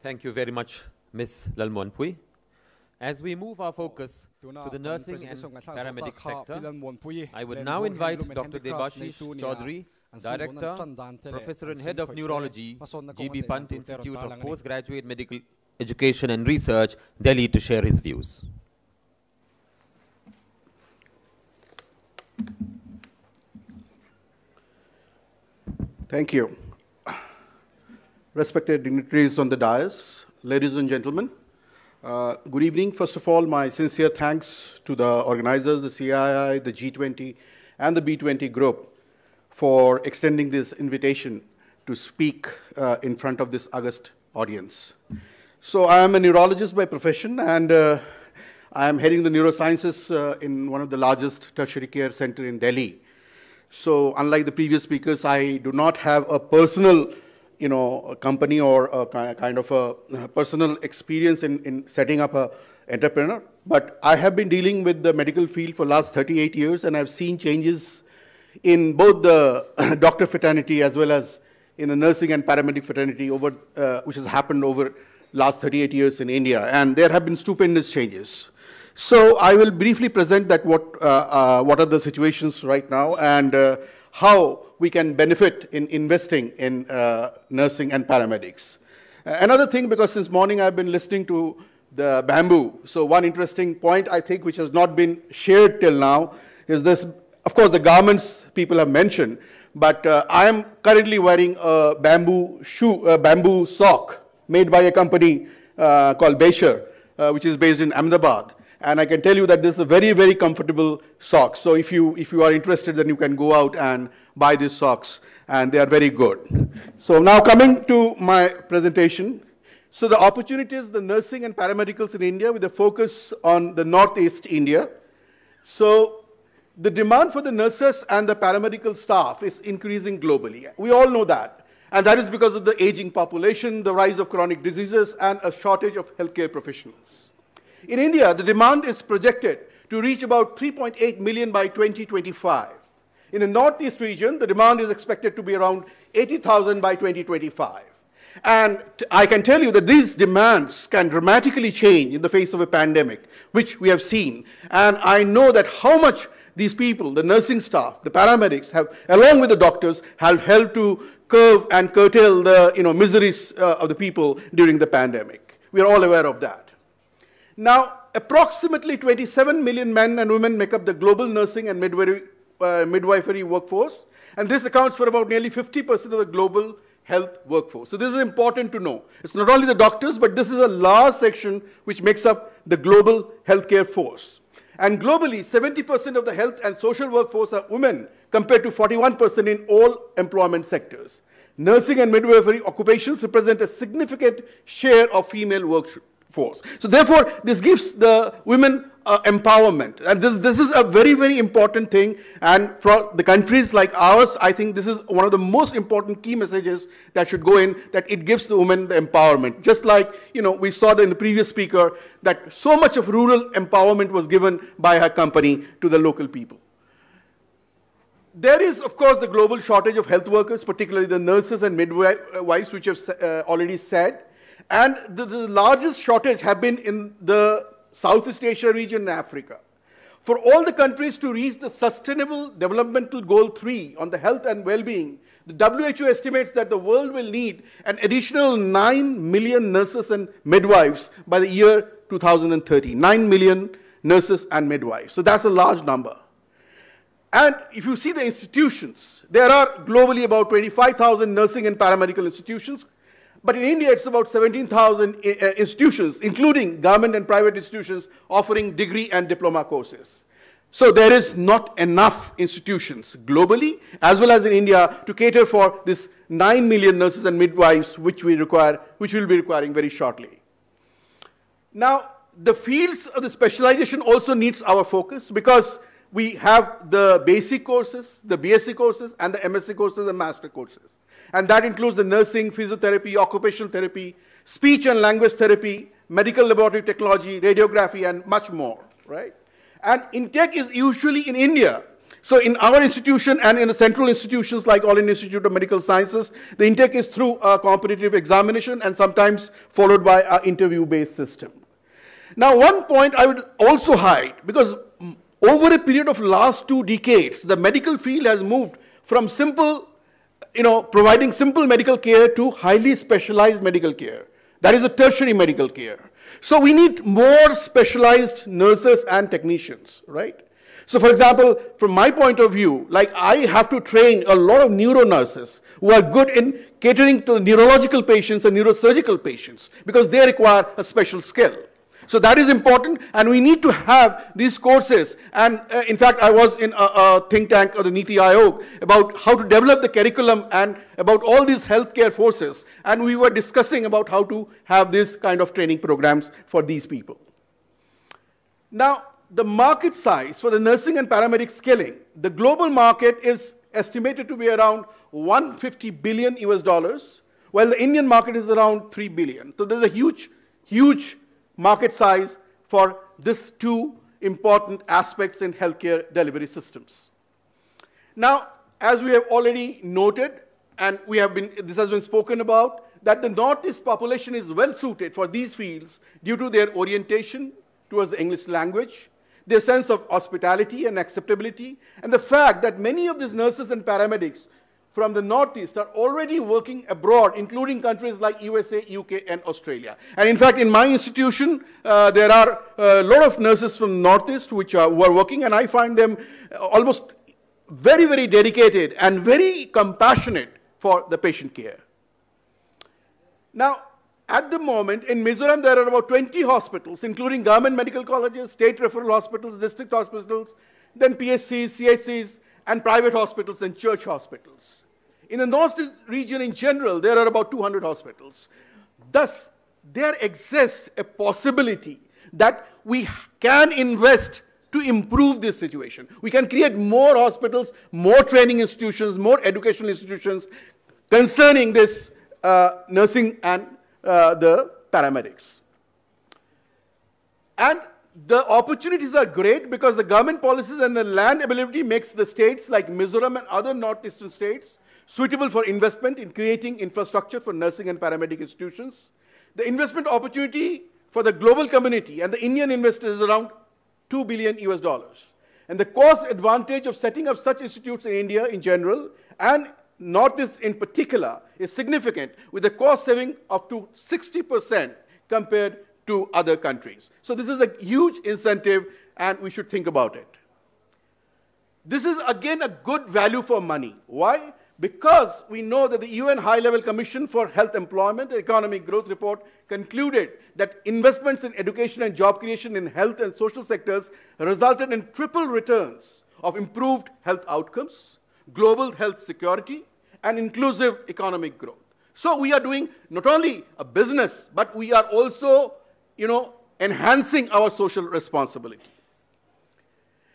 Thank you very much, Ms. Lalmonpui. As we move our focus to the nursing and paramedic sector, I would now invite Dr. Debashish Chaudhary, Director, Professor and Head of Neurology, GB Pant Institute of Postgraduate Medical Education and Research, Delhi, to share his views. Thank you. Respected dignitaries on the dais, ladies and gentlemen, good evening. First of all, my sincere thanks to the organizers, the CII, the G20, and the B20 group for extending this invitation to speak in front of this august audience. So I am a neurologist by profession, and I am heading the neurosciences in one of the largest tertiary care centers in Delhi. So unlike the previous speakers, I do not have a personal a company or a kind of a personal experience in setting up an entrepreneur. But I have been dealing with the medical field for the last 38 years, and I've seen changes in both the doctor fraternity as well as in the nursing and paramedic fraternity which has happened over last 38 years in India. And there have been stupendous changes. So I will briefly present that what are the situations right now and how we can benefit in investing in nursing and paramedics. Another thing, because since morning I've been listening to the bamboo, so one interesting point I think which has not been shared till now is this. Of course, the garments people have mentioned, but I am currently wearing a bamboo sock made by a company called Becher, which is based in Ahmedabad. And I can tell you that this is a very, very comfortable sock. So if you are interested, then you can go out and buy these socks, and they are very good. So now coming to my presentation. So the opportunities, the nursing and paramedicals in India with a focus on the Northeast India. So the demand for the nurses and the paramedical staff is increasing globally. We all know that. And that is because of the aging population, the rise of chronic diseases, and a shortage of healthcare professionals. In India, the demand is projected to reach about 3.8 million by 2025. In the Northeast region, the demand is expected to be around 80,000 by 2025. And I can tell you that these demands can dramatically change in the face of a pandemic, which we have seen. And I know that how much these people, the nursing staff, the paramedics, have, along with the doctors, have helped to curb and curtail the miseries of the people during the pandemic. We are all aware of that. Now, approximately 27 million men and women make up the global nursing and midwifery workforce, and this accounts for about nearly 50% of the global health workforce. So this is important to know. It's not only the doctors, but this is a large section which makes up the global healthcare force. And globally, 70% of the health and social workforce are women, compared to 41% in all employment sectors. Nursing and midwifery occupations represent a significant share of female workforce. So therefore, this gives the women empowerment. And this is a very, very important thing. And for the countries like ours, I think this is one of the most important key messages that should go in, that it gives the women the empowerment. Just like, we saw in the previous speaker, that so much of rural empowerment was given by her company to the local people. There is, of course, the global shortage of health workers, particularly the nurses and midwives, which I've already said. And the largest shortage have been in the Southeast Asia region and Africa. For all the countries to reach the Sustainable Developmental Goal 3 on the health and well-being, the WHO estimates that the world will need an additional 9 million nurses and midwives by the year 2030. 9 million nurses and midwives. So that's a large number. And if you see the institutions, there are globally about 25,000 nursing and paramedical institutions. But in India, it's about 17,000 institutions, including government and private institutions, offering degree and diploma courses. So there is not enough institutions globally, as well as in India, to cater for this 9 million nurses and midwives, which we'll be requiring very shortly. Now, the fields of the specialization also needs our focus, because we have the basic courses, the BSc courses, and the MSc courses and master courses. And that includes the nursing, physiotherapy, occupational therapy, speech and language therapy, medical laboratory technology, radiography, and much more, right? And intake is usually in India. So in our institution and in the central institutions like All India Institute of Medical Sciences, the intake is through a competitive examination and sometimes followed by an interview-based system. Now, one point I would also highlight, because over a period of last 2 decades, the medical field has moved from simple, providing simple medical care to highly specialized medical care. That is the tertiary medical care. So we need more specialized nurses and technicians, right? So for example, from my point of view, like I have to train a lot of neuro nurses who are good in catering to neurological patients and neurosurgical patients, because they require a special skill. So that is important, and we need to have these courses. And in fact, I was in a think tank of the Niti Aayog about how to develop the curriculum and about all these healthcare forces. And we were discussing about how to have this kind of training programs for these people. Now, the market size for the nursing and paramedic skilling, the global market is estimated to be around $150 billion US, while the Indian market is around $3 billion. So there's a huge market size for these 2 important aspects in healthcare delivery systems. Now, as we have already noted, and this has been spoken about, that the Northeast population is well suited for these fields due to their orientation towards the English language, their sense of hospitality and acceptability, and the fact that many of these nurses and paramedics from the Northeast are already working abroad, including countries like USA, UK, and Australia. And in fact, in my institution, there are a lot of nurses from the Northeast who are working, and I find them almost very, very dedicated and very compassionate for the patient care. Now, at the moment, in Mizoram, there are about 20 hospitals, including government medical colleges, state referral hospitals, district hospitals, then PSCs, CHCs, and private hospitals and church hospitals. In the Northeast region in general, there are about 200 hospitals. Thus, there exists a possibility that we can invest to improve this situation. We can create more hospitals, more training institutions, more educational institutions concerning this nursing and the paramedics. And the opportunities are great because the government policies and the land availability makes the states like Mizoram and other northeastern states suitable for investment in creating infrastructure for nursing and paramedic institutions. The investment opportunity for the global community and the Indian investors is around $2 billion US. And the cost advantage of setting up such institutes in India in general and Northeast in particular is significant, with a cost saving up to 60% compared to other countries. So this is a huge incentive, and we should think about it. This is again a good value for money. Why? Because we know that the UN High-Level Commission for Health Employment and Economic Growth report concluded that investments in education and job creation in health and social sectors resulted in triple returns of improved health outcomes, global health security, and inclusive economic growth. So we are doing not only a business, but we are also, enhancing our social responsibility.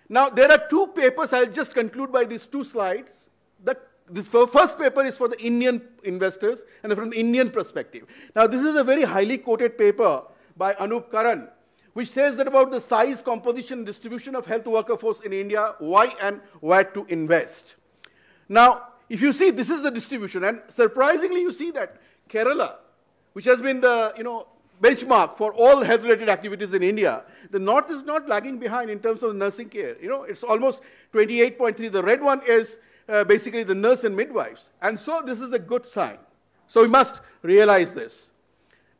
Now, there are 2 papers. I'll just conclude by these 2 slides. The first paper is for the Indian investors and from the Indian perspective. Now, this is a very highly quoted paper by Anup Karan, which says that about the size, composition, and distribution of health worker force in India, why and where to invest. Now, if you see, this is the distribution, and surprisingly, you see that Kerala, which has been the benchmark for all health-related activities in India, the North is not lagging behind in terms of nursing care. It's almost 28.3. The red one is basically the nurse and midwives. And so this is a good sign. So we must realize this.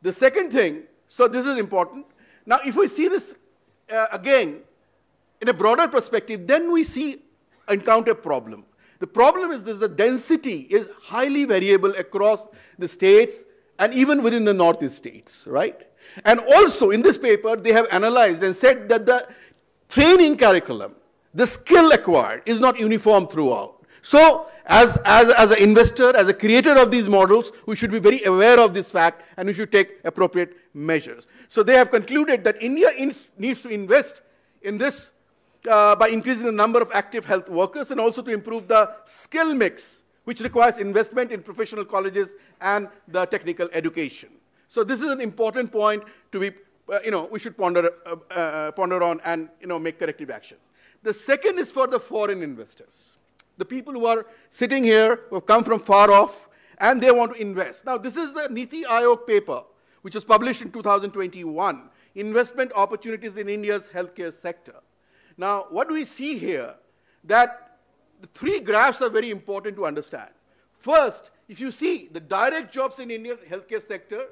The second thing, so this is important. Now, if we see this again in a broader perspective, then we see encounter a problem. The problem is this: the density is highly variable across the states and even within the Northeast states, right? And also in this paper, they have analyzed and said that the training curriculum, the skill acquired, is not uniform throughout. So as an investor, as a creator of these models, we should be very aware of this fact and we should take appropriate measures. So they have concluded that India needs to invest in this by increasing the number of active health workers and also to improve the skill mix, which requires investment in professional colleges and the technical education. So this is an important point to be, we should ponder on and, make corrective actions. The second is for the foreign investors, the people who are sitting here, who have come from far off, and they want to invest. Now, this is the Niti Aayog paper, which was published in 2021, Investment Opportunities in India's Healthcare Sector. Now, what do we see here? That the three graphs are very important to understand. First, if you see the direct jobs in Indian healthcare sector,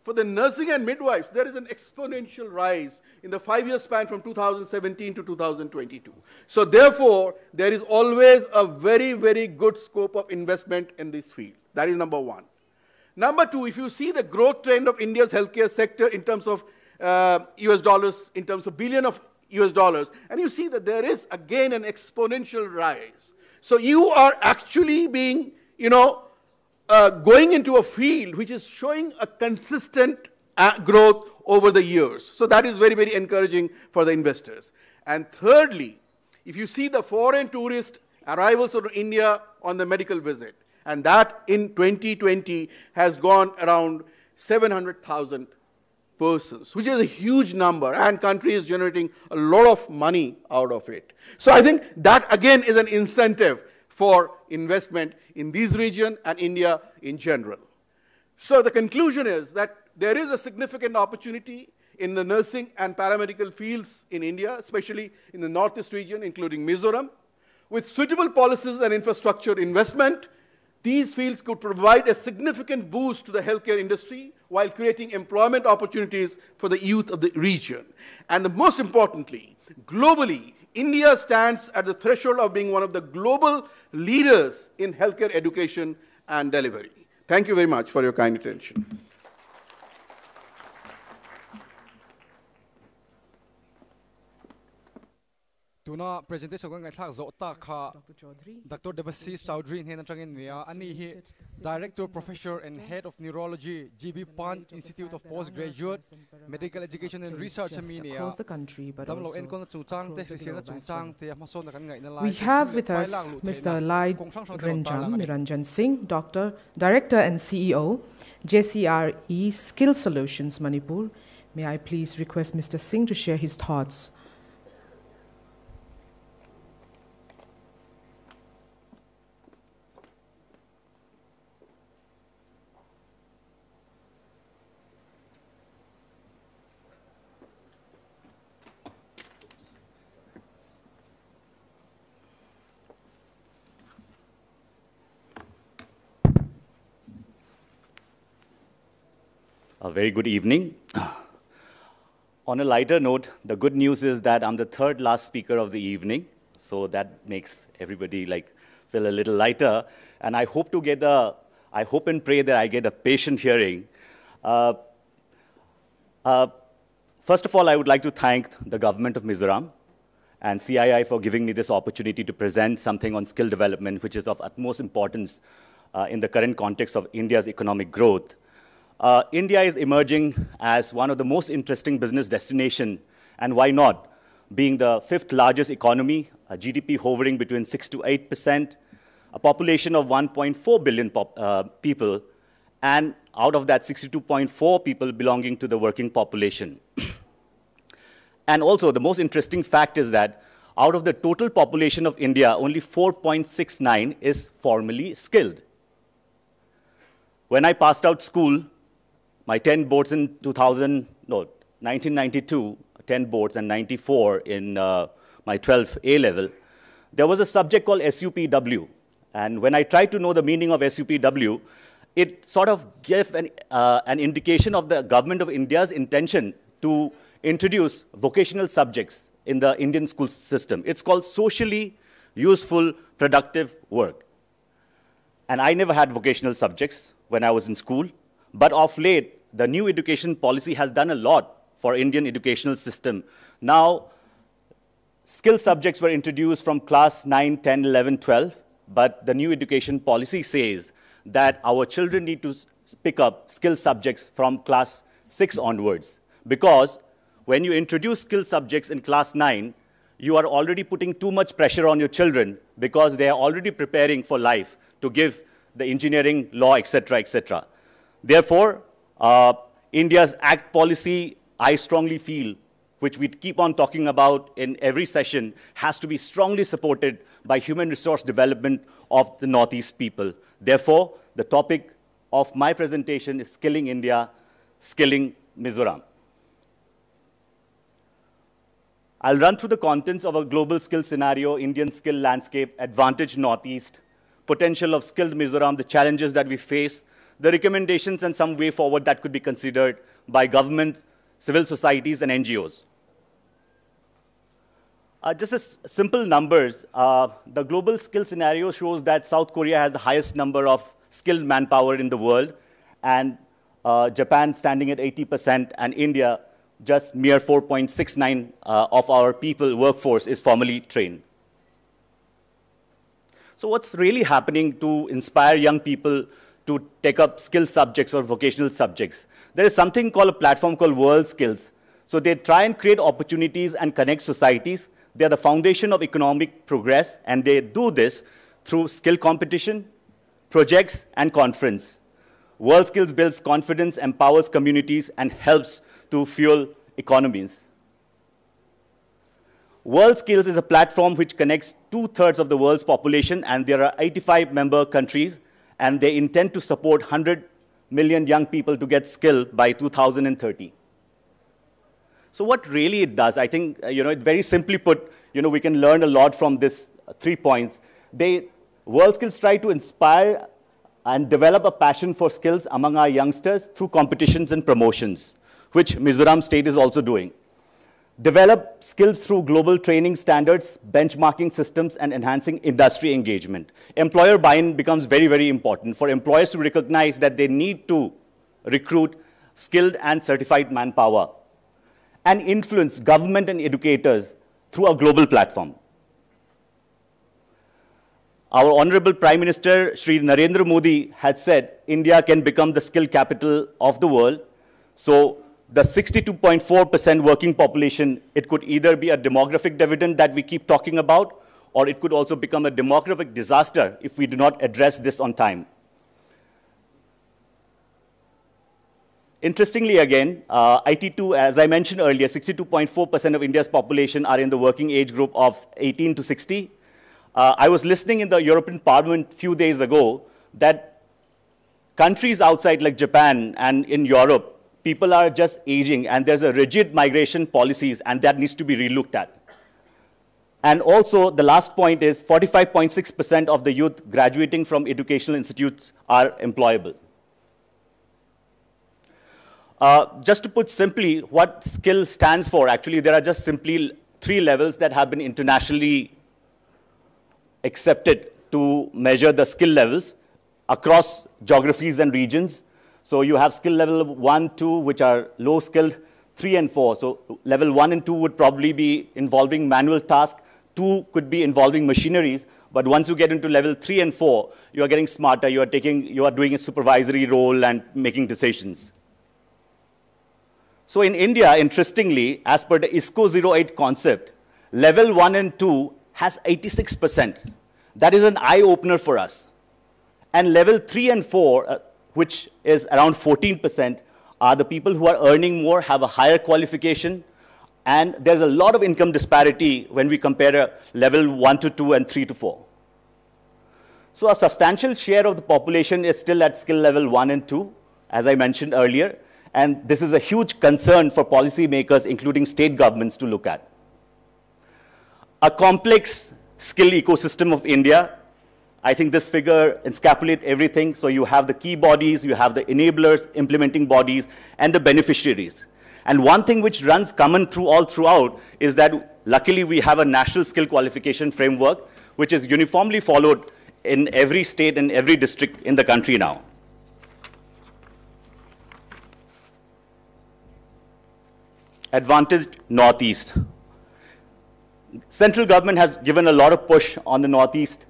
for the nursing and midwives, there is an exponential rise in the 5-year span from 2017 to 2022. So therefore, there is always a very, very good scope of investment in this field. That is number one. Number two, if you see the growth trend of India's healthcare sector in terms of US dollars, in terms of billion of US dollars, and you see that there is again an exponential rise. So you are actually being, going into a field which is showing a consistent growth over the years. So that is very, very encouraging for the investors. And thirdly, if you see the foreign tourist arrivals of India on the medical visit, and that in 2020 has gone around 700,000 persons, which is a huge number, and country is generating a lot of money out of it. So I think that again is an incentive for investment in this region and India in general. So the conclusion is that there is a significant opportunity in the nursing and paramedical fields in India, especially in the Northeast region, including Mizoram. With suitable policies and infrastructure investment, these fields could provide a significant boost to the healthcare industry while creating employment opportunities for the youth of the region. And most importantly, globally, India stands at the threshold of being one of the global leaders in healthcare education and delivery. Thank you very much for your kind attention. Tuna presentation ko ngai thak zo ta kha Dr. Debasis Chowdhury hen atangin nia ani hi Director Professor and Head of Neurology GB Pant Institute of Postgraduate Medical Education and Research across the country, but also across the global. We have with us Mr. Lai Niranjan Singh, Director and CEO, JCRE Skill Solutions Manipur. May I please request Mr. Singh to share his thoughts. A very good evening. On a lighter note, the good news is that I'm the third last speaker of the evening, so that makes everybody feel a little lighter. And I hope and pray that I get a patient hearing. First of all, I would like to thank the government of Mizoram and CII for giving me this opportunity to present something on skill development, which is of utmost importance in the current context of India's economic growth. India is emerging as one of the most interesting business destinations, and why not? Being the 5th largest economy, a GDP hovering between 6 to 8%, a population of 1.4 billion people, and out of that 62.4 people belonging to the working population. And also, the most interesting fact is that out of the total population of India, only 4.69 is formally skilled. When I passed out school, my 10 boards in 1992, 10 boards, and 94 in my 12th A level, there was a subject called SUPW. And when I tried to know the meaning of SUPW, it sort of gave an indication of the government of India's intention to introduce vocational subjects in the Indian school system. It's called socially useful, productive work. And I never had vocational subjects when I was in school, but of late, the new education policy has done a lot for Indian educational system. Now, skill subjects were introduced from class 9, 10, 11, 12, but the new education policy says that our children need to pick up skill subjects from class 6 onwards. Because when you introduce skill subjects in class 9, you are already putting too much pressure on your children because they are already preparing for life to give the engineering, law, etc., etc. Therefore, India's ACT policy, I strongly feel, which we keep on talking about in every session, has to be strongly supported by human resource development of the Northeast people. Therefore, the topic of my presentation is Skilling India, Skilling Mizoram. I'll run through the contents of a global skill scenario, Indian skill landscape, advantage Northeast, potential of skilled Mizoram, the challenges that we face, the recommendations and some way forward that could be considered by governments, civil societies, and NGOs. Just as simple numbers, the global skill scenario shows that South Korea has the highest number of skilled manpower in the world, and Japan standing at 80%, and India, just mere 4.69 of our people workforce is formally trained. So what's really happening to inspire young people to take up skill subjects or vocational subjects? There is something called a platform called World Skills. So they try and create opportunities and connect societies. They are the foundation of economic progress, and they do this through skill competition, projects, and conference. World Skills builds confidence, empowers communities, and helps to fuel economies. World Skills is a platform which connects 2/3 of the world's population, and there are 85 member countries, and they intend to support 100 million young people to get skill by 2030. So what really it does, I think, it very simply put, we can learn a lot from this 3 points. World Skills try to inspire and develop a passion for skills among our youngsters through competitions and promotions, which Mizoram State is also doing. Develop skills through global training standards, benchmarking systems, and enhancing industry engagement. Employer buy-in becomes very, very important for employers to recognize that they need to recruit skilled and certified manpower, and influence government and educators through a global platform. Our Honorable Prime Minister, Shri Narendra Modi, had said India can become the skill capital of the world. So the 62.4% working population, it could either be a demographic dividend that we keep talking about, or it could also become a demographic disaster if we do not address this on time. Interestingly, again, IT2, as I mentioned earlier, 62.4% of India's population are in the working age group of 18 to 60. I was listening in the European Parliament a few days ago that countries outside like Japan and in Europe, people are just aging, and there's a rigid migration policies, and that needs to be relooked at. And also, the last point is 45.6% of the youth graduating from educational institutes are employable. Just to put simply what skill stands for, actually, there are just simply 3 levels that have been internationally accepted to measure the skill levels across geographies and regions. So you have skill level 1, 2, which are low skilled, 3 and 4. So level 1 and 2 would probably be involving manual tasks. 2 could be involving machineries. But once you get into level 3 and 4, you are getting smarter. You are doing a supervisory role and making decisions. So in India, interestingly, as per the ISCO 08 concept, level 1 and 2 has 86%. That is an eye-opener for us. And level 3 and 4, which is around 14%, are the people who are earning more, have a higher qualification, and there's a lot of income disparity when we compare level 1 to 2 and 3 to 4. So a substantial share of the population is still at skill level 1 and 2, as I mentioned earlier, and this is a huge concern for policymakers, including state governments, to look at. A complex skill ecosystem of India. I think this figure encapsulates everything. So you have the key bodies, you have the enablers, implementing bodies, and the beneficiaries. And one thing which runs common throughout is that luckily we have a national skill qualification framework, which is uniformly followed in every state and every district in the country now. Advantage Northeast. Central government has given a lot of push on the Northeast,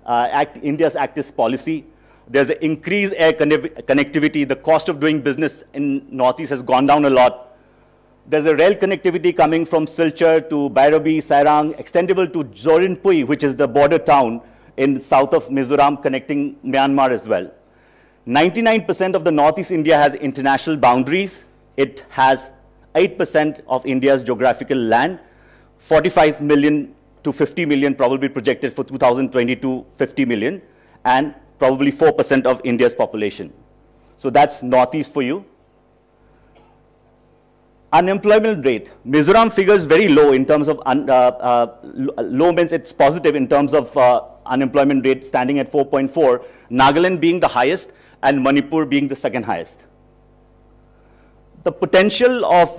India's Act East policy. There's an increased air connectivity. The cost of doing business in Northeast has gone down a lot. There's a rail connectivity coming from Silchar to Bairabi, Sairang, extendable to Zorinpui, which is the border town in south of Mizoram, connecting Myanmar as well. 99% of the Northeast India has international boundaries. It has 8% of India's geographical land. 45 million to 50 million probably projected for 2022, 50 million, and probably 4% of India's population. So that's Northeast for you. Unemployment rate. Mizoram figures very low in terms of, low means it's positive in terms of unemployment rate standing at 4.4, Nagaland being the highest and Manipur being the second highest. The potential of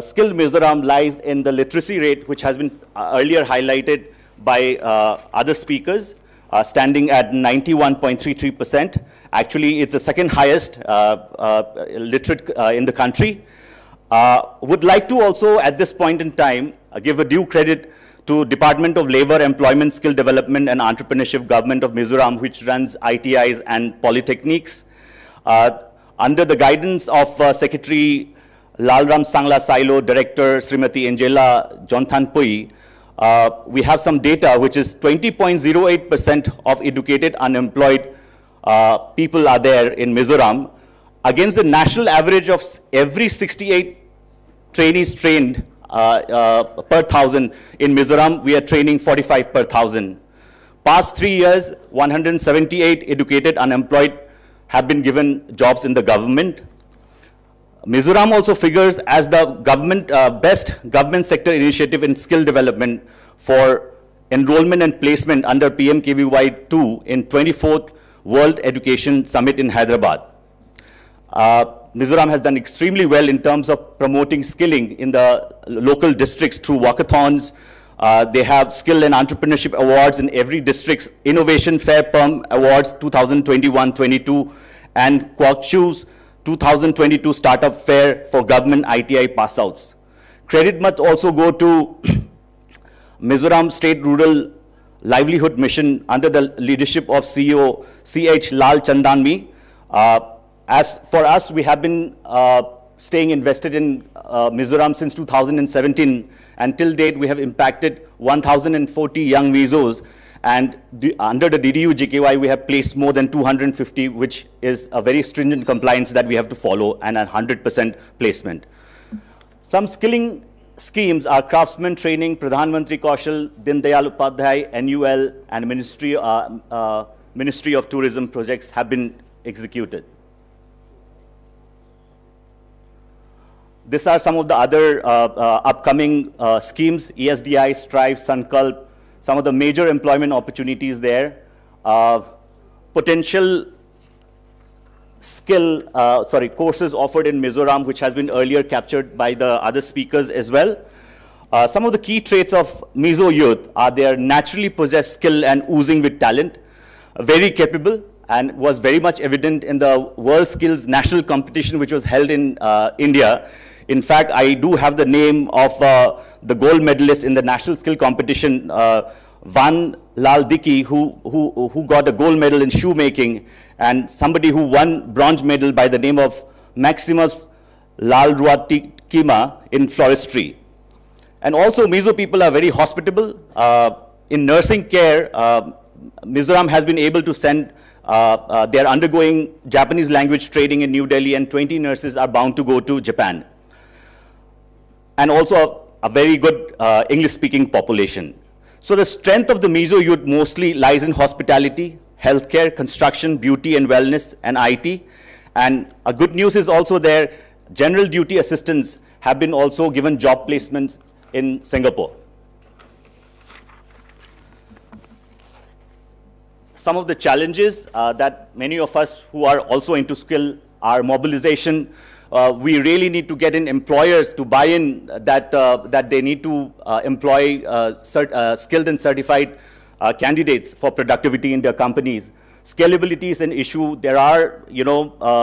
skilled Mizoram lies in the literacy rate, which has been earlier highlighted by other speakers, standing at 91.33%. Actually, it's the second highest literate in the country. Would like to also, at this point in time, give a due credit to Department of Labor, Employment, Skill Development and Entrepreneurship Government of Mizoram, which runs ITIs and polytechnics. Under the guidance of Secretary Lalram Sangla Silo, Director Srimati Angela Jonthanpui, we have some data which is 20.08% of educated unemployed people are there in Mizoram, against the national average of every 68 trainees trained per 1,000. In Mizoram, we are training 45 per 1,000. Past 3 years, 178 educated unemployed have been given jobs in the government. Mizoram also figures as the government, best government sector initiative in skill development for enrollment and placement under PMKVY 2 in 24th World Education Summit in Hyderabad. Mizoram has done extremely well in terms of promoting skilling in the local districts through walkathons. They have skill and entrepreneurship awards in every district's Innovation Fair Perm Awards 2021-22 and Kwakchu's 2022 Startup Fair for government ITI pass-outs. Credit must also go to Mizoram State Rural Livelihood Mission under the leadership of CEO C.H. Lal Chandanmi. As for us, we have been staying invested in Mizoram since 2017, and till date we have impacted 1,040 young Mizos, and under the DDU GKY we have placed more than 250, which is a very stringent compliance that we have to follow, and a 100% placement. Some skilling schemes are craftsman training, Pradhan Mantri Kaushal, Din Dayal Upadhyay, NUL, and Ministry of Tourism projects have been executed. These are some of the other upcoming schemes, ESDI, Strive, Sankalp, some of the major employment opportunities there. Potential skill, courses offered in Mizoram, which has been earlier captured by the other speakers as well. Some of the key traits of Mizo youth are they are naturally possess skill and oozing with talent, very capable, and was very much evident in the World Skills National Competition, which was held in India. In fact, I do have the name of the gold medalist in the National Skill Competition, Van Lal Diki, who got a gold medal in shoemaking, and somebody who won bronze medal by the name of Maximus Lalruatikima in floristry. And also, Mizo people are very hospitable. In nursing care, Mizoram has been able to send, they are undergoing Japanese language training in New Delhi, and 20 nurses are bound to go to Japan. And also a very good English-speaking population. So the strength of the Mizo youth mostly lies in hospitality, healthcare, construction, beauty and wellness, and IT. And a good news is also there, general duty assistants have been also given job placements in Singapore. Some of the challenges that many of us who are also into skill are mobilization. We really need to get in employers to buy in that, that they need to employ skilled and certified candidates for productivity in their companies. Scalability is an issue. There are,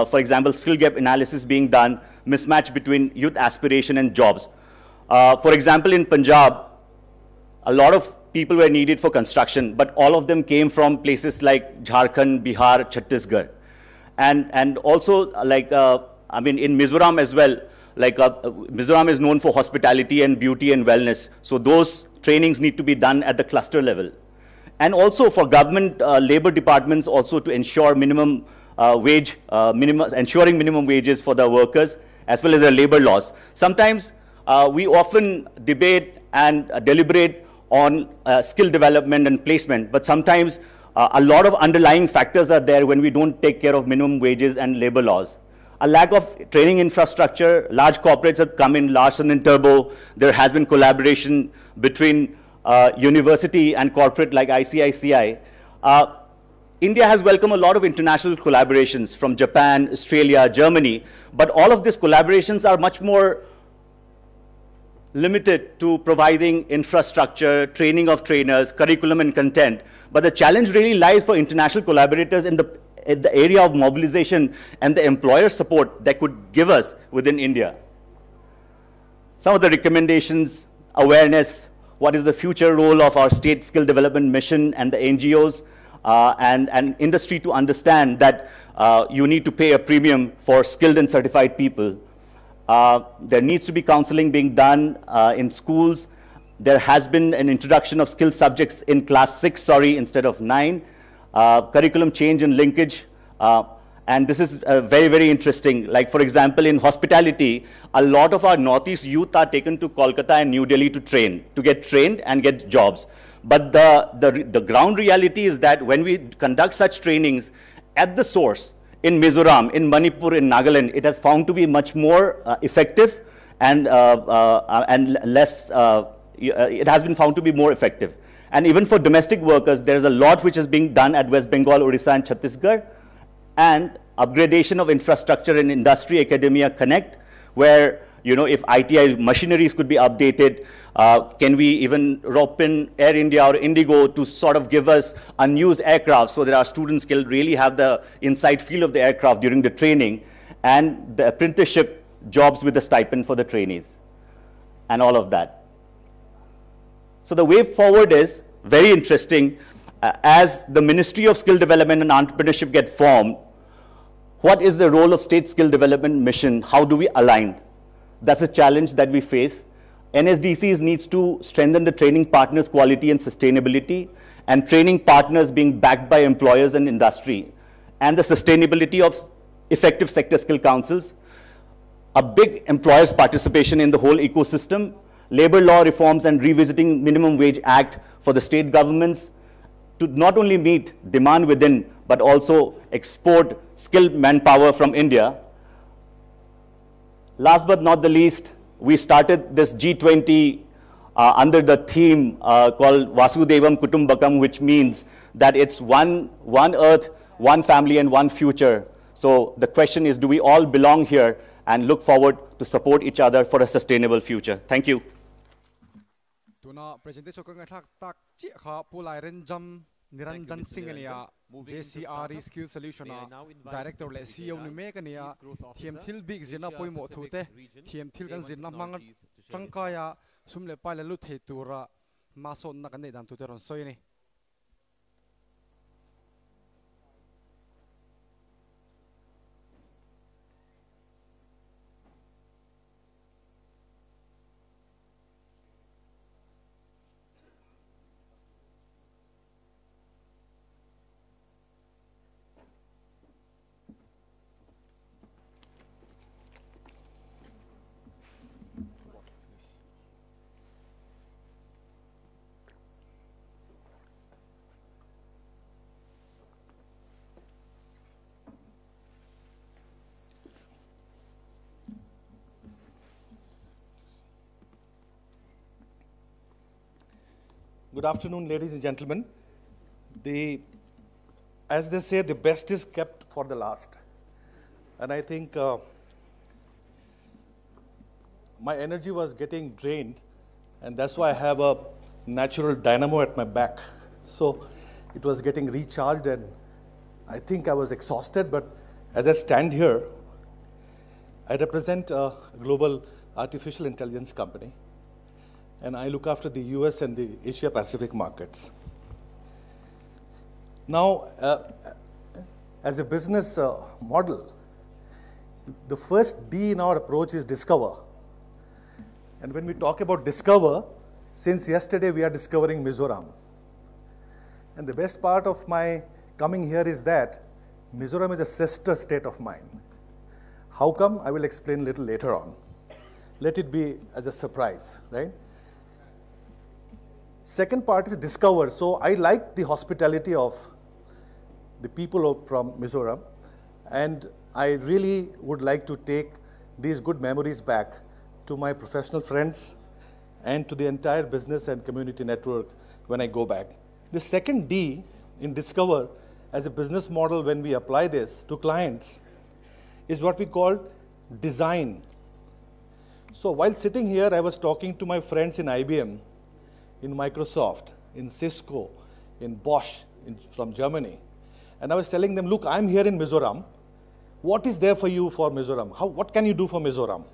for example, skill gap analysis being done, mismatch between youth aspiration and jobs. For example, in Punjab, a lot of people were needed for construction, but all of them came from places like Jharkhand, Bihar, Chhattisgarh. And also, in Mizoram as well, Mizoram is known for hospitality and beauty and wellness. So those trainings need to be done at the cluster level. And also for government labor departments also to ensure ensuring minimum wages for the workers, as well as the labor laws. Sometimes we often debate and deliberate on skill development and placement, but sometimes a lot of underlying factors are there when we don't take care of minimum wages and labor laws. A lack of training infrastructure, large corporates have come in, Larsen and Turbo. There has been collaboration between university and corporate like ICICI. India has welcomed a lot of international collaborations from Japan, Australia, Germany, but all of these collaborations are much more limited to providing infrastructure, training of trainers, curriculum and content. But the challenge really lies for international collaborators in the area of mobilization and the employer support that could give us within India. Some of the recommendations, awareness, what is the future role of our state skill development mission and the NGOs and industry to understand that you need to pay a premium for skilled and certified people. There needs to be counseling being done in schools. There has been an introduction of skill subjects in class 6, instead of 9. Curriculum change and linkage. And this is very, very interesting. Like, for example, in hospitality, a lot of our Northeast youth are taken to Kolkata and New Delhi to get trained and get jobs. But the ground reality is that when we conduct such trainings at the source, in Mizoram, in Manipur, in Nagaland, it has found to be much more effective and less, it has been found to be more effective. And even for domestic workers, there's a lot which is being done at West Bengal, Odisha, and Chhattisgarh, and upgradation of infrastructure and industry academia connect, where, if ITI machineries could be updated, can we even rope in Air India or Indigo to sort of give us unused aircraft so that our students can really have the inside feel of the aircraft during the training, and the apprenticeship jobs with the stipend for the trainees, and all of that. So the way forward is very interesting. As the Ministry of Skill Development and Entrepreneurship get formed, what is the role of state skill development mission? How do we align? That's a challenge that we face. NSDCs needs to strengthen the training partners' quality and sustainability, and training partners being backed by employers and industry, and the sustainability of effective sector skill councils, a big employers' participation in the whole ecosystem, labor law reforms and revisiting minimum wage act for the state governments to not only meet demand within, but also export skilled manpower from India. Last but not the least, we started this G20 under the theme called Vasudevam Kutumbakam, which means that it's one earth, one family, and one future. So the question is, do we all belong here and look forward to support each other for a sustainable future? Thank you. Presentation ko ngayon tak cika pulai renjam Niranjan Singh niya JCRE Skill Solution Director le CEO ni me kaniya thiam thil big zina poi mo thute thiam thil kan zina mang tangkaya sumle pai le lu thei tura mason na kan nei dan tuteron soini. Good afternoon, ladies and gentlemen. As they say, the best is kept for the last. And I think my energy was getting drained, and that's why I have a natural dynamo at my back. So it was getting recharged, and I think I was exhausted, but as I stand here, I represent a global artificial intelligence company, and I look after the US and the Asia Pacific markets. Now, as a business model, the first D in our approach is discover. And when we talk about discover, since yesterday we are discovering Mizoram. And the best part of my coming here is that Mizoram is a sister state of mine. How come? I will explain a little later on. Let it be as a surprise, right? Second part is discover. So I like the hospitality of the people from Mizoram, and I really would like to take these good memories back to my professional friends and to the entire business and community network when I go back. The second D in discover as a business model when we apply this to clients is what we call design. So while sitting here, I was talking to my friends in IBM, in Microsoft, in Cisco, in Bosch from Germany. And I was telling them, look, I'm here in Mizoram. What is there for you for Mizoram? What can you do for Mizoram?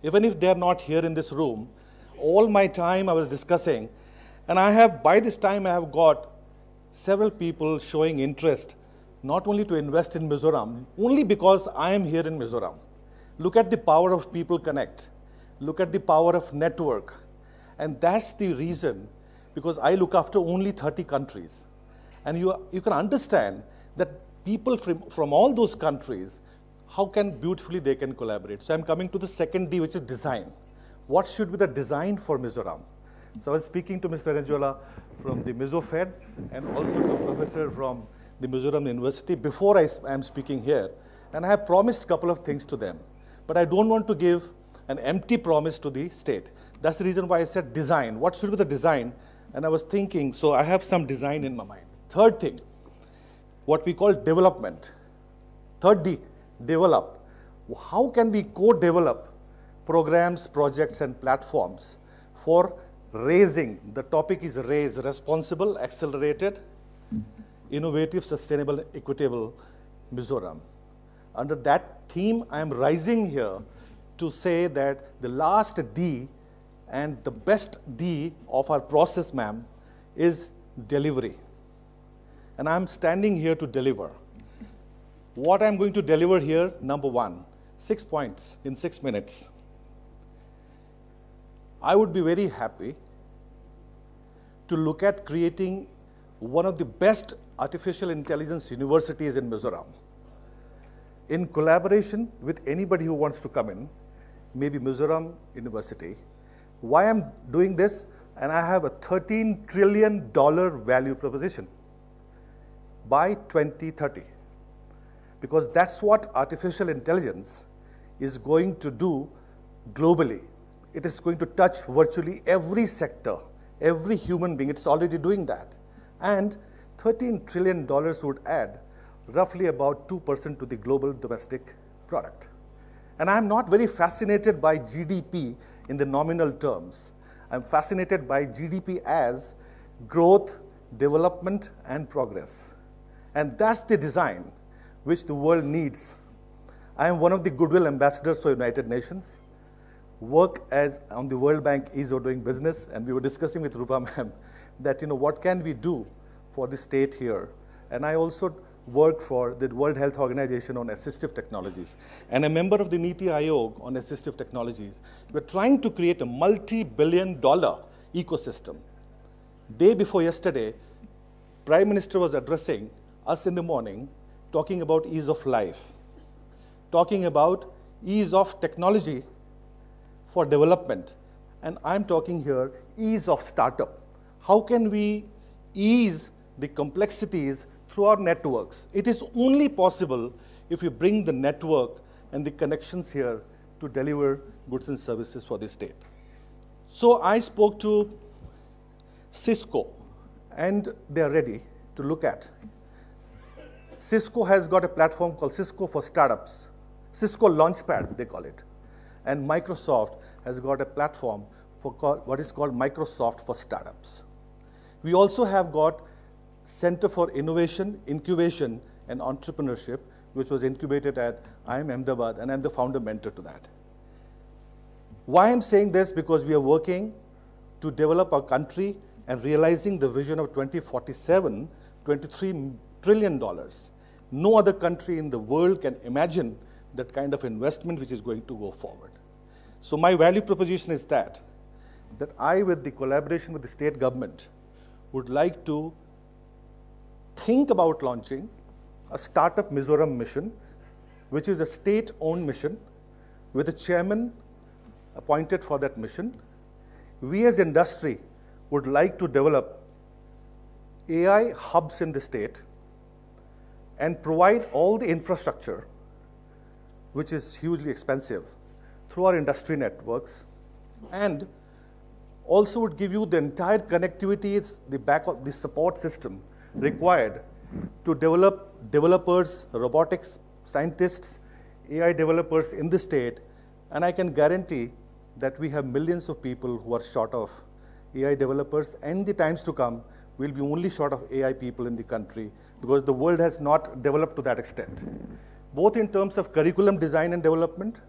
Even if they're not here in this room, all my time I was discussing, and by this time I have got several people showing interest, not only to invest in Mizoram, only because I am here in Mizoram. Look at the power of people connect. Look at the power of network. And that's the reason, because I look after only 30 countries. And you can understand that people from all those countries, how beautifully they can collaborate. So I'm coming to the second D, which is design. What should be the design for Mizoram? So I was speaking to Mr. Aizawl from the Mizo Fed and also to a professor from the Mizoram University before I am speaking here. And I have promised a couple of things to them. But I don't want to give an empty promise to the state. That's the reason why I said design. What should be the design? And I was thinking, so I have some design in my mind. Third thing, what we call development. Third D, develop. How can we co-develop programs, projects, and platforms for raising? The topic is raise, responsible, accelerated, innovative, sustainable, equitable Mizoram. Under that theme, I am rising here to say that the last D and the best D of our process, ma'am, is delivery. And I'm standing here to deliver. What I'm going to deliver here, number one, 6 points in 6 minutes. I would be very happy to look at creating one of the best artificial intelligence universities in Mizoram, in collaboration with anybody who wants to come in, maybe Mizoram University. Why I'm doing this? And I have a $13 trillion value proposition by 2030. Because that's what artificial intelligence is going to do globally. It is going to touch virtually every sector, every human being. It's already doing that. And $13 trillion would add roughly about 2% to the global domestic product. And I'm not very fascinated by GDP in the nominal terms. I'm fascinated by GDP as growth, development, and progress. And that's the design which the world needs. I am one of the goodwill ambassadors for United Nations, work as on the World Bank Aizawl doing business, and we were discussing with Rupa ma'am that, what can we do for the state here? And I also work for the World Health Organization on assistive technologies, and a member of the Niti Aayog on assistive technologies. We're trying to create a multi-billion-dollar ecosystem. Day before yesterday, Prime Minister was addressing us in the morning, talking about ease of life, talking about ease of technology for development. And I'm talking here ease of startup. How can we ease the complexities through our networks? It is only possible if you bring the network and the connections here to deliver goods and services for the state. So I spoke to Cisco, and they're ready to look at. Cisco has got a platform called Cisco for Startups, Cisco Launchpad, they call it. And Microsoft has got a platform for what is called Microsoft for Startups. We also have got Center for Innovation, Incubation, and Entrepreneurship, which was incubated at IIM Ahmedabad, and I'm the founder mentor to that. Why I'm saying this? Because we are working to develop our country and realizing the vision of 2047, $23 trillion. No other country in the world can imagine that kind of investment which is going to go forward. So my value proposition is that I, with the collaboration with the state government, would like to think about launching a startup Mizoram mission, which is a state-owned mission with a chairman appointed for that mission. We as industry would like to develop AI hubs in the state and provide all the infrastructure, which is hugely expensive, through our industry networks, and also would give you the entire connectivity, the support system required to develop developers, robotics scientists, AI developers in the state, and I can guarantee that we have millions of people who are short of AI developers, and the times to come will be only short of AI people in the country because the world has not developed to that extent, both in terms of curriculum design and development.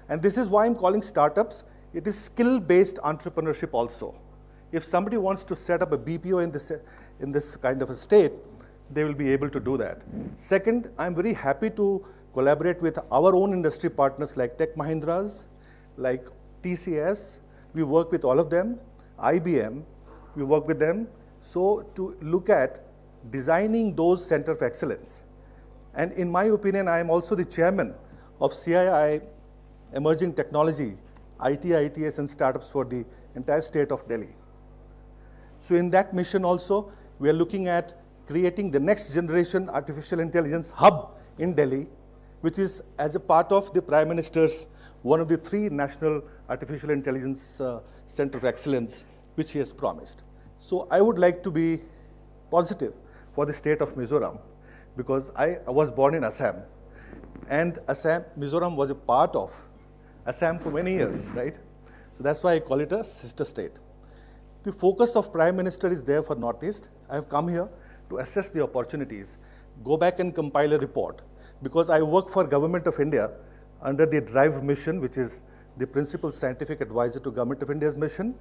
And this is why I'm calling startups. It is skill-based entrepreneurship also. If somebody wants to set up a BPO in this kind of a state, they will be able to do that. Second, I'm very happy to collaborate with our own industry partners like Tech Mahindras, like TCS. We work with all of them. IBM, we work with them. So to look at designing those center of excellence. And in my opinion, I am also the chairman of CII Emerging Technology, IT, ITS, and startups for the entire state of Delhi. So in that mission also, we are looking at creating the next generation artificial intelligence hub in Delhi, which is as a part of the Prime Minister's one of the 3 national artificial intelligence center of excellence, which he has promised. So I would like to be positive for the state of Mizoram, because I was born in Assam, and Mizoram was a part of Assam for many years, right? So that's why I call it a sister state. The focus of Prime Minister is there for Northeast. I have come here to assess the opportunities, go back and compile a report, because I work for Government of India under the DRIVE mission, which is the principal scientific advisor to Government of India's mission,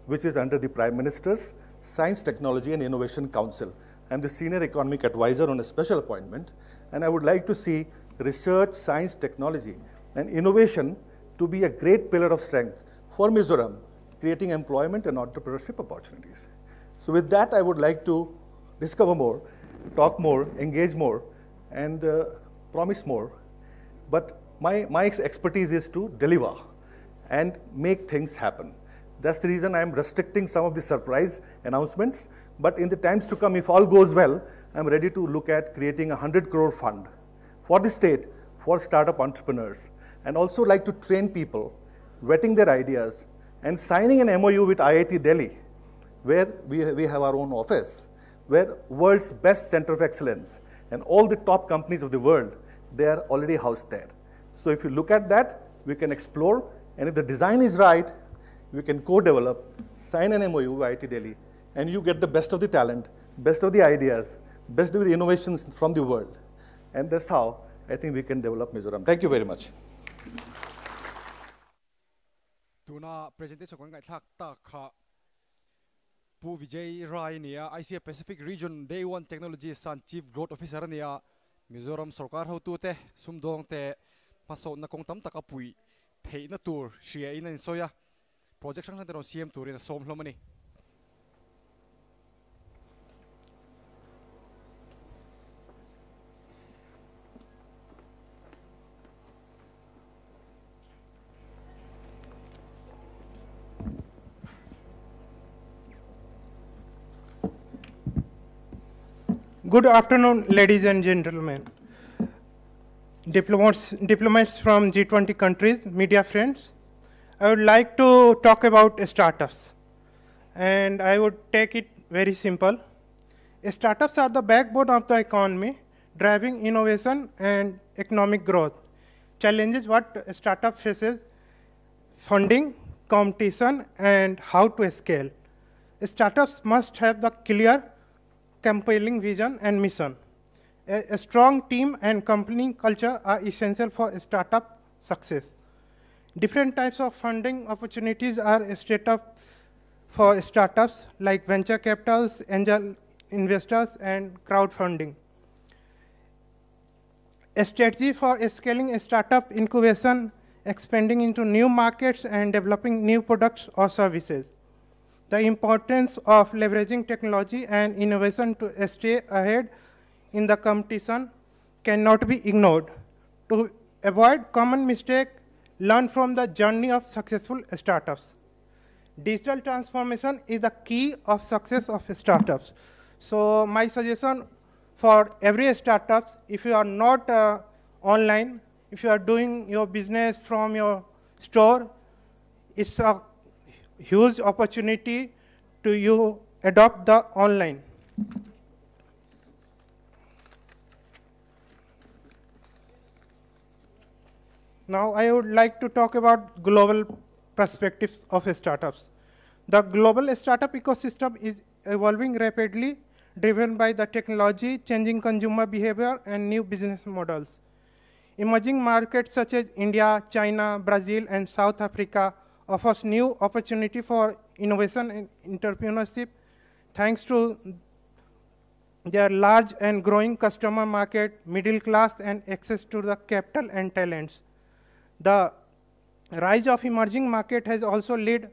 which is under the Prime Minister's Science, Technology and Innovation Council. I'm the senior economic advisor on a special appointment, and I would like to see research, science, technology, and innovation to be a great pillar of strength for Mizoram, creating employment and entrepreneurship opportunities. So with that, I would like to discover more, talk more, engage more, and promise more. But my expertise is to deliver and make things happen. That's the reason I'm restricting some of the surprise announcements. But in the times to come, if all goes well, I'm ready to look at creating a 100 crore fund for the state, for startup entrepreneurs, and also like to train people, vetting their ideas, and signing an MOU with IIT Delhi, where we have our own office, where world's best center of excellence and all the top companies of the world, they are already housed there. So if you look at that, we can explore, and if the design is right, we can co-develop, sign an MOU with IIT Delhi, and you get the best of the talent, best of the ideas, best of the innovations from the world. And that's how I think we can develop Mizoram. Thank you very much. Tuna presentation ko ngai thak ta kha Pu Vijay Rai nia Asia Pacific Region Day 1 Technology San Chief Growth Officer nia Mizoram Sarkar ho tu te sumdong te paso na kong tam takapui thei na tur shia in an soya project sang tero CM tur in som hlomani. Good afternoon, ladies and gentlemen. Diplomats from G20 countries, media friends. I would like to talk about startups. And I would take it very simple. Startups are the backbone of the economy, driving innovation and economic growth. Challenges what a startup faces: funding, competition, and how to scale. Startups must have the clear compelling vision and mission. A strong team and company culture are essential for startup success. Different types of funding opportunities are set up for startups like venture capitals, angel investors, and crowdfunding. A strategy for scaling a startup incubation, expanding into new markets, and developing new products or services. The importance of leveraging technology and innovation to stay ahead in the competition cannot be ignored. To avoid common mistakes, learn from the journey of successful startups. Digital transformation is the key of success of startups. So my suggestion for every startup, if you are not online, if you are doing your business from your store, it's a huge opportunity to you adopt the online. Now I would like to talk about global perspectives of startups. The global startup ecosystem is evolving rapidly, driven by the technology, changing consumer behavior, and new business models. Emerging markets such as India, China, Brazil, and South Africa offers new opportunity for innovation and entrepreneurship thanks to their large and growing customer market, middle class, and access to the capital and talents. The rise of emerging market has also led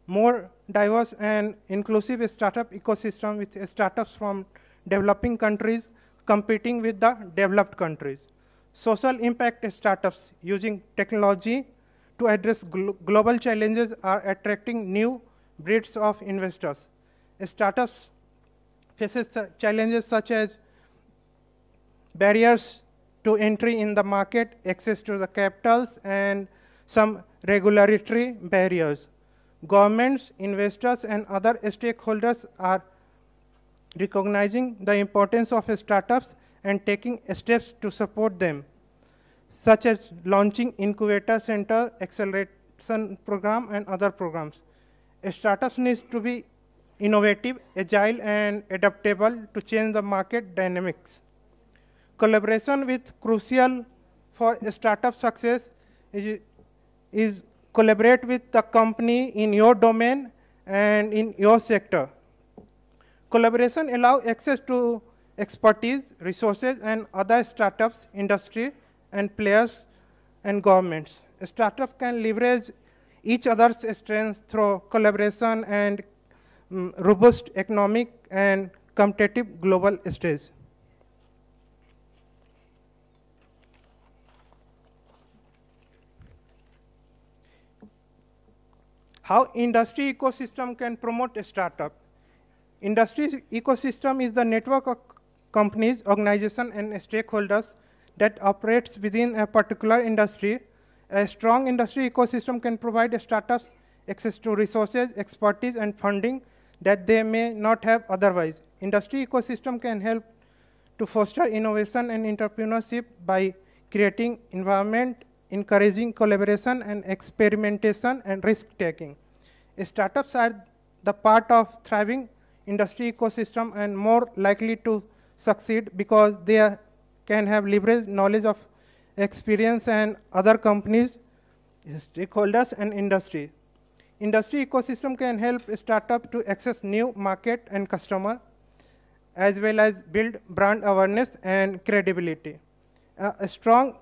more diverse and inclusive startup ecosystem with startups from developing countries competing with the developed countries. Social impact startups using technology to address global challenges are attracting new breeds of investors. Startups faces challenges such as barriers to entry in the market, access to the capitals, and some regulatory barriers. Governments, investors, and other stakeholders are recognizing the importance of startups and taking steps to support them, such as launching incubator center, acceleration program, and other programs. Startups need to be innovative, agile, and adaptable to change the market dynamics. Collaboration with crucial for startup success is collaborate with the company in your domain and in your sector. Collaboration allows access to expertise, resources, and other startups, industry, and players and governments. A startup can leverage each other's strengths through collaboration and robust economic and competitive global stage. How industry ecosystem can promote a startup? Industry ecosystem is the network of companies, organizations, and stakeholders that operates within a particular industry. A strong industry ecosystem can provide startups access to resources, expertise, and funding that they may not have otherwise. Industry ecosystem can help to foster innovation and entrepreneurship by creating environment encouraging collaboration and experimentation and risk-taking. Startups are the part of thriving industry ecosystem and more likely to succeed because they can have leverage knowledge of experience and other companies, stakeholders, and industry. Industry ecosystem can help startup to access new market and customer, as well as build brand awareness and credibility. A strong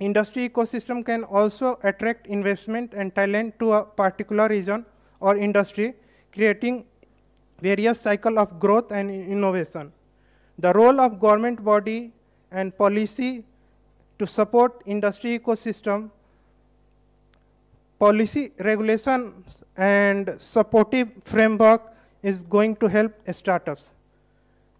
industry ecosystem can also attract investment and talent to a particular region or industry, creating various cycles of growth and innovation. The role of government body and policy to support industry ecosystem, policy regulations and supportive framework is going to help startups.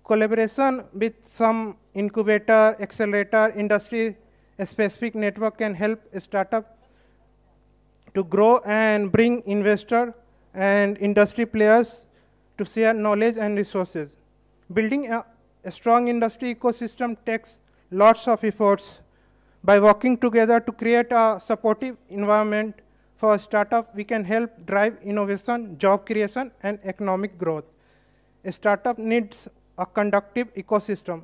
Collaboration with some incubator, accelerator, industry specific network can help a startup to grow and bring investor and industry players to share knowledge and resources. Building a strong industry ecosystem takes lots of efforts. By working together to create a supportive environment for a startup, we can help drive innovation, job creation, and economic growth. A startup needs a conductive ecosystem.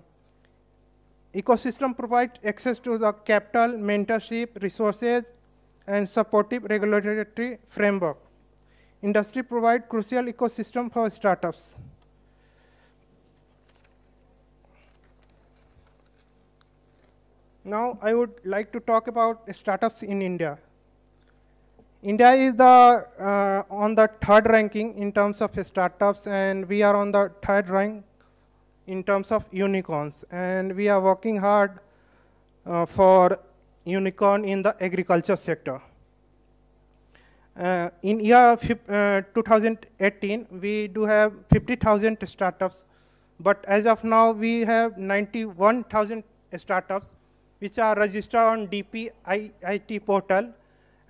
Ecosystem provides access to the capital, mentorship, resources, and supportive regulatory framework. Industry provides crucial ecosystem for startups. Now I would like to talk about startups in India. India is on the third ranking in terms of startups, and we are on the third rank in terms of unicorns. And we are working hard for unicorn in the agriculture sector. In year 2018, we do have 50,000 startups, but as of now, we have 91,000 startups which are registered on DPIIT portal,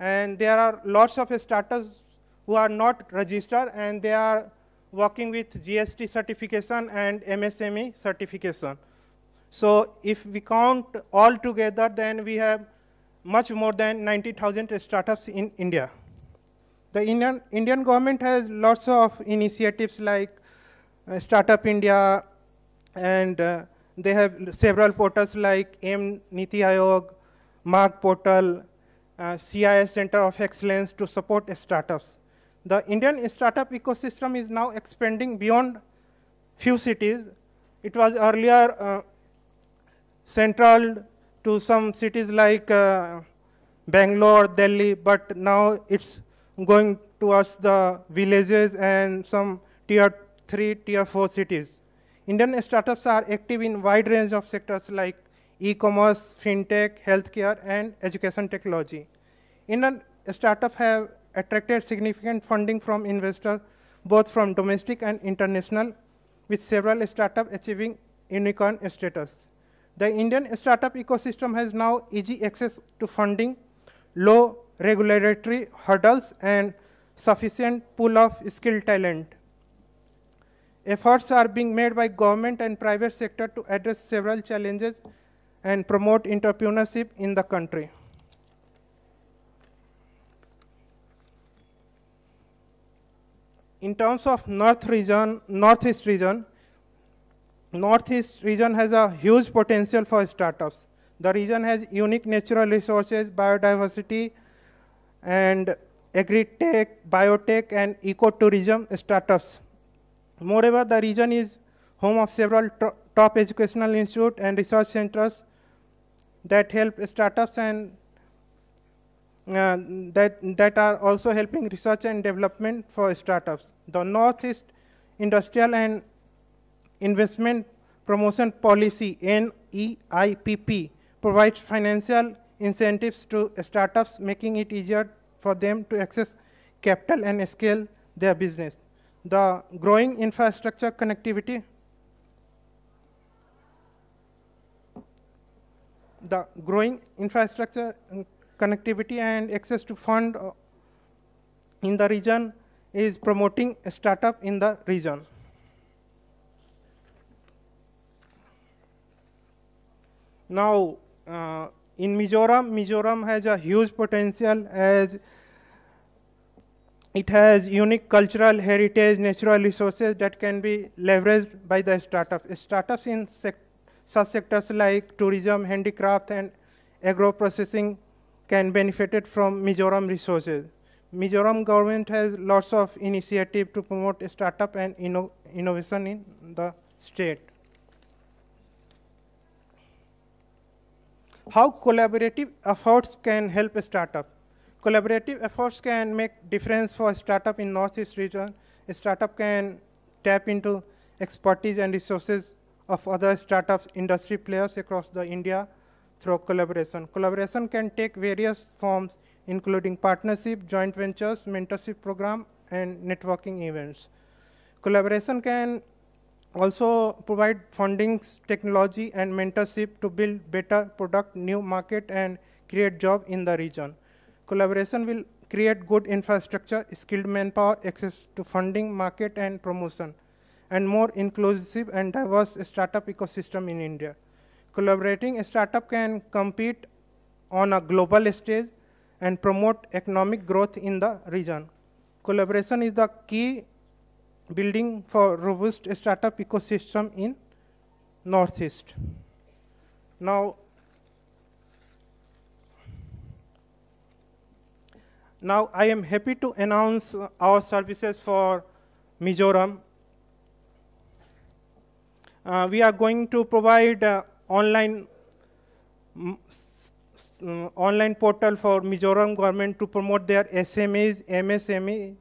and there are lots of startups who are not registered, and they are working with GST certification and MSME certification. So if we count all together, then we have much more than 90,000 startups in India. The Indian government has lots of initiatives like Startup India, and they have several portals like Niti Aayog, Mark portal, CIS Center of Excellence to support startups. The Indian startup ecosystem is now expanding beyond few cities. It was earlier central to some cities like Bangalore, Delhi, but now it's going towards the villages and some tier 3, tier 4 cities. Indian startups are active in wide range of sectors like e-commerce, fintech, healthcare, and education technology. Indian startups have attracted significant funding from investors, both from domestic and international, with several startups achieving unicorn status. The Indian startup ecosystem has now easy access to funding, low regulatory hurdles, and sufficient pool of skilled talent. Efforts are being made by government and private sector to address several challenges and promote entrepreneurship in the country. In terms of Northeast region has a huge potential for startups. The region has unique natural resources, biodiversity, and agri-tech, biotech, and eco-tourism startups. Moreover, the region is home of several top educational institutes and research centers that help startups, and that are also helping research and development for startups. The Northeast Industrial and Investment Promotion Policy, NEIPP, provides financial incentives to startups, making it easier for them to access capital and scale their business. The growing infrastructure connectivity and access to fund in the region is promoting a startup in the region. Now, in Mizoram has a huge potential as it has unique cultural heritage, natural resources that can be leveraged by the startups. Startups in such sectors like tourism, handicraft, and agro-processing can benefit from Mizoram resources. Mizoram government has lots of initiative to promote startup and innovation in the state. How collaborative efforts can help a startup? Collaborative efforts can make difference for a startup in Northeast region. A startup can tap into expertise and resources of other startups, industry players across the India through collaboration. Collaboration can take various forms, including partnership, joint ventures, mentorship program, and networking events. Collaboration can also provide fundings, technology, and mentorship to build better product, new market, and create job in the region. Collaboration will create good infrastructure, skilled manpower, access to funding, market, and promotion, and more inclusive and diverse startup ecosystem in India. Collaborating startup can compete on a global stage and promote economic growth in the region. Collaboration is the key building for robust startup ecosystem in Northeast. Now I am happy to announce our services for Mizoram. We are going to provide online portal for Mizoram government to promote their SMEs, MSMEs,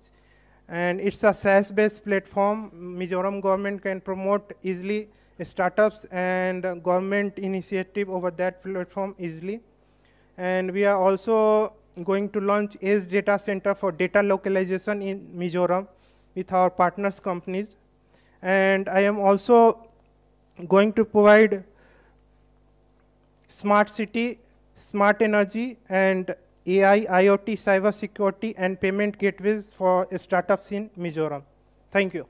and it's a SaaS-based platform. Mizoram government can promote easily startups and government initiative over that platform easily. And we are also going to launch Edge Data Center for data localization in Mizoram with our partners companies. And I am also going to provide smart city, smart energy, and AI, IoT, cyber security, and payment gateways for startups in Mizoram. Thank you.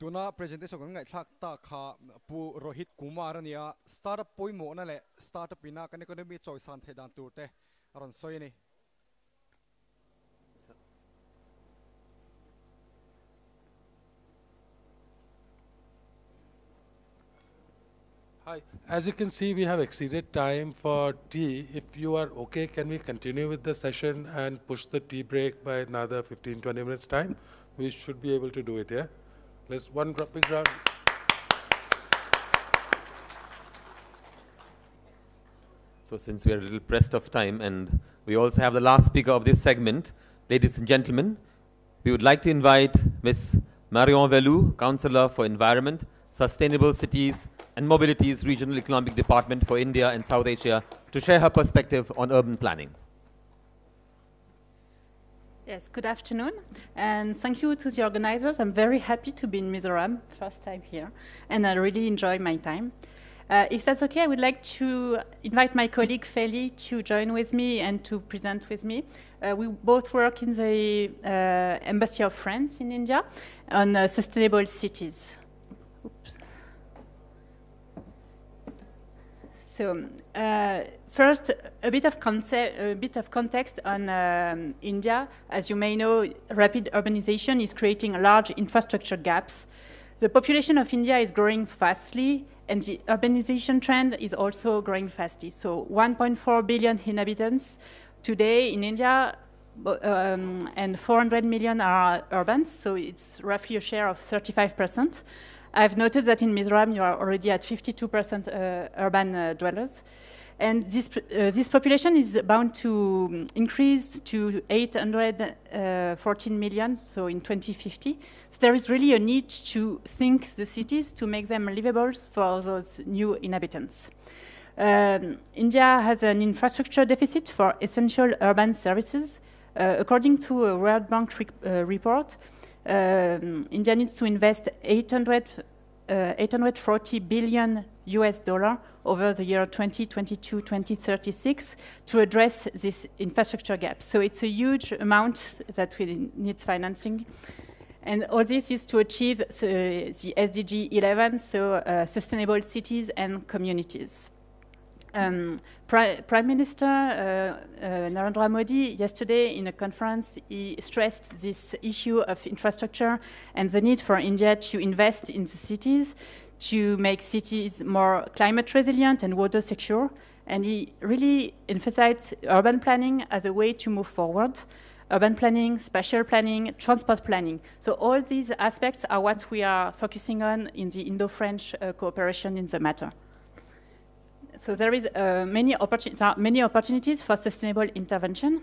Tuna presentation ko ngai thak ta kha pu Rohit Kumar ania startup poimo na le startup ina kan economy choice an thedan turte aron soyni. Hi. As you can see, we have exceeded time for tea. If you are okay, can we continue with the session and push the tea break by another 15-20 minutes time? We should be able to do it, yeah? Let's one big round. So since we are a little pressed of time and we also have the last speaker of this segment, ladies and gentlemen, we would like to invite Ms. Marion Velou, Councillor for Environment, Sustainable Cities and Mobility's Regional Economic Department for India and South Asia, to share her perspective on urban planning. Yes, good afternoon, and thank you to the organizers. I'm very happy to be in Mizoram, first time here, and I really enjoy my time. If that's okay, I would like to invite my colleague Feli to join with me and to present with me. We both work in the Embassy of France in India on sustainable cities. Oops. So, first, a bit of context on India. As you may know, rapid urbanization is creating large infrastructure gaps. The population of India is growing fastly, and the urbanization trend is also growing fastly. So 1.4 billion inhabitants today in India, and 400 million are urban, so it's roughly a share of 35%. I've noticed that in Mizoram, you are already at 52% urban dwellers. And this population is bound to increase to 814 million, so in 2050. So there is really a need to think the cities to make them livable for those new inhabitants. India has an infrastructure deficit for essential urban services. According to a World Bank report, India needs to invest 840 billion US dollar over the year 2022-2036 to address this infrastructure gap. So it's a huge amount that needs financing. And all this is to achieve the SDG 11, so sustainable cities and communities. Prime Minister Narendra Modi, yesterday in a conference, he stressed this issue of infrastructure and the need for India to invest in the cities to make cities more climate resilient and water secure. And he really emphasized urban planning as a way to move forward. Urban planning, spatial planning, transport planning. So all these aspects are what we are focusing on in the Indo-French cooperation in the matter. So there is many opportunities for sustainable intervention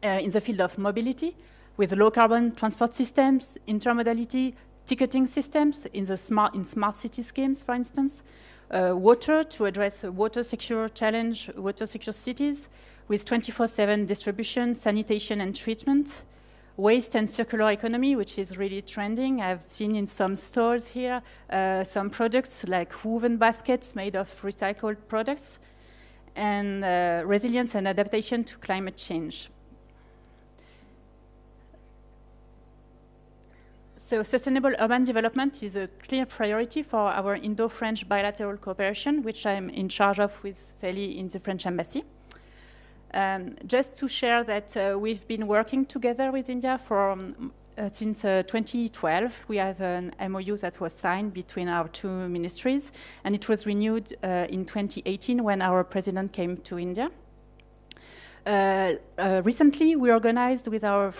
in the field of mobility, with low-carbon transport systems, intermodality, ticketing systems in smart city schemes, for instance, water to address water secure challenge, water secure cities, with 24/7 distribution, sanitation, and treatment. Waste and circular economy, which is really trending. I've seen in some stores here some products like woven baskets made of recycled products, and resilience and adaptation to climate change. So sustainable urban development is a clear priority for our Indo-French bilateral cooperation, which I'm in charge of with Feli in the French Embassy. Just to share that we've been working together with India for since 2012. We have an MOU that was signed between our two ministries, and it was renewed in 2018 when our president came to India. Recently, we organized with our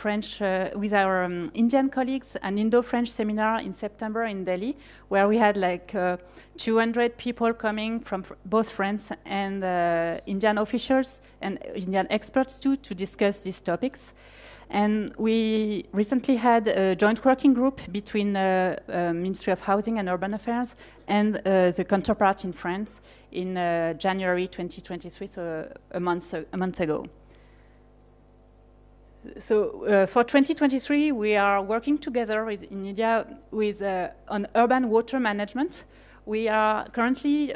Indian colleagues an Indo-French seminar in September in Delhi, where we had like 200 people coming from both France and Indian officials and Indian experts too to discuss these topics. And we recently had a joint working group between Ministry of Housing and Urban Affairs and the counterpart in France in January 2023, so a month ago. So for 2023, we are working together in India on urban water management. We are currently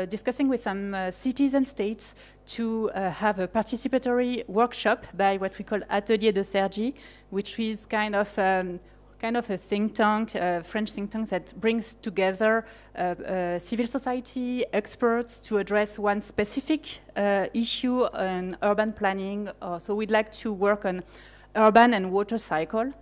discussing with some cities and states to have a participatory workshop by what we call Atelier de Sergi, which is kind of a think tank, a French think tank that brings together civil society experts to address one specific issue on urban planning. So we'd like to work on urban and water cycle.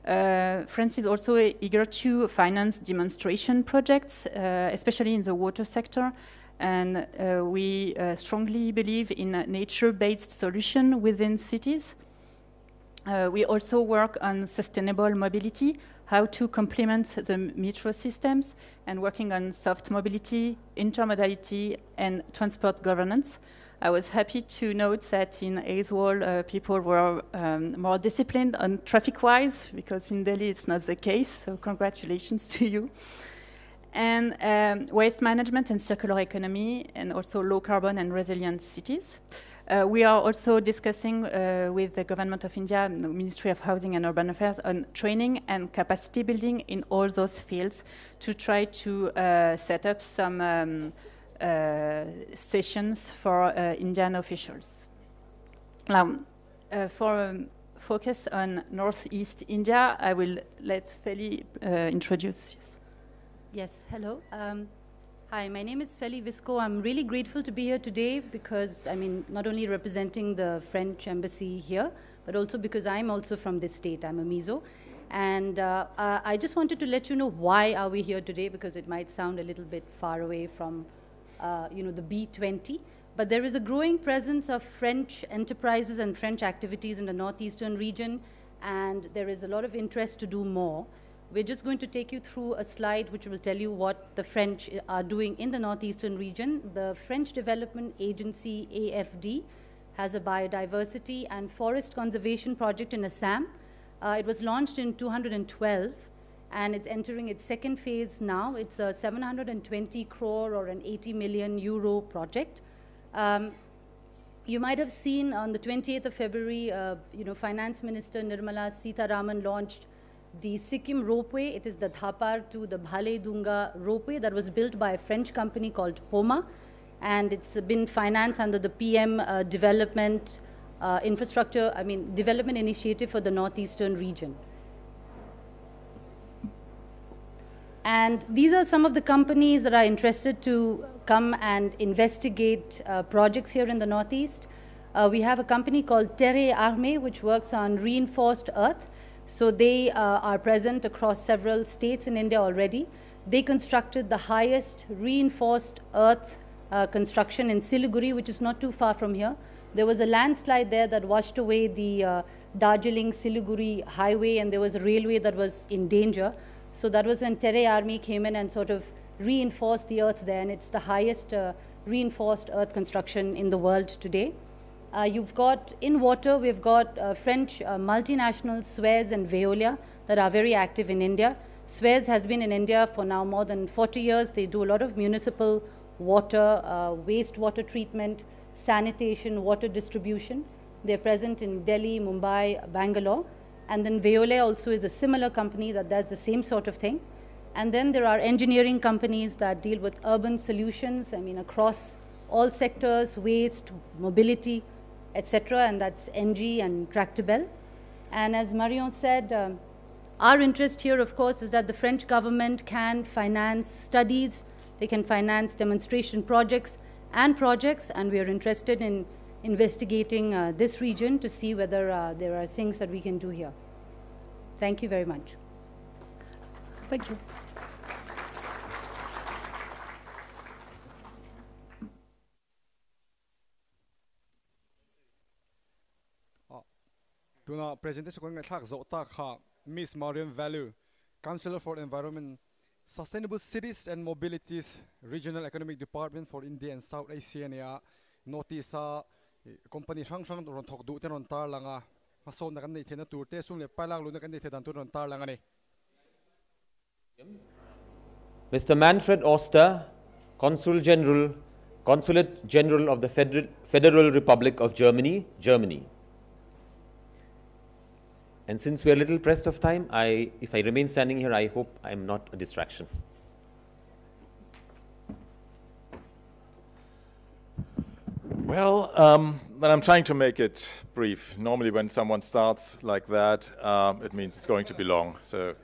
France is also eager to finance demonstration projects, especially in the water sector. And we strongly believe in a nature-based solution within cities. We also work on sustainable mobility, how to complement the metro systems, and working on soft mobility, intermodality, and transport governance. I was happy to note that in Aizawl, people were more disciplined on traffic-wise, because in Delhi it's not the case, so congratulations to you. And waste management and circular economy, and also low carbon and resilient cities. We are also discussing with the Government of India, the Ministry of Housing and Urban Affairs, on training and capacity building in all those fields to try to set up some sessions for Indian officials. Now, for focus on Northeast India, I will let Feli introduce this. Yes, hello. Hi, my name is Feli Visco. I'm really grateful to be here today because, I mean, not only representing the French embassy here, but also because I'm also from this state. I'm a Mizo. And I just wanted to let you know why are we here today, because it might sound a little bit far away from, the B20. But there is a growing presence of French enterprises and French activities in the northeastern region, and there is a lot of interest to do more. We're just going to take you through a slide which will tell you what the French are doing in the northeastern region. The French Development Agency, AFD, has a biodiversity and forest conservation project in Assam. It was launched in 2012, and it's entering its second phase now. It's a 720 crore or an 80 million euro project. You might have seen on the 28th of February, Finance Minister Nirmala Sitharaman launched the Sikkim ropeway. It is the Dhapar to the Bhale Dunga ropeway that was built by a French company called Homa, and it's been financed under the PM Development Development Initiative for the Northeastern region. And these are some of the companies that are interested to come and investigate projects here in the Northeast. We have a company called Terre Armée, which works on reinforced earth. So they are present across several states in India already. They constructed the highest reinforced earth construction in Siliguri, which is not too far from here. There was a landslide there that washed away the Darjeeling-Siliguri highway, and there was a railway that was in danger. So that was when Terre Armée came in and sort of reinforced the earth there, and it's the highest reinforced earth construction in the world today. You've got, in water, we've got French multinationals, Suez and Veolia, that are very active in India. Suez has been in India for now more than 40 years. They do a lot of municipal water, wastewater treatment, sanitation, water distribution. They're present in Delhi, Mumbai, Bangalore. And then Veolia also is a similar company that does the same sort of thing. And then there are engineering companies that deal with urban solutions, across all sectors, waste, mobility, etc., and that's NG and Tractebel. And as Marion said, our interest here, of course, is that the French government can finance studies, they can finance demonstration projects, and we are interested in investigating this region to see whether there are things that we can do here. Thank you very much. Thank you. Tuna presentation ko ngathak zota kha Miss Mariam Value, Councillor for Environment, Sustainable Cities and Mobilities, Regional Economic Department for India and South Asia niya notice company sang ron thok du te ron tar langa mason na kan nei thena turte sum le palak lu na kan nei thedan tu ron tar langa ni. Mr. Manfred Oster, Consulate General of the Federal Republic of Germany, Germany. And since we are a little pressed of time, if I remain standing here, I hope I am not a distraction. Well, but I'm trying to make it brief. Normally when someone starts like that, it means it's going to be long. So,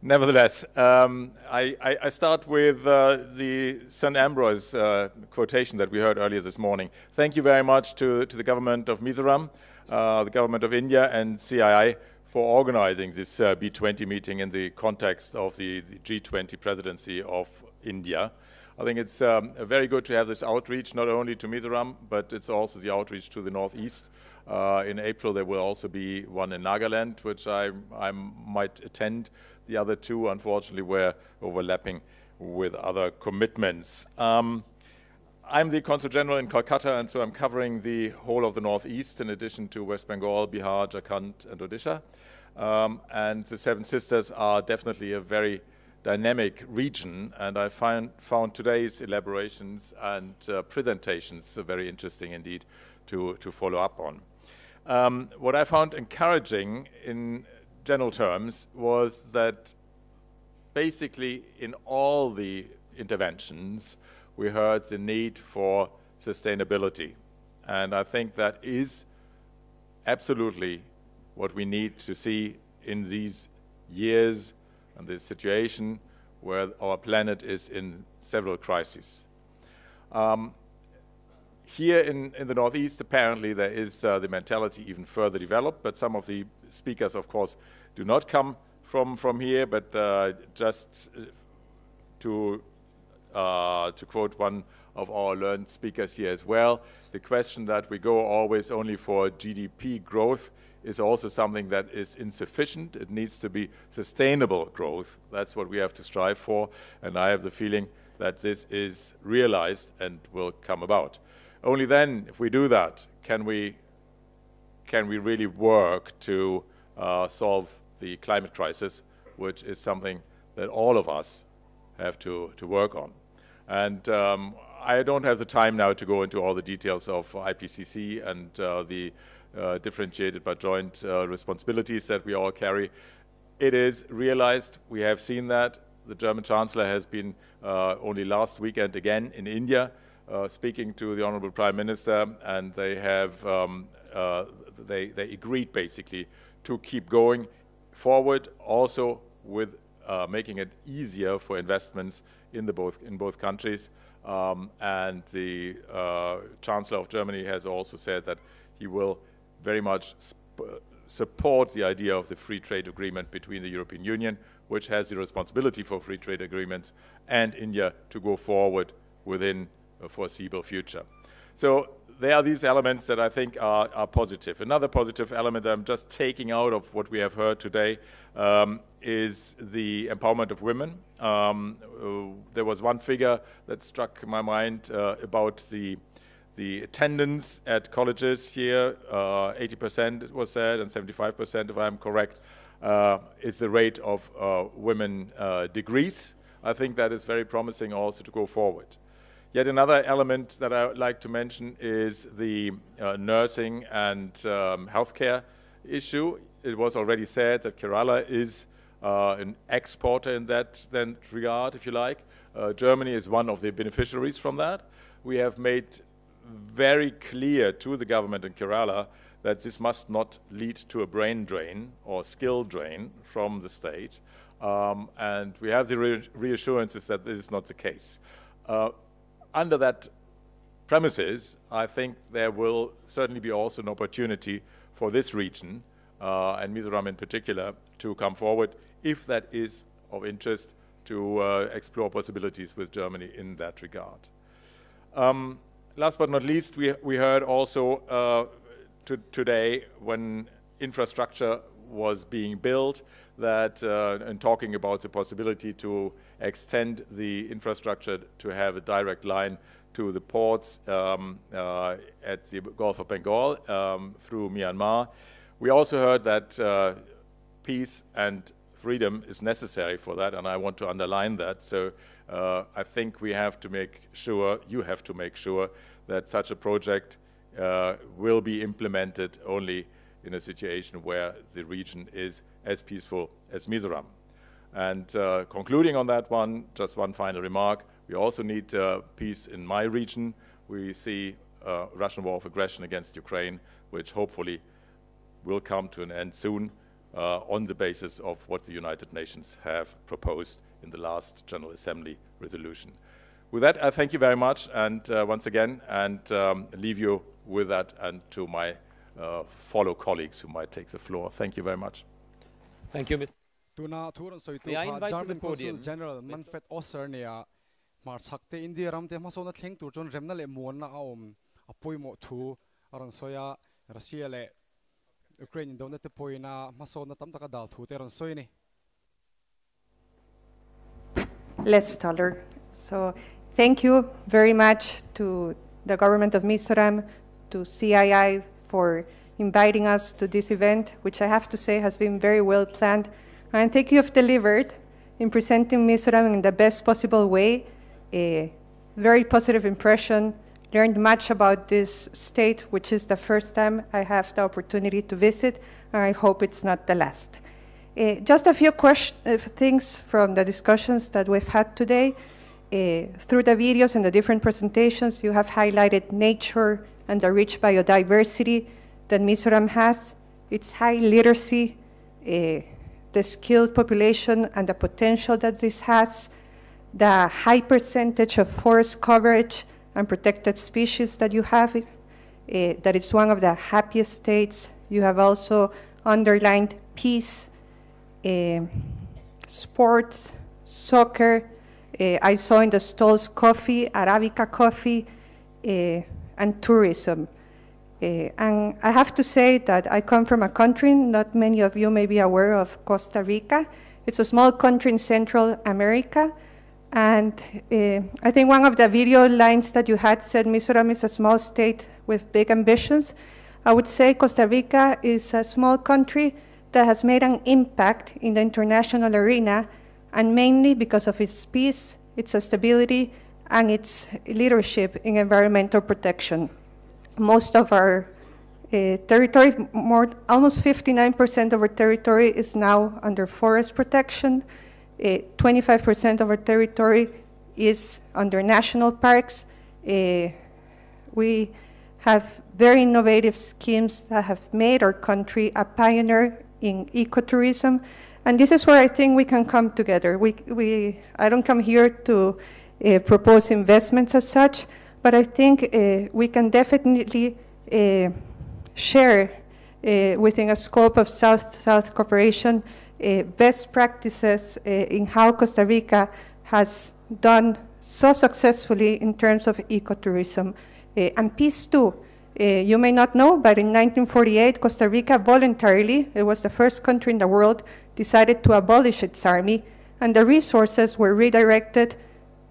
nevertheless, I start with the St. Ambrose quotation that we heard earlier this morning. Thank you very much to the government of Mizoram, the government of India and CII for organizing this B20 meeting in the context of the G20 presidency of India. I think it's very good to have this outreach, not only to Mizoram, but it's also the outreach to the Northeast. In April, there will also be one in Nagaland, which I might attend. The other two, unfortunately, were overlapping with other commitments. I'm the Consul General in Kolkata, and so I'm covering the whole of the Northeast, in addition to West Bengal, Bihar, Jharkhand, and Odisha. And the Seven Sisters are definitely a very dynamic region, and I found today's elaborations and presentations very interesting indeed to follow up on. What I found encouraging in general terms was that basically in all the interventions we heard the need for sustainability, and I think that is absolutely what we need to see in these years and this situation where our planet is in several crises. Here in the Northeast, apparently there is the mentality even further developed, but some of the speakers, of course, do not come from here, but just to quote one of our learned speakers here as well, the question that we go always only for GDP growth is also something that is insufficient. It needs to be sustainable growth. That's what we have to strive for, and I have the feeling that this is realized and will come about. Only then, if we do that, can we really work to solve the climate crisis, which is something that all of us have to work on. And I don't have the time now to go into all the details of IPCC and the differentiated but joint responsibilities that we all carry. It is realized, we have seen that. The German Chancellor has been only last weekend again in India speaking to the Honorable Prime Minister, and they have they agreed basically to keep going forward, also with making it easier for investments in both countries. And the Chancellor of Germany has also said that he will very much support the idea of the free trade agreement between the European Union, which has the responsibility for free trade agreements, and India to go forward within a foreseeable future. So there are these elements that I think are positive. Another positive element that I'm just taking out of what we have heard today is the empowerment of women. There was one figure that struck my mind about the attendance at colleges here. 80% it was said, and 75%, if I'm correct, is the rate of women degrees. I think that is very promising also to go forward. Yet another element that I would like to mention is the nursing and healthcare issue. It was already said that Kerala is an exporter in that regard, if you like. Germany is one of the beneficiaries from that. We have made very clear to the government in Kerala that this must not lead to a brain drain or skill drain from the state. And we have the reassurances that this is not the case. Under that premises, I think there will certainly be also an opportunity for this region, and Mizoram in particular, to come forward, if that is of interest, to explore possibilities with Germany in that regard. Last but not least, we heard also today, when infrastructure was being built, that and talking about the possibility to extend the infrastructure to have a direct line to the ports at the Gulf of Bengal through Myanmar. We also heard that peace and freedom is necessary for that, and I want to underline that. So I think we have to make sure, you have to make sure, that such a project will be implemented only in a situation where the region is as peaceful as Mizoram. And concluding on that one, just one final remark. We also need peace in my region. We see Russian war of aggression against Ukraine, which hopefully will come to an end soon on the basis of what the United Nations have proposed in the last General Assembly resolution. With that, I thank you very much, and once again, and leave you with that and to my fellow colleagues who might take the floor. Thank you very much. Thank you, Mr. May I invite to the podium General Manfred Osser nea mar sakte India ramte masona thleng tur chon remna le mon na aom apoi mo thu arang soya Russia le Ukraine donate te poina masona tam taka dal thu te ran soini. Less taller. So thank you very much to the government of Mizoram, to CII for inviting us to this event, which I have to say has been very well planned. And I think you have delivered in presenting Mizoram in the best possible way. A very positive impression, learned much about this state, which is the first time I have the opportunity to visit, and I hope it's not the last. Just a few things from the discussions that we've had today. Through the videos and the different presentations, you have highlighted nature and the rich biodiversity that Mizoram has, its high literacy, the skilled population and the potential that this has, the high percentage of forest coverage and protected species that you have, that it's one of the happiest states. You have also underlined peace, sports, soccer. I saw in the stalls coffee, Arabica coffee, and tourism. And I have to say that I come from a country, not many of you may be aware of Costa Rica. It's a small country in Central America. And I think one of the video lines that you had said Mizoram is a small state with big ambitions. I would say Costa Rica is a small country that has made an impact in the international arena, and mainly because of its peace, its stability, and its leadership in environmental protection. Most of our territory, almost 59% of our territory is now under forest protection. 25% of our territory is under national parks. We have very innovative schemes that have made our country a pioneer in ecotourism. And this is where I think we can come together. I don't come here to propose investments as such, but I think we can definitely share within a scope of South-South cooperation best practices in how Costa Rica has done so successfully in terms of ecotourism. And peace too. You may not know, but in 1948, Costa Rica voluntarily, it was the first country in the world, decided to abolish its army, and the resources were redirected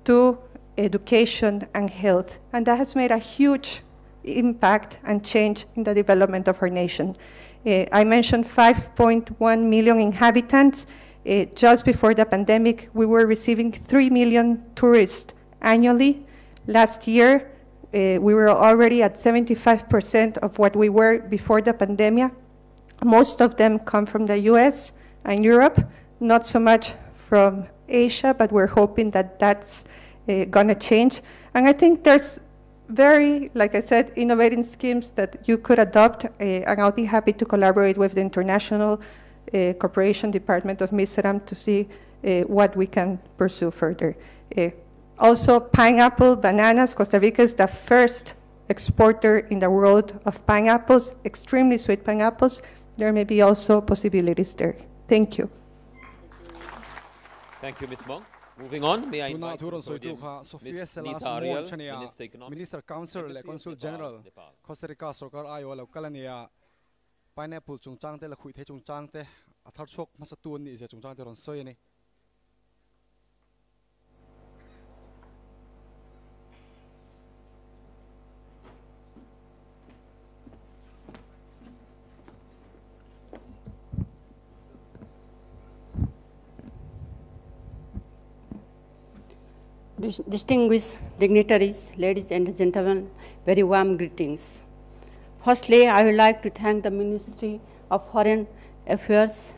to education and health. And that has made a huge impact and change in the development of our nation. I mentioned 5.1 million inhabitants. Just before the pandemic, we were receiving 3 million tourists annually. Last year, we were already at 75% of what we were before the pandemic. Most of them come from the US and Europe, not so much from Asia, but we're hoping that that's gonna change. And I think there's very, like I said, innovative schemes that you could adopt, and I'll be happy to collaborate with the International Cooperation Department of Mizoram to see what we can pursue further. Also, pineapple, bananas. Costa Rica is the first exporter in the world of pineapples, extremely sweet pineapples. There may be also possibilities there. Thank you. Thank you, Ms. Mong. Moving on, may I invite Turon to the Soituha, Sophia Ms. Selas Nita Ariel, Chania, Minister Economic Minister Council, Consul General, Costa Rica, Sokar Aizawl, Kalania, Pineapple Chung Changte, La Huite Chung Changte, Atharchok, Masatun is a Chung Changte on Soyene. Distinguished dignitaries, ladies and gentlemen, very warm greetings. Firstly, I would like to thank the Ministry of Foreign Affairs,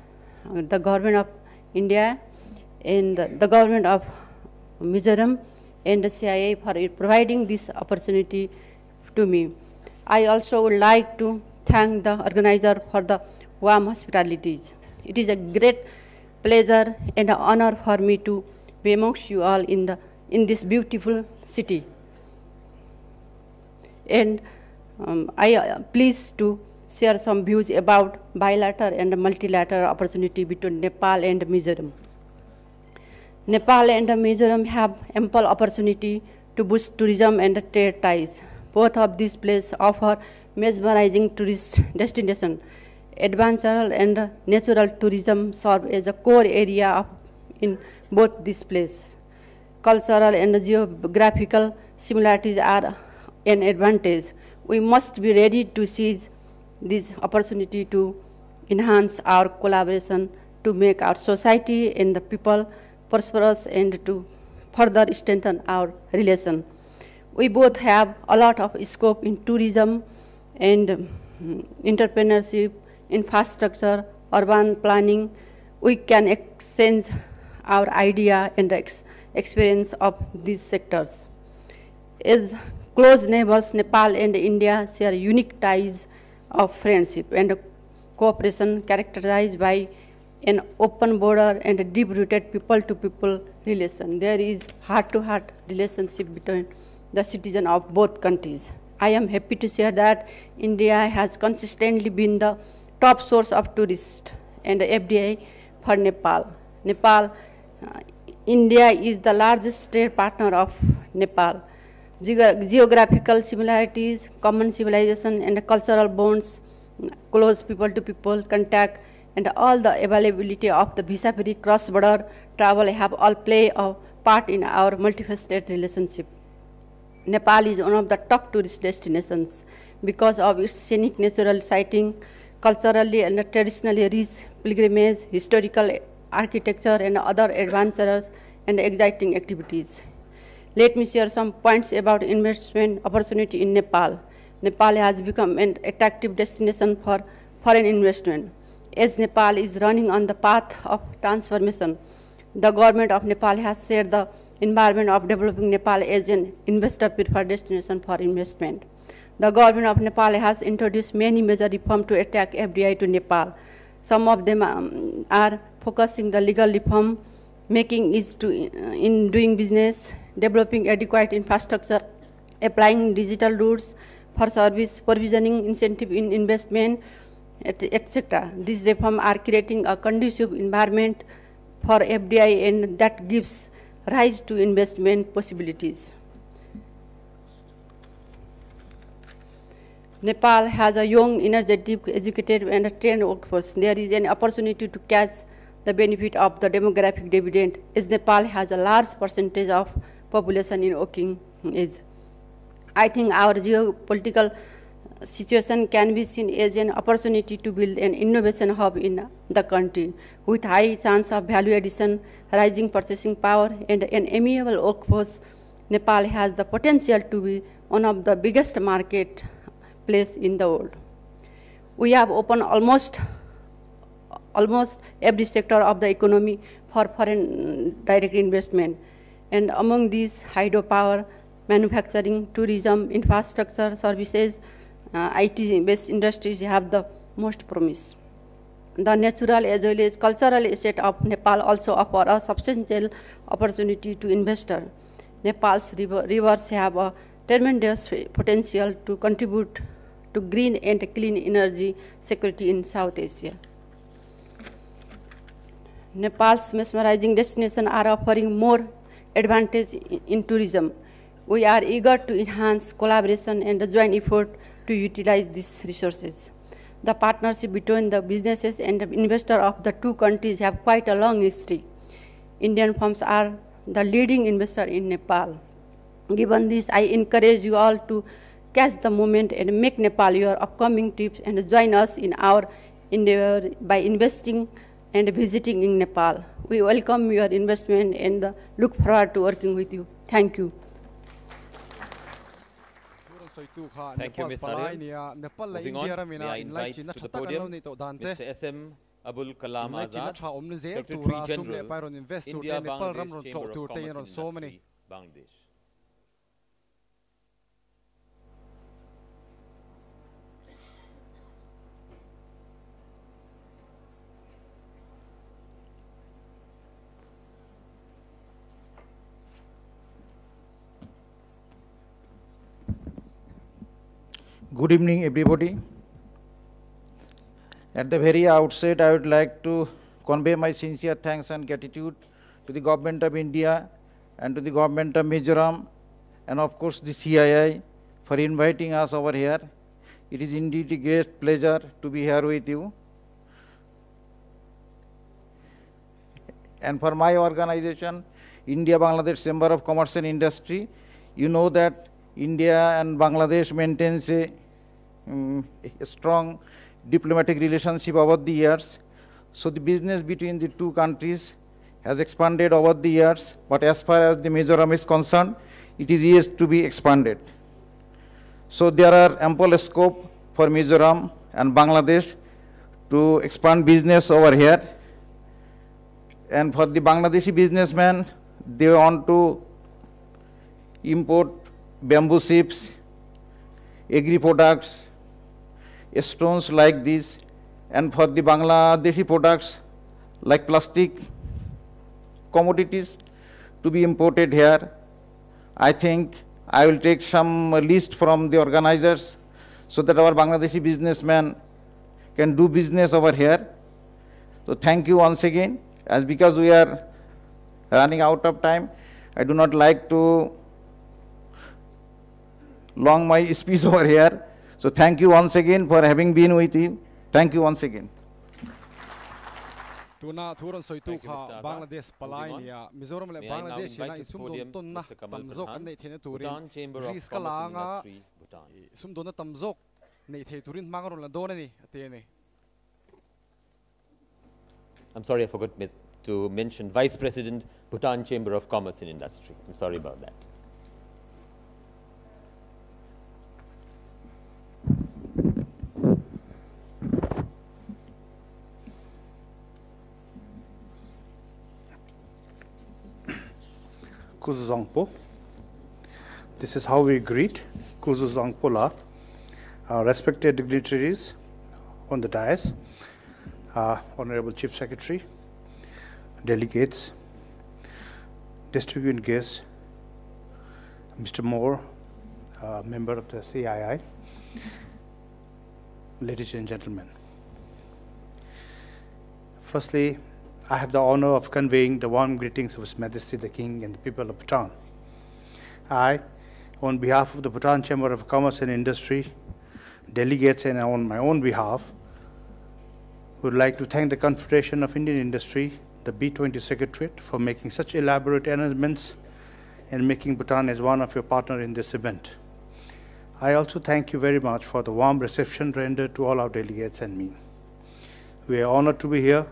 the Government of India, and the Government of Mizoram, and the CIA for providing this opportunity to me. I also would like to thank the organizer for the warm hospitalities. It is a great pleasure and an honor for me to be amongst you all in this beautiful city. And I am pleased to share some views about bilateral and multilateral opportunity between Nepal and Mizoram. Nepal and Mizoram have ample opportunity to boost tourism and trade ties. Both of these places offer mesmerizing tourist destination. Adventural and natural tourism serve as a core area in both these places. Cultural and geographical similarities are an advantage. We must be ready to seize this opportunity to enhance our collaboration, to make our society and the people prosperous, and to further strengthen our relation. We both have a lot of scope in tourism and entrepreneurship, infrastructure, urban planning. We can exchange our idea and experience of these sectors. As close neighbors, Nepal and India share unique ties of friendship and cooperation characterized by an open border and a deep-rooted people-to-people relation. There is heart-to-heart relationship between the citizens of both countries. I am happy to share that India has consistently been the top source of tourists and FDI for Nepal. India is the largest trade partner of Nepal. Geographical similarities, common civilization, and cultural bonds, close people-to-people contact, and all the availability of the visa-free cross-border travel have all played a part in our multifaceted relationship. Nepal is one of the top tourist destinations because of its scenic natural sighting, culturally and traditionally rich pilgrimage, historical architecture, and other adventurous and exciting activities. Let me share some points about investment opportunity in Nepal. Nepal has become an attractive destination for foreign investment. As Nepal is running on the path of transformation, the government of Nepal has set the environment of developing Nepal as an investor-preferred destination for investment. The government of Nepal has introduced many major reforms to attract FDI to Nepal. Some of them are focusing the legal reform, making ease in doing business, developing adequate infrastructure, applying digital rules for service provisioning, incentive in investment, etc. These reforms are creating a conducive environment for FDI, and that gives rise to investment possibilities. Nepal has a young, energetic, educated, and trained workforce. There is an opportunity to catch the benefit of the demographic dividend, as Nepal has a large percentage of population in working age. I think our geopolitical situation can be seen as an opportunity to build an innovation hub in the country. With high chance of value addition, rising purchasing power, and an amiable workforce, Nepal has the potential to be one of the biggest market place in the world. We have opened almost every sector of the economy for foreign direct investment, and among these, hydropower, manufacturing, tourism, infrastructure, services, IT-based industries have the most promise. The natural as well as cultural asset of Nepal also offer a substantial opportunity to investors. Nepal's rivers have a tremendous potential to contribute to green and clean energy security in South Asia. Nepal's mesmerizing destinations are offering more advantage in tourism. We are eager to enhance collaboration and joint effort to utilize these resources. The partnership between the businesses and the investors of the two countries have quite a long history. Indian firms are the leading investor in Nepal. Given this, I encourage you all to catch the moment and make Nepal your upcoming trip and join us in our endeavor by investing and visiting in Nepal. We welcome your investment and look forward to working with you. Thank you. Thank you, Ms. Arya. Moving on, may I invite to the podium Mr. S.M. Abul Kalam Azad, Secretary General, India-Bangladesh Chamber of Commerce and Industry, Bangladesh. Good evening, everybody. At the very outset, I would like to convey my sincere thanks and gratitude to the Government of India and to the Government of Mizoram and of course the CII for inviting us over here. It is indeed a great pleasure to be here with you. And for my organization, India-Bangladesh Chamber of Commerce and Industry, you know that India and Bangladesh maintains a strong diplomatic relationship over the years. So the business between the two countries has expanded over the years, but as far as the Mizoram is concerned, it is yet to be expanded. So there are ample scope for Mizoram and Bangladesh to expand business over here. And for the Bangladeshi businessmen, they want to import bamboo chips, agri products, stones like this, and for the Bangladeshi products like plastic commodities to be imported here. I think I will take some list from the organizers so that our Bangladeshi businessmen can do business over here. So thank you once again. As because we are running out of time, I do not like to long my speech over here. So thank you once again for having been with you. Thank you once again. Tuna thuran soitu kha Bangladesh palainia Mizoram le Bangladesh na sumdon tonna tamzok an nei thena turin ris kalanga sumdon tamzok nei the turin mangaron la donani atene. I'm sorry, I forgot to mention Vice President, Bhutan Chamber of Commerce and Industry. I'm sorry about that. Kuzuzongpo. This is how we greet Kuzuzongpola, respected dignitaries on the dais, Honorable Chief Secretary, delegates, distinguished guests, Mr. Moore, member of the CII, ladies and gentlemen. Firstly, I have the honor of conveying the warm greetings of His Majesty the King and the people of Bhutan. I, on behalf of the Bhutan Chamber of Commerce and Industry, delegates, and on my own behalf, would like to thank the Confederation of Indian Industry, the B20 Secretariat, for making such elaborate arrangements and making Bhutan as one of your partners in this event. I also thank you very much for the warm reception rendered to all our delegates and me. We are honored to be here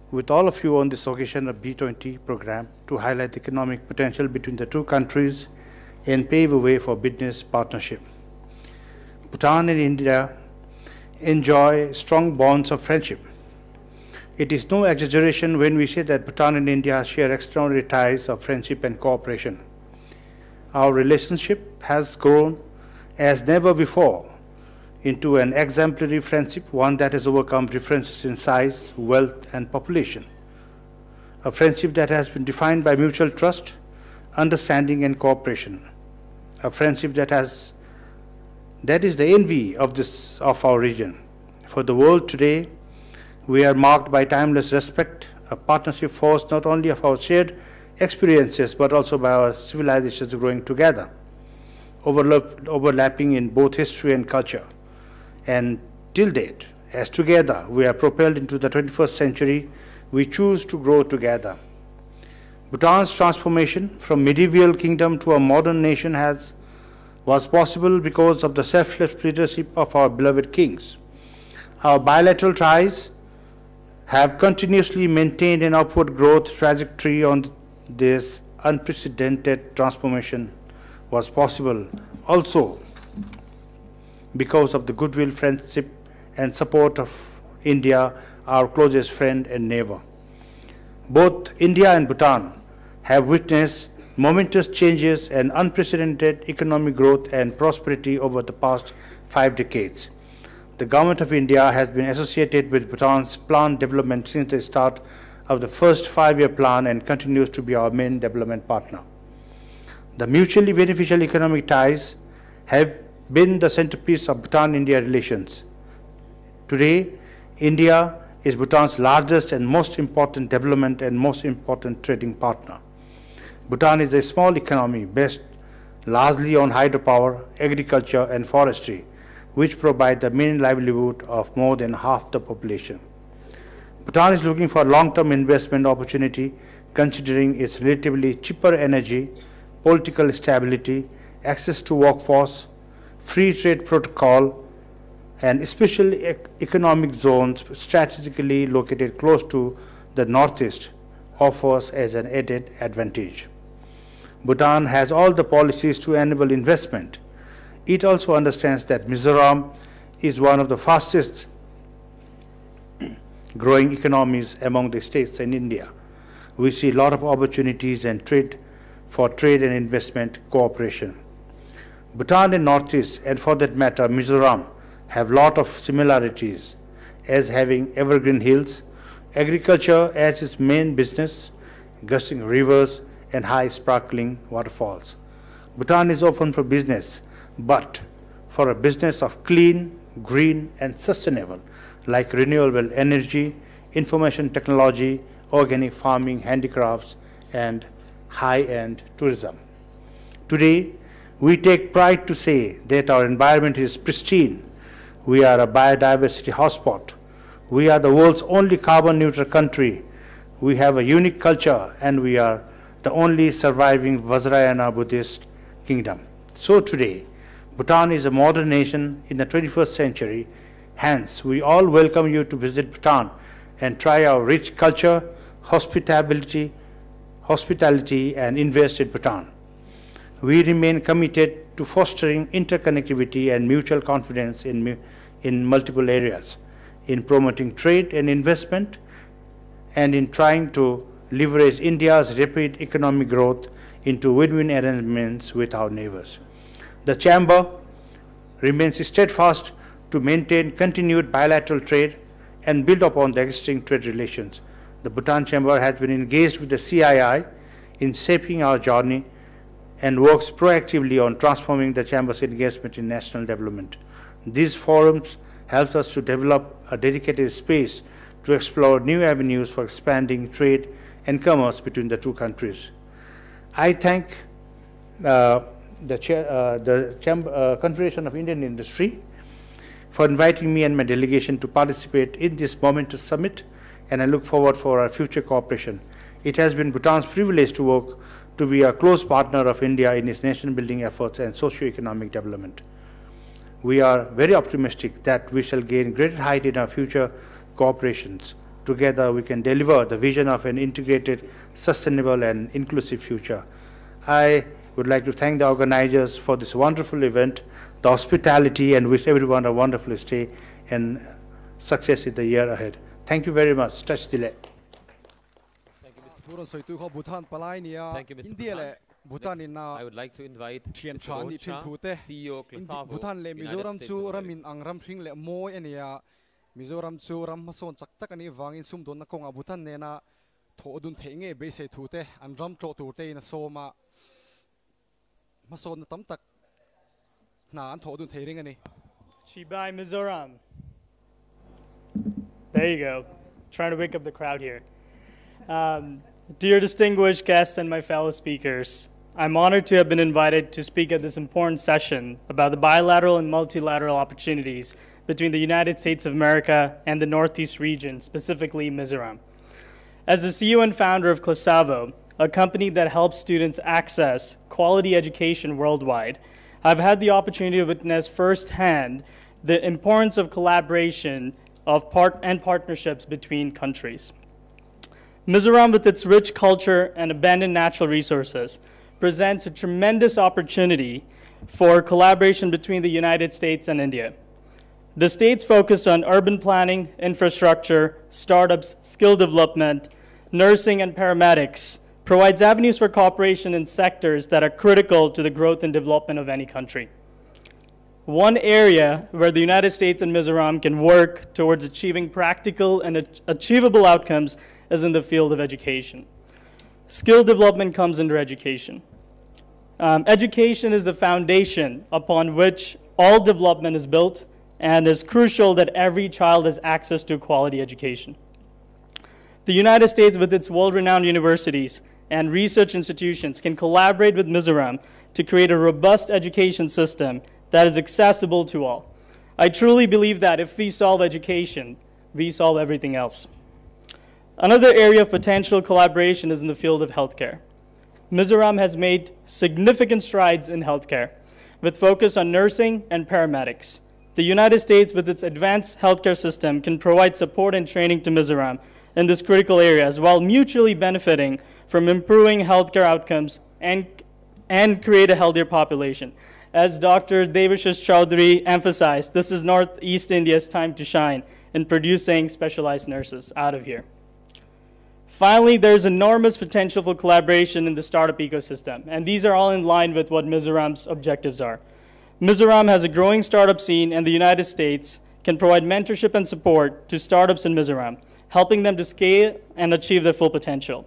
with all of you on this occasion of B20 program to highlight the economic potential between the two countries and pave a way for business partnership. Bhutan and India enjoy strong bonds of friendship. It is no exaggeration when we say that Bhutan and India share extraordinary ties of friendship and cooperation. Our relationship has grown as never before into an exemplary friendship, one that has overcome differences in size, wealth, and population. A friendship that has been defined by mutual trust, understanding and cooperation, a friendship that is the envy of our region. For the world today, we are marked by timeless respect, a partnership forged not only of our shared experiences but also by our civilizations growing together, overlapping in both history and culture. And till date, as together we are propelled into the 21st century, we choose to grow together. Bhutan's transformation from medieval kingdom to a modern nation was possible because of the selfless leadership of our beloved kings. Our bilateral ties have continuously maintained an upward growth trajectory. On this unprecedented transformation was possible also because of the goodwill, friendship, and support of India, our closest friend and neighbor. Both India and Bhutan have witnessed momentous changes and unprecedented economic growth and prosperity over the past 5 decades. The Government of India has been associated with Bhutan's planned development since the start of the first 5-year plan and continues to be our main development partner. The mutually beneficial economic ties have been the centerpiece of Bhutan-India relations. Today, India is Bhutan's largest and most important development and most important trading partner. Bhutan is a small economy based largely on hydropower, agriculture, and forestry, which provide the main livelihood of more than half the population. Bhutan is looking for a long-term investment opportunity considering its relatively cheaper energy, political stability, access to workforce, free trade protocol, and special economic zones strategically located close to the northeast offers as an added advantage. Bhutan has all the policies to enable investment. It also understands that Mizoram is one of the fastest growing economies among the states in India. We see a lot of opportunities and trade and investment cooperation. Bhutan and Northeast, and for that matter Mizoram, have a lot of similarities as having evergreen hills, agriculture as its main business, gushing rivers, and high sparkling waterfalls. Bhutan is open for business, but for a business of clean, green, and sustainable, like renewable energy, information technology, organic farming, handicrafts, and high-end tourism. Today, we take pride to say that our environment is pristine. We are a biodiversity hotspot. We are the world's only carbon-neutral country. We have a unique culture, and we are the only surviving Vajrayana Buddhist kingdom. So today, Bhutan is a modern nation in the 21st century. Hence, we all welcome you to visit Bhutan and try our rich culture, hospitality, and invest in Bhutan. We remain committed to fostering interconnectivity and mutual confidence in multiple areas, in promoting trade and investment, and in trying to leverage India's rapid economic growth into win-win arrangements with our neighbors. The Chamber remains steadfast to maintain continued bilateral trade and build upon the existing trade relations. The Bhutan Chamber has been engaged with the CII in shaping our journey and works proactively on transforming the Chamber's engagement in national development. These forums help us to develop a dedicated space to explore new avenues for expanding trade and commerce between the two countries. I thank the Confederation of Indian Industry for inviting me and my delegation to participate in this momentous summit, and I look forward for our future cooperation. It has been Bhutan's privilege to work to be a close partner of India in its nation-building efforts and socio-economic development. We are very optimistic that we shall gain greater height in our future cooperations. Together, we can deliver the vision of an integrated, sustainable, and inclusive future. I would like to thank the organizers for this wonderful event, the hospitality, and wish everyone a wonderful stay and success in the year ahead. Thank you very much. Touch delay. Thank you, Mr. Bhutan. I would like to invite Mr. Rocha, CEO Klasavo, Bhutan le Mizoram chu ramin angram thing le mo enia Mizoram chu ram mason chak tak ani wangin sum don na konga Bhutan ne na tho dun thenge be se thute an ram tro tu te na soma มาโซนตั้มตักหนาอันโถดุนเทริงอันนี้ Chibai Mizoram. There you go. Trying to wake up the crowd here. Dear distinguished guests and my fellow speakers, I'm honored to have been invited to speak at this important session about the bilateral and multilateral opportunities between the United States of America and the Northeast region, specifically Mizoram. As the CEO and founder of Clasavo, a company that helps students access quality education worldwide, I've had the opportunity to witness firsthand the importance of collaboration and partnerships between countries. Mizoram, with its rich culture and abundant natural resources, presents a tremendous opportunity for collaboration between the United States and India. The states focus on urban planning, infrastructure, startups, skill development, nursing, and paramedics, provides avenues for cooperation in sectors that are critical to the growth and development of any country. One area where the United States and Mizoram can work towards achieving practical and achievable outcomes is in the field of education. Skill development comes under education. Education is the foundation upon which all development is built, and is crucial that every child has access to quality education. The United States, with its world-renowned universities and research institutions, can collaborate with Mizoram to create a robust education system that is accessible to all. I truly believe that if we solve education, we solve everything else. Another area of potential collaboration is in the field of healthcare. Mizoram has made significant strides in healthcare, with focus on nursing and paramedics. The United States, with its advanced healthcare system, can provide support and training to Mizoram in this critical areas while mutually benefiting from improving healthcare outcomes and create a healthier population. As Dr. Devashish Chaudhary emphasized, this is Northeast India's time to shine in producing specialized nurses out of here. Finally, there's enormous potential for collaboration in the startup ecosystem, and these are all in line with what Mizoram's objectives are. Mizoram has a growing startup scene, and the United States can provide mentorship and support to startups in Mizoram, helping them to scale and achieve their full potential.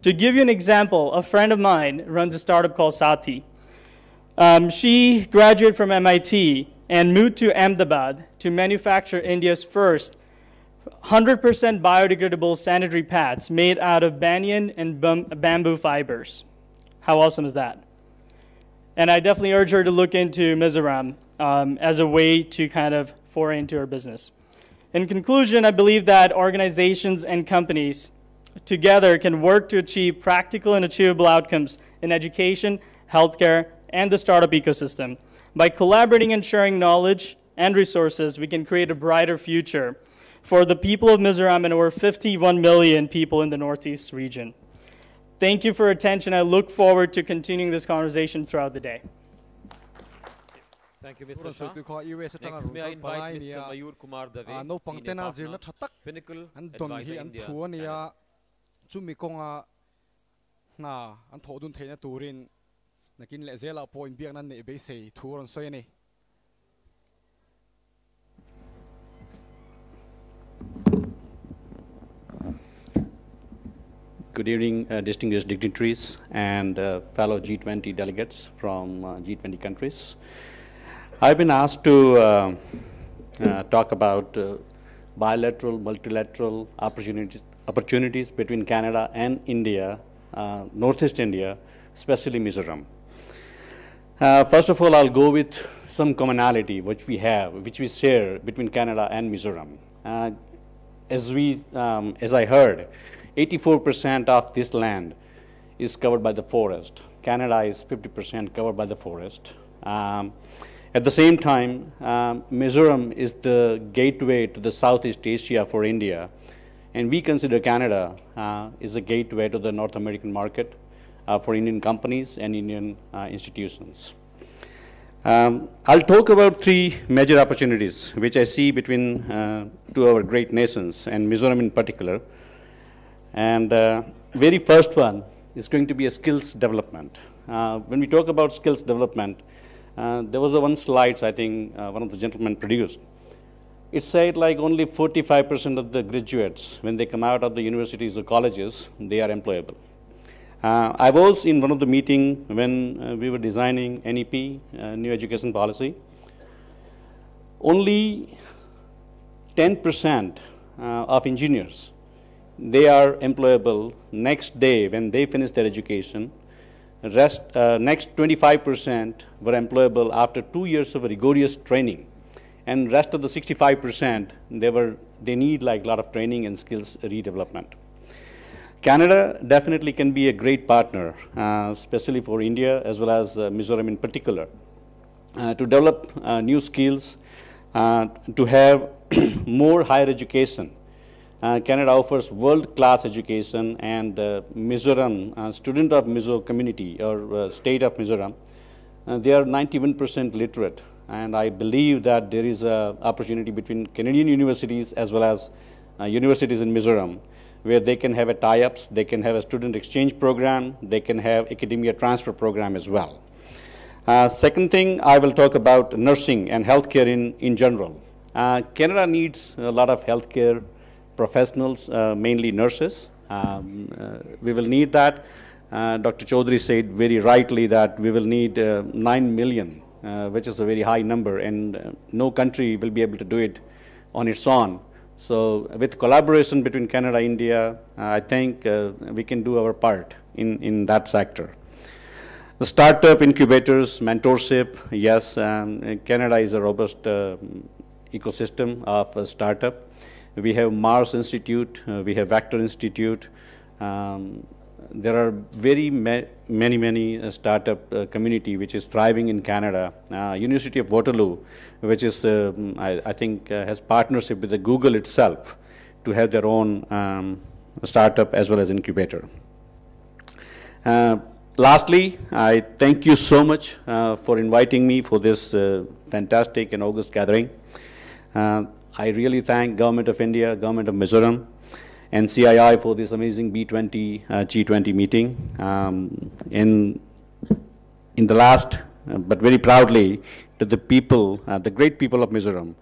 To give you an example, a friend of mine runs a startup called Sati. She graduated from MIT and moved to Ahmedabad to manufacture India's first 100% biodegradable sanitary pads made out of banyan and bamboo fibers. How awesome is that? And I definitely urge her to look into Mizoram as a way to kind of foray into her business. In conclusion, I believe that organizations and companies together can work to achieve practical and achievable outcomes in education, healthcare, and the startup ecosystem. By collaborating and sharing knowledge and resources, we can create a brighter future for the people of Mizoram and over 51 million people in the Northeast region. Thank you for your attention. I look forward to continuing this conversation throughout the day. Thank you, Mr. Shah. Next, may I invite Mr. Mayur Kumar Dave, Senior Partner, Pinnacle Advisor India. Good evening, distinguished dignitaries and fellow G20 delegates from G20 countries. I've been asked to talk about bilateral, multilateral opportunities between Canada and India, Northeast India, especially Mizoram. First of all, I'll go with some commonality which we share between Canada and Mizoram. As I heard, 84% of this land is covered by the forest. Canada is 50% covered by the forest. At the same time, Mizoram is the gateway to the Southeast Asia for India, and we consider Canada is a gateway to the North American market for Indian companies and Indian institutions. I'll talk about three major opportunities which I see between two our great nations, and Mizoram in particular. And very first one is going to be a skills development. When we talk about skills development, there was one slide I think one of the gentlemen produced. It said like only 45% of the graduates, when they come out of the universities or colleges, they are employable. I was in one of the meetings when we were designing NEP, New Education Policy. Only 10% of engineers, they are employable next day when they finish their education. Next 25% were employable after 2 years of rigorous training. And rest of the 65%, they need like a lot of training and skills redevelopment. Canada definitely can be a great partner, especially for India as well as Mizoram in particular, to develop new skills, to have more higher education. Canada offers world-class education, and Mizoram, student of Mizo community or state of Mizoram, they are 91% literate. And I believe that there is an opportunity between Canadian universities as well as universities in Mizoram, where they can have a tie-ups, they can have a student exchange program, they can have academia transfer program as well. Second thing, I will talk about nursing and healthcare in general. Canada needs a lot of healthcare professionals, mainly nurses. We will need that. Dr. Chaudhary said very rightly that we will need 9 million, which is a very high number, and no country will be able to do it on its own. So with collaboration between Canada and India, I think we can do our part in that sector. The startup incubators, mentorship, yes, Canada is a robust ecosystem of a startup. We have Mars Institute, we have Vector Institute. There are very many startup community which is thriving in Canada. University of Waterloo, which is, I think, has partnership with the Google itself to have their own startup as well as incubator. Lastly, I thank you so much for inviting me for this fantastic and august gathering. I really thank Government of India, Government of Mizoram, and CII for this amazing B20, G20 meeting. In the last, but very proudly, to the people, the great people of Mizoram.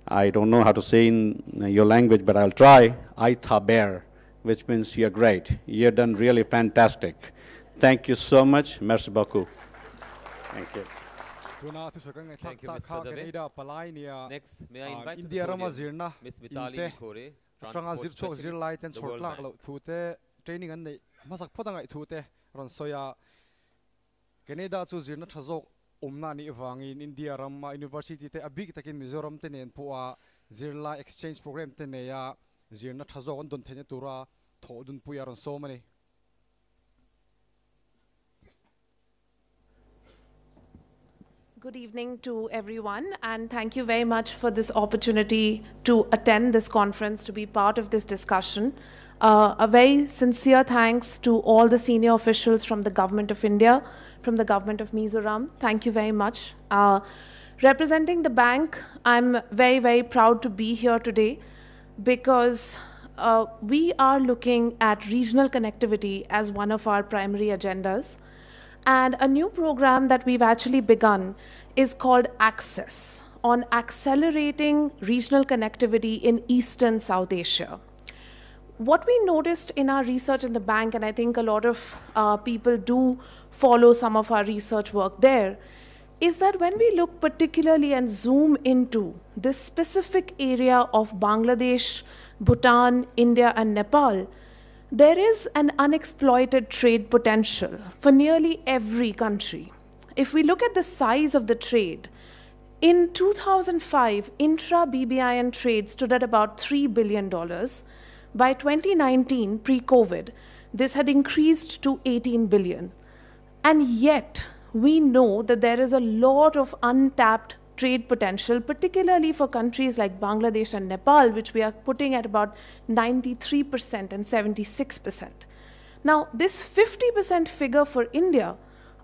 I don't know how to say in your language, but I'll try. Ai tha bear, which means you're great. You're done really fantastic. Thank you so much. Merci beaucoup. Thank you. Thank you, Mr. David. Next, may I invite to the India podium Ms. Vitali Kore, Transport Specialist, the World Bank. Training and masak podang thute ron soya Canada chu zirna thazok umna ni wangi in India Rama University te abig takin Mizoram tenen puwa zirla exchange program teneya zirna thazok on don thene tura thodun puya ron so mani. Good evening to everyone, and thank you very much for this opportunity to attend this conference, to be part of this discussion. A very sincere thanks to all the senior officials from the Government of India, from the Government of Mizoram. Thank you very much. Representing the bank, I'm very, very proud to be here today because we are looking at regional connectivity as one of our primary agendas. And a new program that we've actually begun is called Access, on accelerating regional connectivity in Eastern South Asia. What we noticed in our research in the bank, and I think a lot of people do follow some of our research work there, is that when we look particularly and zoom into this specific area of Bangladesh, Bhutan, India, and Nepal, there is an unexploited trade potential for nearly every country. If we look at the size of the trade, in 2005, intra-BBIN trade stood at about $3 billion. By 2019, pre-COVID, this had increased to 18 billion. And yet, we know that there is a lot of untapped trade potential, particularly for countries like Bangladesh and Nepal, which we are putting at about 93% and 76%. Now, this 50% figure for India,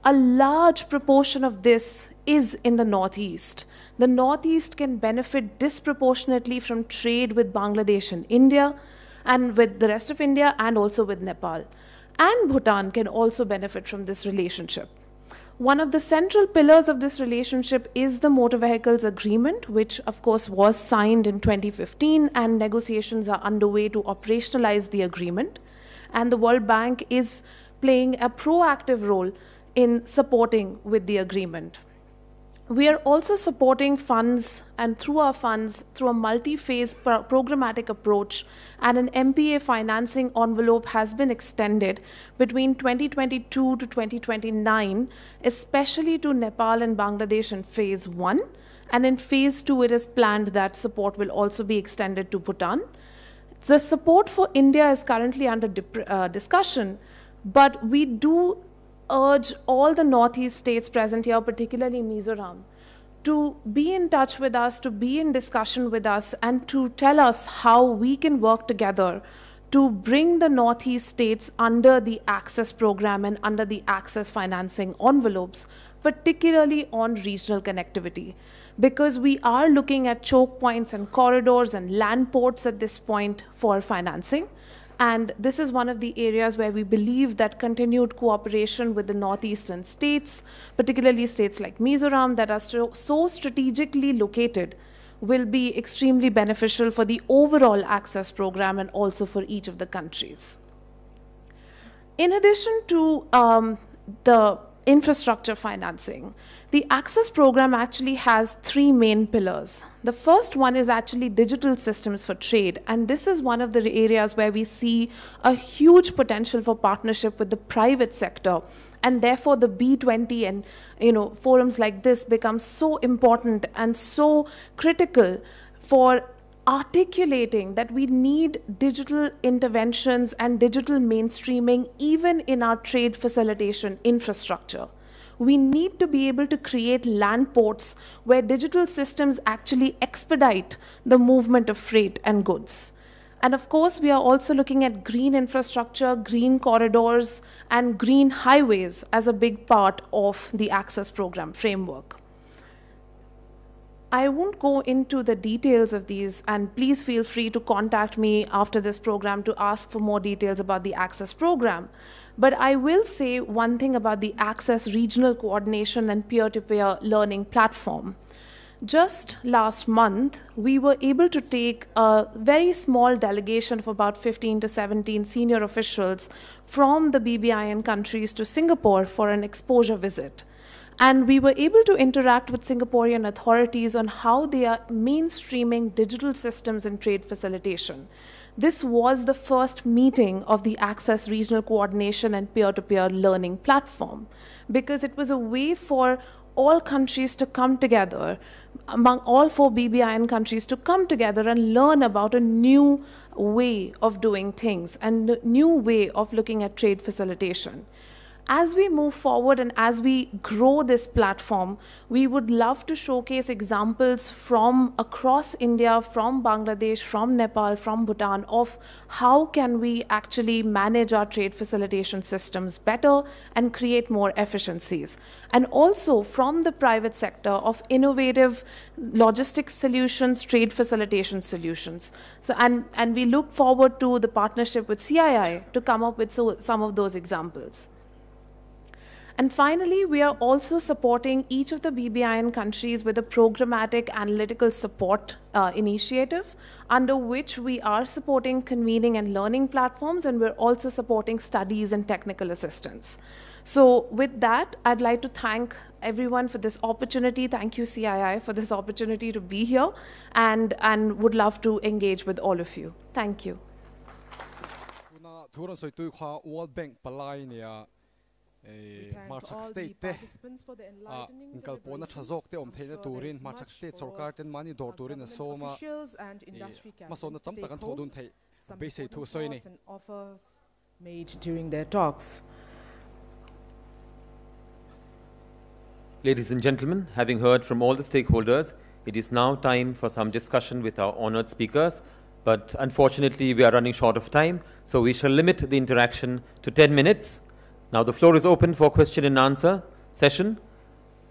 a large proportion of this is in the Northeast. The Northeast can benefit disproportionately from trade with Bangladesh and India, and with the rest of India, and also with Nepal. And Bhutan can also benefit from this relationship. One of the central pillars of this relationship is the Motor Vehicles Agreement, which of course was signed in 2015, and negotiations are underway to operationalize the agreement. And the World Bank is playing a proactive role in supporting with the agreement. We are also supporting funds, and through our funds, through a multi-phase programmatic approach, and an MPA financing envelope has been extended between 2022 to 2029, especially to Nepal and Bangladesh in phase 1. And in phase 2, it is planned that support will also be extended to Bhutan. The support for India is currently under discussion, but we do urge all the Northeast states present here, particularly Mizoram, to be in touch with us, to be in discussion with us, and to tell us how we can work together to bring the Northeast states under the Access program and under the Access financing envelopes, particularly on regional connectivity. Because we are looking at choke points and corridors and land ports at this point for financing. And this is one of the areas where we believe that continued cooperation with the northeastern states, particularly states like Mizoram that are so strategically located, will be extremely beneficial for the overall Access program and also for each of the countries. In addition to the infrastructure financing, the Access program actually has 3 main pillars. The first one is actually digital systems for trade, and this is one of the areas where we see a huge potential for partnership with the private sector, and therefore the B20 and forums like this become so important and so critical for articulating that we need digital interventions and digital mainstreaming even in our trade facilitation infrastructure. We need to be able to create land ports where digital systems actually expedite the movement of freight and goods. And of course, we are also looking at green infrastructure, green corridors, and green highways as a big part of the Access program framework. I won't go into the details of these, and please feel free to contact me after this program to ask for more details about the Access program. But I will say one thing about the Access regional coordination and peer-to-peer learning platform. Just last month, we were able to take a very small delegation of about 15 to 17 senior officials from the BBIN countries to Singapore for an exposure visit. And we were able to interact with Singaporean authorities on how they are mainstreaming digital systems in trade facilitation. This was the first meeting of the Access Regional Coordination and Peer-to-Peer Learning Platform, because it was a way for all countries to come together, among all 4 BBIN countries to come together and learn about a new way of doing things and a new way of looking at trade facilitation. As we move forward and as we grow this platform, we would love to showcase examples from across India, from Bangladesh, from Nepal, from Bhutan, of how can we actually manage our trade facilitation systems better and create more efficiencies. And also from the private sector of innovative logistics solutions, trade facilitation solutions. So, and we look forward to the partnership with CII to come up with some of those examples. And finally, we are also supporting each of the BBIN countries with a programmatic analytical support initiative, under which we are supporting convening and learning platforms, and we're also supporting studies and technical assistance. So with that, I'd like to thank everyone for this opportunity. Thank you, CII, for this opportunity to be here, and would love to engage with all of you. Thank you. Marchak State te Kalpona Chazok te Omthena Turin, Marchak State Sorkar ten Mani Dor Turin Soma Masona Tam Takan Thodun Thai Base to Soini offers made during their talks. Ladies and gentlemen, having heard from all the stakeholders, it is now time for some discussion with our honored speakers. But unfortunately, we are running short of time, so we shall limit the interaction to 10 minutes. Now the floor is open for question and answer session.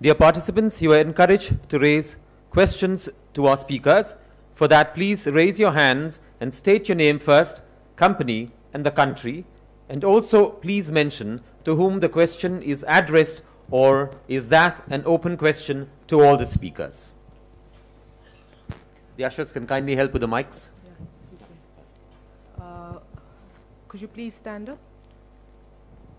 Dear participants, you are encouraged to raise questions to our speakers. For that, please raise your hands and state your name first, company, and the country. And also, please mention to whom the question is addressed, or is that an open question to all the speakers. The ushers can kindly help with the mics. Could you please stand up?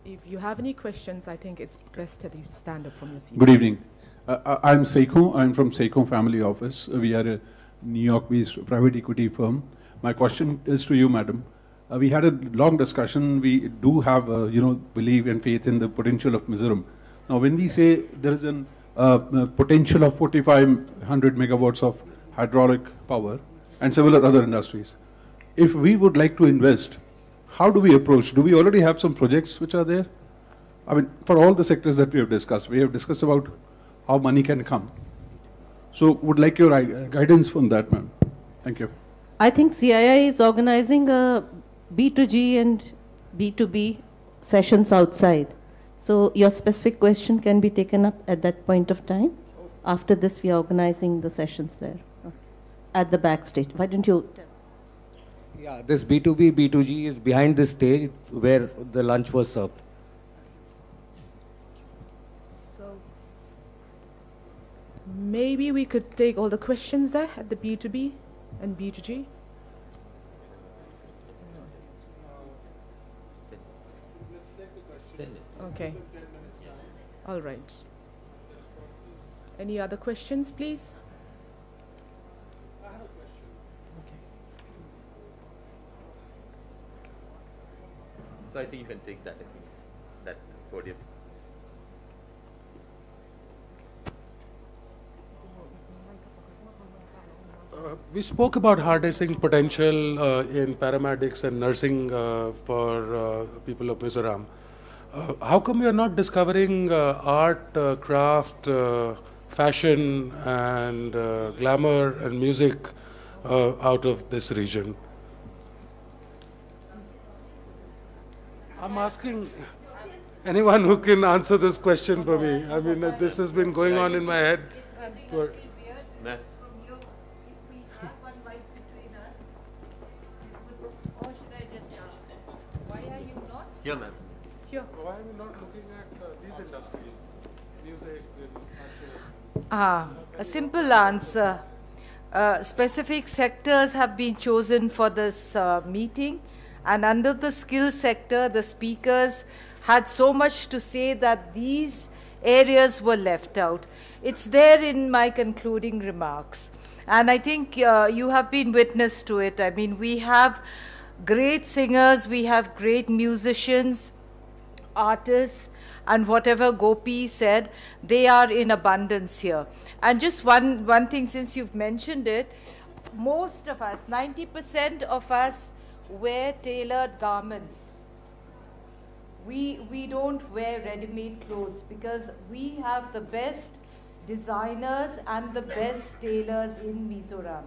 If you have any questions, I think it's best that you stand up from your seat. Good evening. I'm Seiko. I'm from Seiko Family Office. We are a New York-based private equity firm. My question is to you, madam. We had a long discussion. We do have, belief and faith in the potential of Mizoram. Now, when we say there is a potential of 4,500 megawatts of hydraulic power and several other industries, if we would like to invest, how do we approach? Do we already have some projects which are there? I mean, for all the sectors that we have discussed about how money can come. So, would like your guidance on that, ma'am. Thank you. I think CII is organizing a B2G and B2B sessions outside. So, your specific question can be taken up at that point of time. After this, we are organizing the sessions there at the backstage. Why don't you tell? Yeah, this B2B, B2G is behind the stage where the lunch was served. So maybe we could take all the questions there at the B2B and B2G. Okay. All right. Any other questions, please? So I think you can take that podium. We spoke about harnessing potential in paramedics and nursing for people of Mizoram. How come we are not discovering art, craft, fashion, and glamour and music out of this region? I'm asking anyone who can answer this question for me. I mean, this has been going on in my head. For Here, ma'am. Here. Why are we not looking at these industries? Music, fashion? A simple answer. Specific sectors have been chosen for this meeting. And under the skills sector, the speakers had so much to say that these areas were left out. It's there in my concluding remarks. And I think you have been witness to it. I mean, we have great singers, we have great musicians, artists, and whatever Gopi said, they are in abundance here. And just one thing, since you've mentioned it, most of us, 90% of us, wear tailored garments. We don't wear ready-made clothes because we have the best designers and the best tailors in Mizoram.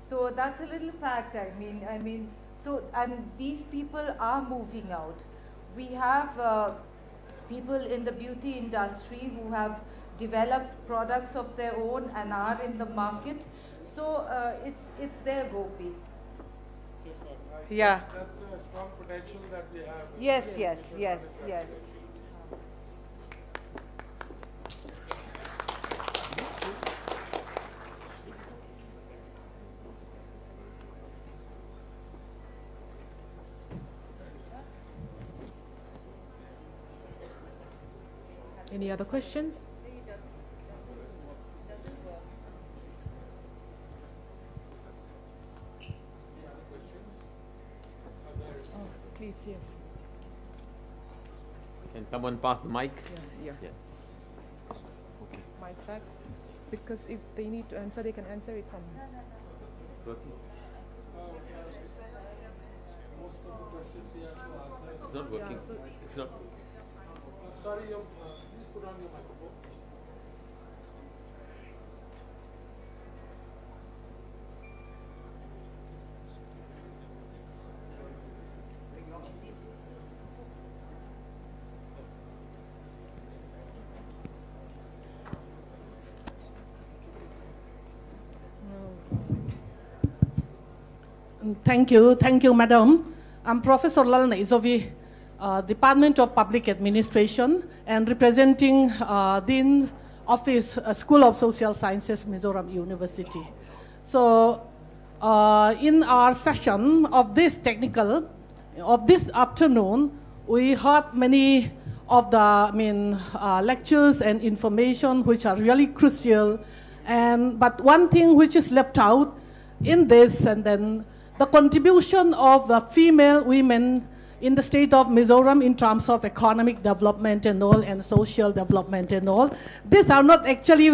So that's a little fact. I mean, so, and these people are moving out. We have people in the beauty industry who have developed products of their own and are in the market. So it's their Gopi. Yeah. That's a strong potential that we have. Yes. Any other questions? Please, yes. Can someone pass the mic? Yeah. Yes. Okay. Mic back. Because if they need to answer, they can answer it from. It's not working. Yeah, so it's not. Sorry, please put on your microphone. Thank you, Madam. I'm Professor Lalna Izovi, Department of Public Administration, and representing Dean's Office, School of Social Sciences, Mizoram University. So, in our session of this afternoon, We heard many of the lectures and information which are really crucial. But one thing which is left out in this, and then the contribution of the female women in the state of Mizoram in terms of economic development and all, and social development and all. These are not actually,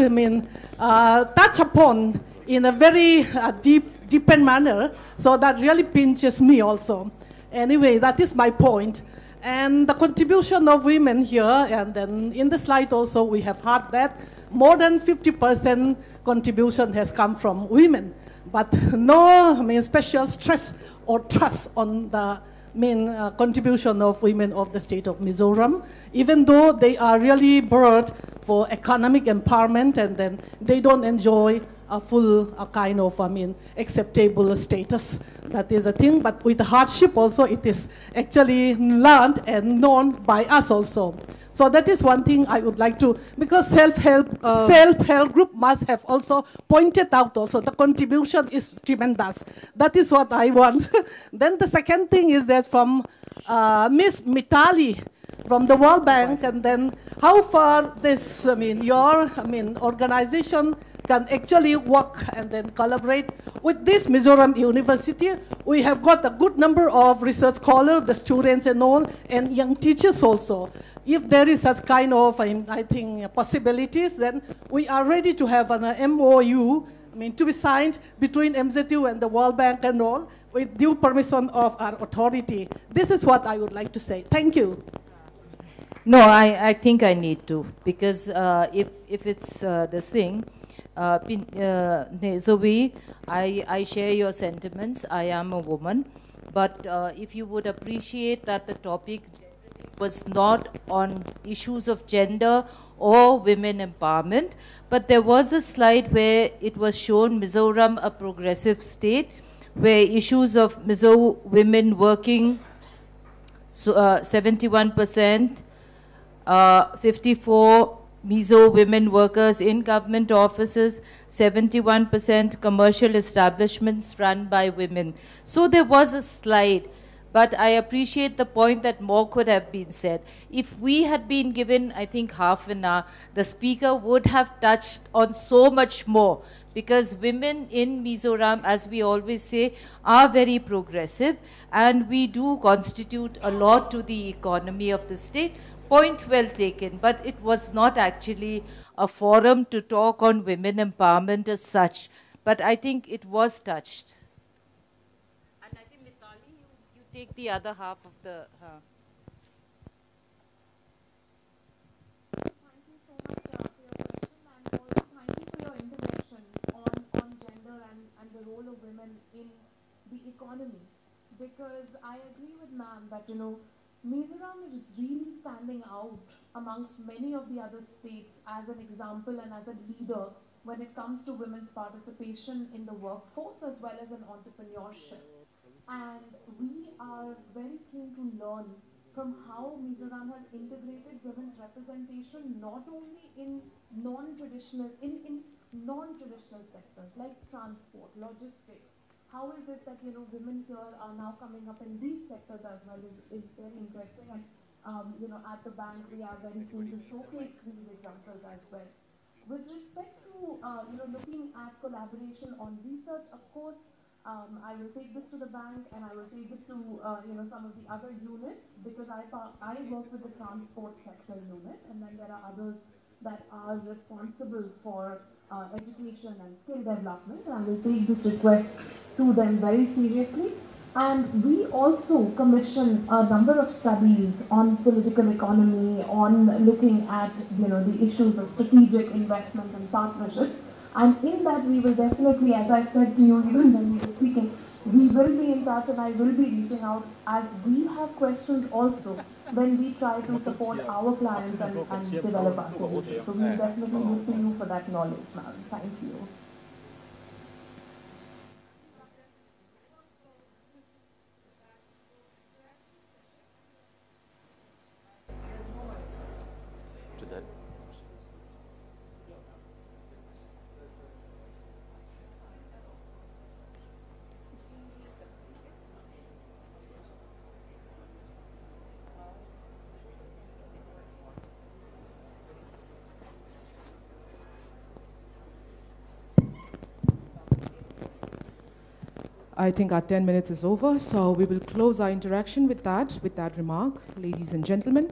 touched upon in a very deep manner. So that really pinches me also. Anyway, that is my point. And the contribution of women here, and then in the slide also we have heard that more than 50% contribution has come from women. But no special stress or trust on the contribution of women of the state of Mizoram, even though they are really brought for economic empowerment, and then they don't enjoy a full kind of, acceptable status. That is a thing, but with the hardship also, it is actually learned and known by us also. So that is one thing I would like to, because self-help group must have also pointed out also, the contribution is tremendous. That is what I want. Then the second thing is that from Miss Mitali from the World Bank, and then how far this, your organization can actually work and then collaborate with this Mizoram University. We have got a good number of research scholars, the students and all, and young teachers also. If there is such kind of, I think, possibilities, then we are ready to have an MOU, to be signed between MZU and the World Bank and all, with due permission of our authority. This is what I would like to say. Thank you. No, I think I need to, because if it's this thing, Zoe, I share your sentiments. I am a woman, but if you would appreciate that the topic was not on issues of gender or women empowerment, but there was a slide where it was shown Mizoram, a progressive state, where issues of Mizo women working, 71%, 54 Mizo women workers in government offices, 71% commercial establishments run by women. So there was a slide, but I appreciate the point that more could have been said. If we had been given, I think, half an hour, the speaker would have touched on so much more, because women in Mizoram, as we always say, are very progressive, and we do constitute a lot to the economy of the state. Point well taken, but it was not actually a forum to talk on women empowerment as such, but I think it was touched. And I think, Mitali, you take the other half of the... Thank you so much for your question, and also thank you for your intervention on gender and the role of women in the economy. Because I agree with ma'am that, Mizoram is really standing out amongst many of the other states as an example and as a leader when it comes to women's participation in the workforce as well as in entrepreneurship. And we are very keen to learn from how Mizoram has integrated women's representation not only in non-traditional sectors like transport, logistics. How is it that women here are now coming up in these sectors as well is very interesting, and at the bank we are very keen to showcase these examples as well. With respect to looking at collaboration on research, of course, I will take this to the bank and I will take this to some of the other units, because I work with the transport sector unit, and then there are others that are responsible for education and skill development, and I will take this request to them very seriously. And we also commission a number of studies on political economy, on looking at the issues of strategic investment and partnership. And in that we will definitely, as I said to you even when we were speaking, we will be in touch, and I will be reaching out as we have questions also when we try to support our clients and develop our solutions. So we will definitely look to you for that knowledge, ma'am. Thank you. I think our 10 minutes is over, so we will close our interaction with that remark. Ladies and gentlemen,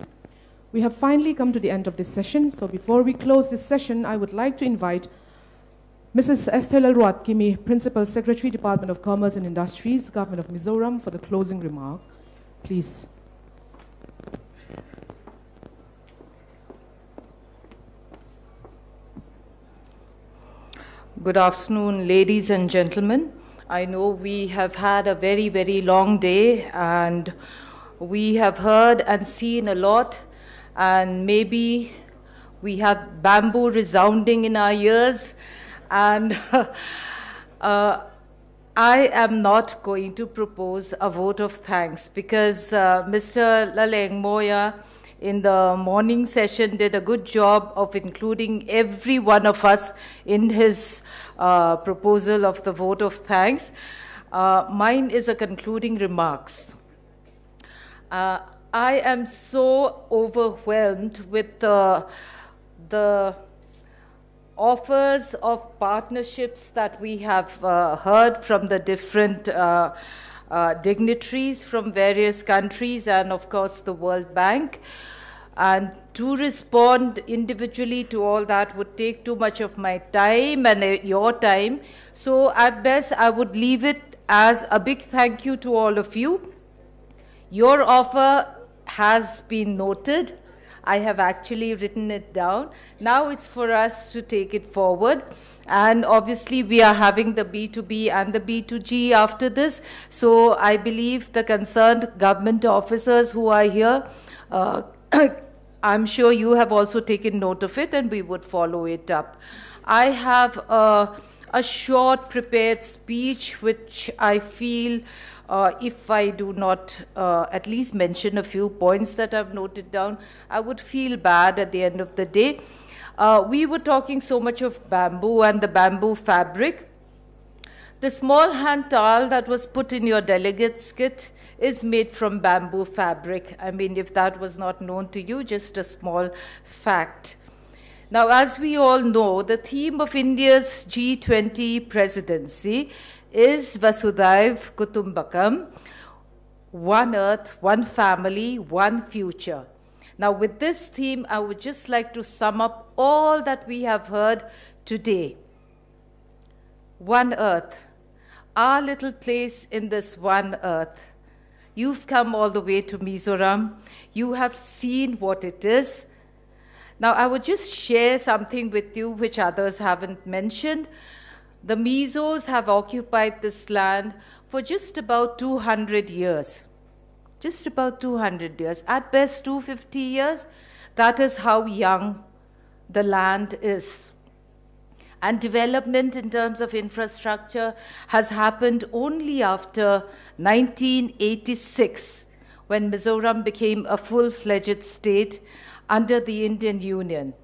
we have finally come to the end of this session. So before we close this session, I would like to invite Mrs. Estelle Elruat-Kimi, Principal Secretary, Department of Commerce and Industries, Government of Mizoram, for the closing remark. Please. Good afternoon, ladies and gentlemen. I know we have had a very, very long day, and we have heard and seen a lot, and maybe we have bamboo resounding in our ears, and I am not going to propose a vote of thanks because Mr. Laleng Moya in the morning session did a good job of including every one of us in his proposal of the vote of thanks. Mine is a concluding remarks. I am so overwhelmed with the offers of partnerships that we have heard from the different dignitaries from various countries and of course the World Bank. And to respond individually to all that would take too much of my time and your time. So at best I would leave it as a big thank you to all of you. Your offer has been noted. I have actually written it down. Now it's for us to take it forward. And obviously we are having the B2B and the B2G after this. So I believe the concerned government officers who are here, I'm sure you have also taken note of it and we would follow it up. I have a short prepared speech which I feel if I do not at least mention a few points that I've noted down, I would feel bad at the end of the day. We were talking so much of bamboo and the bamboo fabric. The small hand towel that was put in your delegate's kit is made from bamboo fabric. I mean, if that was not known to you, just a small fact. Now, as we all know, the theme of India's G20 presidency is Vasudhaiv Kutumbakam, one earth, one family, one future. Now with this theme, I would just like to sum up all that we have heard today. One earth, our little place in this one earth. You've come all the way to Mizoram. You have seen what it is. Now I would just share something with you which others haven't mentioned. The Mizos have occupied this land for just about 200 years. Just about 200 years. At best 250 years. That is how young the land is. And development in terms of infrastructure has happened only after 1986, when Mizoram became a full-fledged state under the Indian Union.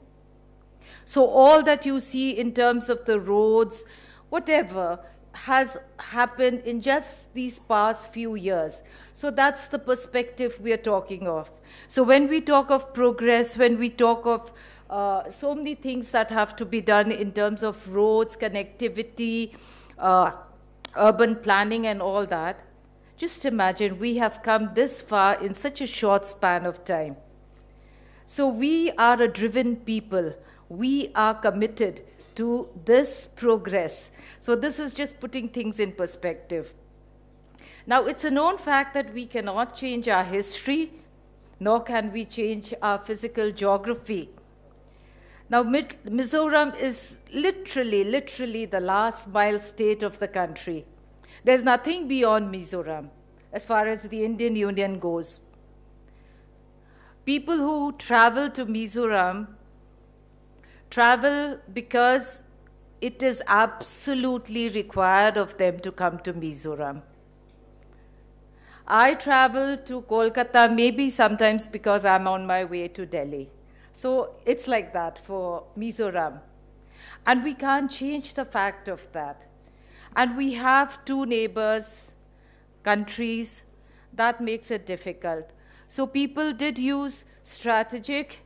So all that you see in terms of the roads, whatever, has happened in just these past few years. So that's the perspective we are talking of. So when we talk of progress, when we talk of so many things that have to be done in terms of roads, connectivity, urban planning and all that, just imagine we have come this far in such a short span of time. So we are a driven people. We are committed to this progress. So this is just putting things in perspective. Now, it's a known fact that we cannot change our history, nor can we change our physical geography. Now, Mizoram is literally the last mile state of the country. There's nothing beyond Mizoram as far as the Indian Union goes. People who travel to Mizoram travel because it is absolutely required of them to come to Mizoram. I travel to Kolkata maybe sometimes because I'm on my way to Delhi. So it's like that for Mizoram. And we can't change the fact of that. And we have two neighbors, countries, that makes it difficult. So people did use strategic.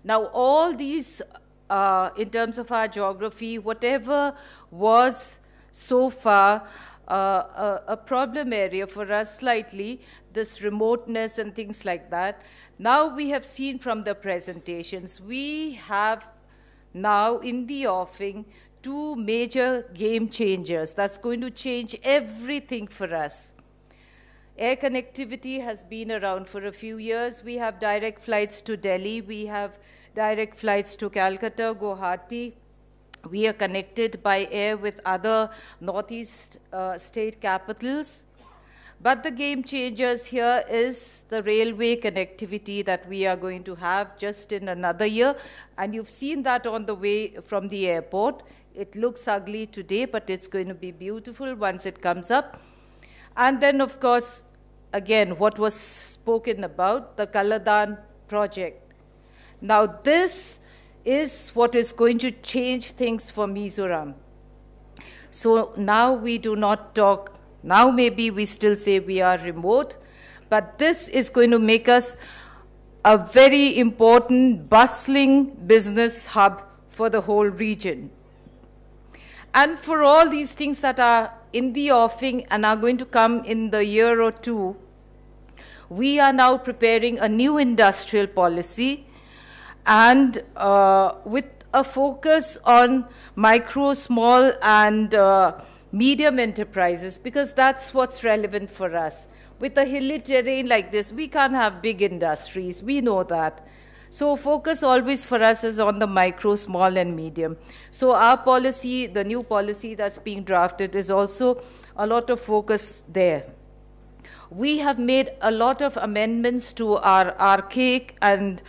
Now all these, in terms of our geography, whatever was so far a problem area for us slightly, this remoteness and things like that. Now we have seen from the presentations, we have now in the offing 2 major game changers that's going to change everything for us. Air connectivity has been around for a few years. We have direct flights to Delhi. We have direct flights to Calcutta, Guwahati. We are connected by air with other Northeast state capitals. But the game changers here is the railway connectivity that we are going to have just in another year. And you've seen that on the way from the airport. It looks ugly today, but it's going to be beautiful once it comes up. And then, of course, again, what was spoken about, the Kaladan project. Now, this is what is going to change things for Mizoram. So now we do not talk, now maybe we still say we are remote, but this is going to make us a very important, bustling business hub for the whole region. And for all these things that are in the offing and are going to come in the year or two, we are now preparing a new industrial policy and with a focus on micro, small, and medium enterprises, because that's what's relevant for us. With a hilly terrain like this, we can't have big industries. We know that. So focus always for us is on the micro, small, and medium. So our policy, the new policy that's being drafted, is also a lot of focus there. We have made a lot of amendments to our archaic and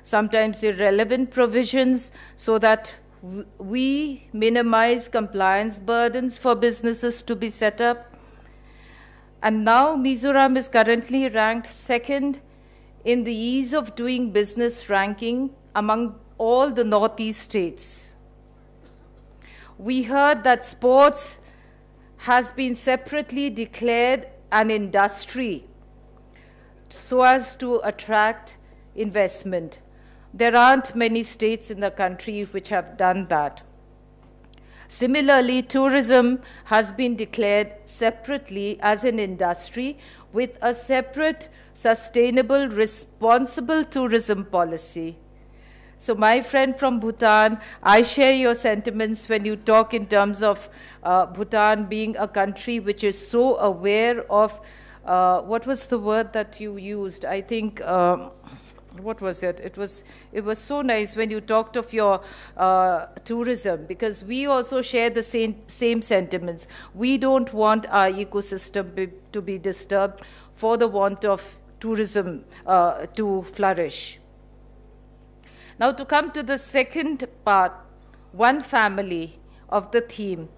sometimes irrelevant provisions so that we minimize compliance burdens for businesses to be set up. And now Mizoram is currently ranked 2nd in the ease of doing business ranking among all the Northeast states. We heard that sports has been separately declared an industry so as to attract investment. There aren't many states in the country which have done that. Similarly, tourism has been declared separately as an industry with a separate, sustainable, responsible tourism policy. So my friend from Bhutan, I share your sentiments when you talk in terms of Bhutan being a country which is so aware of, what was the word that you used? I think, what was it? It was so nice when you talked of your tourism, because we also share the same sentiments. We don't want our ecosystem to be disturbed for the want of tourism to flourish. Now to come to the second part, one family of the theme.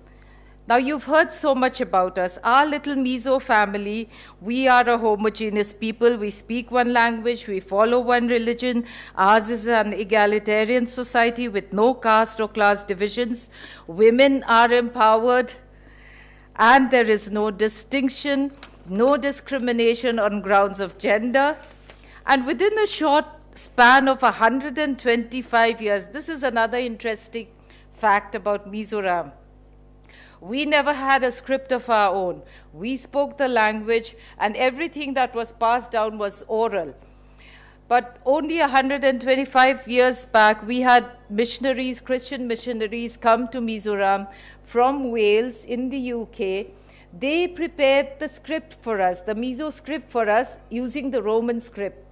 Now you've heard so much about us. Our little Mizo family, we are a homogeneous people. We speak one language, we follow one religion. Ours is an egalitarian society with no caste or class divisions. Women are empowered and there is no distinction, no discrimination on grounds of gender. And within a short span of 125 years, this is another interesting fact about Mizoram. We never had a script of our own. We spoke the language and everything that was passed down was oral. But only 125 years back, we had missionaries, Christian missionaries, come to Mizoram from Wales in the UK. They prepared the script for us, the Mizo script for us, using the Roman script.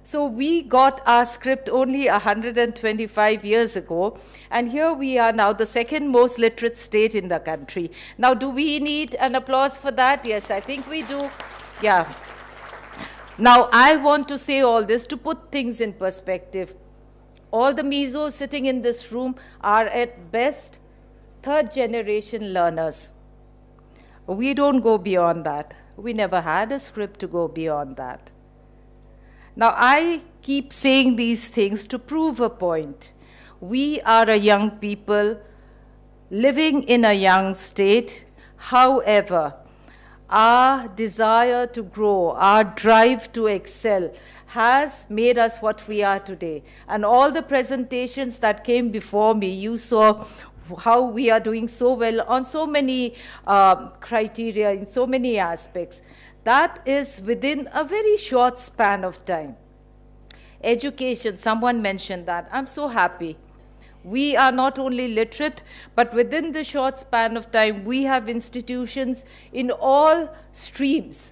So we got our script only 125 years ago, and here we are now, the second most literate state in the country. Now, do we need an applause for that? Yes, I think we do. Yeah. Now, I want to say all this to put things in perspective. All the Mizos sitting in this room are at best third-generation learners. We don't go beyond that. We never had a script to go beyond that. Now, I keep saying these things to prove a point. We are a young people living in a young state. However, our desire to grow, our drive to excel has made us what we are today. And all the presentations that came before me, you saw how we are doing so well on so many criteria, in so many aspects. That is within a very short span of time. Education, someone mentioned that. I'm so happy. We are not only literate, but within the short span of time, we have institutions in all streams.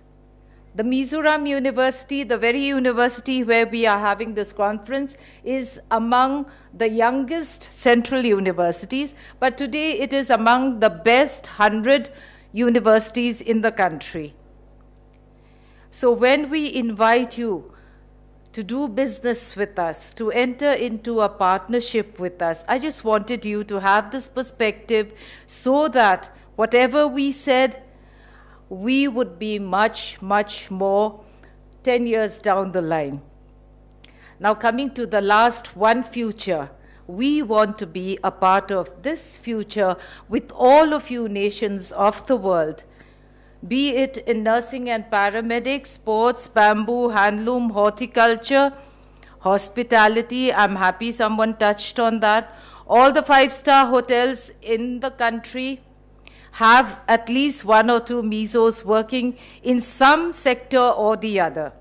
The Mizoram University, the very university where we are having this conference, is among the youngest central universities, but today it is among the best 100 universities in the country. So when we invite you to do business with us, to enter into a partnership with us, I just wanted you to have this perspective so that whatever we said, we would be much, much more 10 years down the line. Now coming to the last one, future. We want to be a part of this future with all of you nations of the world, be it in nursing and paramedics, sports, bamboo, handloom, horticulture, hospitality. I'm happy someone touched on that. All the 5-star hotels in the country have at least 1 or 2 Mizos working in some sector or the other.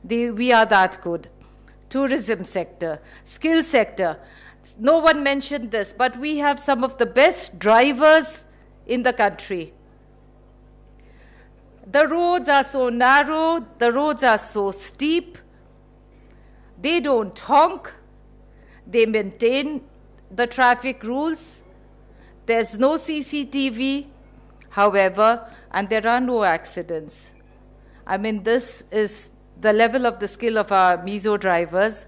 We are that good. Tourism sector, skill sector. No one mentioned this, but we have some of the best drivers in the country. The roads are so narrow, the roads are so steep, they don't honk, they maintain the traffic rules, there's no CCTV, however, and there are no accidents. I mean, this is the level of the skill of our Mizo drivers.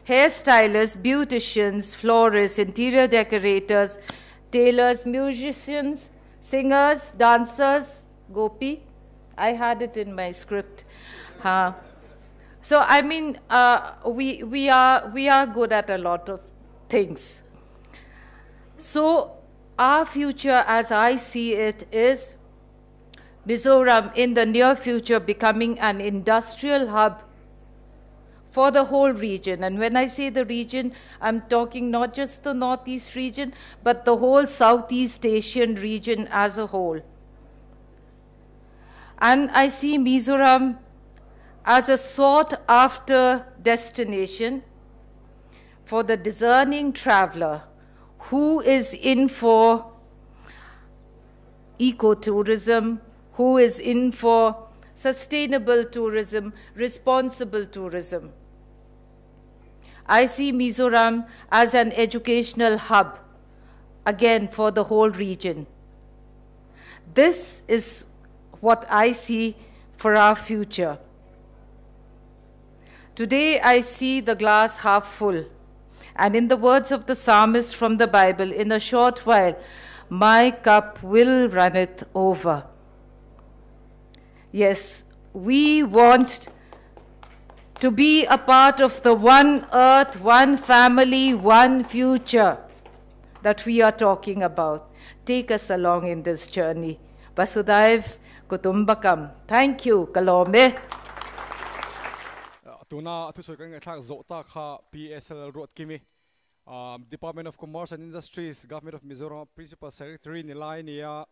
Hairstylists, beauticians, florists, interior decorators, tailors, musicians, singers, dancers, Gopi. I had it in my script. So I mean, we are good at a lot of things. So our future, as I see it, is Mizoram in the near future becoming an industrial hub for the whole region. And when I say the region, I'm talking not just the Northeast region, but the whole Southeast Asian region as a whole. And I see Mizoram as a sought-after destination for the discerning traveler who is in for ecotourism, who is in for sustainable tourism, responsible tourism. I see Mizoram as an educational hub, again, for the whole region. This is what I see for our future. Today I see the glass half full. And in the words of the psalmist from the Bible, in a short while, my cup will runneth over. Yes, we want to be a part of the one earth, one family, one future that we are talking about. Take us along in this journey. Vasudhaiv Kutumbakam. Thank you, Kalome. Tuna tu soy kang athak zota kha PSL road kimi Department of Commerce and Industries, Government of Mizoram Principal Secretary nilai niya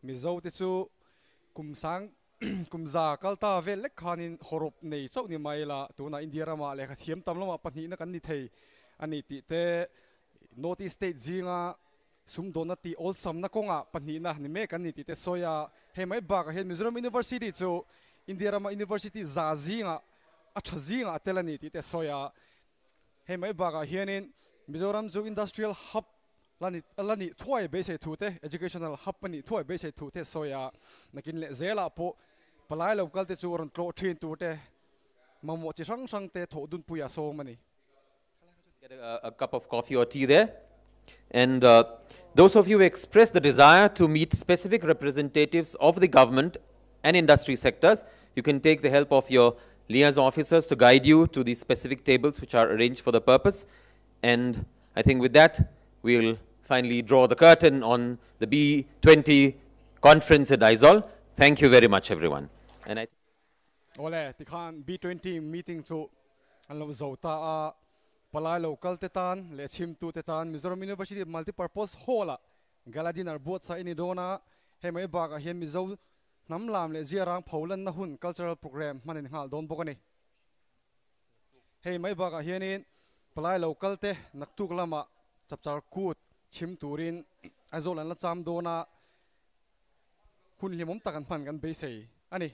Mizo tisu kumsang kumza kalta vel lek khanin horop nei chau ni maila tuna India rama le kha thiam tamlama panhi na kan ni thei ani ti te Northeast State jinga sum donati all sam na konga panhi na ni me kan ni ti te soya he mai ba ka he Mizoram University chu India rama University za jinga achazinga telani ti te soya he mai ba ka hianin Mizoram chu industrial hub lani thoi be se thute educational hub pani thoi be se thute soya nakin le zela po palai local te chu ron tlo thin tu te mamo chi sang sang te tho dun puya so mani. Get a cup of coffee or tea there. And those of you who express the desire to meet specific representatives of the government and industry sectors, you can take the help of your liaison officers to guide you to the specific tables which are arranged for the purpose. And I think with that, we'll finally draw the curtain on the B20 conference at Aizawl. Thank you very much, everyone. And I Ole tikhan B20 meeting chu anlo zota palai local tetan le chim tu tetan Mizoram University multi-purpose hall galadinar boat sa ini dona he mai baga hian mizo namlam le ziarang pholan na hun cultural program manin ngal don bokani he mai baga hianin palai local te naktuk lama chapchar kut chim turin Aizawl an la cham dona hun limom takan phan kan be sei ani